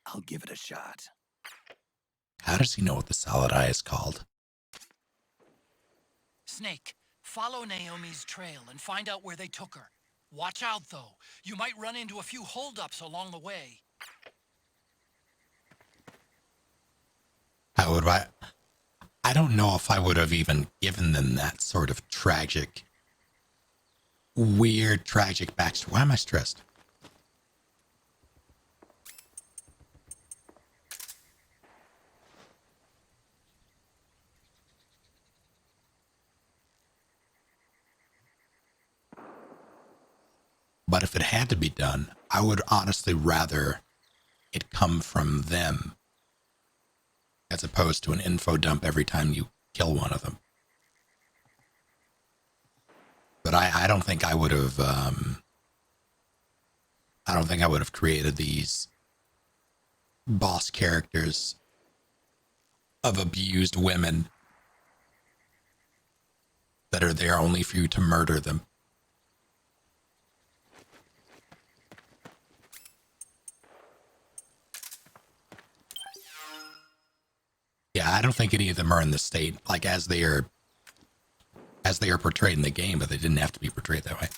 I'll give it a shot. How does he know what the solid eye is called? Snake, follow Naomi's trail and find out where they took her. Watch out, though. You might run into a few holdups along the way. I don't know if I would have even given them that sort of weird, tragic backstory. Why am I stressed? But if it had to be done, I would honestly rather it come from them as opposed to an info dump every time you kill one of them. But I don't think I would have. I don't think I would have created these boss characters of abused women that are there only for you to murder them. Yeah, I don't think any of them are in the state like as they are portrayed in the game, but they didn't have to be portrayed that way.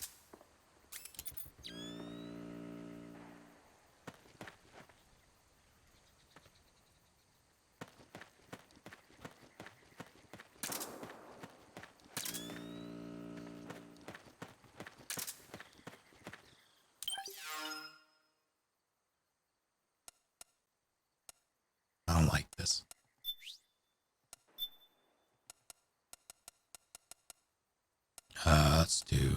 I don't like this. Let's do.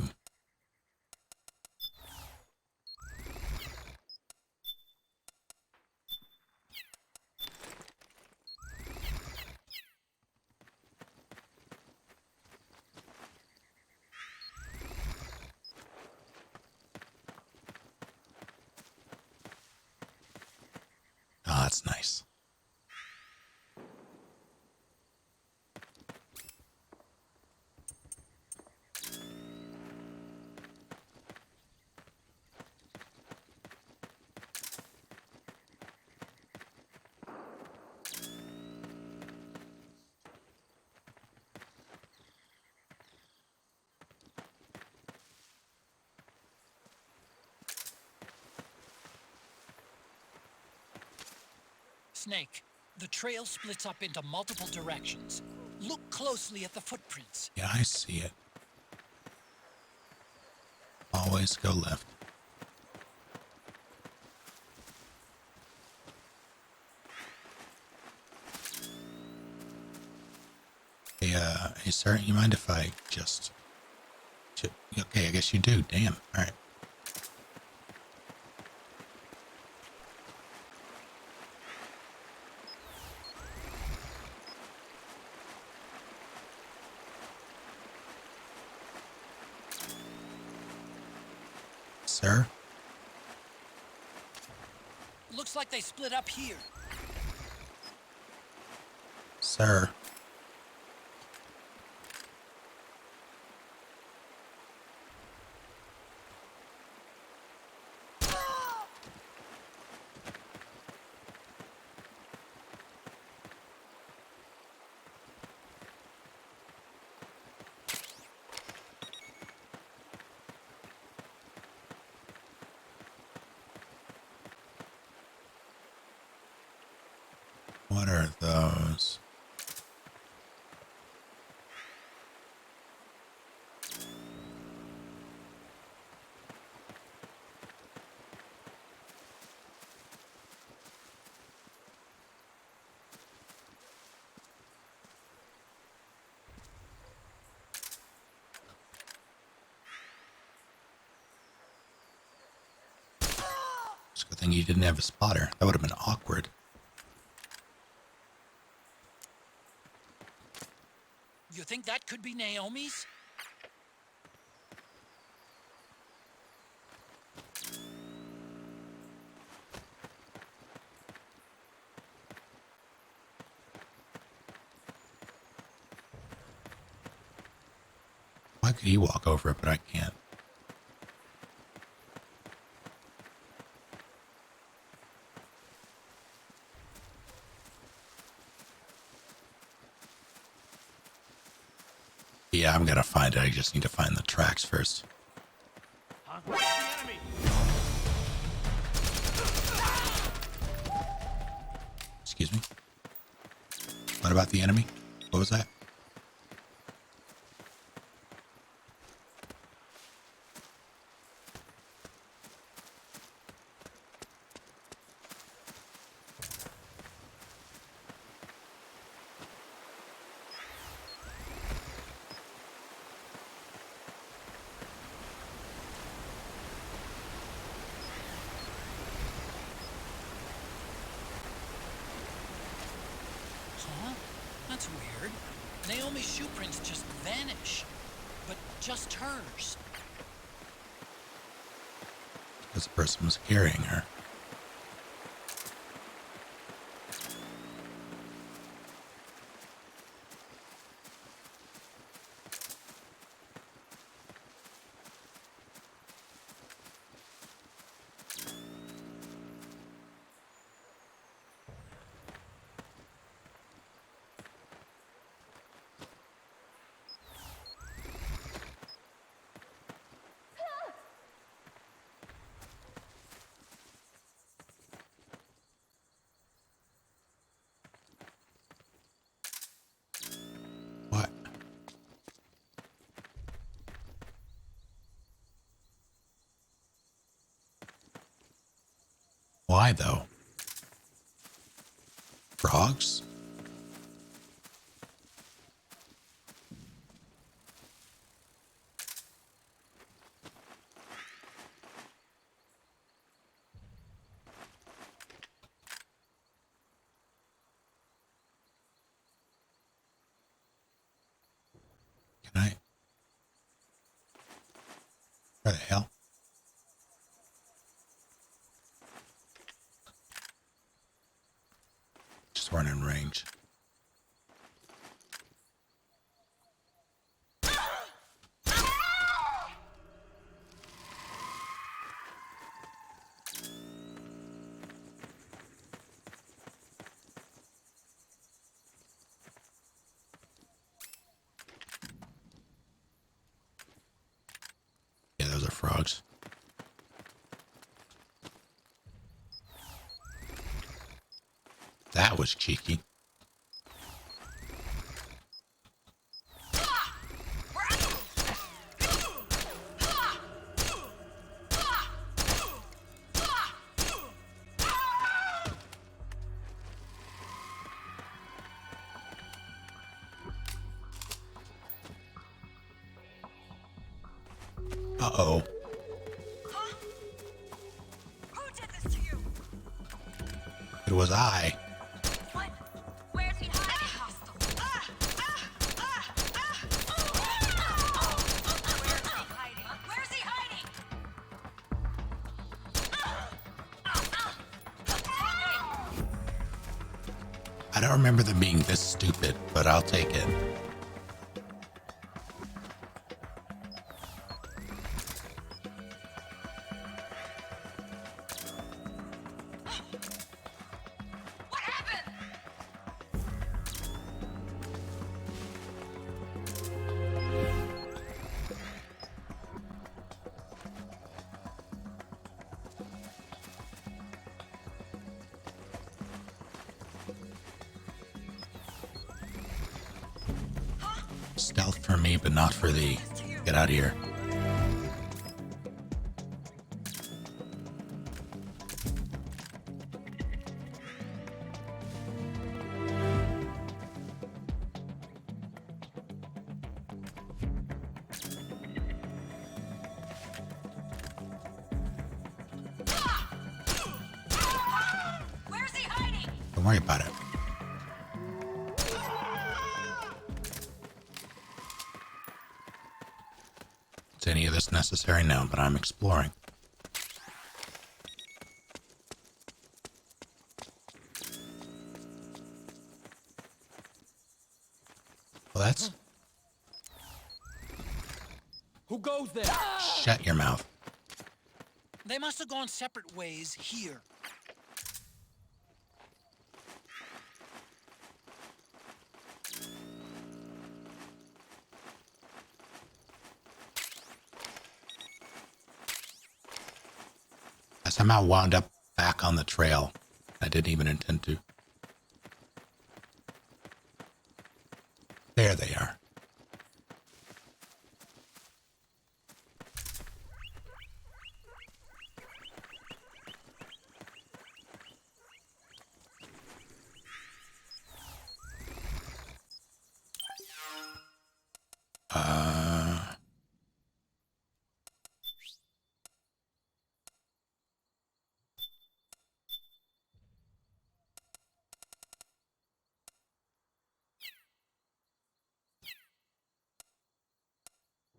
Oh, that's nice. Snake, the trail splits up into multiple directions. Look closely at the footprints. Yeah, I see it. Always go left. Hey, sir, you mind if I just... Okay, I guess you do. Damn. All right. Sir? Looks like they split up here. Sir? What are those? It's a good thing you didn't have a spotter. That would have been awkward. You think that could be Naomi's? Why could he walk over it, but I can't? Yeah, I'm gonna find it. I just need to find the tracks first. Huh? Where's the enemy? Excuse me? What about the enemy? What was that? Huh? That's weird. Naomi's shoe prints just vanish. But just hers. Because the person was carrying her. What? Why, though? Frogs? Can I? Where the hell? Just weren't in range. Yeah, those are frogs. That was cheeky. Uh-oh. Who did this to you? It was I. What? Where's he hiding? Hostile. Where's he hiding? I don't remember them being this stupid, but I'll take it. What happened? Stealth for me, but not for thee. Get out of here. Where's he hiding? Don't worry about it. Is any of this necessary? No, but I'm exploring. Well, that's... Who goes there? Shut your mouth. They must have gone separate ways here. I somehow wound up back on the trail. I didn't even intend to. There they are.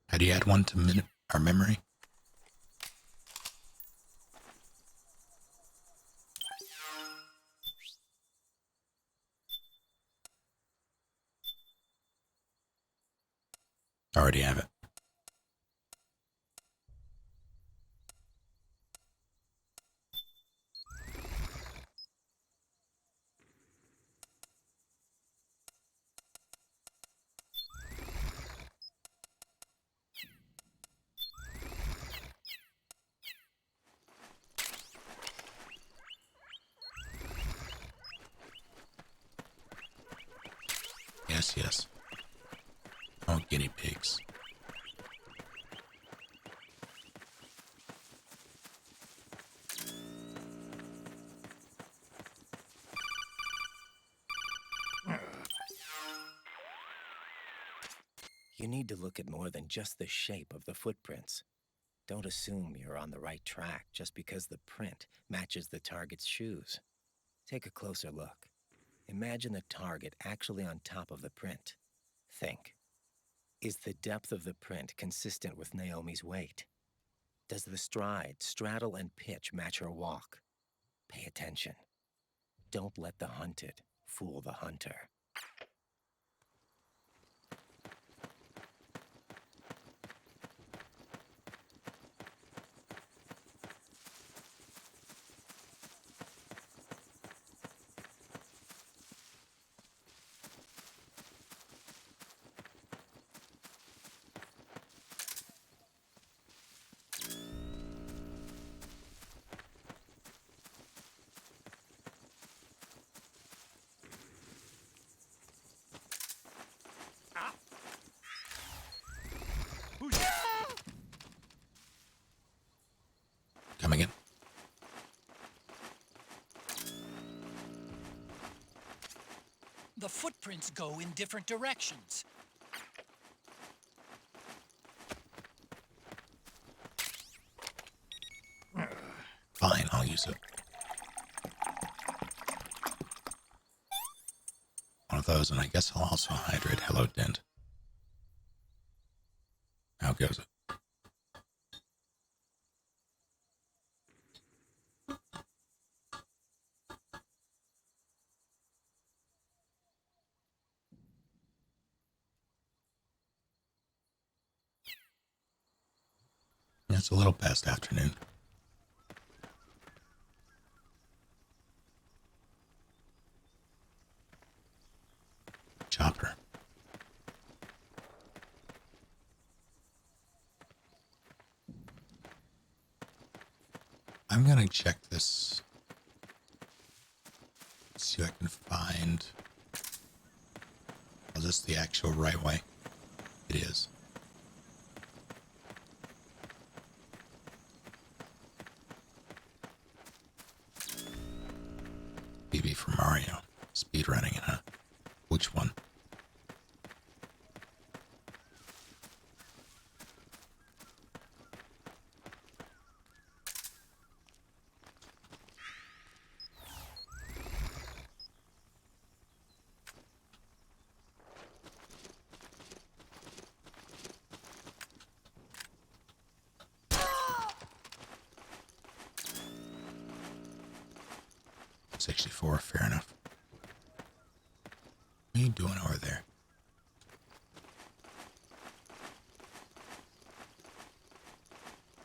Had you add one to our memory? Already have it. Yes, yes. Oh, guinea pigs. You need to look at more than just the shape of the footprints. Don't assume you're on the right track just because the print matches the target's shoes. Take a closer look. Imagine the target actually on top of the print. Think. Is the depth of the print consistent with Naomi's weight? Does the stride, straddle, and pitch match her walk? Pay attention. Don't let the hunted fool the hunter. The footprints go in different directions. Fine, I'll use it. One of those, and I guess I'll also hydrate. Hello, Dent. How goes it? It's a little past afternoon. Chopper. I'm gonna check this. See if I can find. Is this the actual right way? It is. BB for Mario. Speedrunning it, huh? Which one? $64, fair enough. What are you doing over there?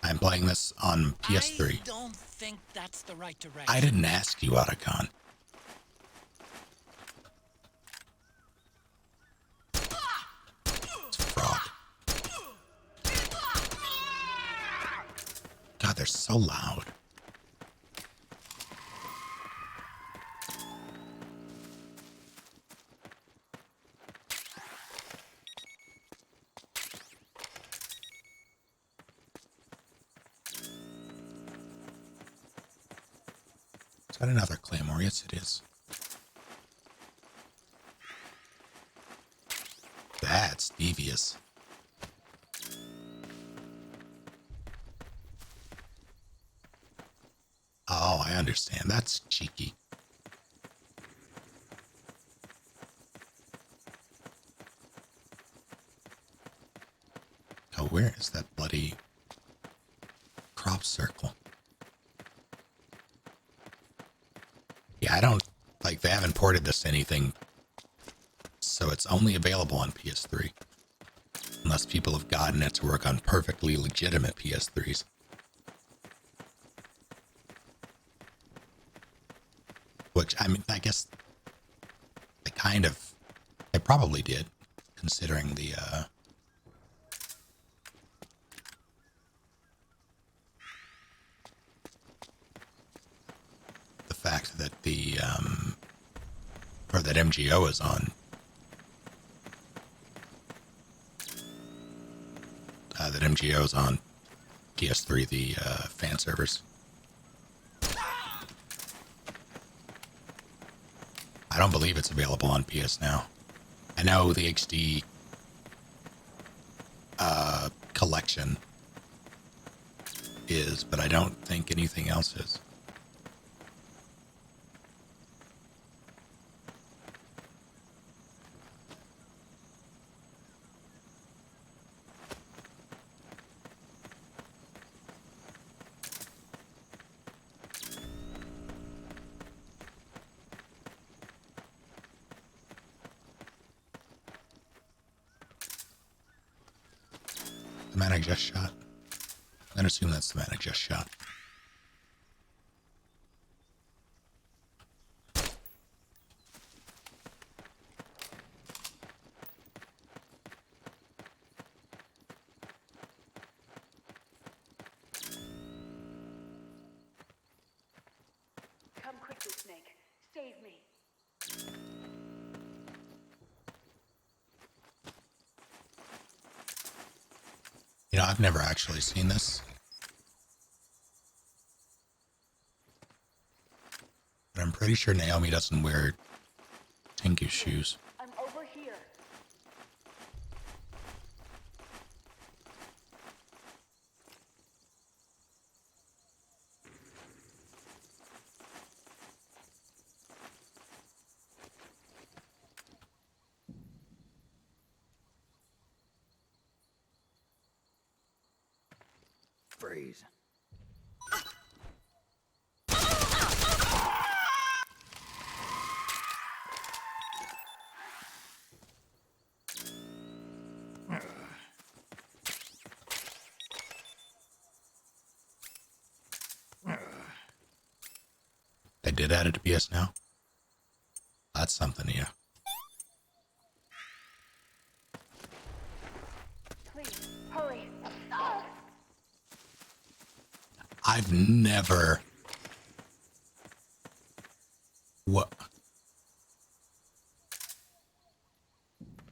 I'm playing this on PS3. I don't think that's the right direction. I didn't ask you, Otacon. It's a frog. God, they're so loud. Is that another claymore? Yes, it is. That's devious. Oh, I understand. That's cheeky. Oh, where is that bloody crop circle? Yeah, I don't, like, they haven't ported this to anything, so it's only available on PS3. Unless people have gotten it to work on perfectly legitimate PS3s. Which, I mean, I guess they probably did, considering the fact that or that MGO is on that MGO is on PS3, the fan servers. I don't believe it's available on PS Now. I know the HD collection is, but I don't think anything else is. The man I just shot. I'm gonna assume that's the man I just shot. Come quickly, Snake. Save me. You know, I've never actually seen this. But I'm pretty sure Naomi doesn't wear pinkish shoes. I'm over here. Freeze. They did add it to PS now. That's something, yeah. Please, hurry. I've never... What?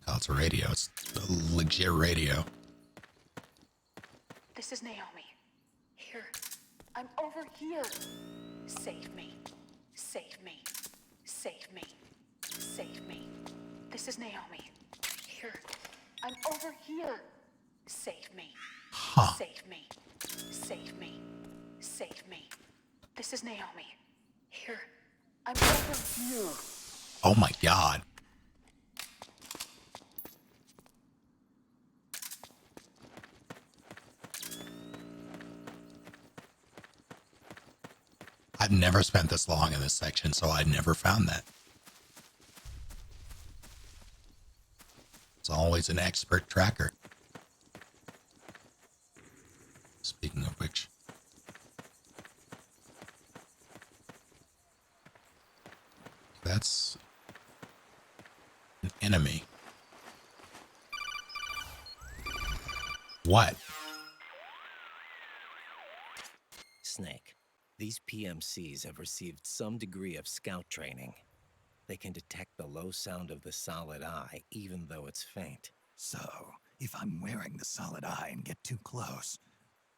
Oh, it's a radio. It's a legit radio. This is Naomi. Here. I'm over here. Save me. Save me. Save me. Save me. This is Naomi. Here. I'm over here. Save me. Huh. Save me. Save me. Save me. This is Naomi. Here. I'm over here. Oh my god. I've never spent this long in this section, so I never found that. It's always an expert tracker. Speaking of which. That's an enemy. What? Snake, these PMCs have received some degree of scout training. They can detect the low sound of the solid eye, even though it's faint. So, if I'm wearing the solid eye and get too close,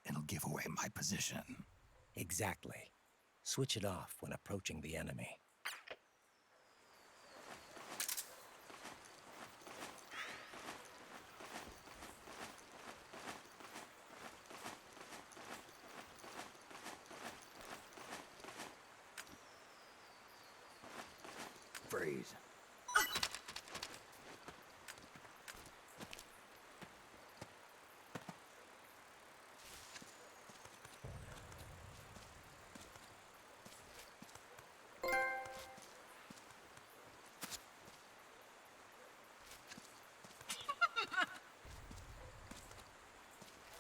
it'll give away my position. Exactly. Switch it off when approaching the enemy. Freeze.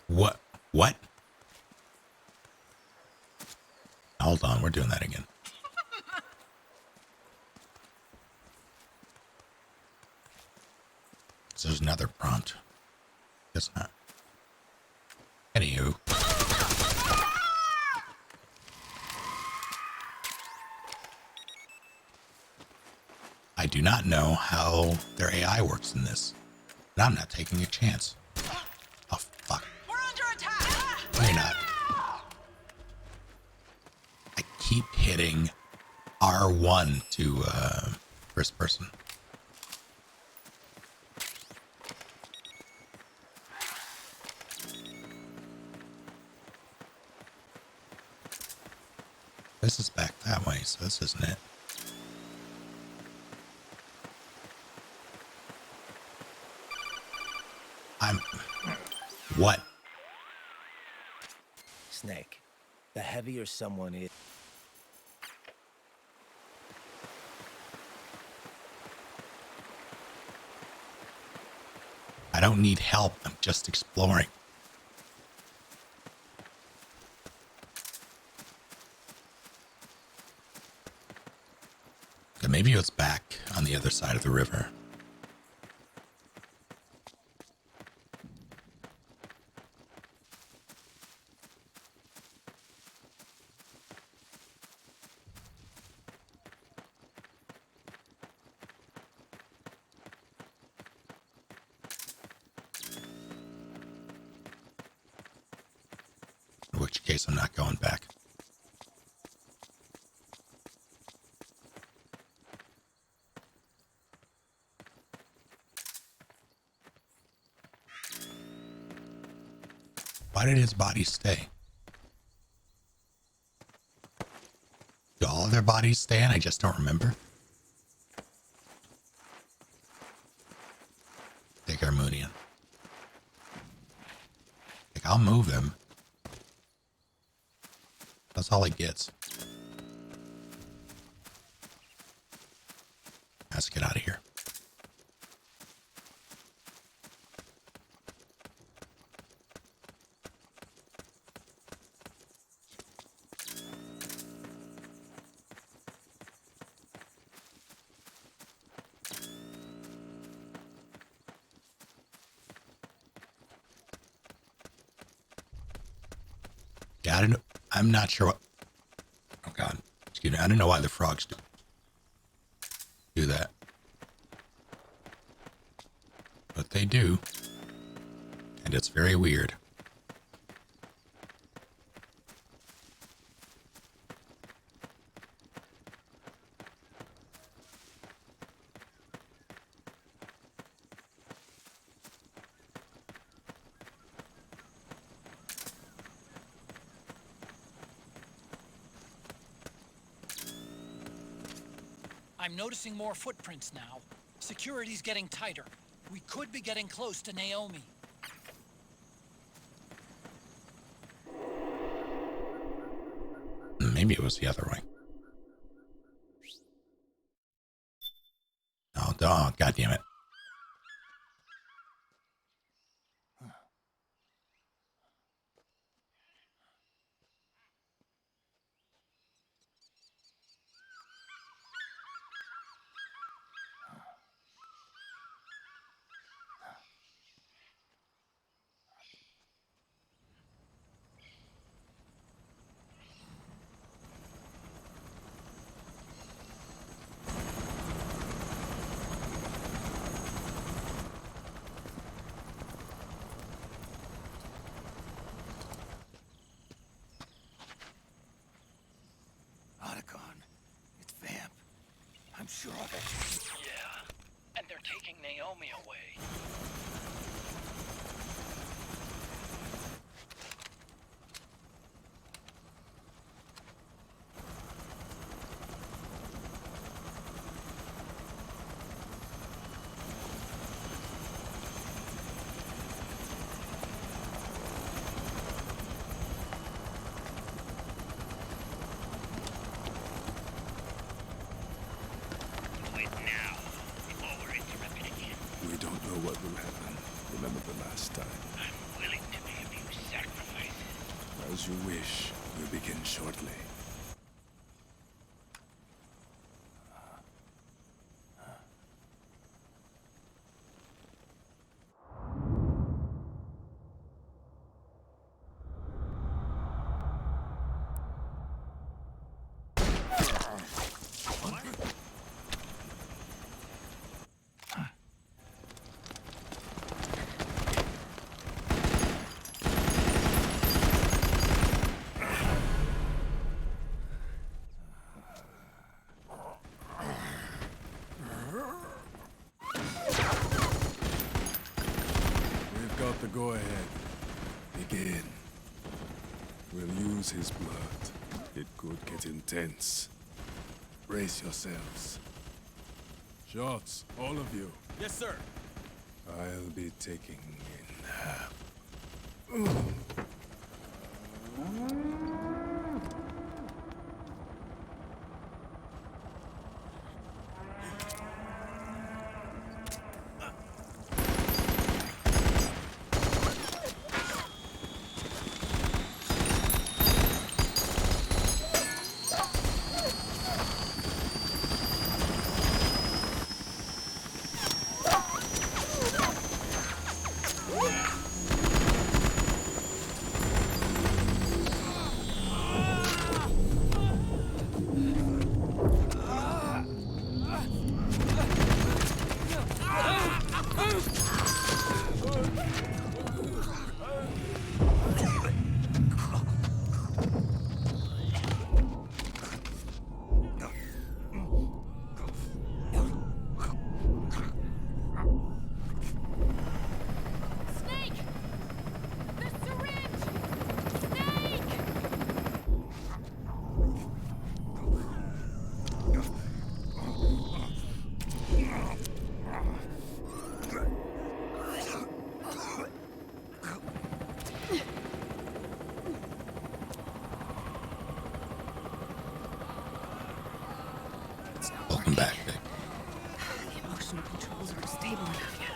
What? What? Hold on, we're doing that again. So there's another prompt. Guess not. Anywho. I do not know how their AI works in this. And I'm not taking a chance. Oh, fuck. We're under attack! No, you're not. I keep hitting R1 to first person. This is back that way, so this isn't it. What? Snake, the heavier someone is... I don't need help. I'm just exploring. Okay, maybe it's back on the other side of the river. In which case, I'm not going back. Why did his body stay? Do all of their bodies stay and I just don't remember? Take Armunian. Like, I'll move him. That's all he gets. Let's get out of here. Yeah, I'm not sure what. Oh God, excuse me. I don't know why the frogs do that, but they do, and it's very weird. I'm noticing more footprints now. Security's getting tighter. We could be getting close to Naomi. Maybe it was the other way. Oh, God damn it. I'm sure of it. Yeah, and they're taking Naomi away. What will happen? Remember the last time. I'm willing to make a few sacrifices. As you wish. We'll begin shortly. Go ahead. Begin. We'll use his blood. It could get intense. Brace yourselves. Shots, all of you. Yes, sir. I'll be taking in half. back, Vic. The emotional controls aren't stable enough yet.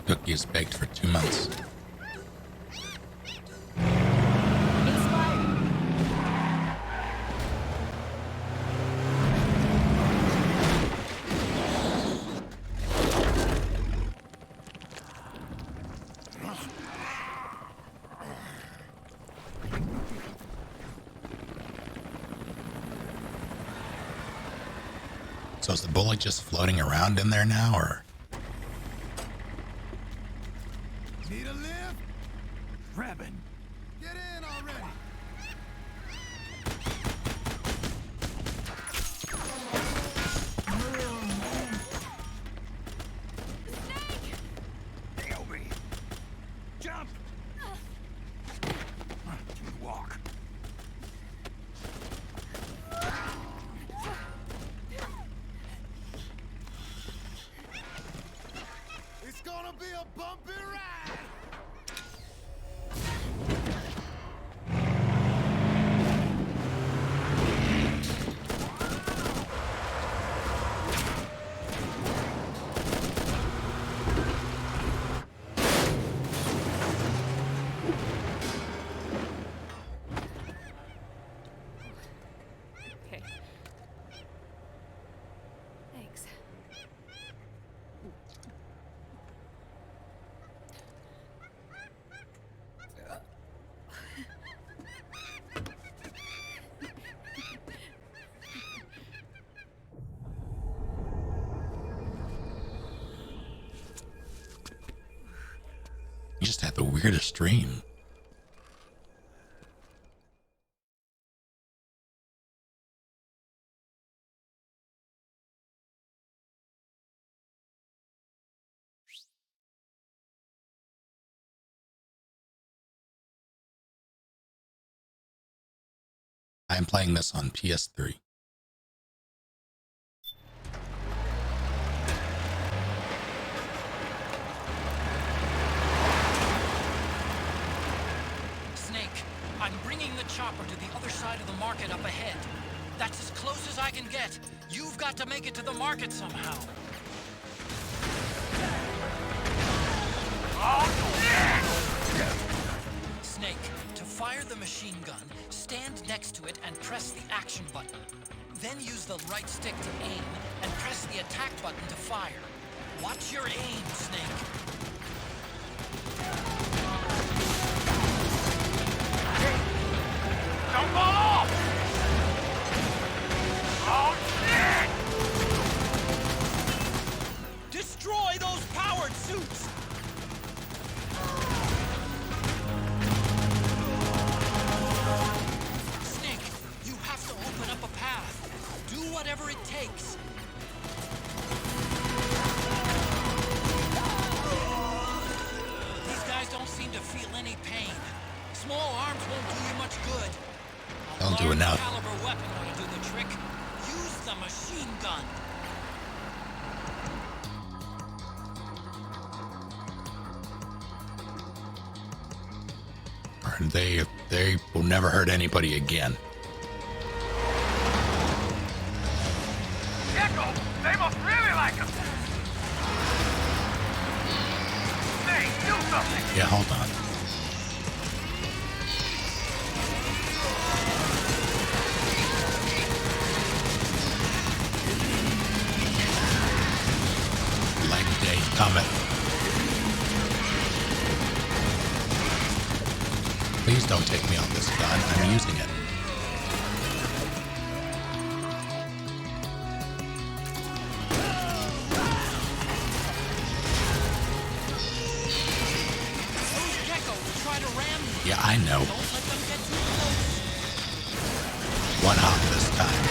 Cookie is baked for 2 months. So is the bullet just floating around in there now, or? Need a lift? Revan. Get in already. Nail me. Jump. Walk. It's gonna be a bumpy ride. Okay. Thanks. You just had the weirdest dream. I'm playing this on PS3. Snake, I'm bringing the chopper to the other side of the market up ahead. That's as close as I can get. You've got to make it to the market somehow. Snake, to fire the machine gun, stand next to it and press the action button. Then use the right stick to aim and press the attack button to fire. Watch your aim, Snake. Don't fall off! Oh, shit! Destroy those powered suits! Snake, you have to open up a path. Do whatever it takes. These guys don't seem to feel any pain. Small arms won't do you much good. Don't do enough. Caliber weapon will do the trick. Use the machine gun. They will never hurt anybody again. Echo! They must really like him! Hey, do something! Yeah, hold on. Leg day coming. Please don't take me on this gun. I'm using it. Yeah, I know. Don't let them get too close. One hop this time.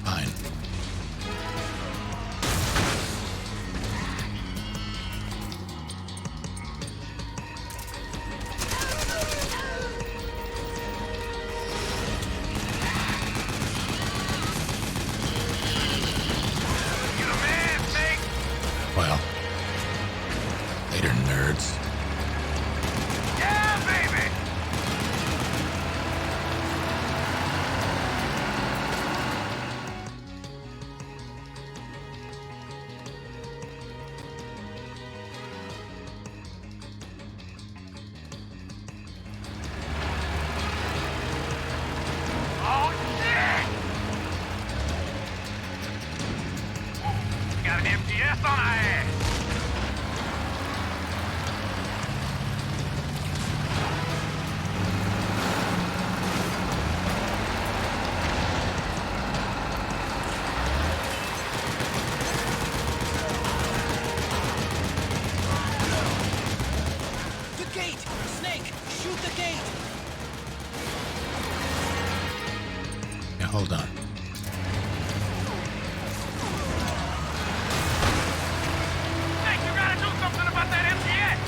Fine. Well, later, nerds. Yeah, baby! Oh, shit! Got an MTS on our ass! The gate! Snake, shoot the gate! Now, hold on. Snake, you gotta do something about that MTS!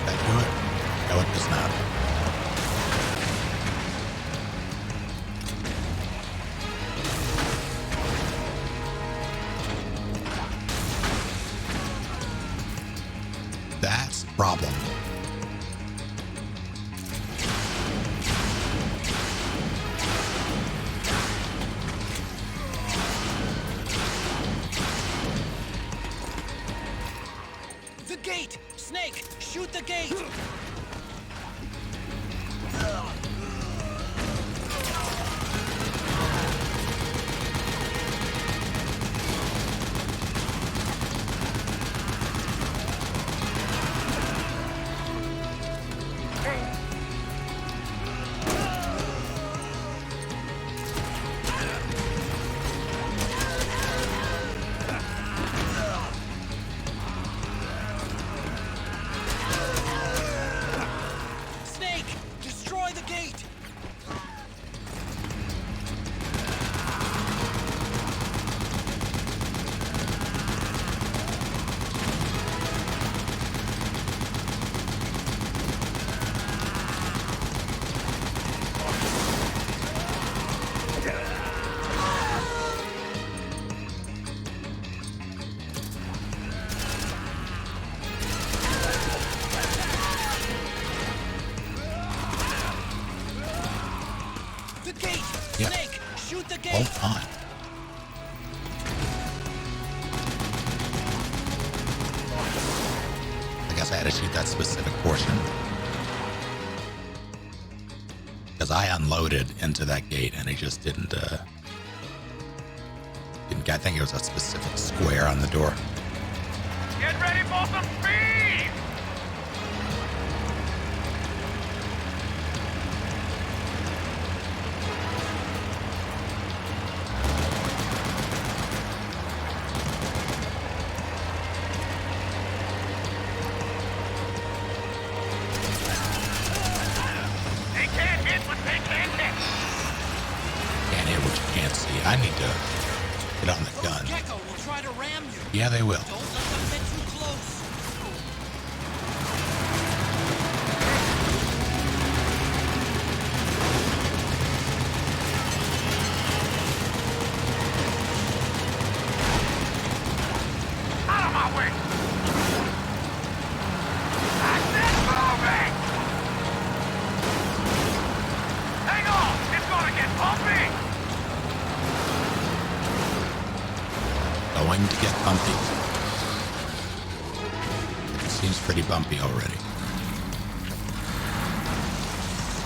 That do it? No, it does not. That's the problem. The gate! Snake, shoot the gate! Snake, destroy the gate! The gate! Yep. Snake, shoot the gate! Hold on. I guess I had to shoot that specific portion. Because I unloaded into that gate and it just didn't I think it was a specific square on the door. Get ready for some speed! They can't hit what they can't hit! Can't hit what you can't see. I need to get on the gun. Gecko will try to ram you. Yeah, they will. Don't let them get too close. Out of my way! I said moving! Hang on! It's gonna get bumpy! Going to get bumpy. It seems pretty bumpy already.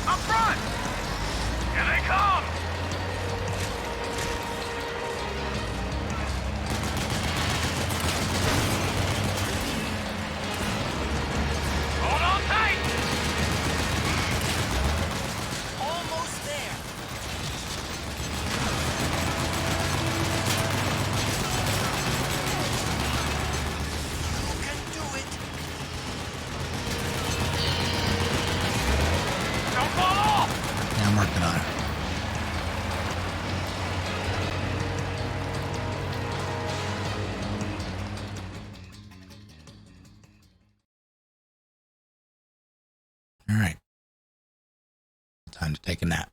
Up front! Here they come! Hold on tight! Almost there. You can do it. Don't fall off! Yeah, I'm working on it. All right. Time to take a nap.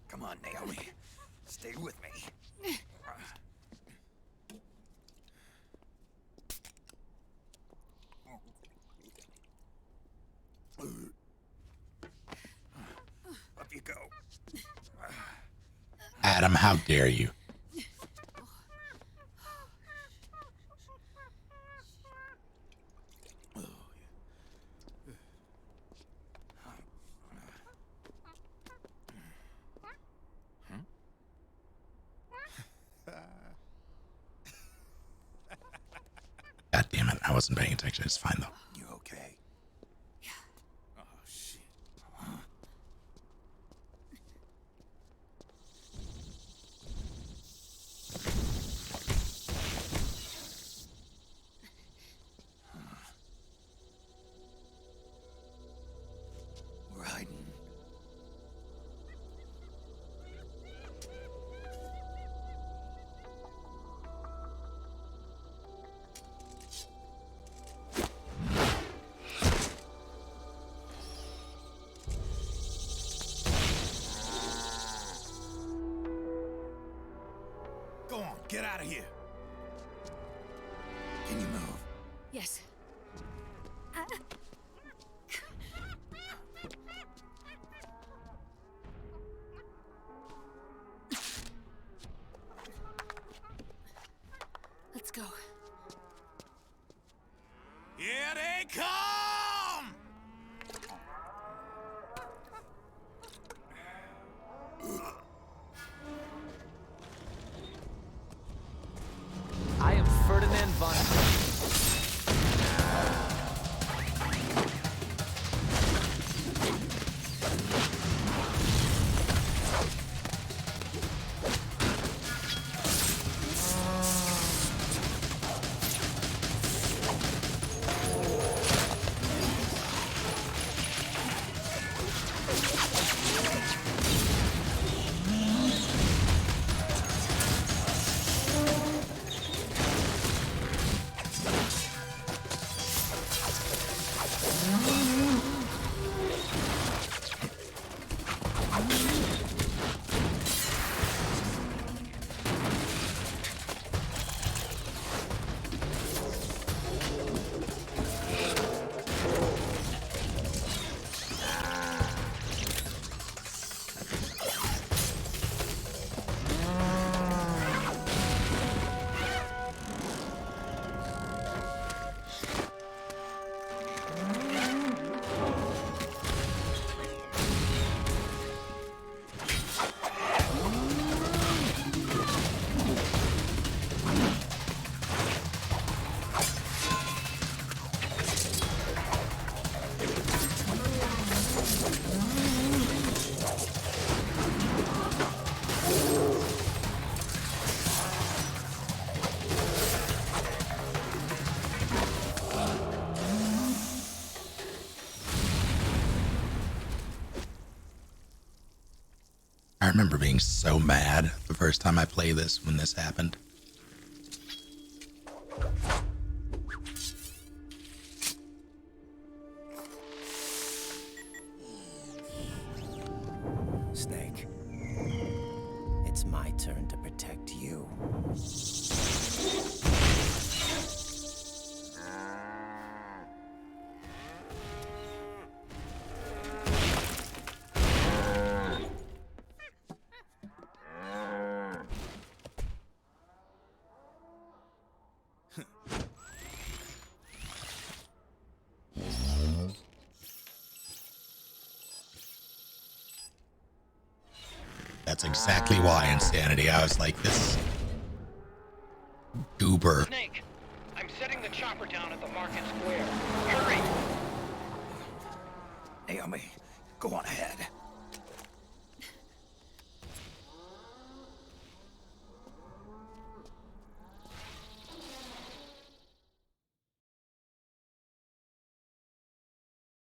Come on, Naomi. Stay with me. Up you go. Adam, how dare you? God damn it, I wasn't paying attention. It's fine though. You okay? Oh, shit. We're hiding. Go on, get out of here. Can you move? Yes. Let's go. Here they come! I am Ferdinand von. I remember being so mad the first time I played this when this happened. Snake, it's my turn to protect you. That's exactly why Insanity. I was like, this goober. Snake, I'm setting the chopper down at the market square. Hurry! Naomi, go on ahead.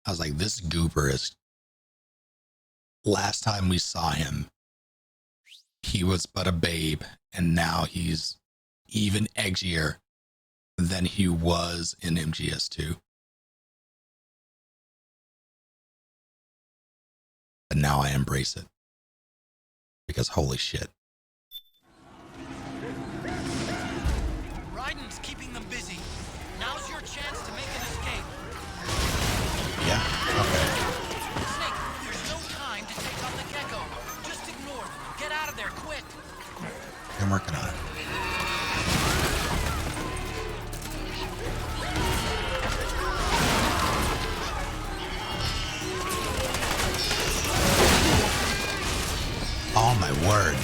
I was like, this goober is... Last time we saw him, he was but a babe, and now he's even edgier than he was in MGS2. But now I embrace it. Because holy shit. Raiden's keeping them busy. Now's your chance to make an escape. Yeah, okay. Snake, there's no time to take on the gecko. Just ignore them and get out of there quick. I'm working on it. Oh my word.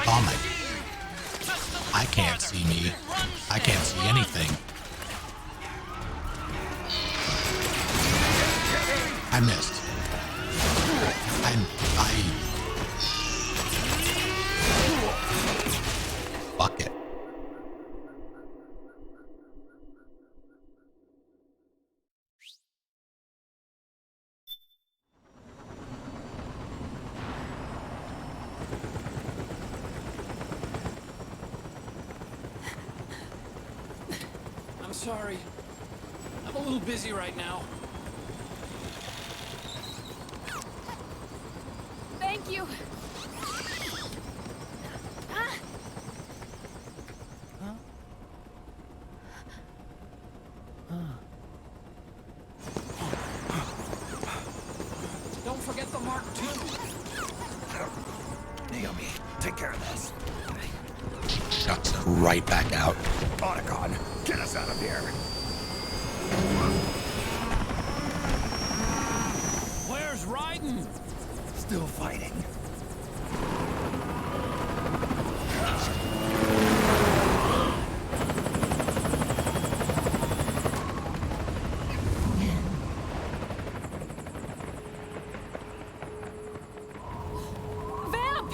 Oh my. I can't see me. I can't see anything. I missed. Fuck it. I'm sorry. I'm a little busy right now. Thank you. Don't forget the Mark II. Naomi, take care of this. Shuts it right back out. Otacon, get us out of here. Where's Raiden? Still fighting. Vamp!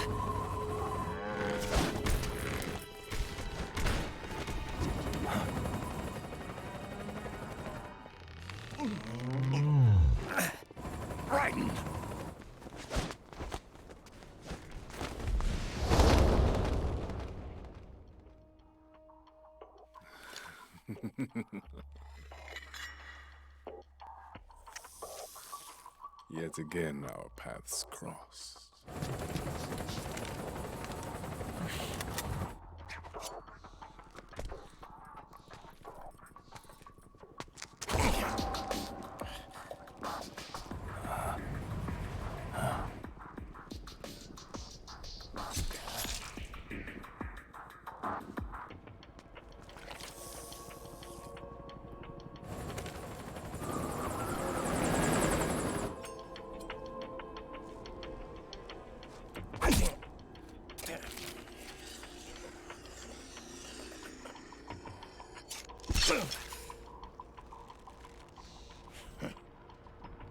Raiden! Yet again, our paths cross.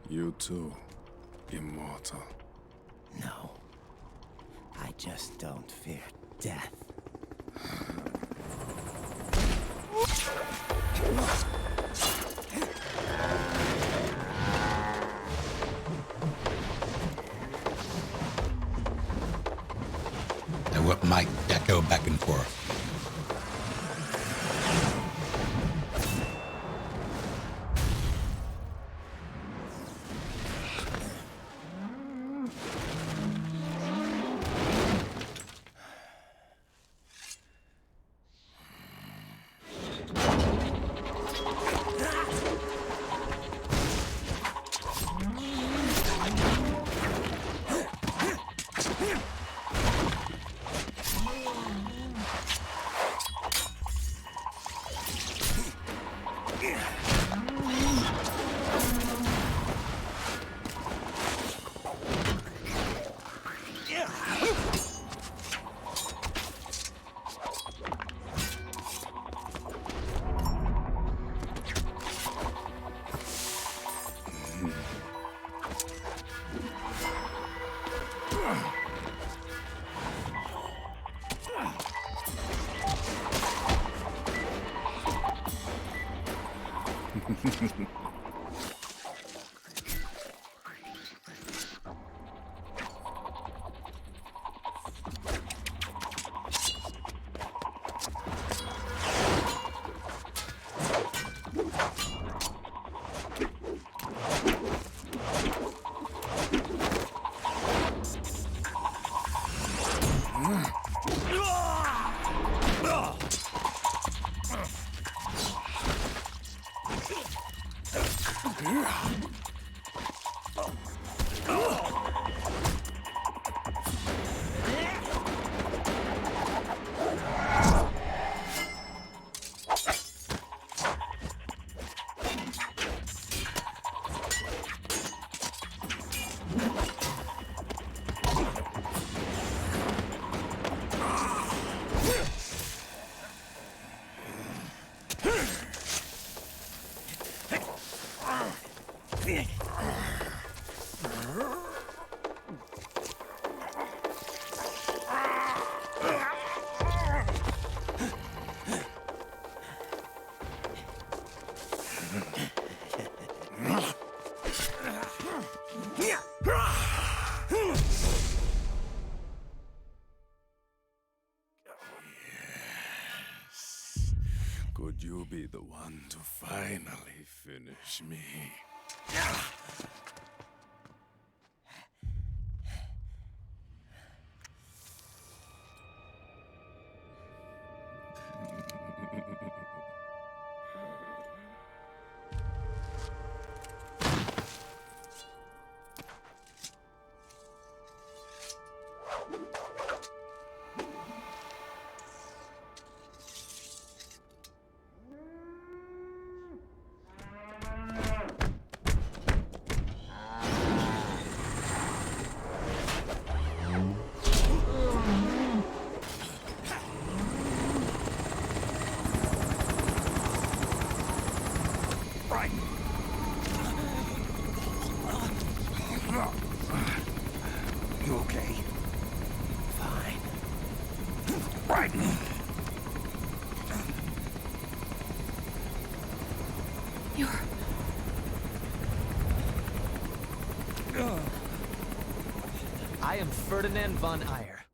You too, immortal. No. I just don't fear death. what might echo back and forth. Could you be the one to finally finish me? You okay? Fine. Right. I am Ferdinand von Ayer.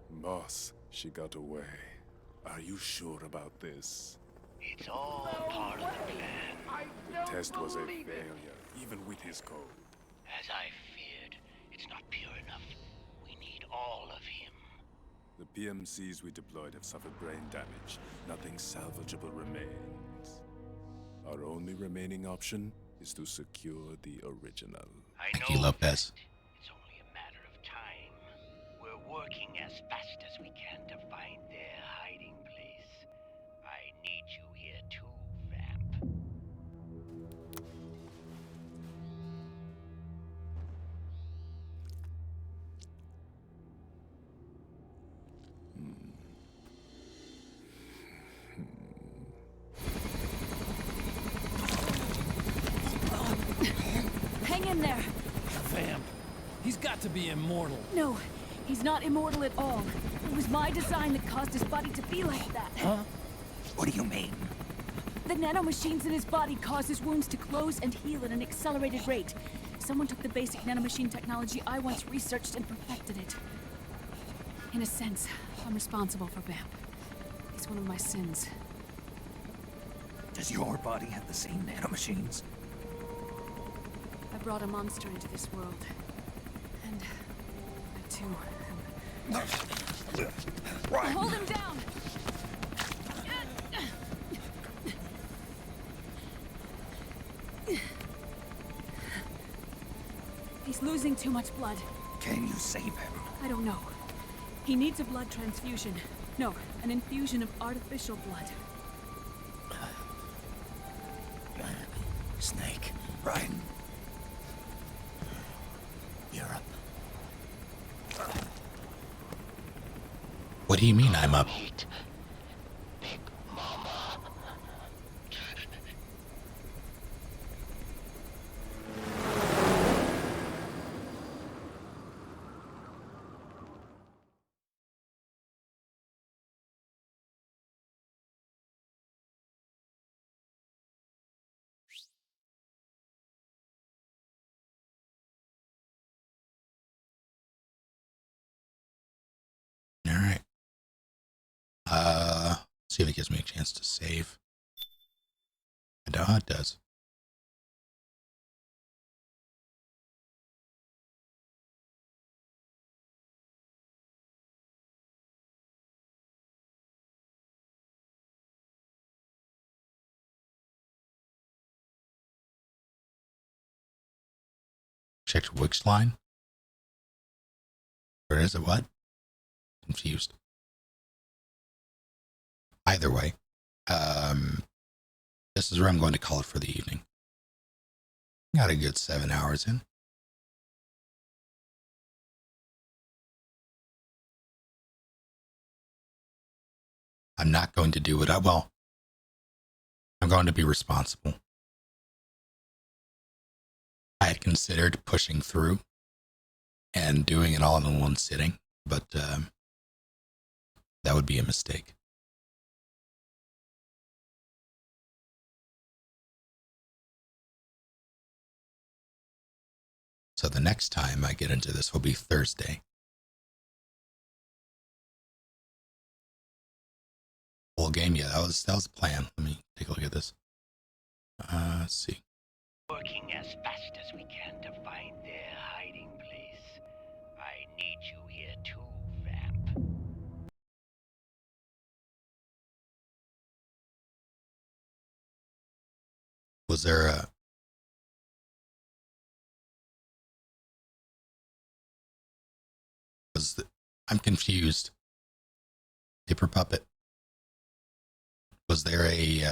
Boss, she got away. Are you sure about this? It's all part of the plan. The test was a failure, even with his code. As I feared, it's not pure enough. We need all of him. The PMCs we deployed have suffered brain damage. Nothing salvageable remains. Our only remaining option is to secure the original. Thank you, Lopez. It's only a matter of time. We're working as fast as we can to find their hiding place. I need you here too, Vamp. Hang in there. Vamp. He's got to be immortal. No, he's not immortal at all. It was my design that caused his body to be like that. Huh? What do you mean? The nanomachines in his body cause his wounds to close and heal at an accelerated rate. Someone took the basic nanomachine technology I once researched and perfected it. In a sense, I'm responsible for Vamp. It's one of my sins. Does your body have the same nanomachines? I brought a monster into this world. And I too am... Hold him down! He's losing too much blood. Can you save him? I don't know. He needs a blood transfusion. No, an infusion of artificial blood. Snake. Ryan. You're up. What do you mean I'm up? All right. See if it gives me a chance to save. I know how it does. Checked which line? Or is it what? Confused. Either way, this is where I'm going to call it for the evening. Got a good 7 hours in. I'm not going to do what I'm going to be responsible. I had considered pushing through and doing it all in one sitting, but that would be a mistake. So the next time I get into this will be Thursday. Full game, yeah, that was the plan. Let me take a look at this. Let's see. Working as fast as we can to find their hiding place. I need you here too, Vamp. Was there a... I'm confused. Paper Puppet. Was there a...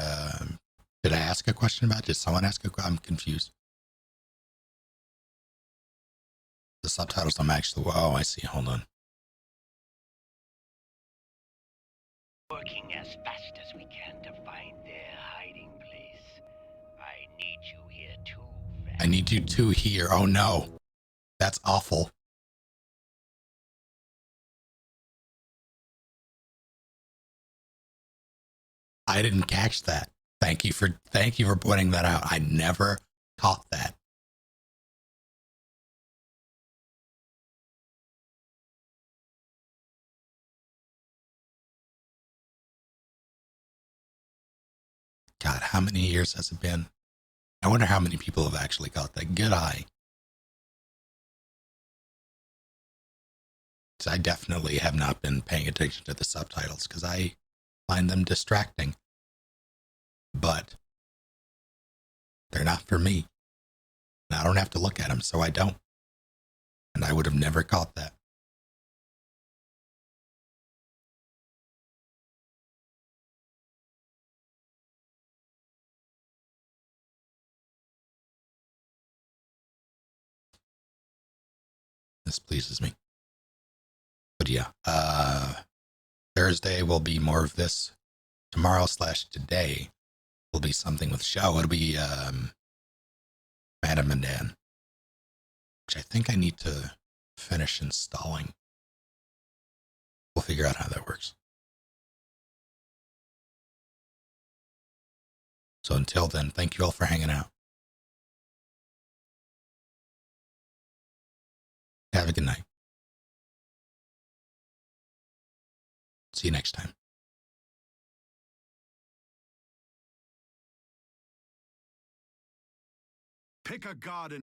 did I ask a question about it? Did someone ask a question? I'm confused. The subtitles don't match the... Oh, I see. Hold on. Working as fast as we can to find their hiding place. I need you here too, Vamp. I need you two here. Oh no. That's awful. I didn't catch that. Thank you for pointing that out. I never caught that. God, how many years has it been? I wonder how many people have actually got that. Good eye. I definitely have not been paying attention to the subtitles because I find them distracting. But they're not for me. And I don't have to look at them, so I don't. And I would have never caught that. This pleases me. But yeah, Thursday will be more of this. Tomorrow/today will be something with show. It'll be Madame and Dan, which I think I need to finish installing. We'll figure out how that works. So until then, thank you all for hanging out. Have a good night. See you next time. Pick a god and